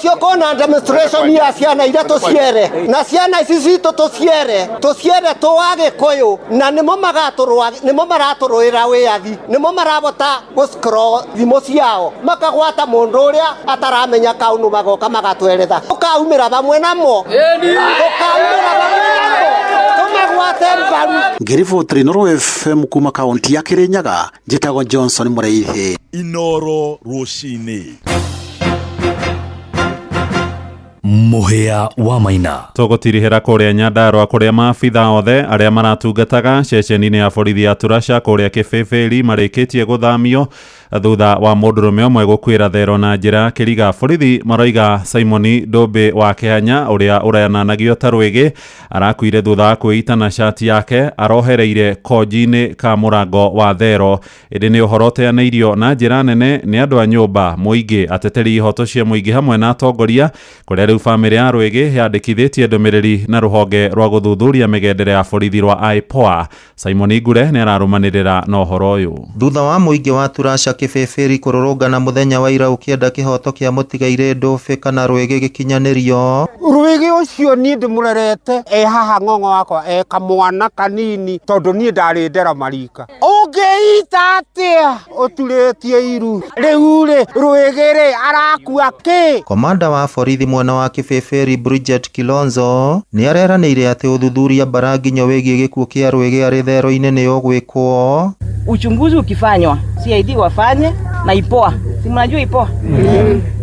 Speaker 22: cio kona demonstration ya ciana iria tuciere na ciana ici citu tuciere tuwage koyo na nimo maraturũĩra wiathi nimo marabota guscroll thimo ciao makagwata mundu uria ataramenya kaunu magoka magatweretha ukaumira bamwe namo
Speaker 26: Ngiriboti Inoro FM kuma kaunti ya Kirinyaga njitagwo Johnson Mureithi.
Speaker 6: Inoro Rucini Muhia wa Maina
Speaker 4: tugutirihira kuria Nyandarua kuria maabitha othe aria maratungataga ceceni-ini ya borithi ya Turasha kuria Kibibiri marikitie guthamio thutha wa mundurume umwe gukwira thero na njira kiriga. Borithi maroiga Simon Dobe wa Kihanya uria urayananagio ta Rwigi arakuire thutha wa kwita na shati yake arohereire koji-ini ka murango wa thero. Indi ni uhoro uteaneirio na njira nene ni andu a nyumba muingi ateteri ihoto cia muingi hamwe na atongoria kuria riu family ya Rwigi yandikithitie ndumiriri na ruhonge rwa guthuthuria migendere ya borithi rwa IPOA. Simon Ngure ni ararumanirira na uhoro uyu
Speaker 8: thutha wa muingi wa Turasha Kibibiri kururungana muthenya wa ira ukienda kihoto kia mutigaire Dobe kana Rwigi gikinyanirio.
Speaker 28: Rwigi ucio ni ndimurerete haha ng'ong'o wakwa kamwana kanini tondu ni ndari ndera marika ungeita atia uturetie iru riu Rwigi arakua ki.
Speaker 8: Komanda wa borithi mwena wa Kibibiri Bridget Kilonzo ni areranire ati uthuthuria baranginyo wigie gikuo kia Rwigi ari thero-ini ni ugwikwo.
Speaker 9: Uchunguzi ukifanywa CID wafanye na IPOA. Si mnajua IPOA?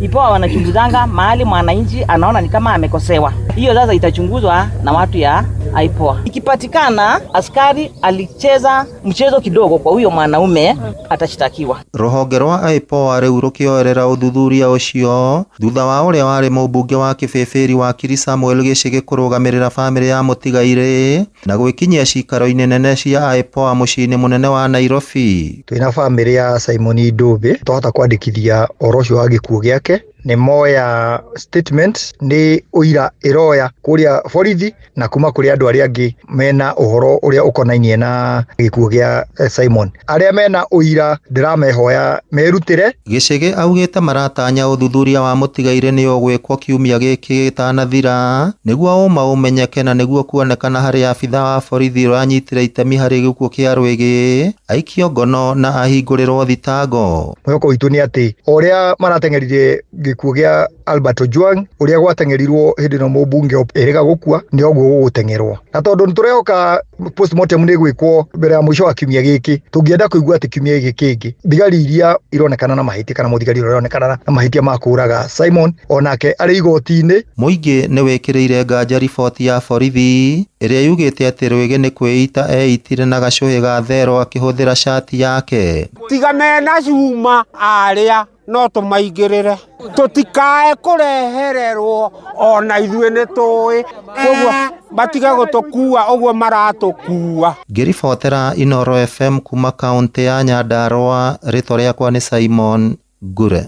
Speaker 9: IPOA wanachunguzanga mahali mwananchi anaona ni kama amekosewa. Hiyo sasa itachunguzwa na watu ya IPOA. Ikipatikana askari alicheza mchezo kidogo kwa huyo mwanaume atashtakiwa.
Speaker 8: Ruhonge rwa IPOA riu rukioerera uthuthuria ucio thutha wa uria wari mubunge wa Kibibiri wa Kiri Samuel Gicigi kurugamirira family ya mutigaire na gwikinyia cikaro-ini nene cia IPOA muciini munene wa Nairobi.
Speaker 22: Twina family ya Simon Dobe tuhota kwandikithia oro ucio wa gikuo giake ni moya statement ni uira iroya kuria borithi na kuma kuri andu aria angi mena uhoro uria ukonainie na gikuo gia Simon. Aria mena uira ndiramehoya merutire.
Speaker 8: Gicigi augite maratanya uthuthuria wa mutigaire ni ugwikwo kiumia giki gitanathira niguo umenyeke na niguo kuonekana hari abitha wa borithi uranyitire itemi hari gikuo kia Rwigi aikio ngono na ahingũrĩrwo thitango.
Speaker 22: Mwĩhoko witũ nĩ atĩ ũrĩa marateng'erire gĩkuũ gĩa Albert Ojwang ũrĩa gwatengerirwo hĩndĩ ĩno mũmbunge erĩga gũkua nĩ oguo gũgũtengerwo. Na tondũ nĩtũrehoka postmortem nĩ gwĩkwo mbere ya mũico wa kiumia gĩkĩ, tũngĩenda kũigua atĩ kiumia gĩkĩ kĩngĩ thigari iria ironekana na mahĩtia kana mũthigari ũrĩa ũronekana na mahĩtia ma kũraga Simon onake arĩ igoti-inĩ.
Speaker 8: Mũingĩ nĩ wĩkĩrĩire nganja riboti ya borithi ĩrĩa yugĩte atĩ Rwigi nĩ kwĩita eitire na gacũhĩ ga thero akĩhũthĩra shati yake.
Speaker 28: Tigane na cuma arĩa no tũmaingĩrĩre tũtikae kũrehererwo ona ithuĩ nĩ tũĩ koguo batiga gũtũkua ũguo maratũkua.
Speaker 8: Ngĩribotera Inoro FM kuma kaunti ya Nyandarua, rĩtwa rĩakwa nĩ Simon Ngure.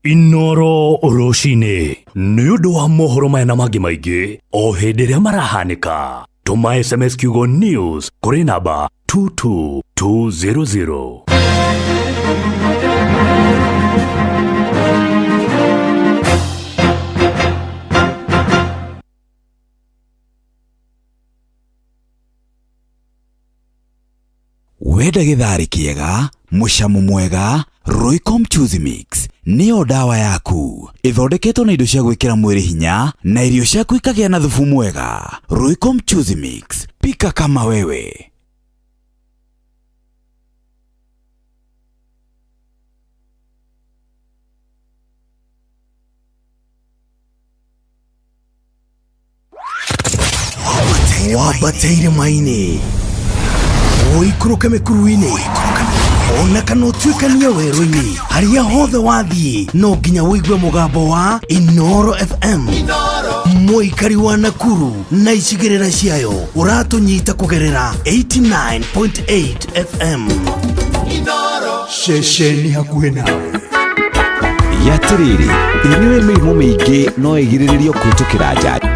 Speaker 6: Inoro Rucini nĩ ũndũ wa mohoro maya na mangĩ maingĩ o hĩndĩ ĩrĩa marahanĩka. Tũma SMS kiugo news kũrĩ namba 22200.
Speaker 1: wenda githari kiega, mucamo mwega, Roycom Choose Mix niyo dawa yaku. Ithondeketwo na indo cia gwikira mwiri hinya na irio ciaku ikagia na thubu mwega. Roycom Choose Mix, pika kama wewe.
Speaker 6: Wabateire maini oikuruke mekuruini ona kana utuikania werũ-inĩ harĩa hothe wathiĩ no nginya wĩigue mũgambo wa Inoro FM. Mũikari wa Nakuru na icigĩrĩra ciayo ũratũnyita kũgerera 89.8 FM. Ceceni hakuhĩ nawe.
Speaker 10: Yatiriri, inyuĩ mĩrimũ mĩingĩ no ĩgirĩrĩrio kũhĩtũkĩra njanjo.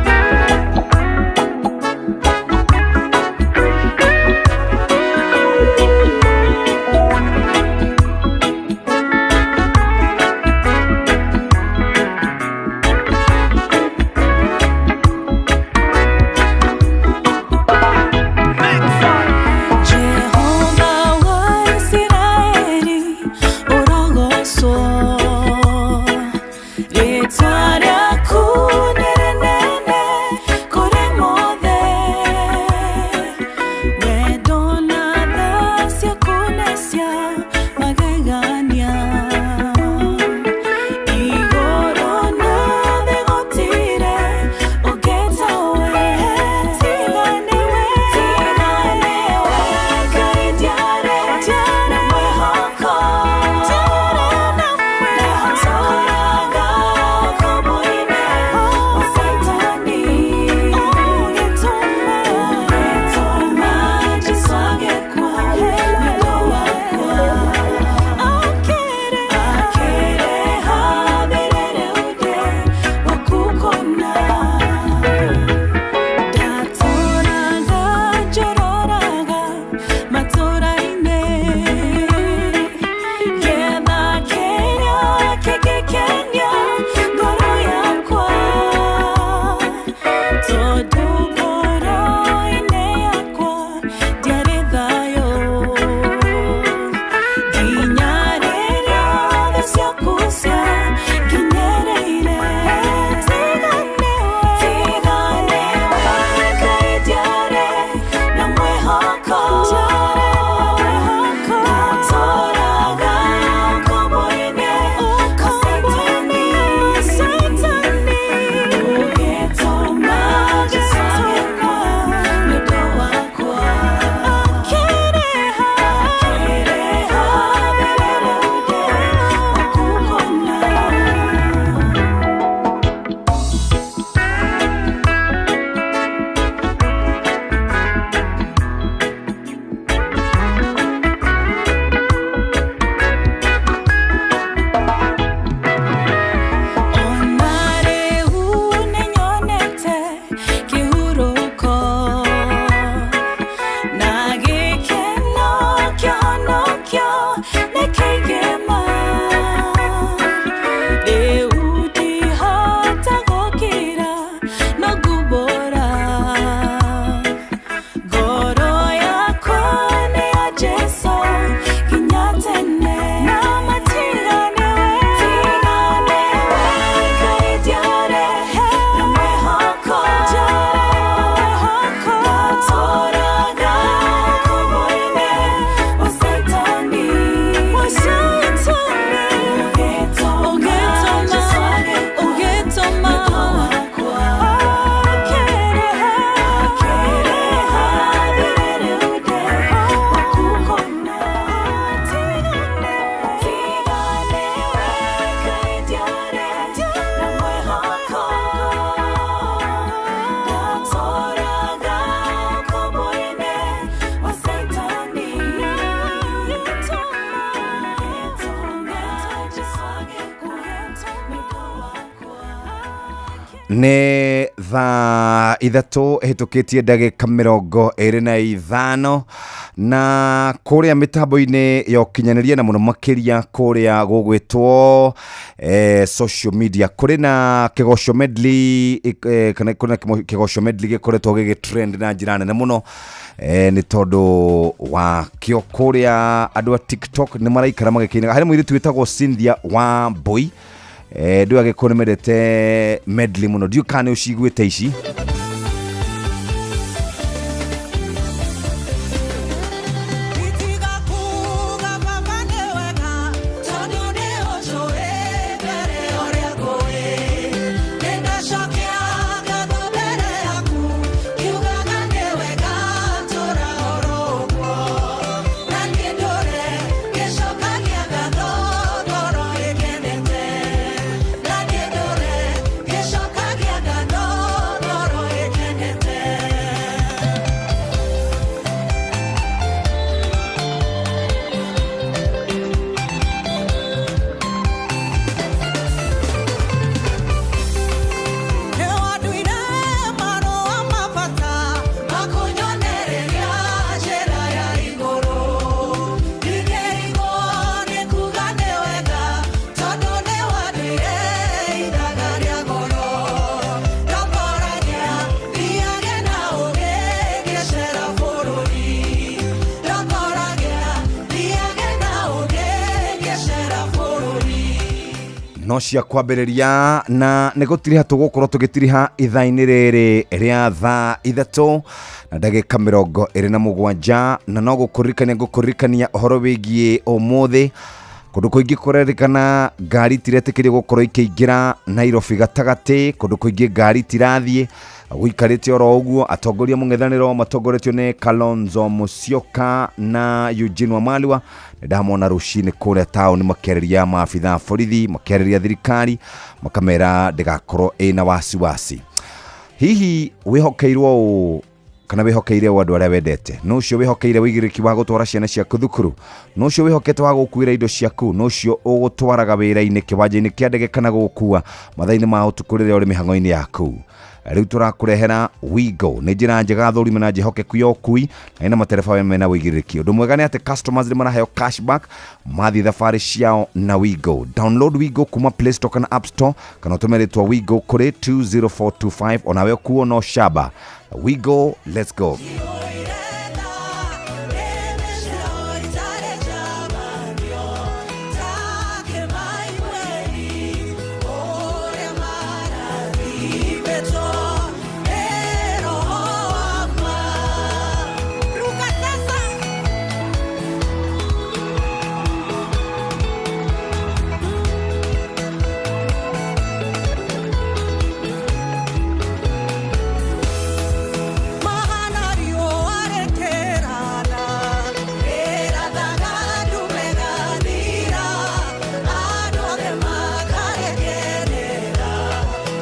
Speaker 2: Nĩ thaa ithatũ hĩtũkĩtie ndagĩka 25 na kũrĩa mĩtambo-inĩ ya ũkinyanĩria na mũno makĩria kũrĩa gũgwĩtwo social media kũrĩ na kĩgoco medley kana kĩgoco medley gĩkoretwo gĩgĩtrend na njĩra nene mũno nĩ tondũ wa kĩo kũrĩa andũ a TikTok nĩ maraikara magĩkĩinaga harĩ mũirĩtu wĩtagwo Cynthia Wambui ndio agĩkorwo nĩmendete medley mũno ndiũ kana ũciguĩte ici no cia kwambĩrĩria na nĩ gũtiriha tũgũkorwo tũgĩtiriha ithaa-inĩ rĩrĩ rĩa thaa ithatũ na ndagĩka 27 na no gũkũririkania ũhoro wĩgiĩ ũmũthĩ kũndũ kũingĩ kũrerĩkana ngari tiretĩkĩrio gũkorwo ikĩingĩra Nairobi gatagatĩ kũndũ kũingĩ ngari tirathiĩ gũikarĩte oro ũguo atongoria mũng'ethanĩro matongoretio nĩ Kalonzo Musyoka na Eugene Wamalwa ndamona rũcinĩ kũrĩa taũni makĩarĩria maabitha borithi makĩarĩria thirikari makamera ndĩgakorwo ĩna wasiwasi hihi wĩhokeirwo kana wĩhokeire andũ arĩa wendete no ũcio wĩhokeire wĩigĩrĩki wa gũtwara ciana ciaku thukuru no ũcio wĩhokete wa gũkuĩra indo ciaku no ũcio ũgũtwaraga wĩra-inĩ kĩwanja-inĩ kĩa ndege kana gũkua mathaa-inĩ ma ũtukũ rĩrĩa ũrĩ mĩhang'o-inĩ yaku rĩu tũrakũrehera Wigo nĩ njĩra njega thũrime na njĩhokeku ya ũkui na ina matereba mena wĩigĩrĩki ũndũ mwega nĩ atĩ customers nĩ maraheo cashback mathi thabarĩ ciao na Wigo download Wigo kuma Play Store kana App Store kana ũtũme rĩtwa Wigo kũrĩ 20425 onawe kuo no shaba Wigo let's go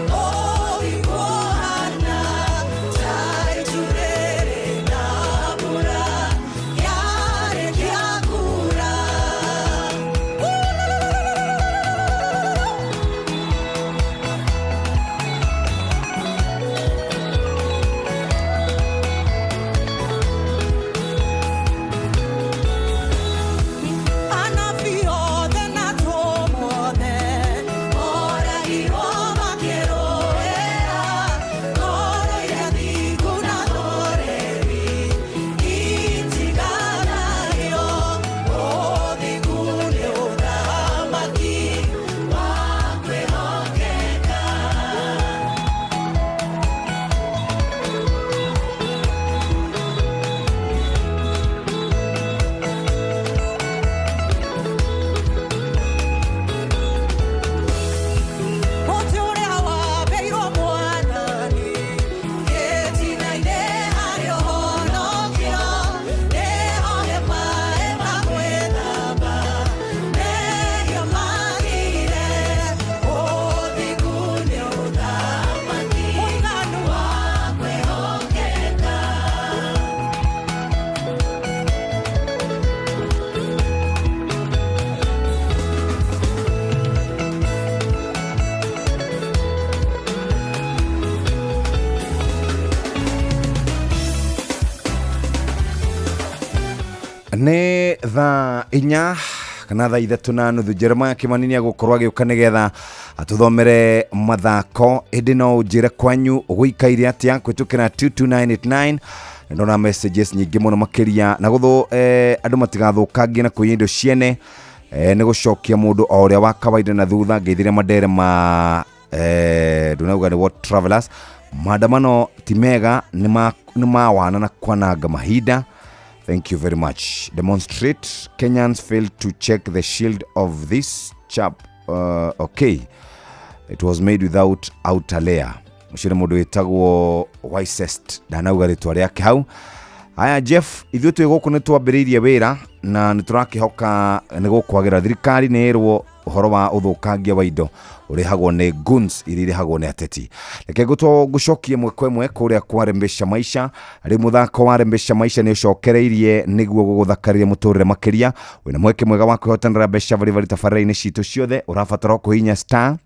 Speaker 11: Oh,
Speaker 2: nĩ thaa inya kana thaa ithatũ na nuthu. Jeremiah Kimani nĩagũkorwo agĩũka nĩgetha atũthomere mathako. Ĩndĩ no ũnjĩre kwanyu gũikaire atĩa kũhĩtũkĩra 22989. Ndona messages nyingĩ mũno makĩria na gũthũ andũ matigathũkangie na kũiya indo ciene. Nĩ gũcokia mũndũ o ũrĩa wa kawaida na thutha ngeithire madere ma ndunauga nĩ what travelers. Maandamano ti mega nĩ mawana na kwananga mahinda. Thank you very much. Demonstrate. Kenyans failed to check the shield of this chap. Okay. It was made without outer layer. Mushire mundu witagwo wisest ndanauga ritwa riake hau. Aya Jeff, ithuĩ twĩ gũkũ nĩ twambĩrĩirie wĩra na nĩ tũrakĩhoka nĩ gũkwagĩra. Thirikari nĩ ĩrwo ũhoro wa ũthũkangia wa indo ũrĩhagwo nĩ goons iria irĩhagwo nĩ ateti. Reke ngũcokie mwekwe mwe kũrĩa kwa Rembesha Maisha. Rĩ mũthako wa Rembesha Maisha nĩ ũcokereirie nĩguo gũgũthakaria mũtũrĩre makĩria. Wĩna mweke mwega wa kwĩhotanĩra mbeca bari tabarĩra-inĩ citũ ciothe. Ũrabatara kũhihinya star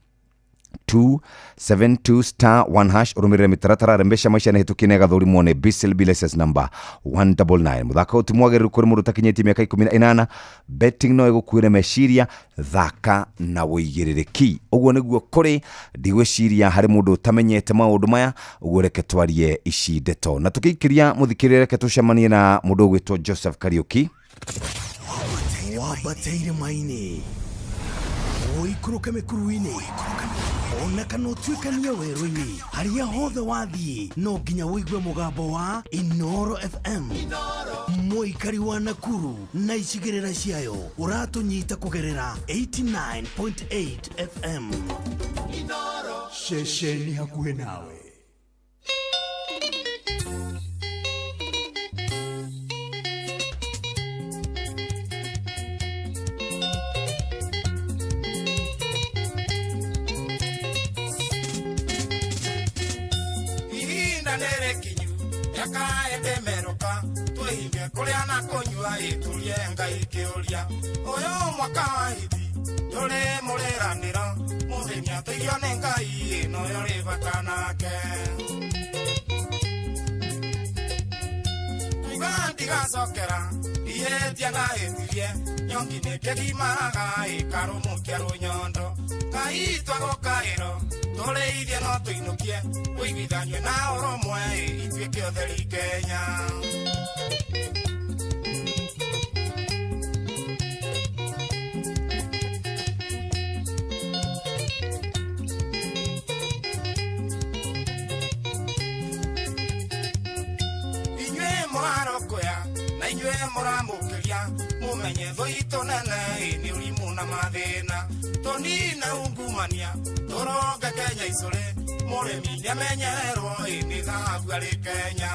Speaker 2: 272 star 1 hash urumire mitaratara. Rembesha Maisha nĩhĩtũkie gathũrimwo nĩ BCLB license number 199. Mũthako ũtimwagĩrĩru kũrĩ mũndũ ũtakinyĩtie mĩaka 18. Betting no ĩgũkuĩre meciria, thaka na wĩigĩrĩrĩki. Ũguo nĩguo kũrĩ, ndigwĩciria harĩ mũndũ ũtamenyete maũndũ maya. Ũguo reke twarie ici ndeto na tũkĩikĩria mũthikĩrĩre. Reke tũcemanie na mũndũ ũgwĩtwo Joseph Kariuki.
Speaker 6: Wabateire maini oikũrũke mĩkuru-inĩ ona kana ũtuĩkanie werũ-inĩ. Harĩa hothe wathiĩ no nginya wĩigue mũgambo wa Inoro FM. Mũikari wa Nakuru na icigĩrĩra ciayo ũratũnyita kũgerera 89.8 FM. Ceceni hakuhĩ nawe.
Speaker 11: Meroka tuhinge kuria na kunyua iturie ngai kiuria uyu mwaka wa hithi turi muriranira muthenya tuigio ni ngai no yori bata nake tuiga ndigacokera ihetia na etirie nyongi nĩ kĩgimaga ĩkarũmũkia rũnyondo ngai twagokaĩro tũrĩithie no tũinũkie ũiguithanie na ũrũmwe ituĩke ũtheri Kenya. Inyuĩ mũrarokoya na inyuĩ mũramũkĩria mumenye thũitũ nene nĩ ũrimũ na mathĩna tũnina ungumania tũronge Kenya icũrĩ mũrĩmi nĩamenyererwo nĩ thahabu arĩ Kenya.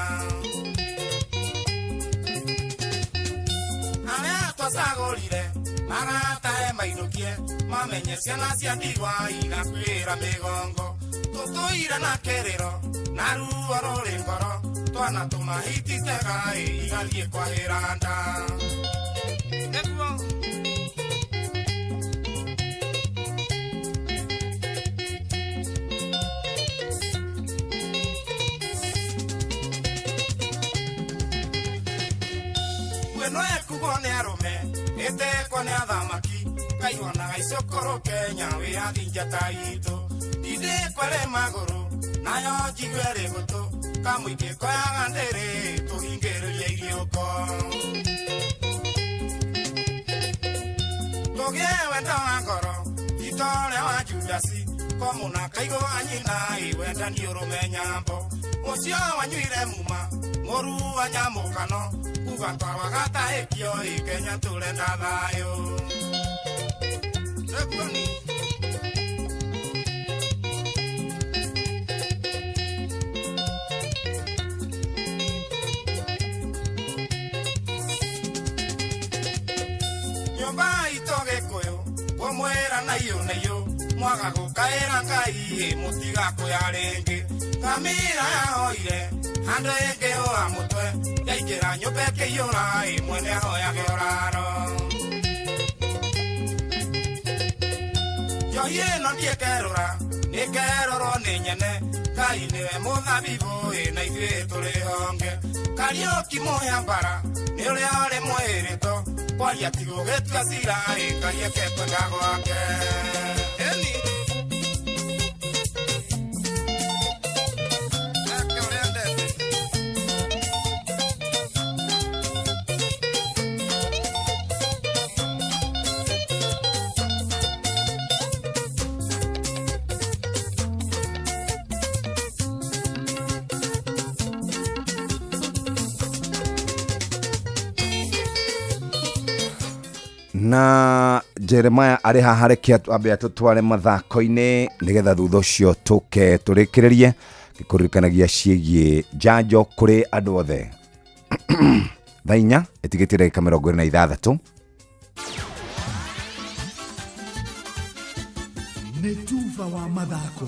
Speaker 11: Arĩa twacagũrire magatahe mainũkie mamenye ciana cia ndigwa igakuĩra mĩgongo tũtũire na kĩrĩro na ruo rũrĩ ngoro twana tũmahititega igathiĩ kwahĩra nda. No ekugo nĩ arũme ĩtekwo nĩ athamaki kaihũnaga icokoro Kenya wĩyathinja ta itũ ndindĩkwere magũrũ nayo njigwe rĩ gũtũ kamũingĩ koyaga ndĩrĩ tũhingĩrĩria iriũko tũgĩe wendo wa ngoro itore wa Judasi komũna kaigũ anyina wendani ũrũme nyambo ũcio wanyuire muma mũru wa nyamũkano kuga twawagataĩkio Kenya tũrenda thayũ. Nyũmba itũ Gĩkũyũ kũmwĩra na iyo mwaga gũkaĩra Ngai mũtigakwĩya rĩngĩ kamira yahoire handũ ĩngĩ ũa mũtwe yaingĩra nyũmba ĩkĩiyũra mwene ahoyage ũraro. Njohi ĩno ndiĩkerũra nĩkerorwo nĩ nyene Ngai nĩwe mũthabibũ na ithuĩ tũrĩ honge Kariuki moya bara ni uria uri mwirito kwaria tigo getua cira karia ketwenga gwake eni
Speaker 2: na Jeremiah ari haha reke ambe atutware mathako-inĩ nigetha thutha ũcio tũke tũrĩkĩrĩrie gĩkũririkanagia ciĩgiĩ njanjo kũrĩ andũ othe. Thaa 4 ĩtigĩtie ndagĩka 26
Speaker 6: nĩ tuva wa mathako.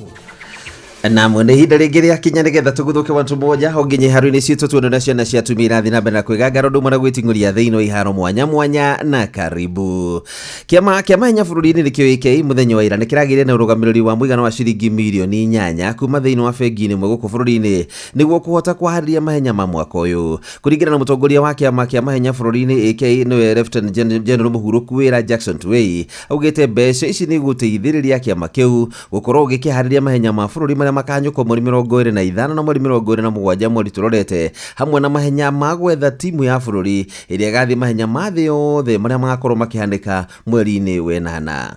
Speaker 12: Na mwene hinda rĩngĩ rĩa kinya nĩgetha tũgũthũke wantu moja honginye haru-inĩ ciitũ tuone na ciana cia tumira thina mbere na kwĩganga ũndũ ũmwe na gwĩting'ũria thĩinĩ iharo mwanya mwanya na karibu. Kĩama hinya bũrũri-inĩ nĩkĩo AK mũthenya wa ira nĩkĩragĩire na ũrũgamĩrĩri wa mũigana wa ciringi mirioni 8 kuma thĩinĩ wa bengi ĩmwe gũkũ bũrũri-inĩ nĩguo kũhota kũharĩria mahenya ma mwaka ũyũ. Kũringana na mũtongoria wa kĩama kĩa mahenya bũrũri-inĩ AK nĩwe Lieutenant General mũhurũku wĩra Jackson Tuwei augĩte mbeca ici nĩ gũteithĩrĩria kĩama kĩu gũkorwo gĩkĩharĩria mahenya ma bũrũri makanyũkwo mweri 25 na mweri 27 mweri tũrorete hamwe na mahenya ma gwetha timu ya bũrũri ĩrĩa ĩgathiĩ mahenya ma thĩ yothe marĩa magakorwo makĩhanĩka mweri-inĩ wenana.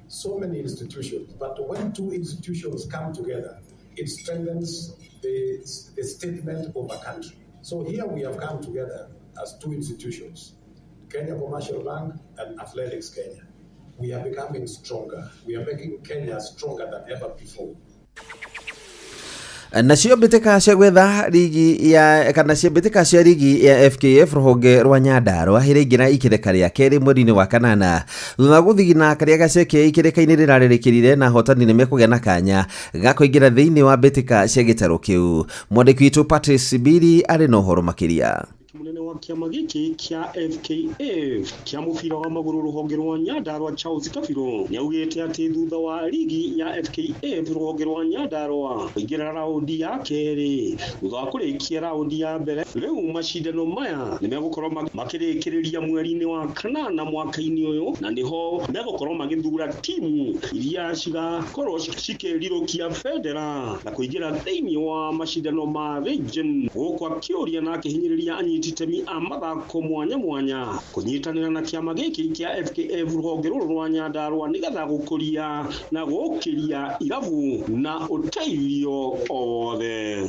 Speaker 14: So many institutions, but when two institutions come together, it strengthens the statement of a country. So here we have come together as two institutions, Kenya Commercial Bank and Athletics Kenya. We are becoming stronger. We are making Kenya stronger than ever before.
Speaker 12: Nacio mbĩtĩka cia gwetha ligi ya kana cia mbĩtĩka cia ligi ya FKF rũhonge rwa Nyandarua hĩrĩngĩra ikereka rĩa kerĩ mweri-inĩ wa kanana thutha gũthigina karĩa gaceke ikereka-inĩ rĩrarĩrĩkĩrire na hotani nĩmekũgĩa na kanya ga kũingĩra thĩinĩ wa mbĩtĩka cia gĩtarũ kĩu. Mwandĩki witũ Patrice Biri arĩ na ũhoro makĩria.
Speaker 15: Munene wa kiama giki kia FKF kia mubira wa maguru ruhonge rwa Nyandarua Charles Kabiro niaugite ati thutha wa ligi ya FKF ruhonge rwa Nyandarua kuingira raundi ya keri thutha wa kurikia raundi ya mbere riu macindano maya nimegukorwo makirikiriria mweri-inĩ wa kanana mwaka-inĩ uyu na niho megukorwo magithura timu iria cigakorwo cikĩrirũkia federa na kuingira thĩinĩ wa macindano ma region gũkwa kĩũria na kĩhinyĩrĩria itemi a mathako mwanya mwanya kunyitanira na kiama giki kia FKF ruhonge ruru rwa Nyandarua nigetha gukuria na gukiria irabu na uteithio othe.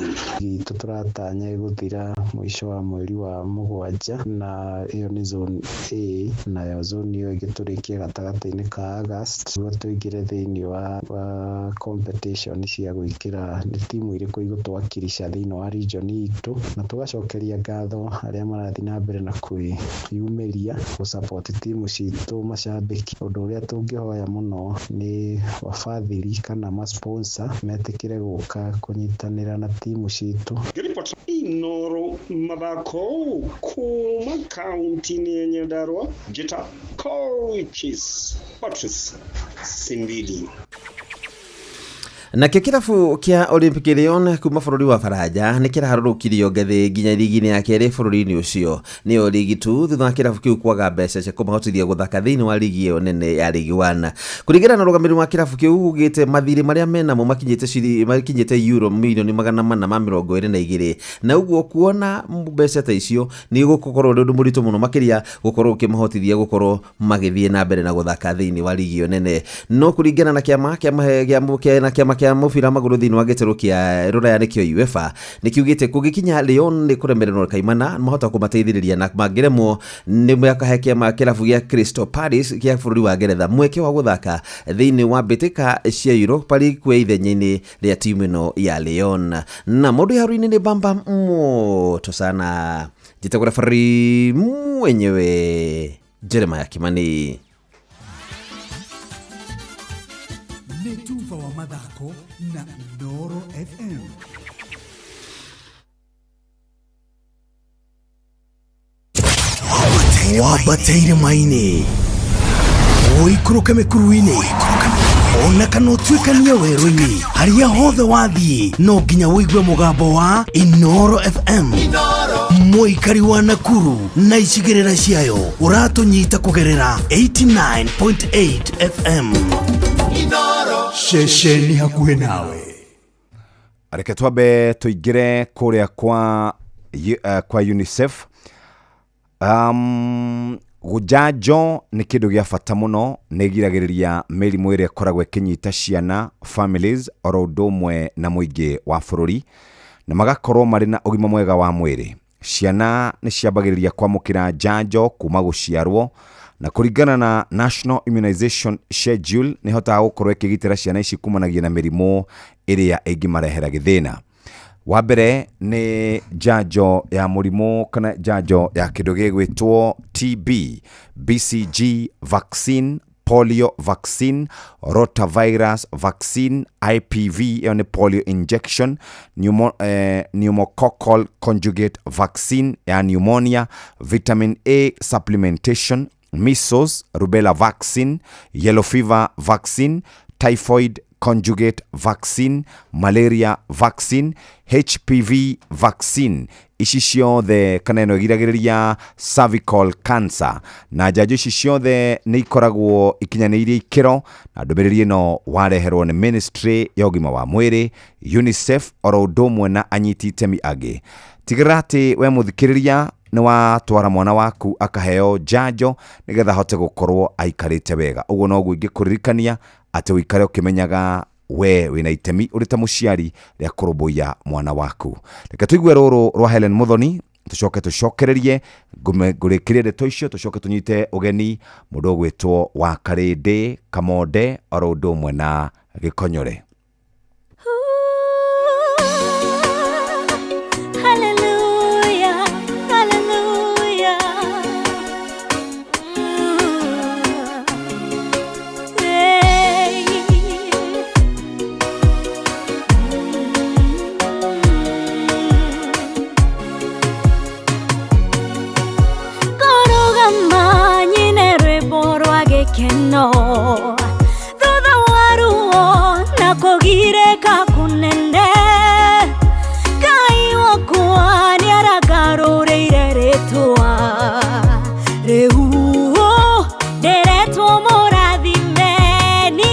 Speaker 16: Turatanya guthira mwisho wa mweri wa 7 na iyo ni zone A na yo zone iyo igiturikia gatagati-inĩ ka August niguo tuingire thĩinĩ wa competition cia gwĩkĩra ni timu irĩkũ igũtwakilisha thĩinĩ wa region itũ na tugacokeria ngatho arĩa marathi na mbere na kwĩyumĩria gũsupport timu citũ macambĩki. Ũndũ ũrĩa tũngĩhoya mũno nĩ wafadhili kana masponsor metĩkĩre gũka kũnyitanĩra na timu citũ.
Speaker 15: Inoro mathako kuma kaunti-inĩ ya Nyandarua Gita Coaches Patrice Simbili.
Speaker 12: Nakĩo kĩrabu kĩa Olympic Lyon kuma bũrũri wa Faranja nĩ kĩraharũrũkirio ngathĩ nginya ligi-inĩ ya kerĩ bũrũri-inĩ ũcio nĩyo ligi 2 thutha wa kĩrabu kĩu kwaga mbeca cia kũmahotithia gũthaka thĩinĩ wa ligi ĩyo nene ya ligi 1. Kũringana na rũgamĩrĩri wa kĩrabu kĩu ugĩte mathirĩ marĩa menamo makinyĩte euro mirioni 422 na ũguo kuona mbeca ta icio nĩ gũkorwo ũndũ mũritũ mũno makĩria gũkorwo ũkĩmahotithia gũkorwo magĩthiĩ na mbere na gũthaka thĩinĩ wa ligi ĩyo nene. No kũringana na kĩama kĩa mũbira magũrũ thĩinĩ wa gĩtarũ kĩa Rũraya nĩkĩo UEFA nĩkiugĩte kũgĩkinya Lyon nĩ kũremererwo kaimana mahota kũmateithĩrĩria na mangĩremwo nĩ makahe kĩrabu gĩa Crystal Palace kĩa bũrũri wa Ngeretha mweke wa gũthaka thĩinĩ wa mbĩtĩka cia Europa League kwa ithenya-inĩ rĩa timu ĩno ya Lyon. Na mũndũ haru-inĩ nĩ bamba moto sana jitagwo referee mwenyewe Jeremiah Kimani.
Speaker 6: Netuva wa mathako na Ndoro FM. Wabateire maini oikũrũke mĩkuru-inĩ ona kana ũtuĩkanie werũ-inĩ harĩa hothe wathiĩ no nginya wĩigue mũgambo wa Inoro FM. Mũikari wa Nakuru na icigĩrĩra ciayo ũratũnyita kũgerera 89.8 FM. Ceceni hakuhĩ nawe.
Speaker 2: Areke twambe tuingire kuria kwa UNICEF. Gujanjo ni kindu gĩa bata mũno, nĩ giragĩrĩria mĩrimũ ĩrĩa ĩkoragwo ĩkĩnyita ciana, families, oro ũndũ ũmwe na mũingĩ wa bũrũri, na magakorwo marĩ na ũgima mwega wa mwĩrĩ. Ciana nĩ ciambagĩrĩria kwamũkĩra njanjo kuma gũciarwo, na kũringana na National Immunization Schedule nĩ hotaga gũkorwo ĩkĩgitĩra ciana ici kumanagia na mĩrimũ ĩrĩa ĩngĩmarehera gĩthĩna. Wa mbere nĩ njanjo ya mũrimũ kana njanjo ya kĩndũ gĩgwĩtwo TB, BCG vaccine, polio vaccine, rotavirus vaccine, IPV yani polio injection, pneumococcal conjugate vaccine ya pneumonia, vitamin A supplementation, measles, rubella vaccine, yellow fever vaccine, typhoid conjugate vaccine, malaria vaccine, HPV vaccine. Ici ciothe kana ĩno giragĩrĩria cervical cancer, na njanjo ici ciothe nĩ ikoragwo ikinyanĩirie ikĩro, na ndũmĩrĩri ĩno wareherwo nĩ Ministry ya ũgima wa mwĩrĩ, UNICEF oro ũndũ ũmwe na anyiti itemi angĩ. Tigĩrĩra atĩ we mũthikĩrĩria nĩ watwara mwana waku akaheo njanjo nĩgetha ahote gũkorwo aikarĩte wega. Ũguo noguo ingĩkũririkania atĩ ũikare ũkĩmenyaga we wĩna itemi ũrĩ ta mũciari rĩa kũrũmbũiya mwana waku. Reke tũigue rũrũ rwa Helen Muthoni, tũcokererie ngũrĩkĩrie ndeto icio, tũcoke tũnyite ũgeni mũndũ ũgwĩtwo wa Karĩndĩ Kamonde oro ũndũ ũmwe na Gĩkonyore.
Speaker 17: No, thutha waruo na kũgirĩka kũnene, Ngai wakwa nĩ aragarũrĩire rĩtwa rĩu ndĩretwo mũrathime niĩ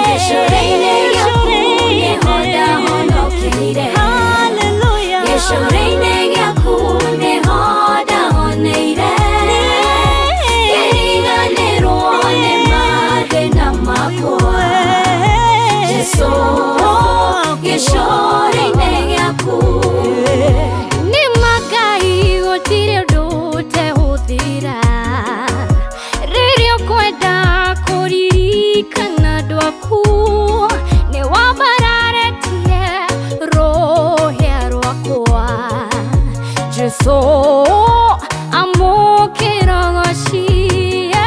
Speaker 17: gĩcũrĩ-inĩ gĩaku nĩho ndahonokeire. Hallelujah. Gĩcũrĩ-inĩ gĩaku nĩho ndahoneire. Gĩcũrĩ-inĩ gĩaku nĩ Ngai gũtirĩ ũndũ ũtehũthĩra rĩrĩa ũkwenda kũririkana andũ aku. Nĩ wambararĩtie rũhĩa rwakwa, Jesũ amũkĩrogocie.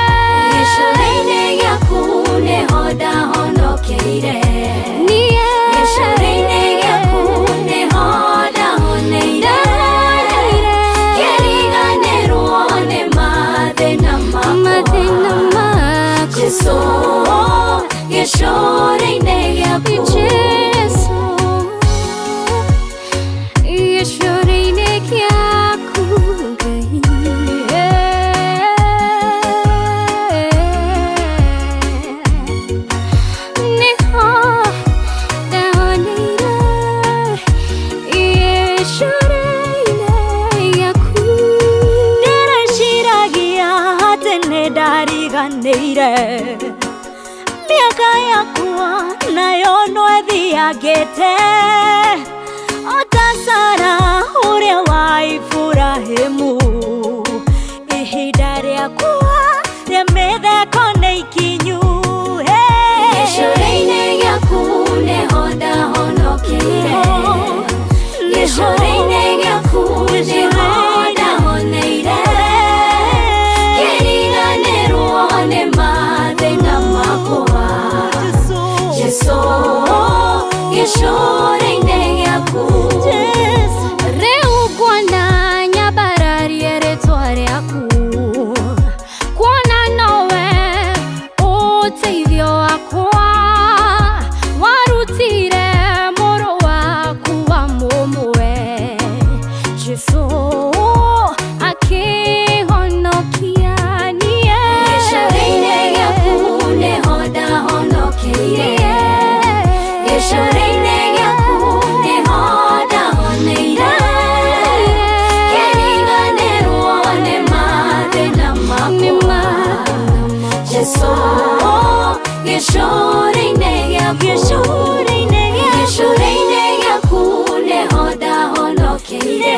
Speaker 17: Gĩcũrĩ-inĩ gĩaku nĩho ndahonokeire. Gĩcũrĩ-inĩ gĩaku nĩho ndahoneire. Kĩriganĩrwo nĩ mathĩna makwa, Jesũ. Gĩcũrĩ-inĩ gĩaku, Jesũ. Gĩcũrĩ-inĩ gĩaku mĩaka yakwa nayo no ĩthiangĩte o ta Sara ũrĩa wa Iburahĩmu. Ihinda rĩakwa rĩa mĩtheko nĩ ikinyu. Gĩcũrĩ-inĩ gĩaku nĩho ndahonokeire. Gĩcũrĩ-inĩ gĩaku nĩho ndahoneire. Kĩriganĩrwo nĩ mathĩna makwa, Jesũ. Gĩcũrĩ-inĩ gĩaku rĩu nguona nyambararie rĩtwa rĩaku, kuona nowe ũteithio wakwa. gĩcũrĩ-inĩ gĩaku nĩho ndahonokeire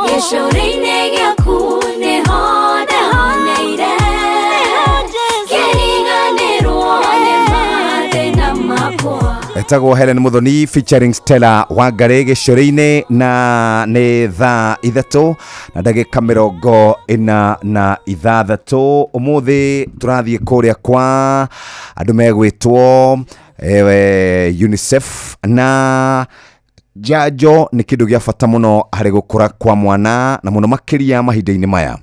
Speaker 17: gĩcũrĩ-inĩ gĩaku nĩho ndahoneire kĩriganĩrwo nĩ mathĩna makwa.
Speaker 2: Etagwo Helen Muthoni featuring Stella Wangari gĩcũrĩ-inĩ na nĩ thaa 3:46 ũmũthĩ tũrathiĩ kũrĩa kwa andũ megwĩtwo UNICEF na njanjo nĩ kĩndũ gĩa bata mũno harĩ gũkũra kwa mwana na mũno makĩria mahinda-inĩ maya.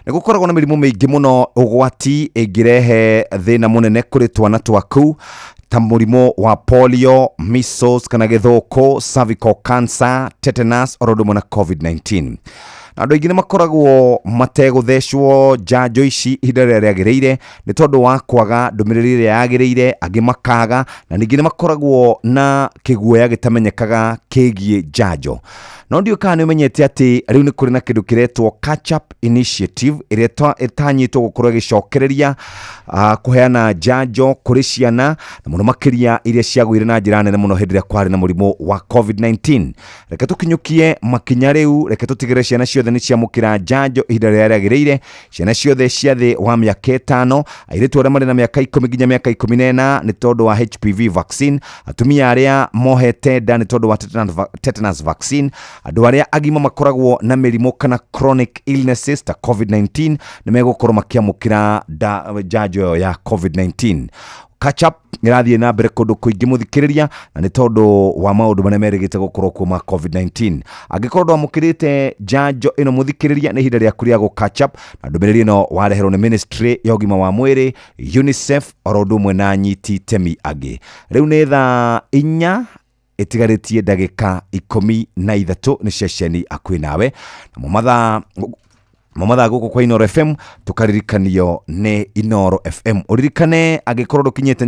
Speaker 2: Nĩ gũkoragwo na mĩrimũ mĩingĩ mũno ũgwati ĩngĩrehe thĩna mũnene kũrĩ twana twaku ta mũrimũ wa polio, measles kana gĩthũkũ, cervical cancer, tetanus oro ũndũ na COVID-19. Andũ aingĩ nĩ makoragwo mategũthecwo njanjo ici ihinda rĩrĩa rĩagĩrĩire nĩ tondũ wa kwaga ndũmĩrĩri ĩrĩa yagĩrĩire, angĩ makaga, na ningĩ nĩ makoragwo na kĩguoya gĩtamenyekaga kĩgiĩ njanjo. No ndiũ kana nĩ ũmenyete atĩ rĩu nĩ kũrĩ na kĩndũ kĩretwo Catch Up Initiative ĩrĩa ĩtanyĩtwo gũkorwo ĩgĩcokereria kũheana njanjo kũrĩ ciana na mũno makĩria iria ciagũire na njĩra nene mũno hĩndĩ ĩrĩa kwarĩ na mũrimũ wa COVID-19. Reke tũkinyũkie makinya rĩu, reke tũtigĩrĩre ciana ciothe nĩ ciamũkĩra njanjo ihinda rĩrĩa rĩagĩrĩire, ciana ciothe cia thĩ wa mĩaka 5, airĩtu arĩa marĩ na mĩaka 10 nginya mĩaka 14 nĩ tondũ wa HPV vaccine, atumia arĩa mohete nda nĩ tondũ wa tetanus vaccine, andũ arĩa agima makoragwo na mĩrimũ kana chronic illnesses ta COVID-19 nĩ megũkorwo makiamũkĩra njanjo ya COVID-19. Catch Up ĩrathiĩ na mbere kũndũ kũingĩ mũthikĩrĩria na nĩ tondũ wa maũndũ marĩa merĩgĩte gũkorwo kuma COVID-19. Angĩkorwo ndwamũkĩrĩte njanjo ĩno mũthikĩrĩria nĩ ihinda rĩaku rĩa Catch Up, na ndũmĩrĩri ĩno wareherwo nĩ Ministry ya ũgima wa mwĩrĩ, UNICEF oro ũndũ ũmwe na nyiti itemi angĩ. Rĩu nĩ thaa 4 itigarĩtie ndagĩka 13 nĩ ceceni akuĩ nawe na mathaa gũkũ kwa Inoro FM tũkaririkanio nĩ Inoro FM. Ũririkane angĩkorwo ndũkinyĩte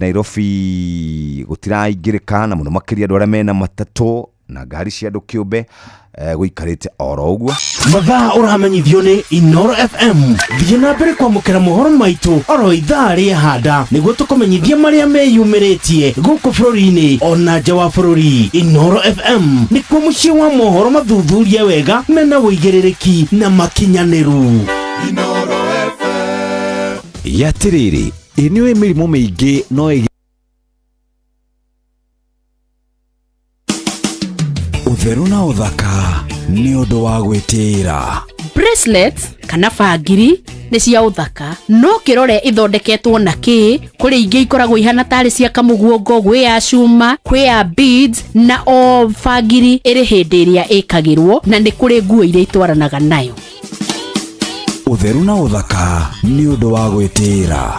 Speaker 2: Nairobi gũtiraingĩrĩka na mũno makĩria andũ arĩa mena matatũ na ngari cia andũ kĩũmbe gũikarĩte oro ũguo.
Speaker 6: Mathaa ũramenyithio nĩ Inoro FM. Thiĩ na mbere kwamũkĩra mohoro maitũ oro ithaa rĩahanda nĩguo tũkũmenyithia marĩa meyumĩrĩtie gũkũ bũrũri-inĩ ona nja wa bũrũri. Inoro FM nĩkuo mũciĩ wa mohoro mathuthurie wega mena wũigĩrĩrĩki na makinyanĩru.
Speaker 10: Inoro FM. Yatirĩrĩ, nĩũĩ mĩrimũ mĩingĩ no
Speaker 1: ũtheru na ũthaka nĩ ũndũ wa gwĩtĩĩra.
Speaker 18: Bracelets kana bangiri nĩ cia ũthaka, no kĩrore ithondeketwo na kĩ, kũrĩ ingĩ ikoragwo ihana tarĩ cia kamũguongo, gwĩ ya cuma, kwĩ ya beads, na o bangiri ĩrĩ hĩndĩ ĩrĩa ĩkagĩrwo na nĩ kũrĩ nguo iria itwaranaga nayo.
Speaker 1: Ũtheru na ũthaka nĩ ũndũ wa gwĩtĩĩra.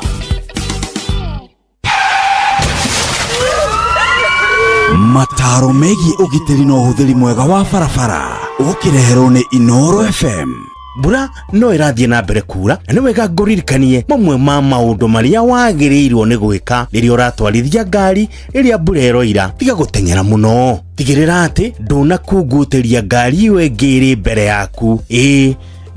Speaker 1: Mataro megiĩ ũgitĩri na ũhũthĩri mwega wa barabara ũkĩreherwo nĩ Inoro FM.
Speaker 6: Mbura no ĩrathiĩ na mbere kura na nĩ wega ngũririkanie mamwe ma maũndũ marĩa wagĩrĩirwo nĩ gwĩka rĩrĩa ũratwarithia ngari rĩrĩa mbura ĩroira. Tiga gũteng'era mũno, tigĩrĩra atĩ ndũnakungutĩria ngari ĩyo ĩngĩ ĩrĩ mbere yaku,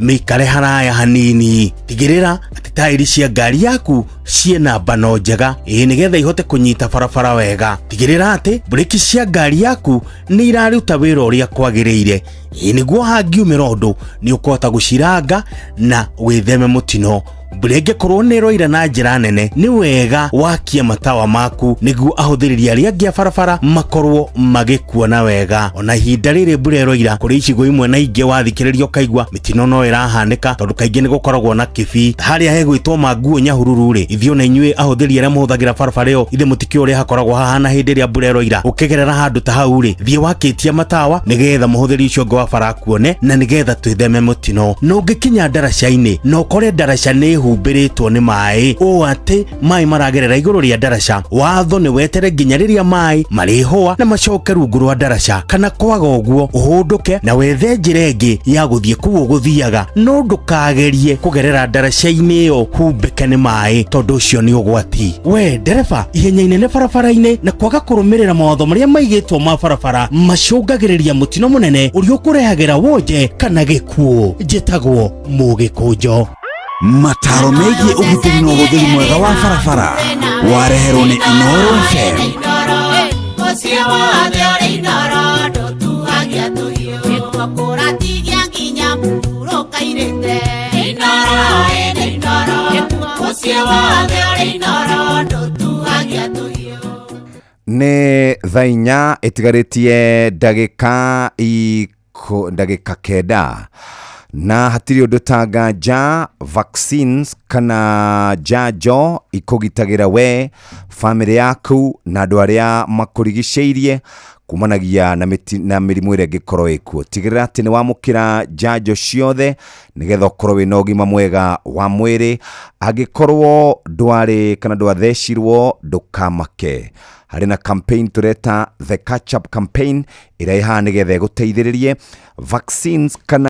Speaker 6: mĩikare haraya hanini. Tigĩrĩra atĩ tairi cia ngari yaku ciĩna mbano njega nĩgetha ihote kũnyita barabara wega. Tigĩrĩra atĩ breki cia ngari yaku nĩ iraruta wĩra ũrĩa kwagĩrĩire nĩguo hangiumĩra ũndũ nĩ ũkũhota gũciranga na wĩtheme mũtino. Mbura ĩngĩkorwo nĩ ĩroira na njĩra nene, nĩ wega wakie matawa maku nĩguo ahũthĩrĩri arĩa angĩ a barabara makorwo magĩkuona wega. Ona ihinda rĩrĩ mbura ĩroira, kũrĩ icigo imwe na ingĩ wathikĩrĩria ũkaigua mĩtino no ĩrahanĩka tondũ kaingĩ nĩ gũkoragwo na kĩbii harĩa hegwĩtwo Manguo Nyahururu rĩ. Ithuĩ ona inyuĩ ahũthĩri arĩa mahũthagĩra barabara ĩyo, ithe mũtikĩ ũrĩa hakoragwo hahana hĩndĩ ĩrĩa mbura ĩroira. Ũkĩgerera handũ ta hau rĩ, thiĩ wakĩtie matawa nĩgetha mũhũthĩri ũcio ũngĩ wa bara akuone na nĩgetha twĩtheme mũtino. No ũngĩkinya ndaraca-inĩ no ũkore ndaraca nĩ humbĩrĩtwo nĩ maĩ, ũũ atĩ maĩ maragerera igũrũ rĩa ndaraca. Watho nĩ wetere nginya rĩrĩa maĩ marĩhũa na macoke rungu rwa ndaraca, kana kwaga ũguo ũhũndũke na wethe njĩra ĩngĩ ya gũthiĩ kũu ũgũthiaga. No ndũkagerie kũgerera ndaraca-inĩ ĩyo humbĩke nĩ maĩ, tondũ ũcio nĩ ũgwati. We ndereba, ihenya inene barabara-inĩ na kwaga kũrũmĩrĩra mawatho marĩa maigĩtwo ma barabara macũngagĩrĩria mũtino mũnene ũrĩa ũkũrehagĩra wonje kana gĩkuũ. Njĩtagwo Mũgĩkũnjo.
Speaker 1: mataro megiĩ ũgitĩri na ũhũthĩri mwega wa barabara wareherwo nĩ Inoro FM.
Speaker 17: Mũciĩ wothe ũrĩ Inoro ndũtuhagia tũhiũ nĩguo kũratigia nginya mũhuro kairĩte. Inoro ĩnĩ Inoro mũciĩ wothe ũrĩ Inoro ndũtuhagia tũhiũ.
Speaker 2: Nĩ thaa inya ĩtigarĩtie ndagĩka kenda na hatirĩ ũndũ ta nganja vaccines kana njanjo ikũgitagĩra we, famĩlĩ yaku na andũ arĩa makũrigicĩirie kumanagia na mĩrimũ ĩrĩa ĩngĩkorwo ĩkuo. Tigĩrĩra atĩ nĩ wamũkĩra njanjo ciothe nĩgetha ũkorwo wĩna ũgima mwega wa mwĩrĩ. Angĩkorwo ndwarĩ kana ndwathecirwo ndũkamake. Harĩ na campaign tureta The Catch Up Campaign ĩrĩa ĩhaana nĩgetha ĩgũteithĩrĩrie vaccines kana